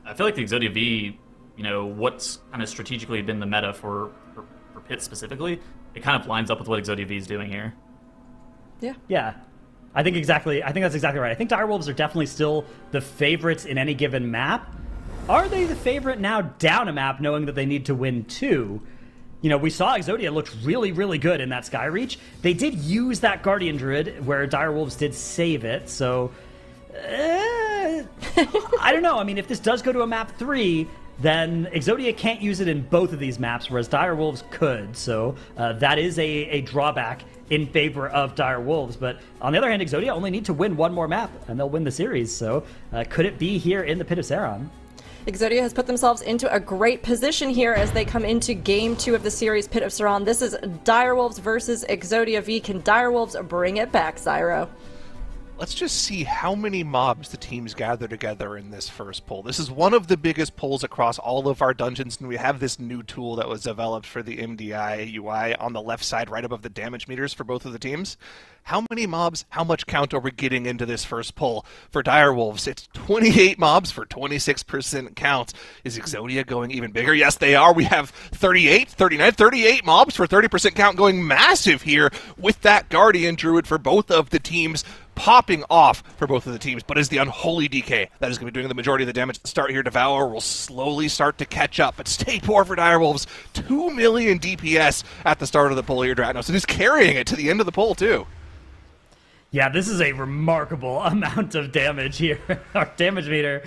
Exodia V, what's kind of strategically been the meta for Pit specifically, it kind of lines up with what Exodia V is doing here.
Yeah. I think that's exactly right. I think Direwolves are definitely still the favorites in any given map. Are they the favorite now down a map, knowing that they need to win 2? We saw Exodia looked really, really good in that Sky Reach. They did use that Guardian Druid, where Direwolves did save it, so... I don't know. I mean, if this does go to a map 3... then Exodia can't use it in both of these maps, whereas Direwolves could. So that is a drawback in favor of Direwolves. But on the other hand, Exodia only need to win 1 more map, and they'll win the series. So could it be here in the Pit of Saran?
Exodia has put themselves into a great position here as they come into Game 2 of the series, Pit of Saran. This is Direwolves versus Exodia V. Can Direwolves bring it back, Zyro?
Let's just see how many mobs the teams gather together in this first poll. This is one of the biggest polls across all of our dungeons, and we have this new tool that was developed for the MDI UI on the left side, right above the damage meters for both of the teams. How many mobs, how much count are we getting into this first poll? For Direwolves, it's 28 mobs for 26% count. Is Exodia going even bigger? Yes, they are. We have 38, 39, 38 mobs for 30% count, going massive here with that Guardian Druid for both of the teams, popping off for both of the teams. But is the Unholy DK that is going to be doing the majority of the damage at the start here. Devourer will slowly start to catch up, but stay poor for Direwolves. 2 million DPS at the start of the poll here, Dratnos, and he's carrying it to the end of the poll too.
Yeah, this is a remarkable amount of damage here. Our damage meter.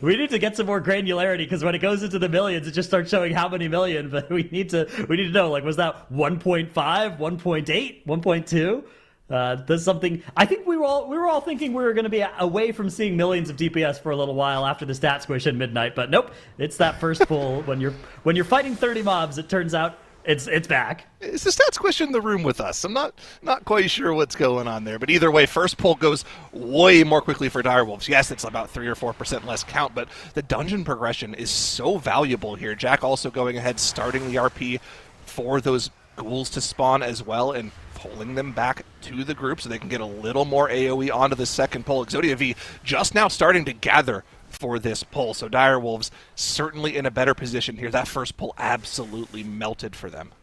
We need to get some more granularity because when it goes into the millions, it just starts showing how many million. But we need to know. Was that 1.5, 1.8, 1.2? There's something. I think we were all thinking we were going to be away from seeing millions of DPS for a little while after the stat squish at midnight. But nope, it's that first pull when you're fighting 30 mobs. It turns out. It's back.
Is the stats squish in the room with us? I'm not quite sure what's going on there. But either way, first pull goes way more quickly for Direwolves. Yes, it's about 3 or 4% less count, but the dungeon progression is so valuable here. Jack also going ahead, starting the RP for those ghouls to spawn as well, and pulling them back to the group so they can get a little more AoE onto the second pull. Exodia V just now starting to gather for this pull, so Direwolves certainly in a better position here. That first pull absolutely melted for them.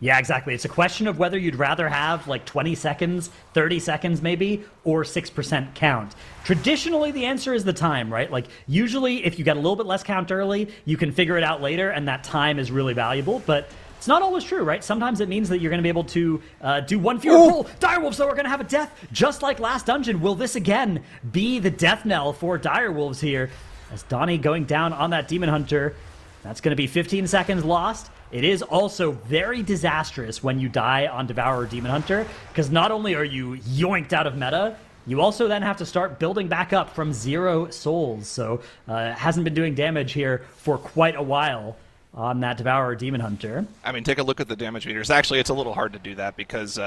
Yeah, exactly. It's a question of whether you'd rather have 20 seconds, 30 seconds maybe, or 6% count. Traditionally, the answer is the time, right? Usually if you get a little bit less count early, you can figure it out later, and that time is really valuable, but it's not always true, right? Sometimes it means that you're going to be able to do 1 fewer pull. Direwolves, though, are going to have a death, just like last dungeon. Will this again be the death knell for Direwolves here? As Donnie going down on that Demon Hunter, that's going to be 15 seconds lost. It is also very disastrous when you die on Devourer Demon Hunter, because not only are you yoinked out of meta, you also then have to start building back up from 0 souls. So hasn't been doing damage here for quite a while on that Devourer Demon Hunter.
I mean, take a look at the damage meters. Actually, it's a little hard to do that because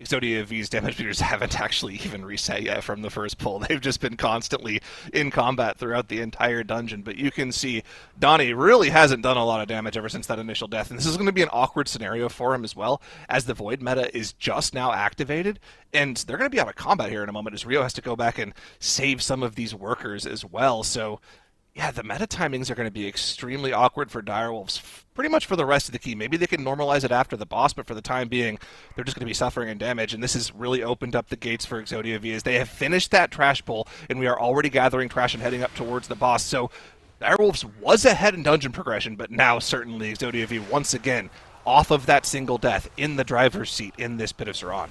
Exodia V's damage meters haven't actually even reset yet from the first pull. They've just been constantly in combat throughout the entire dungeon. But you can see Donnie really hasn't done a lot of damage ever since that initial death. And this is going to be an awkward scenario for him as well, as the Void meta is just now activated. And they're going to be out of combat here in a moment as Rio has to go back and save some of these workers as well. So yeah, the meta timings are going to be extremely awkward for Direwolves, pretty much for the rest of the key. Maybe they can normalize it after the boss, but for the time being, they're just going to be suffering in damage, and this has really opened up the gates for Exodia V as they have finished that trash pull, and we are already gathering trash and heading up towards the boss. So Direwolves was ahead in dungeon progression, but now certainly EXODIA V once again off of that single death in the driver's seat in this Pit of Saran.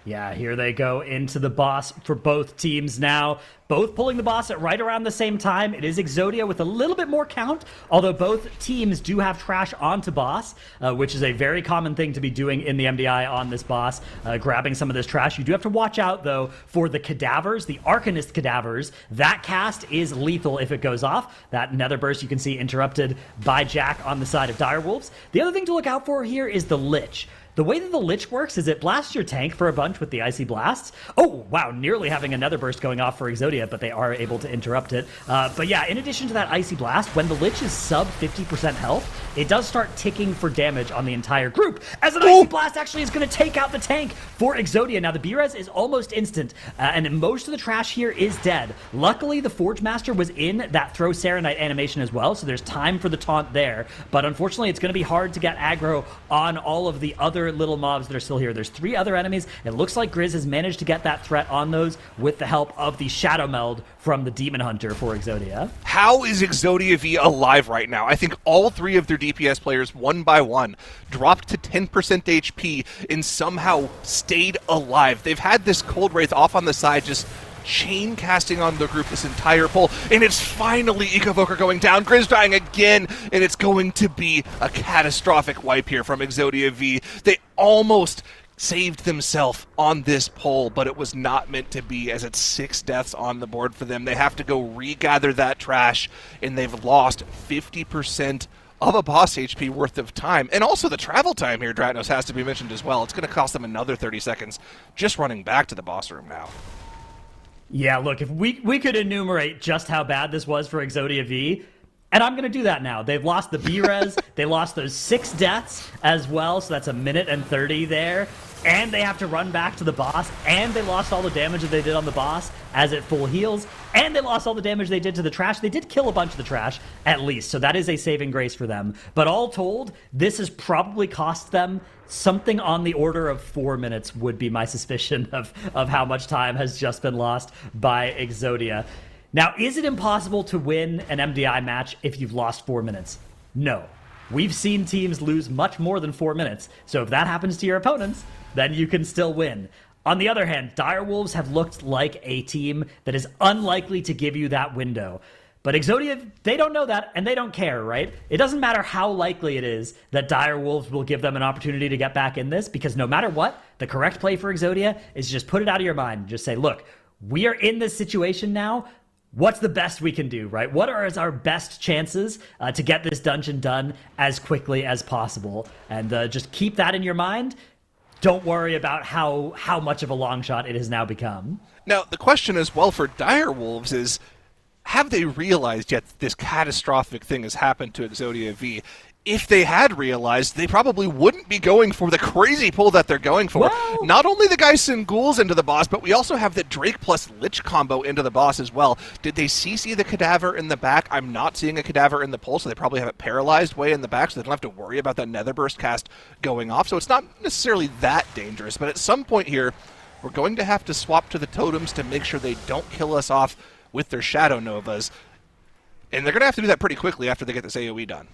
Yeah, here they go into the boss for both teams now. Both pulling the boss at right around the same time. It is EXODIA with a little bit more count, although both teams do have trash onto boss, which is a very common thing to be doing in the MDI on this boss, grabbing some of this trash. You do have to watch out, though, for the cadavers, the Arcanist cadavers. That cast is lethal if it goes off. That Nether Burst you can see interrupted by Jack on the side of Direwolves. The other thing to look out for here is the Lich. The way that the Lich works is it blasts your tank for a bunch with the Icy Blasts. Oh, wow, nearly having a Nether Burst going off for EXODIA, but they are able to interrupt it. But yeah, in addition to that Icy Blast, when the Lich is sub 50% health, it does start ticking for damage on the entire group, as an Icy Blast actually is going to take out the tank for EXODIA. Now, the B-Res is almost instant, and most of the trash here is dead. Luckily, the Forge Master was in that Throw Serenite animation as well, so there's time for the taunt there. But unfortunately, it's going to be hard to get aggro on all of the other little mobs that are still here. There's 3 other enemies. It looks like Grizz has managed to get that threat on those with the help of the Shadow Meld from the Demon Hunter for EXODIA.
How is EXODIA V alive right now? I think all 3 of their DPS players, one by one, dropped to 10% HP and somehow stayed alive. They've had this Cold Wraith off on the side, just chain casting on the group this entire pull, and it's finally Ecovoker going down. Grizz dying again, and it's going to be a catastrophic wipe here from EXODIA V. They almost saved themselves on this pull, but it was not meant to be, as it's 6 deaths on the board for them. They have to go regather that trash, and they've lost 50% of a boss HP worth of time. And also the travel time here, Dratnos, has to be mentioned as well. It's going to cost them another 30 seconds just running back to the boss room now.
Yeah, look, if we could enumerate just how bad this was for EXODIA V, and I'm going to do that now. They've lost the B-Res, they lost those 6 deaths as well, so that's a minute and 30 there, and they have to run back to the boss, and they lost all the damage that they did on the boss as it full heals, and they lost all the damage they did to the trash. They did kill a bunch of the trash, at least, so that is a saving grace for them. But all told, this has probably cost them something on the order of 4 minutes would be my suspicion of how much time has just been lost by EXODIA. Now, is it impossible to win an MDI match if you've lost 4 minutes? No. We've seen teams lose much more than 4 minutes, so if that happens to your opponents, then you can still win. On the other hand, Direwolves have looked like a team that is unlikely to give you that window. But EXODIA, they don't know that, and they don't care, right? It doesn't matter how likely it is that Direwolves will give them an opportunity to get back in this, because no matter what, the correct play for EXODIA is just put it out of your mind. Just say, look, we are in this situation now. What's the best we can do, right? What are our best chances to get this dungeon done as quickly as possible? And just keep that in your mind. Don't worry about how much of a long shot it has now become.
Now, the question as well for Direwolves is, have they realized yet that this catastrophic thing has happened to EXODIA V? If they had realized, they probably wouldn't be going for the crazy pull that they're going for.
Whoa.
Not only the guy send ghouls into the boss, but we also have the Drake plus Lich combo into the boss as well. Did they CC the cadaver in the back? I'm not seeing a cadaver in the pull, so they probably have it paralyzed way in the back, so they don't have to worry about that Nether Burst cast going off. So it's not necessarily that dangerous, but at some point here, we're going to have to swap to the totems to make sure they don't kill us off with their Shadow Novas. And they're going to have to do that pretty quickly after they get this AoE done.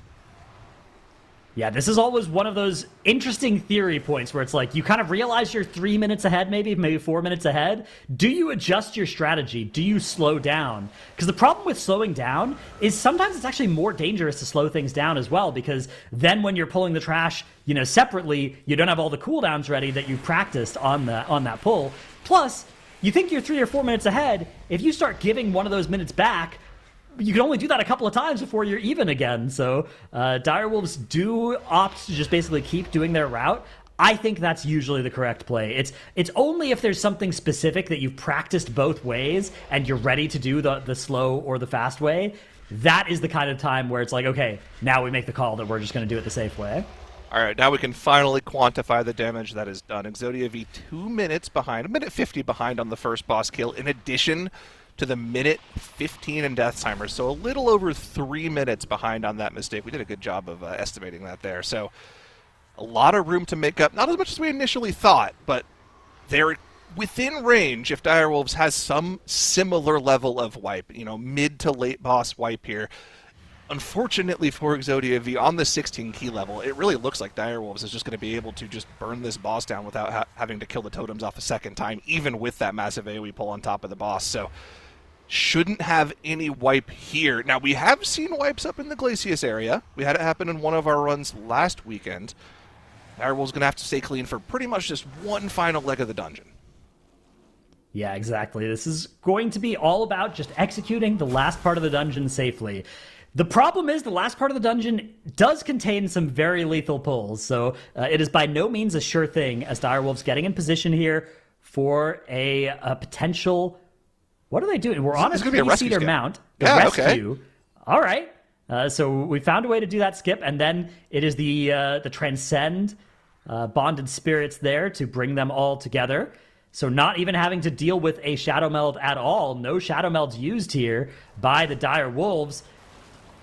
Yeah, this is always one of those interesting theory points where it's like you kind of realize you're 3 minutes ahead, maybe 4 minutes ahead. Do you adjust your strategy? Do you slow down? Because the problem with slowing down is sometimes it's actually more dangerous to slow things down as well, because then when you're pulling the trash, separately, you don't have all the cooldowns ready that you practiced on that pull. Plus, you think you're 3 or 4 minutes ahead. If you start giving one of those minutes back, you can only do that a couple of times before you're even again. So Direwolves do opt to just basically keep doing their route. I think that's usually the correct play. It's only if there's something specific that you've practiced both ways and you're ready to do the slow or the fast way. That is the kind of time where it's like, okay, now we make the call that we're just going to do it the safe way.
All right, now we can finally quantify the damage that is done. EXODIA V 2 minutes behind, a minute 50 behind on the first boss kill, in addition to the minute 15 in death timers, so a little over 3 minutes behind on that mistake. We did a good job of estimating that there. So a lot of room to make up, not as much as we initially thought, but they're within range, if Direwolves has some similar level of wipe, mid to late boss wipe here, unfortunately for EXODIA V on the 16 key level, it really looks like Direwolves is just going to be able to just burn this boss down without having to kill the totems off a second time, even with that massive AoE pull on top of the boss. So shouldn't have any wipe here. Now, we have seen wipes up in the Glacius area. We had it happen in one of our runs last weekend. Direwolves going to have to stay clean for pretty much just one final leg of the dungeon.
Yeah, exactly. This is going to be all about just executing the last part of the dungeon safely. The problem is the last part of the dungeon does contain some very lethal pulls, so it is by no means a sure thing as Direwolves getting in position here for a potential... What are they doing? We're on a 3-seater mount. The rescue. Okay. All right. So we found a way to do that skip, and then it is the Transcend bonded spirits there to bring them all together. So not even having to deal with a Shadow Meld at all. No Shadow Melds used here by the Dire Wolves.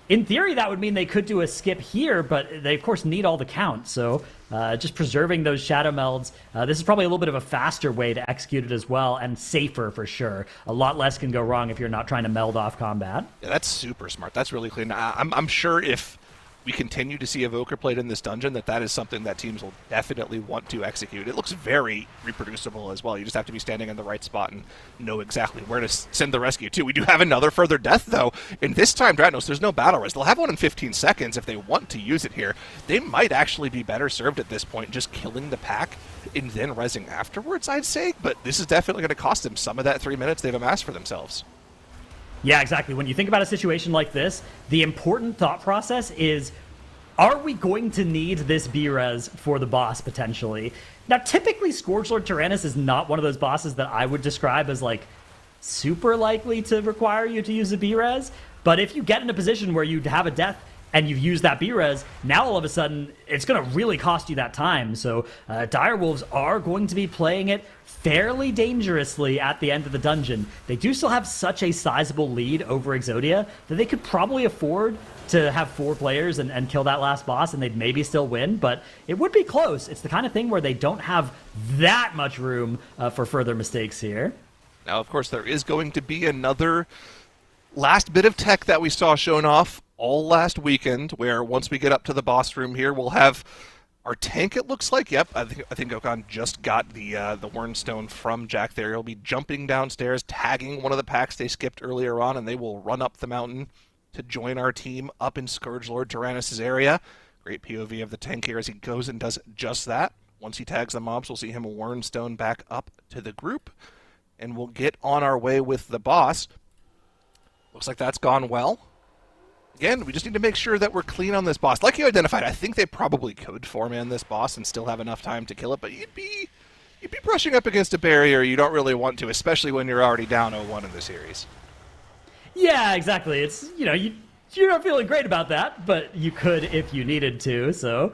In theory, that would mean they could do a skip here, but they, of course, need all the count. So just preserving those Shadow Melds, this is probably a little bit of a faster way to execute it as well, and safer for sure. A lot less can go wrong if you're not trying to meld off combat.
Yeah, that's super smart. That's really clean. I'm sure if we continue to see Evoker played in this dungeon, that is something that teams will definitely want to execute. It looks very reproducible as well. You just have to be standing in the right spot and know exactly where to send the rescue to. We do have another further death, though. And this time, Dratnos, there's no battle res. They'll have one in 15 seconds if they want to use it here. They might actually be better served at this point just killing the pack and then rezzing afterwards, I'd say. But this is definitely going to cost them some of that 3 minutes they've amassed for themselves.
Yeah, exactly. When you think about a situation like this, the important thought process is, are we going to need this B-Res for the boss, potentially? Now, typically, Scourgelord Tyrannus is not one of those bosses that I would describe as, like, super likely to require you to use a B-Res. But if you get in a position where you have a death and you've used that B-Res, now all of a sudden, it's going to really cost you that time. So Direwolves are going to be playing it fairly dangerously at the end of the dungeon. They do still have such a sizable lead over EXODIA that they could probably afford to have 4 players and kill that last boss, and they'd maybe still win, but it would be close. It's the kind of thing where they don't have that much room for further mistakes here.
Now, of course, there is going to be another last bit of tech that we saw shown off all last weekend, where once we get up to the boss room here, we'll have our tank, it looks like. Yep, I think Okan just got the Wernstone from Jack there. He'll be jumping downstairs, tagging one of the packs they skipped earlier on, and they will run up the mountain to join our team up in Scourgelord Tyrannus' area. Great POV of the tank here as he goes and does just that. Once he tags the mobs, we'll see him Wernstone back up to the group, and we'll get on our way with the boss. Looks like that's gone well. Again, we just need to make sure that we're clean on this boss. Like you identified, I think they probably could 4-man this boss and still have enough time to kill it, but you'd be brushing up against a barrier you don't really want to, especially when you're already down 0-1 in the series.
Yeah, exactly. It's, you're not feeling great about that, but you could if you needed to. So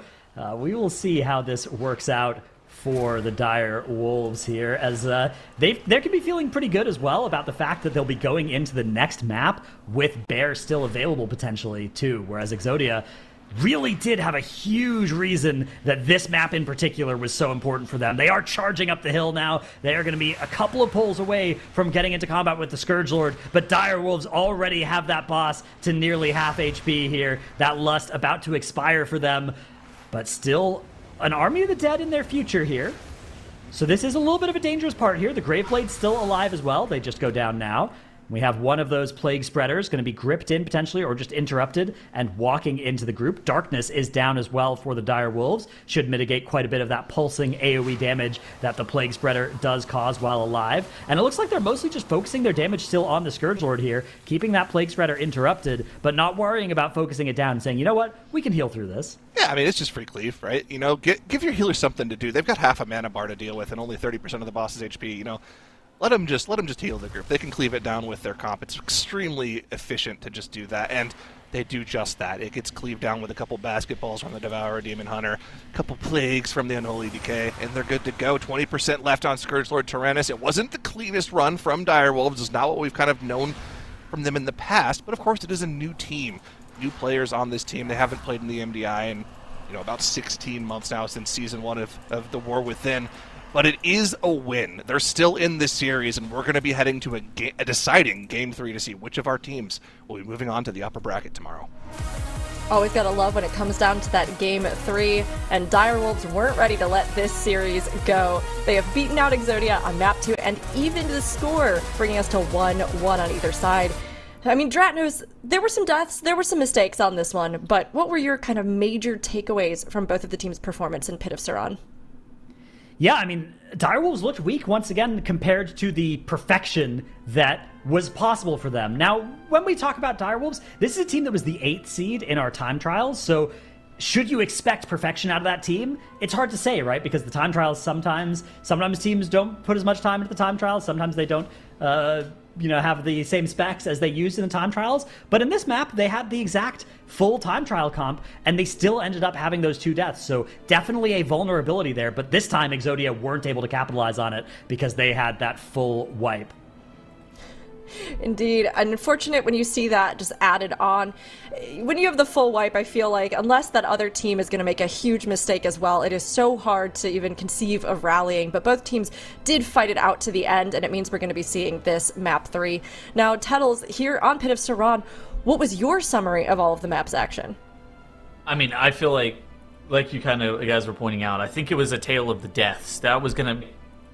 we will see how this works out for the Dire Wolves here, as they can be feeling pretty good as well about the fact that they'll be going into the next map with Bear still available potentially too, whereas EXODIA really did have a huge reason that this map in particular was so important for them. They are charging up the hill now. They are going to be a couple of pulls away from getting into combat with the Scourgelord, but Dire Wolves already have that boss to nearly half HP here. That lust about to expire for them, but still an army of the dead in their future here. So this is a little bit of a dangerous part here. The Graveblade's still alive as well. They just go down now. We have one of those Plague Spreaders going to be gripped in potentially or just interrupted and walking into the group. Darkness is down as well for the Dire Wolves. Should mitigate quite a bit of that pulsing AoE damage that the Plague Spreader does cause while alive. And it looks like they're mostly just focusing their damage still on the Scourgelord here, keeping that Plague Spreader interrupted, but not worrying about focusing it down and saying, you know what, we can heal through this.
Yeah, I mean, it's just free cleave, right? Give your healers something to do. They've got half a mana bar to deal with and only 30% of the boss's HP, Let them just heal the group. They can cleave it down with their comp. It's extremely efficient to just do that, and they do just that. It gets cleaved down with a couple basketballs from the Devourer Demon Hunter, a couple plagues from the Unholy Decay, and they're good to go. 20% left on Scourgelord Tyrannus. It wasn't the cleanest run from Direwolves. It's not what we've kind of known from them in the past, but of course it is a new team. New players on this team. They haven't played in the MDI in about 16 months now since Season 1 of The War Within. but it is a win. They're still in this series, and we're going to be heading to a deciding Game 3 to see which of our teams will be moving on to the upper bracket tomorrow.
Always gotta love when it comes down to that Game 3, and Direwolves weren't ready to let this series go. They have beaten out EXODIA on map 2 and evened the score, bringing us to 1-1 on either side. I mean, Dratnos, there were some deaths, there were some mistakes on this one, but what were your kind of major takeaways from both of the teams' performance in Pit of Saran?
Yeah, I mean, Direwolves looked weak once again compared to the perfection that was possible for them. Now, when we talk about Direwolves, this is a team that was the 8th seed in our time trials, so should you expect perfection out of that team? It's hard to say, right? Because the time trials sometimes teams don't put as much time into the time trials, sometimes they don't have the same specs as they used in the time trials. But in this map, they had the exact full time trial comp, and they still ended up having those 2 deaths. So definitely a vulnerability there. But this time, EXODIA weren't able to capitalize on it because they had that full wipe.
Indeed. Unfortunate when you see that just added on. When you have the full wipe, I feel like, unless that other team is going to make a huge mistake as well, it is so hard to even conceive of rallying. But both teams did fight it out to the end, and it means we're going to be seeing this map 3. Now, Tettles, here on Pit of Saran, what was your summary of all of the map's action?
I mean, I feel like you guys were pointing out, I think it was a tale of the deaths. That was going to...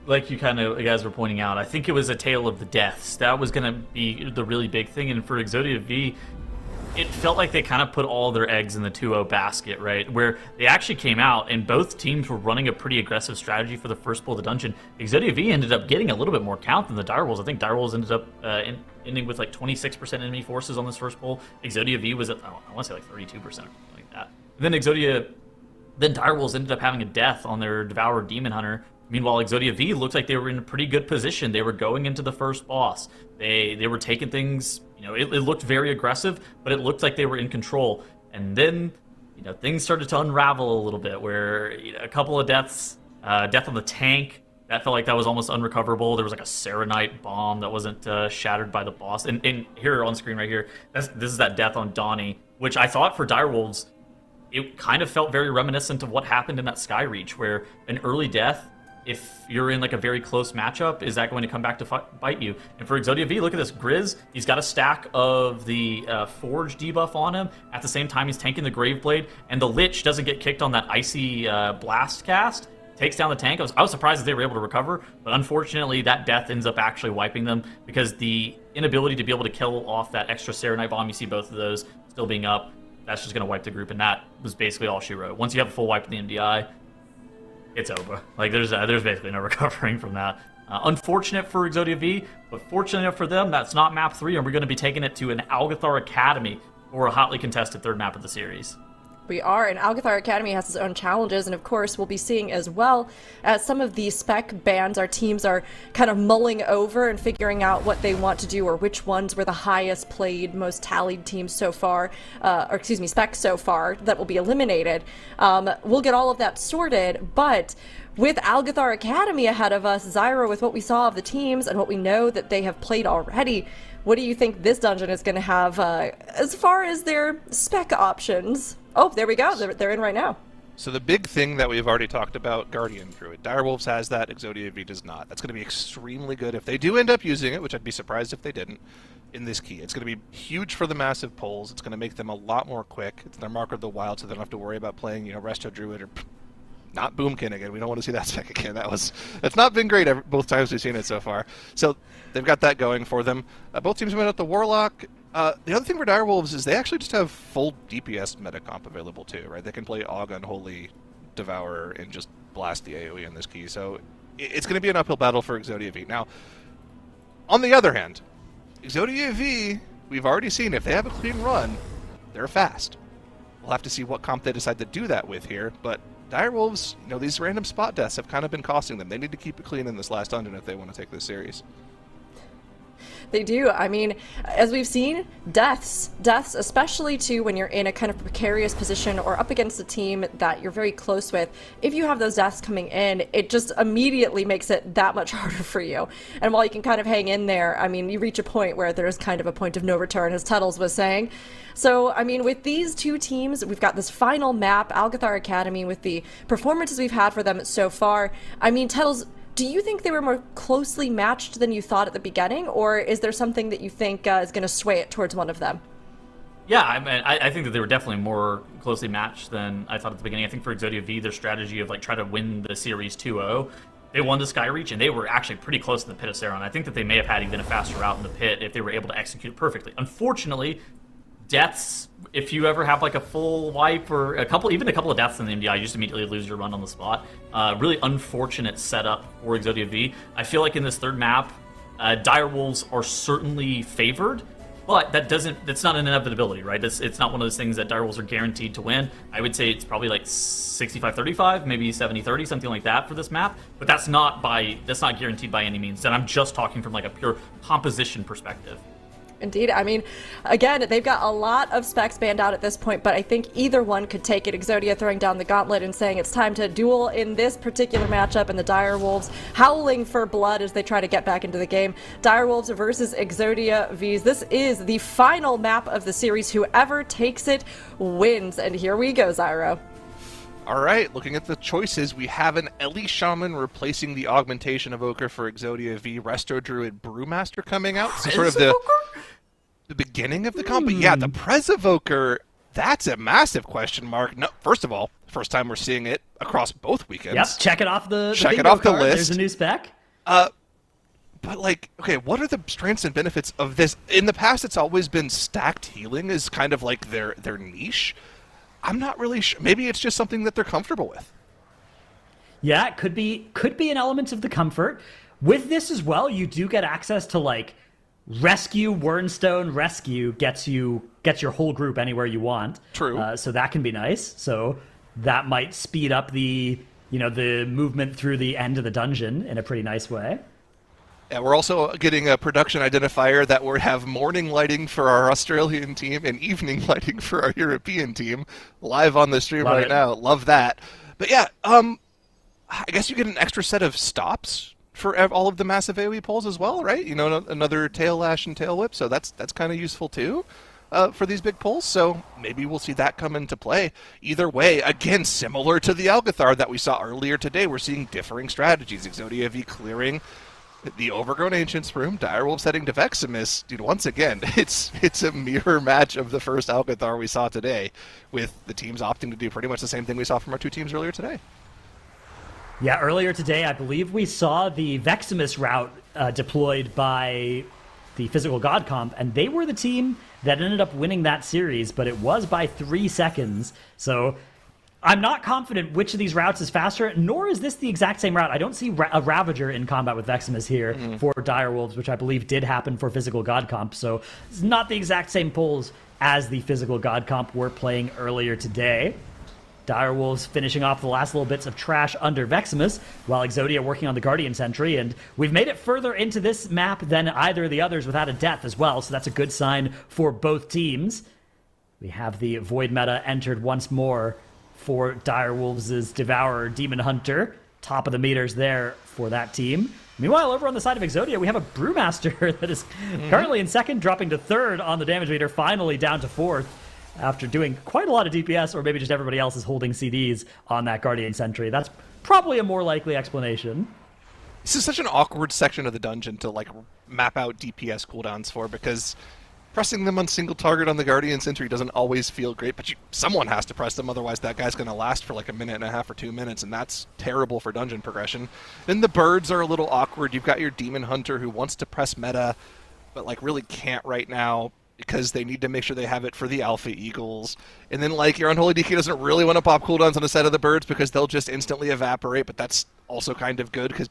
Like you guys were pointing out, I think it was a tale of the deaths. That was going to be the really big thing. And for EXODIA V, it felt like they kind of put all their eggs in the 2-0 basket, right? Where they actually came out and both teams were running a pretty aggressive strategy for the first pull of the dungeon. EXODIA V ended up getting a little bit more count than the Direwolves. I think Direwolves ended up ending with like 26% enemy forces on this first pull. EXODIA V was at, I want to say like 32% or something like that. And then Direwolves ended up having a death on their Devoured Demon Hunter. Meanwhile, EXODIA V looked like they were in a pretty good position. They were going into the first boss. They were taking things, it looked very aggressive, but it looked like they were in control. And then, things started to unravel a little bit where a couple of deaths, death on the tank, that felt like that was almost unrecoverable. There was like a Serenite bomb that wasn't shattered by the boss. And here on screen right here, this is that death on Donnie, which I thought for Direwolves, it kind of felt very reminiscent of what happened in that Sky Reach, where an early death, if you're in like a very close matchup, is that going to come back to bite you? And for EXODIA V, look at this. Grizz, he's got a stack of the Forge debuff on him. At the same time, he's tanking the Graveblade, and the Lich doesn't get kicked on that Icy Blast cast. Takes down the tank. I was surprised that they were able to recover, but unfortunately, that death ends up actually wiping them because the inability to be able to kill off that extra Serenite bomb, you see both of those still being up, that's just going to wipe the group, and that was basically all she wrote. Once you have a full wipe of the MDI, it's over. Like, there's basically no recovering from that. Unfortunate for EXODIA V, but fortunate enough for them, that's not map 3, and we're going to be taking it to an Algathar Academy for a hotly contested 3rd map of the series.
We are, and Algathar Academy has its own challenges, and of course we'll be seeing as well as some of the spec bans our teams are kind of mulling over and figuring out what they want to do or which ones were the highest played, most tallied teams so far, specs so far that will be eliminated. We'll get all of that sorted, but with Algathar Academy ahead of us, Zyro, with what we saw of the teams and what we know that they have played already, what do you think this dungeon is going to have as far as their spec options? Oh, there we go. They're in right now.
So the big thing that we've already talked about, Guardian Druid. Direwolves has that, EXODIA V does not. That's going to be extremely good if they do end up using it, which I'd be surprised if they didn't, in this key. It's going to be huge for the massive pulls. It's going to make them a lot more quick. It's their Mark of the Wild, so they don't have to worry about playing, Resto Druid or not Boomkin again. We don't want to see that spec again. That's not been great both times we've seen it so far. So they've got that going for them. Both teams went out the Warlock. The other thing for Direwolves is they actually just have full DPS meta comp available too, right? They can play Aug Unholy, Devourer, and just blast the AoE in this key. So it's going to be an uphill battle for EXODIA V. Now, on the other hand, EXODIA V, we've already seen if they have a clean run, they're fast. We'll have to see what comp they decide to do that with here, but Direwolves, these random spot deaths have kind of been costing them. They need to keep it clean in this last dungeon if they want to take this series.
They do. I mean, as we've seen, deaths, especially too when you're in a kind of precarious position or up against a team that you're very close with, if you have those deaths coming in, it just immediately makes it that much harder for you. And while you can kind of hang in there, I mean, you reach a point where there's kind of a point of no return, as Tuttles was saying. So, I mean, with these two teams, we've got this final map, Algathar Academy, with the performances we've had for them so far. I mean, Tuttles, do you think they were more closely matched than you thought at the beginning, or is there something that you think is going to sway it towards one of them?
Yeah, I mean, I think that they were definitely more closely matched than I thought at the beginning. I think for Exodia V, their strategy of like try to win the series 2-0, they won the Skyreach, and they were actually pretty close to the Pit of Saron. I think that they may have had even a faster route in the pit if they were able to execute it perfectly. Unfortunately, deaths, if you ever have like a full wipe or even a couple of deaths in the MDI, you just immediately lose your run on the spot. Really unfortunate setup for Exodia V. I feel like in this third map, Direwolves are certainly favored, but that's not an inevitability, right? It's not one of those things that Direwolves are guaranteed to win. I would say it's probably like 65-35, maybe 70-30, something like that for this map, but that's not guaranteed by any means. And I'm just talking from like a pure composition perspective.
Indeed. I mean, again, they've got a lot of specs banned out at this point, but I think either one could take it. Exodia throwing down the gauntlet and saying it's time to duel in this particular matchup, and the Direwolves howling for blood as they try to get back into the game. Direwolves versus Exodia Vs. This is the final map of the series. Whoever takes it wins. And here we go, Zyro.
All right, looking at the choices, we have an Ellie Shaman replacing the augmentation evoker for Exodia V, Resto Druid Brewmaster coming out. So sort of the beginning of the comp. But yeah, the Prez Evoker, that's a massive question mark. No, first of all, first time we're seeing it across both weekends.
Yep, check it off the
list.
There's a new spec.
But like, okay, what are the strengths and benefits of this? In the past, it's always been stacked healing is kind of like their niche. I'm not really sure. Maybe it's just something that they're comfortable with.
Yeah, it could be an element of the comfort. With this as well, you do get access to like rescue. Wernstone rescue gets your whole group anywhere you want.
True.
So that can be nice. So that might speed up the movement through the end of the dungeon in a pretty nice way.
Yeah, we're also getting a production identifier that we have morning lighting for our Australian team and evening lighting for our European team live on the stream now. Love that. But yeah, I guess you get an extra set of stops for all of the massive AoE pulls as well, right? You know, another tail lash and tail whip, so that's kind of useful too for these big pulls. So maybe we'll see that come into play. Either way, again, similar to the Algathar that we saw earlier today, we're seeing differing strategies. Exodia V clearing the Overgrown Ancients room, Direwolves heading to Veximus. Dude, once again, it's a mirror match of the first Algathar we saw today, with the teams opting to do pretty much the same thing we saw from our two teams earlier today.
Yeah, earlier today, I believe we saw the Veximus route deployed by the Physical God Comp, and they were the team that ended up winning that series, but it was by 3 seconds. So I'm not confident which of these routes is faster, nor is this the exact same route. I don't see a Ravager in combat with Veximus here for Direwolves, which I believe did happen for Physical God Comp. So it's not the exact same pulls as the Physical God Comp we're playing earlier today. Direwolves finishing off the last little bits of trash under Veximus, while Exodia working on the Guardian Sentry, and we've made it further into this map than either of the others without a death as well, so that's a good sign for both teams. We have the Void meta entered once more for Direwolves' Devourer Demon Hunter. Top of the meters there for that team. Meanwhile, over on the side of Exodia, we have a Brewmaster that is currently in second, dropping to third on the damage meter, finally down to fourth after doing quite a lot of DPS, or maybe just everybody else is holding CDs on that Guardian Sentry. That's probably a more likely explanation.
This is such an awkward section of the dungeon to like map out DPS cooldowns for, because pressing them on single target on the Guardian Sentry doesn't always feel great, but someone has to press them, otherwise that guy's going to last for like a minute and a half or 2 minutes, and that's terrible for dungeon progression. Then the birds are a little awkward. You've got your Demon Hunter who wants to press meta, but like really can't right now because they need to make sure they have it for the Alpha Eagles. And then like your Unholy DK doesn't really want to pop cooldowns on the side of the birds because they'll just instantly evaporate, but that's also kind of good because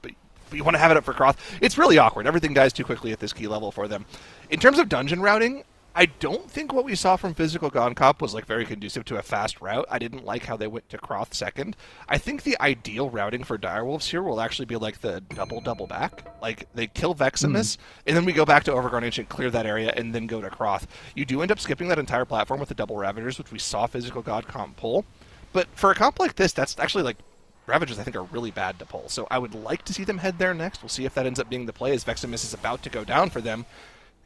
you want to have it up for Croth. It's really awkward. Everything dies too quickly at this key level for them. In terms of dungeon routing, I don't think what we saw from Physical God Comp was like very conducive to a fast route. I didn't like how they went to Croth second. I think the ideal routing for Direwolves here will actually be like the double back. Like they kill Veximus, and then we go back to Overgrown Ancient, clear that area, and then go to Croth. You do end up skipping that entire platform with the double Ravagers, which we saw Physical God Comp pull. But for a comp like this, that's actually like Ravagers I think are really bad to pull. So I would like to see them head there next. We'll see if that ends up being the play as Veximus is about to go down for them.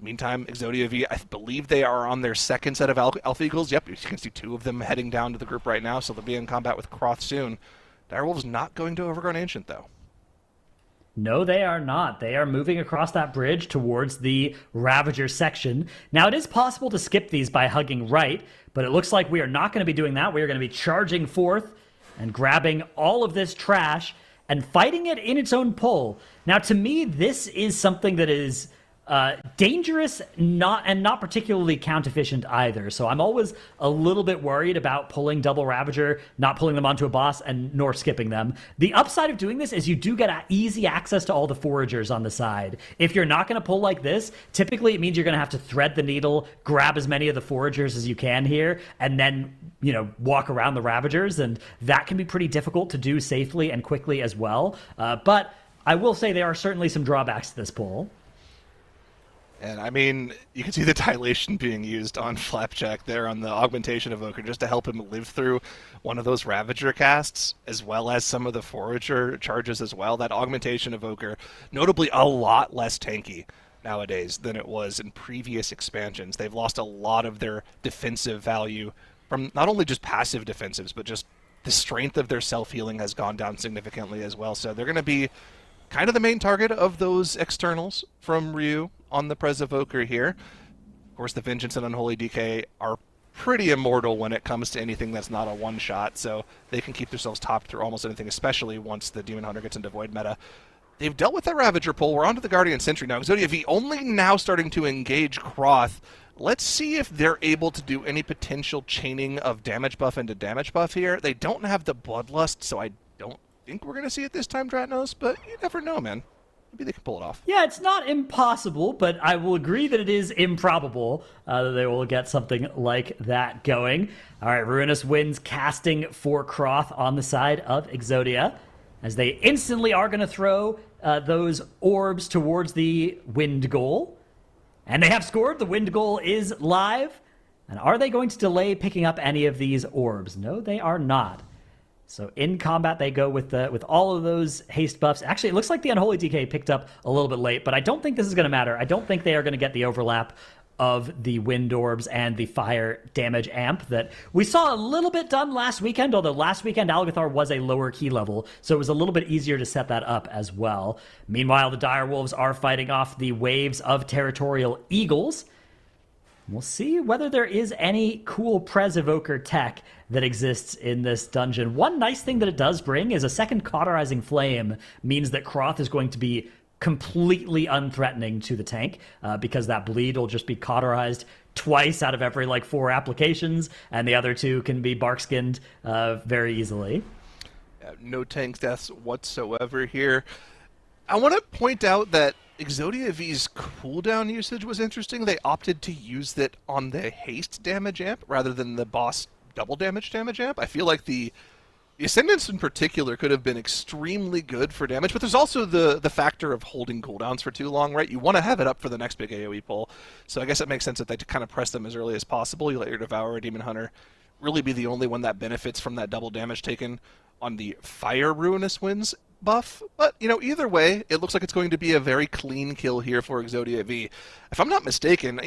Meantime, EXODIA V, I believe they are on their second set of Alpha Eagles. Yep, you can see 2 of them heading down to the group right now, so they'll be in combat with Croth soon. Direwolves not going to Overgrown Ancient, though.
No, they are not. They are moving across that bridge towards the Ravager section. Now, it is possible to skip these by hugging right, but it looks like we are not going to be doing that. We are going to be charging forth and grabbing all of this trash and fighting it in its own pull. Now, to me, this is something that is dangerous, not particularly count efficient either. So I'm always a little bit worried about pulling double Ravager, not pulling them onto a boss, and nor skipping them. The upside of doing this is you do get easy access to all the foragers on the side. If you're not going to pull like this, typically it means you're going to have to thread the needle, grab as many of the foragers as you can here, and then walk around the Ravagers, and that can be pretty difficult to do safely and quickly as well. But I will say there are certainly some drawbacks to this pull.
And I mean, you can see the dilation being used on Flapjack there on the Augmentation Evoker just to help him live through one of those Ravager casts, as well as some of the Forager charges as well. That Augmentation Evoker, notably a lot less tanky nowadays than it was in previous expansions. They've lost a lot of their defensive value from not only just passive defensives, but just the strength of their self-healing has gone down significantly as well. So they're going to be kind of the main target of those externals from Ryu on the Prez Evoker here. Of course, the Vengeance and Unholy DK are pretty immortal when it comes to anything that's not a one-shot, so they can keep themselves topped through almost anything, especially once the Demon Hunter gets into Void meta. They've dealt with that Ravager pull. We're on to the Guardian Sentry now. EXODIA V only now starting to engage Croth. Let's see if they're able to do any potential chaining of damage buff into damage buff here. They don't have the Bloodlust, so I don't think we're going to see it this time, Dratnos, but you never know, man. Maybe they can pull it off.
Yeah, it's not impossible, but I will agree that it is improbable that they will get something like that going. All right, Ruinous Winds casting for Croth on the side of EXODIA, as they instantly are going to throw those orbs towards the Wind Goal. And they have scored. The Wind Goal is live. And are they going to delay picking up any of these orbs? No, they are not. So in combat, they go with all of those haste buffs. Actually, it looks like the Unholy DK picked up a little bit late, but I don't think this is going to matter. I don't think they are going to get the overlap of the wind orbs and the fire damage amp that we saw a little bit done last weekend, although last weekend Algathar was a lower key level, so it was a little bit easier to set that up as well. Meanwhile, the Direwolves are fighting off the waves of Territorial Eagles. We'll see whether there is any cool Prez Evoker tech that exists in this dungeon. One nice thing that it does bring is a second Cauterizing Flame means that Croth is going to be completely unthreatening to the tank because that bleed will just be cauterized twice out of every 4 applications, and the other 2 can be bark-skinned very easily.
No tank deaths whatsoever here. I want to point out that EXODIA V's cooldown usage was interesting. They opted to use it on the haste damage amp rather than the boss double damage amp. I feel like the Ascendants in particular could have been extremely good for damage, but there's also the factor of holding cooldowns for too long, right? You want to have it up for the next big AoE pull, so I guess it makes sense that they kind of press them as early as possible. You let your Devourer Demon Hunter really be the only one that benefits from that double damage taken on the Fire Ruinous Winds buff, but either way, it looks like it's going to be a very clean kill here for EXODIA V. If I'm not mistaken,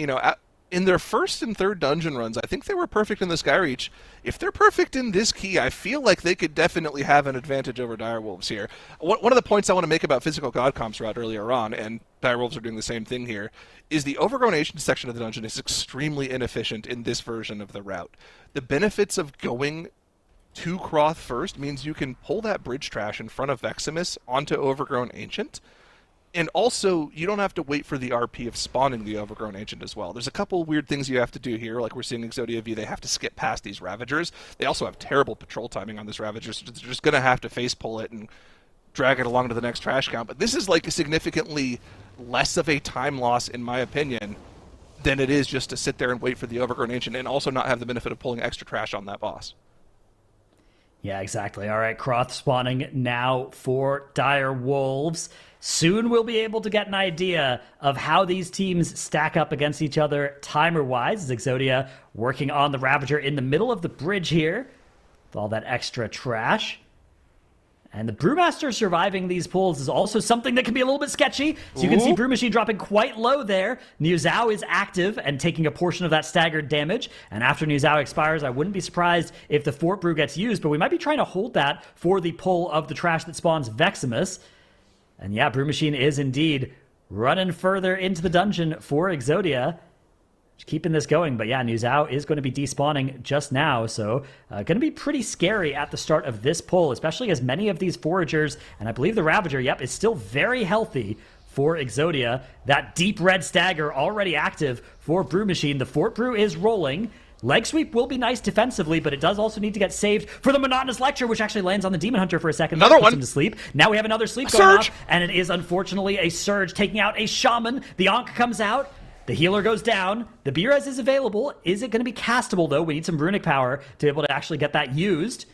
in their first and third dungeon runs, I think they were perfect in the Skyreach. If they're perfect in this key, I feel like they could definitely have an advantage over Direwolves here. One of the points I want to make about Physical God Comp's route earlier on, and Direwolves are doing the same thing here, is the Overgrown Ancient section of the dungeon is extremely inefficient in this version of the route. The benefits of going to Croth first means you can pull that bridge trash in front of Veximus onto Overgrown Ancient, and also you don't have to wait for the RP of spawning the Overgrown Ancient as well. There's a couple weird things you have to do here, like we're seeing EXODIA V, they have to skip past these Ravagers. They also have terrible patrol timing on this Ravager, so they're just going to have to face pull it and drag it along to the next trash count. But this is significantly less of a time loss, in my opinion, than it is just to sit there and wait for the Overgrown Ancient and also not have the benefit of pulling extra trash on that boss.
Yeah, exactly. All right, Croth spawning now for Dire Wolves. Soon we'll be able to get an idea of how these teams stack up against each other timer-wise. EXODIA working on the Ravager in the middle of the bridge here with all that extra trash. And the Brewmaster surviving these pulls is also something that can be a little bit sketchy. So you can see Brew Machine dropping quite low there. Niu Zhao is active and taking a portion of that staggered damage. And after Niu Zhao expires, I wouldn't be surprised if the Fort Brew gets used, but we might be trying to hold that for the pull of the trash that spawns Veximus. And yeah, Brew Machine is indeed running further into the dungeon for EXODIA. Keeping this going, but yeah, Niu Zhao is going to be despawning just now, so going to be pretty scary at the start of this pull, especially as many of these foragers, and I believe the Ravager, yep, is still very healthy for EXODIA. That deep red stagger already active for Brew Machine. The Fort Brew is rolling. Leg sweep will be nice defensively, but it does also need to get saved for the Monotonous Lecture, which actually lands on the Demon Hunter for a second.
Another one.
Him to sleep. Now we have another sleep going off, and it is unfortunately a Surge taking out a Shaman. The Ankh comes out. The healer goes down. The B-Res is available. Is it going to be castable, though? We need some runic power to be able to actually get that used.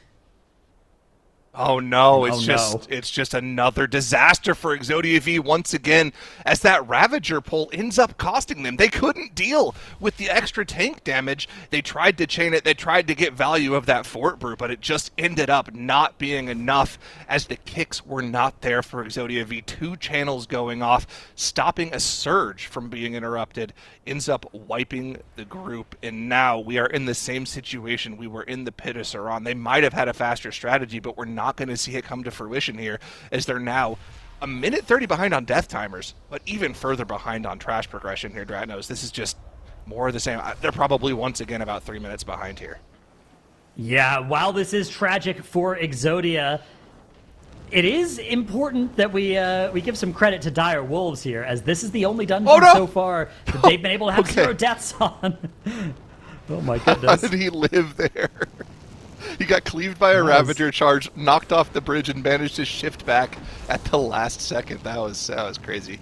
Oh no, it's just another disaster for EXODIA V once again, as that Ravager pull ends up costing them. They couldn't deal with the extra tank damage. They tried to chain it, they tried to get value of that Fort Brew, but it just ended up not being enough as the kicks were not there for EXODIA V. 2 channels going off, stopping a Surge from being interrupted, ends up wiping the group, and now we are in the same situation we were in the Pit of Saran. They might have had a faster strategy, but we're not going to see it come to fruition here, as they're now a minute 30 behind on death timers, but even further behind on trash progression here, Dratnos. This is just more of the same. They're probably once again about 3 minutes behind here.
Yeah, while this is tragic for EXODIA, it is important that we give some credit to Dire Wolves here, as this is the only dungeon so far that they've been able to have 0 deaths on. Oh my goodness.
How did he live there? He got cleaved by a Ravager charge, knocked off the bridge, and managed to shift back at the last second. That was crazy.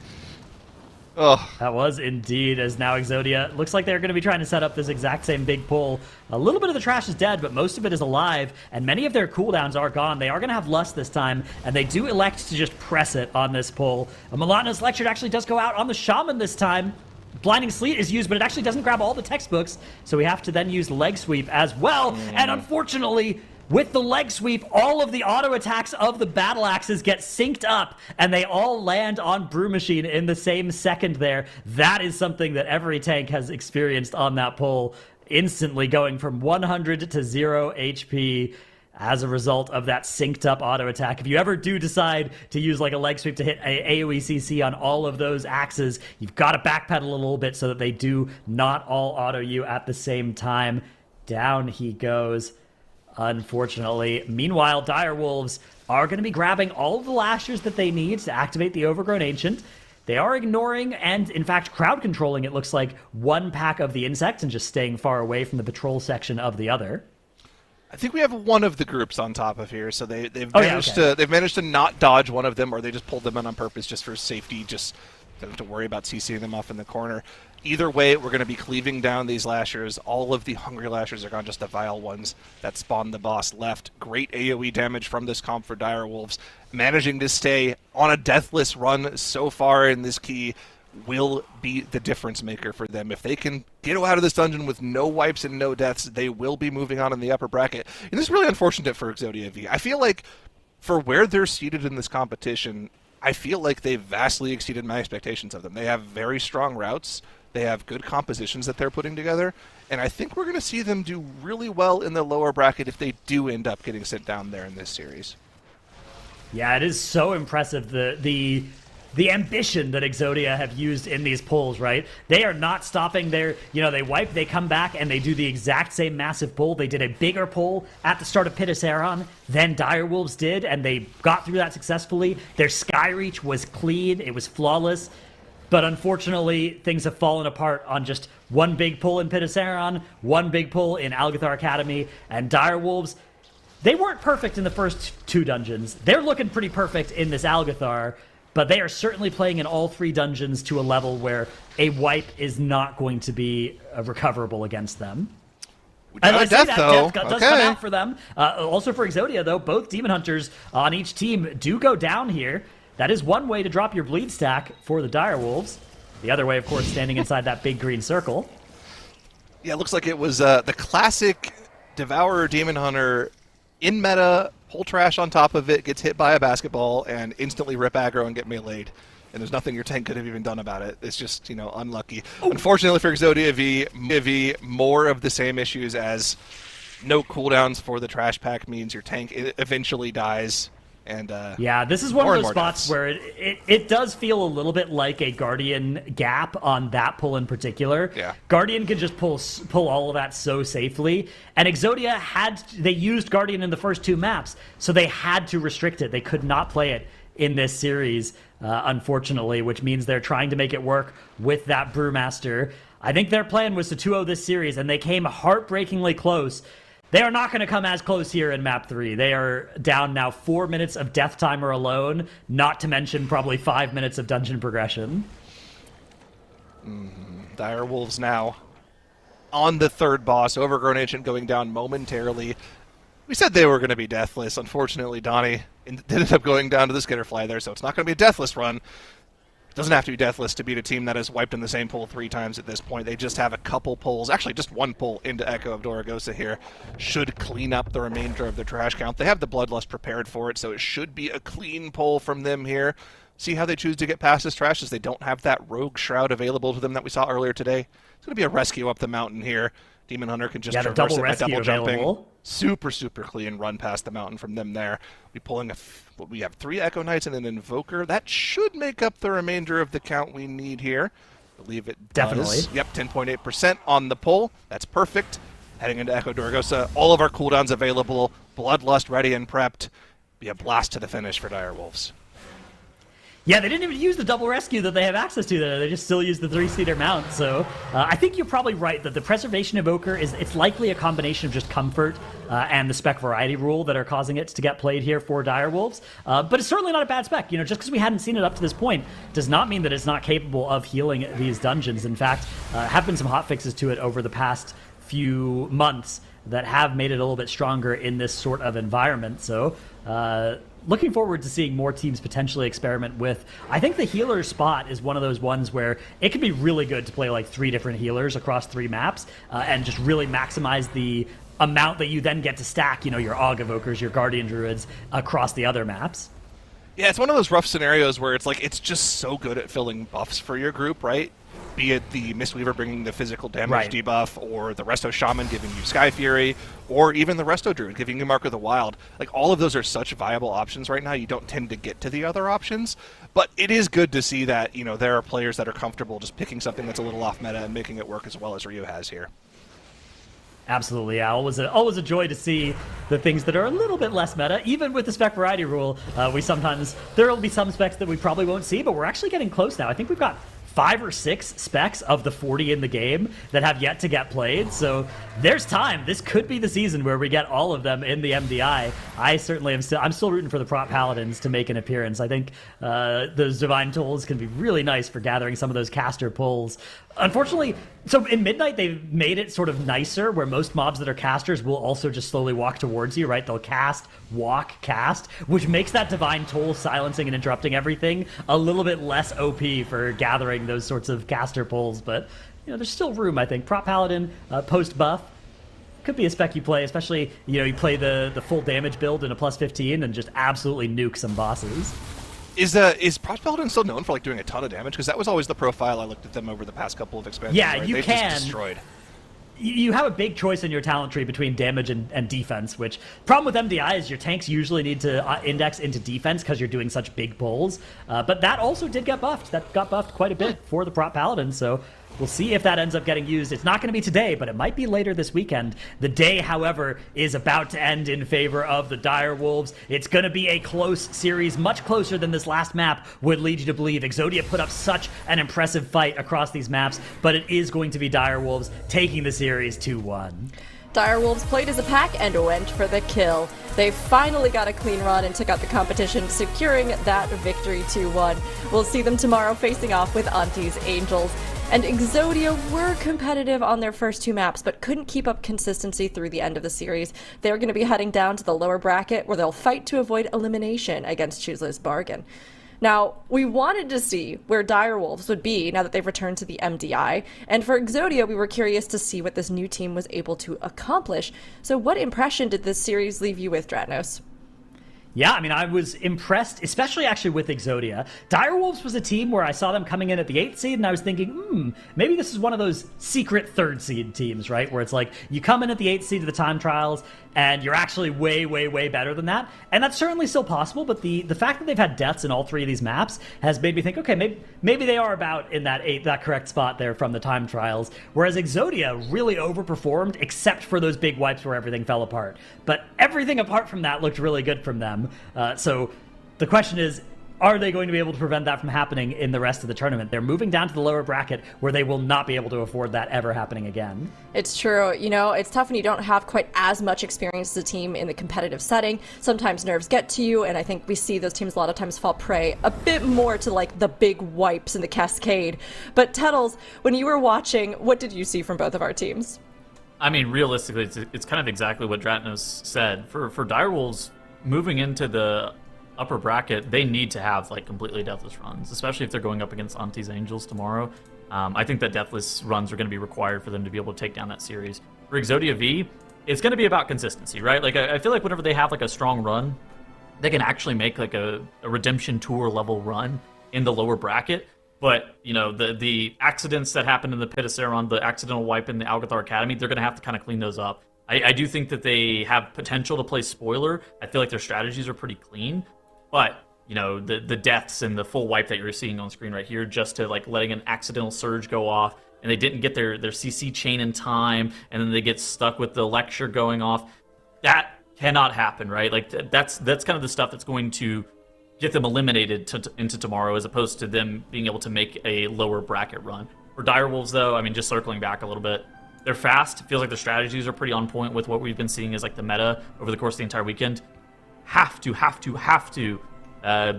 Oh,
that was indeed, as now EXODIA looks like they're going to be trying to set up this exact same big pull. A little bit of the trash is dead, but most of it is alive, and many of their cooldowns are gone. They are going to have Lust this time, and they do elect to just press it on this pull. A Monotonous Lecture actually does go out on the Shaman this time. Blinding Sleet is used, but it actually doesn't grab all the textbooks, so we have to then use Leg Sweep as well. And unfortunately, with the Leg Sweep, all of the auto attacks of the Battle Axes get synced up, and they all land on Brew Machine in the same second there. That is something that every tank has experienced on that pull, instantly going from 100 to 0 HP. As a result of that synced up auto attack. If you ever do decide to use like a leg sweep to hit a AoE CC on all of those axes, you've got to backpedal a little bit so that they do not all auto you at the same time. Down he goes, unfortunately. Meanwhile, Dire Wolves are going to be grabbing all of the lashers that they need to activate the Overgrown Ancient. They are ignoring and, in fact, crowd controlling, it looks like, one pack of the insects and just staying far away from the patrol section of the other.
I think we have one of the groups on top of here, so they've managed to not dodge one of them, or they just pulled them in on purpose just for safety, just don't have to worry about CCing them off in the corner. Either way, we're going to be cleaving down these lashers. All of the hungry lashers are gone, just the vile ones that spawned the boss left. Great AoE damage from this comp for Dire Wolves, managing to stay on a deathless run so far in this key. Will be the difference maker for them. If they can get out of this dungeon with no wipes and no deaths, they will be moving on in the upper bracket. And this is really unfortunate for EXODIA V. I feel like for where they're seated in this competition, I feel like they've vastly exceeded my expectations of them. They have very strong routes. They have good compositions that they're putting together. And I think we're going to see them do really well in the lower bracket if they do end up getting sent down there in this series.
Yeah, it is so impressive. The ambition that EXODIA have used in these pulls, right? They are not stopping their, they wipe, they come back, and they do the exact same massive pull. They did a bigger pull at the start of Pit of Saran than Dire Wolves did, and they got through that successfully. Their Sky Reach was clean. It was flawless. But unfortunately, things have fallen apart on just one big pull in Pit of Saran, one big pull in Algathar Academy, and Dire Wolves, they weren't perfect in the first 2 dungeons. They're looking pretty perfect in this Algathar. but they are certainly playing in all 3 dungeons to a level where a wipe is not going to be recoverable against them.
And I say that
death does come out for them. Also for Exodia, though, both Demon Hunters on each team do go down here. That is one way to drop your bleed stack for the Direwolves. The other way, of course, standing inside that big green circle.
Yeah, it looks like it was the classic Devourer Demon Hunter in meta, pull trash on top of it, gets hit by a basketball, and instantly rip aggro and get meleeed. And there's nothing your tank could have even done about it. It's just, unlucky. Unfortunately for Exodia V, more of the same issues as no cooldowns for the trash pack means your tank eventually dies. And
yeah, this is one of those spots where it does feel a little bit like a Guardian gap on that pull in particular.
Yeah.
Guardian can just pull all of that so safely. And Exodia they used Guardian in the first 2 maps, so they had to restrict it. They could not play it in this series, unfortunately, which means they're trying to make it work with that Brewmaster. I think their plan was to 2-0 this series, and they came heartbreakingly close. They are not going to come as close here in Map 3. They are down now 4 minutes of death timer alone, not to mention probably 5 minutes of dungeon progression.
Direwolves now on the 3rd boss. Overgrown Ancient going down momentarily. We said they were going to be deathless. Unfortunately, Donnie ended up going down to the Skitterfly there, so it's not going to be a deathless run. It doesn't have to be deathless to beat a team that has wiped in the same pool 3 times at this point. They just have a couple pulls, actually just 1 pull into Echo of Doragosa here. Should clean up the remainder of the trash count. They have the Bloodlust prepared for it, so it should be a clean pull from them here. See how they choose to get past this trash, as they don't have that Rogue Shroud available to them that we saw earlier today. It's going to be a rescue up the mountain here. Demon Hunter can just traverse it by double jumping. Super, super clean run past the mountain from them there. We have 3 Echo Knights and an Invoker. That should make up the remainder of the count we need here. I believe it does.
Definitely.
Yep, 10.8% on the pull. That's perfect. Heading into Echo Doragosa, all of our cooldowns available. Bloodlust ready and prepped. Be a blast to the finish for Direwolves.
Yeah, they didn't even use the double rescue that they have access to there. They just still use the 3-seater mount. So I think you're probably right that the Preservation Evoker it's likely a combination of just comfort and the spec variety rule that are causing it to get played here for Direwolves. But it's certainly not a bad spec. Just because we hadn't seen it up to this point does not mean that it's not capable of healing these dungeons. In fact, have been some hotfixes to it over the past few months that have made it a little bit stronger in this sort of environment. So looking forward to seeing more teams potentially experiment with. I think the healer spot is one of those ones where it can be really good to play like 3 different healers across 3 maps and just really maximize the amount that you then get to stack, your Aug Evokers, your Guardian Druids across the other maps.
Yeah, it's one of those rough scenarios where it's like it's just so good at filling buffs for your group, right? Be it the Mistweaver bringing the physical damage debuff, or the Resto Shaman giving you Sky Fury, or even the Resto Druid giving you Mark of the Wild. Like, all of those are such viable options right now, you don't tend to get to the other options. But it is good to see that, there are players that are comfortable just picking something that's a little off meta and making it work as well as Ryu has here.
Absolutely, yeah. Always a joy to see the things that are a little bit less meta. Even with the spec variety rule, there will be some specs that we probably won't see, but we're actually getting close now. I think we've got 5 or 6 specs of the 40 in the game that have yet to get played. So there's time. This could be the season where we get all of them in the MDI. I certainly am I'm still rooting for the Prop Paladins to make an appearance. I think those Divine Tools can be really nice for gathering some of those caster pulls. Unfortunately, so in Midnight, they've made it sort of nicer where most mobs that are casters will also just slowly walk towards you, right? They'll cast, walk, cast, which makes that Divine Toll silencing and interrupting everything a little bit less OP for gathering those sorts of caster pulls. But, there's still room, I think. Prop Paladin, post-buff, could be a spec you play, especially, you play the full damage build in a plus 15 and just absolutely nuke some bosses.
Is Prop Paladin still known for doing a ton of damage? Because that was always the profile I looked at them over the past couple of expansions.
Yeah,
right?
you
They've
can.
Just destroyed.
You have a big choice in your talent tree between damage and defense, which problem with MDI is your tanks usually need to index into defense because you're doing such big pulls. But that also did get buffed. That got buffed quite a bit for the Prop Paladin, so we'll see if that ends up getting used. It's not going to be today, but it might be later this weekend. The day, however, is about to end in favor of the Direwolves. It's going to be a close series, much closer than this last map would lead you to believe. Exodia put up such an impressive fight across these maps, but it is going to be Direwolves taking the series 2-1.
Direwolves played as a pack and went for the kill. They finally got a clean run and took out the competition, securing that victory 2-1. We'll see them tomorrow facing off with ANTTIS Angels. And EXODIA were competitive on their first 2 maps, but couldn't keep up consistency through the end of the series. They're going to be heading down to the lower bracket, where they'll fight to avoid elimination against CHIZLE'S Bargain. Now, we wanted to see where Direwolves would be now that they've returned to the MDI, and for EXODIA, we were curious to see what this new team was able to accomplish. So what impression did this series leave you with, Dratnos?
Yeah, I mean, I was impressed, especially actually with EXODIA. Direwolves was a team where I saw them coming in at the 8th seed, and I was thinking, maybe this is one of those secret 3rd seed teams, right? Where it's like, you come in at the 8th seed of the time trials, and you're actually way, way, way better than that. And that's certainly still possible, but the fact that they've had deaths in all 3 of these maps has made me think, okay, maybe they are about in that correct spot there from the time trials. Whereas EXODIA really overperformed, except for those big wipes where everything fell apart. But everything apart from that looked really good from them. So the question is, are they going to be able to prevent that from happening in the rest of the tournament? They're moving down to the lower bracket where they will not be able to afford that ever happening again.
It's true. You know, it's tough when you don't have quite as much experience as a team in the competitive setting. Sometimes nerves get to you, and I think we see those teams a lot of times fall prey a bit more to like the big wipes and the cascade. But Tettles, when you were watching, what did you see from both of our teams?
I mean, realistically, it's kind of exactly what Dratnos said. For Direwolves, moving into the upper bracket, they need to have like completely deathless runs, especially if they're going up against ANTTIS Angels tomorrow. I think that deathless runs are going to be required for them to be able to take down that series. For EXODIA V, it's going to be about consistency, right? Like I feel like whenever they have like a strong run, they can actually make like a redemption tour level run in the lower bracket. But you know, the accidents that happened in the Pit of Saron, the accidental wipe in the Algathar Academy, they're going to have to kind of clean those up. I do think that they have potential to play spoiler. I feel like their strategies are pretty clean. But, you know, the deaths and the full wipe that you're seeing on screen right here, just to like letting an accidental surge go off, and they didn't get their CC chain in time, and then they get stuck with the lecture going off. That cannot happen, right? Like that's kind of the stuff that's going to get them eliminated into tomorrow, as opposed to them being able to make a lower bracket run. For Direwolves, though, I mean, just circling back a little bit, they're fast. It feels like their strategies are pretty on point with what we've been seeing as like the meta over the course of the entire weekend. Have to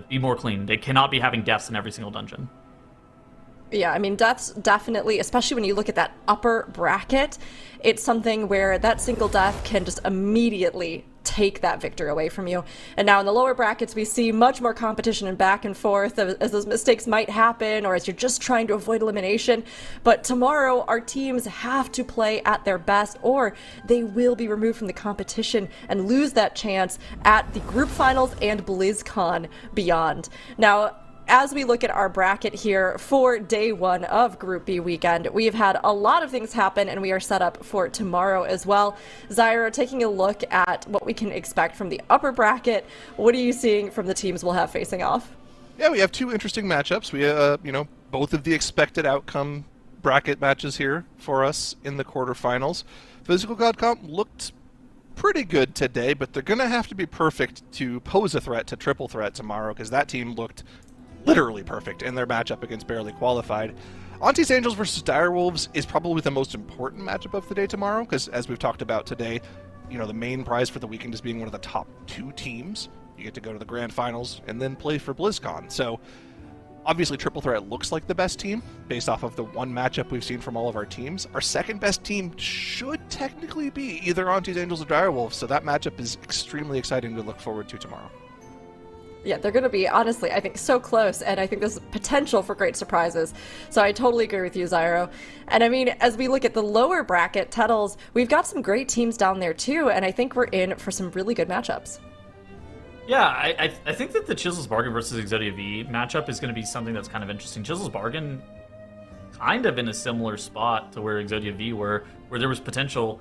be more clean. They cannot be having deaths in every single dungeon.
Yeah, I mean, deaths definitely, especially when you look at that upper bracket, it's something where that single death can just immediately take that victor away from you. And now in the lower brackets, we see much more competition and back and forth as those mistakes might happen, or as you're just trying to avoid elimination. But tomorrow, our teams have to play at their best, or they will be removed from the competition and lose that chance at the group finals and BlizzCon beyond. Now, as we look at our bracket here for day 1 of Group B weekend, we've had a lot of things happen, and we are set up for tomorrow as well. Zyra, taking a look at what we can expect from the upper bracket, what are you seeing from the teams we'll have facing off?
Yeah, we have 2 interesting matchups. We, both of the expected outcome bracket matches here for us in the quarterfinals. Physical God Comp looked pretty good today, but they're going to have to be perfect to pose a threat to Triple Threat tomorrow, because that team looked literally perfect in their matchup against Barely Qualified. ANTTIS Angels versus Direwolves is probably the most important matchup of the day tomorrow, because as we've talked about today, you know, the main prize for the weekend is being one of the top 2 teams. You get to go to the grand finals and then play for BlizzCon. So obviously Triple Threat looks like the best team based off of the one matchup we've seen from all of our teams. Our second best team should technically be either ANTTIS Angels or Direwolves, so that matchup is extremely exciting to look forward to tomorrow.
Yeah, they're going to be, honestly, I think, so close, and I think there's potential for great surprises. So I totally agree with you, Zyro. And I mean, as we look at the lower bracket, Tettles, we've got some great teams down there too, and I think we're in for some really good matchups.
Yeah, I think that the CHIZLE'S Bargain versus EXODIA V matchup is going to be something that's kind of interesting. CHIZLE'S Bargain kind of in a similar spot to where EXODIA V were, where there was potential.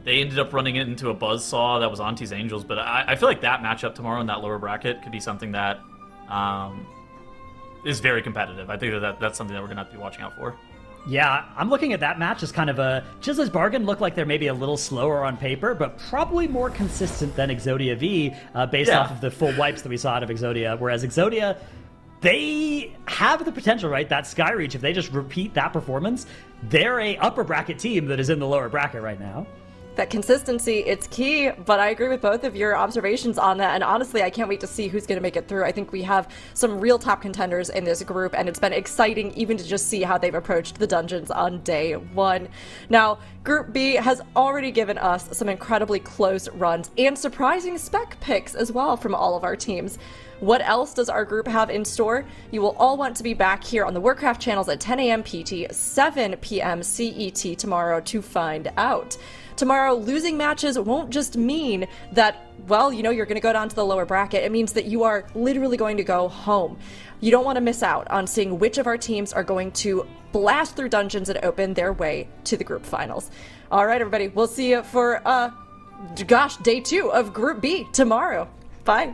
They ended up running it into a buzzsaw that was ANTTIS Angels, but I feel like that matchup tomorrow in that lower bracket could be something that is very competitive. I think that's something that we're going to have to be watching out for.
Yeah, I'm looking at that match as kind of a... CHIZLE'S Bargain looked like they're maybe a little slower on paper, but probably more consistent than EXODIA V based off of the full wipes that we saw out of EXODIA, whereas EXODIA, they have the potential, right? That Skyreach, if they just repeat that performance, they're a upper bracket team that is in the lower bracket right now.
that consistency, it's key, but I agree with both of your observations on that, and honestly, I can't wait to see who's going to make it through. I think we have some real top contenders in this group, and it's been exciting even to just see how they've approached the dungeons on day one. Now, Group B has already given us some incredibly close runs and surprising spec picks as well from all of our teams. What else does our group have in store? You will all want to be back here on the Warcraft channels at 10 a.m. PT, 7 p.m. CET tomorrow to find out. Tomorrow, losing matches won't just mean that, well, you know, you're going to go down to the lower bracket. It means that you are literally going to go home. You don't want to miss out on seeing which of our teams are going to blast through dungeons and open their way to the group finals. All right, everybody, we'll see you for, day 2 of Group B tomorrow. Bye.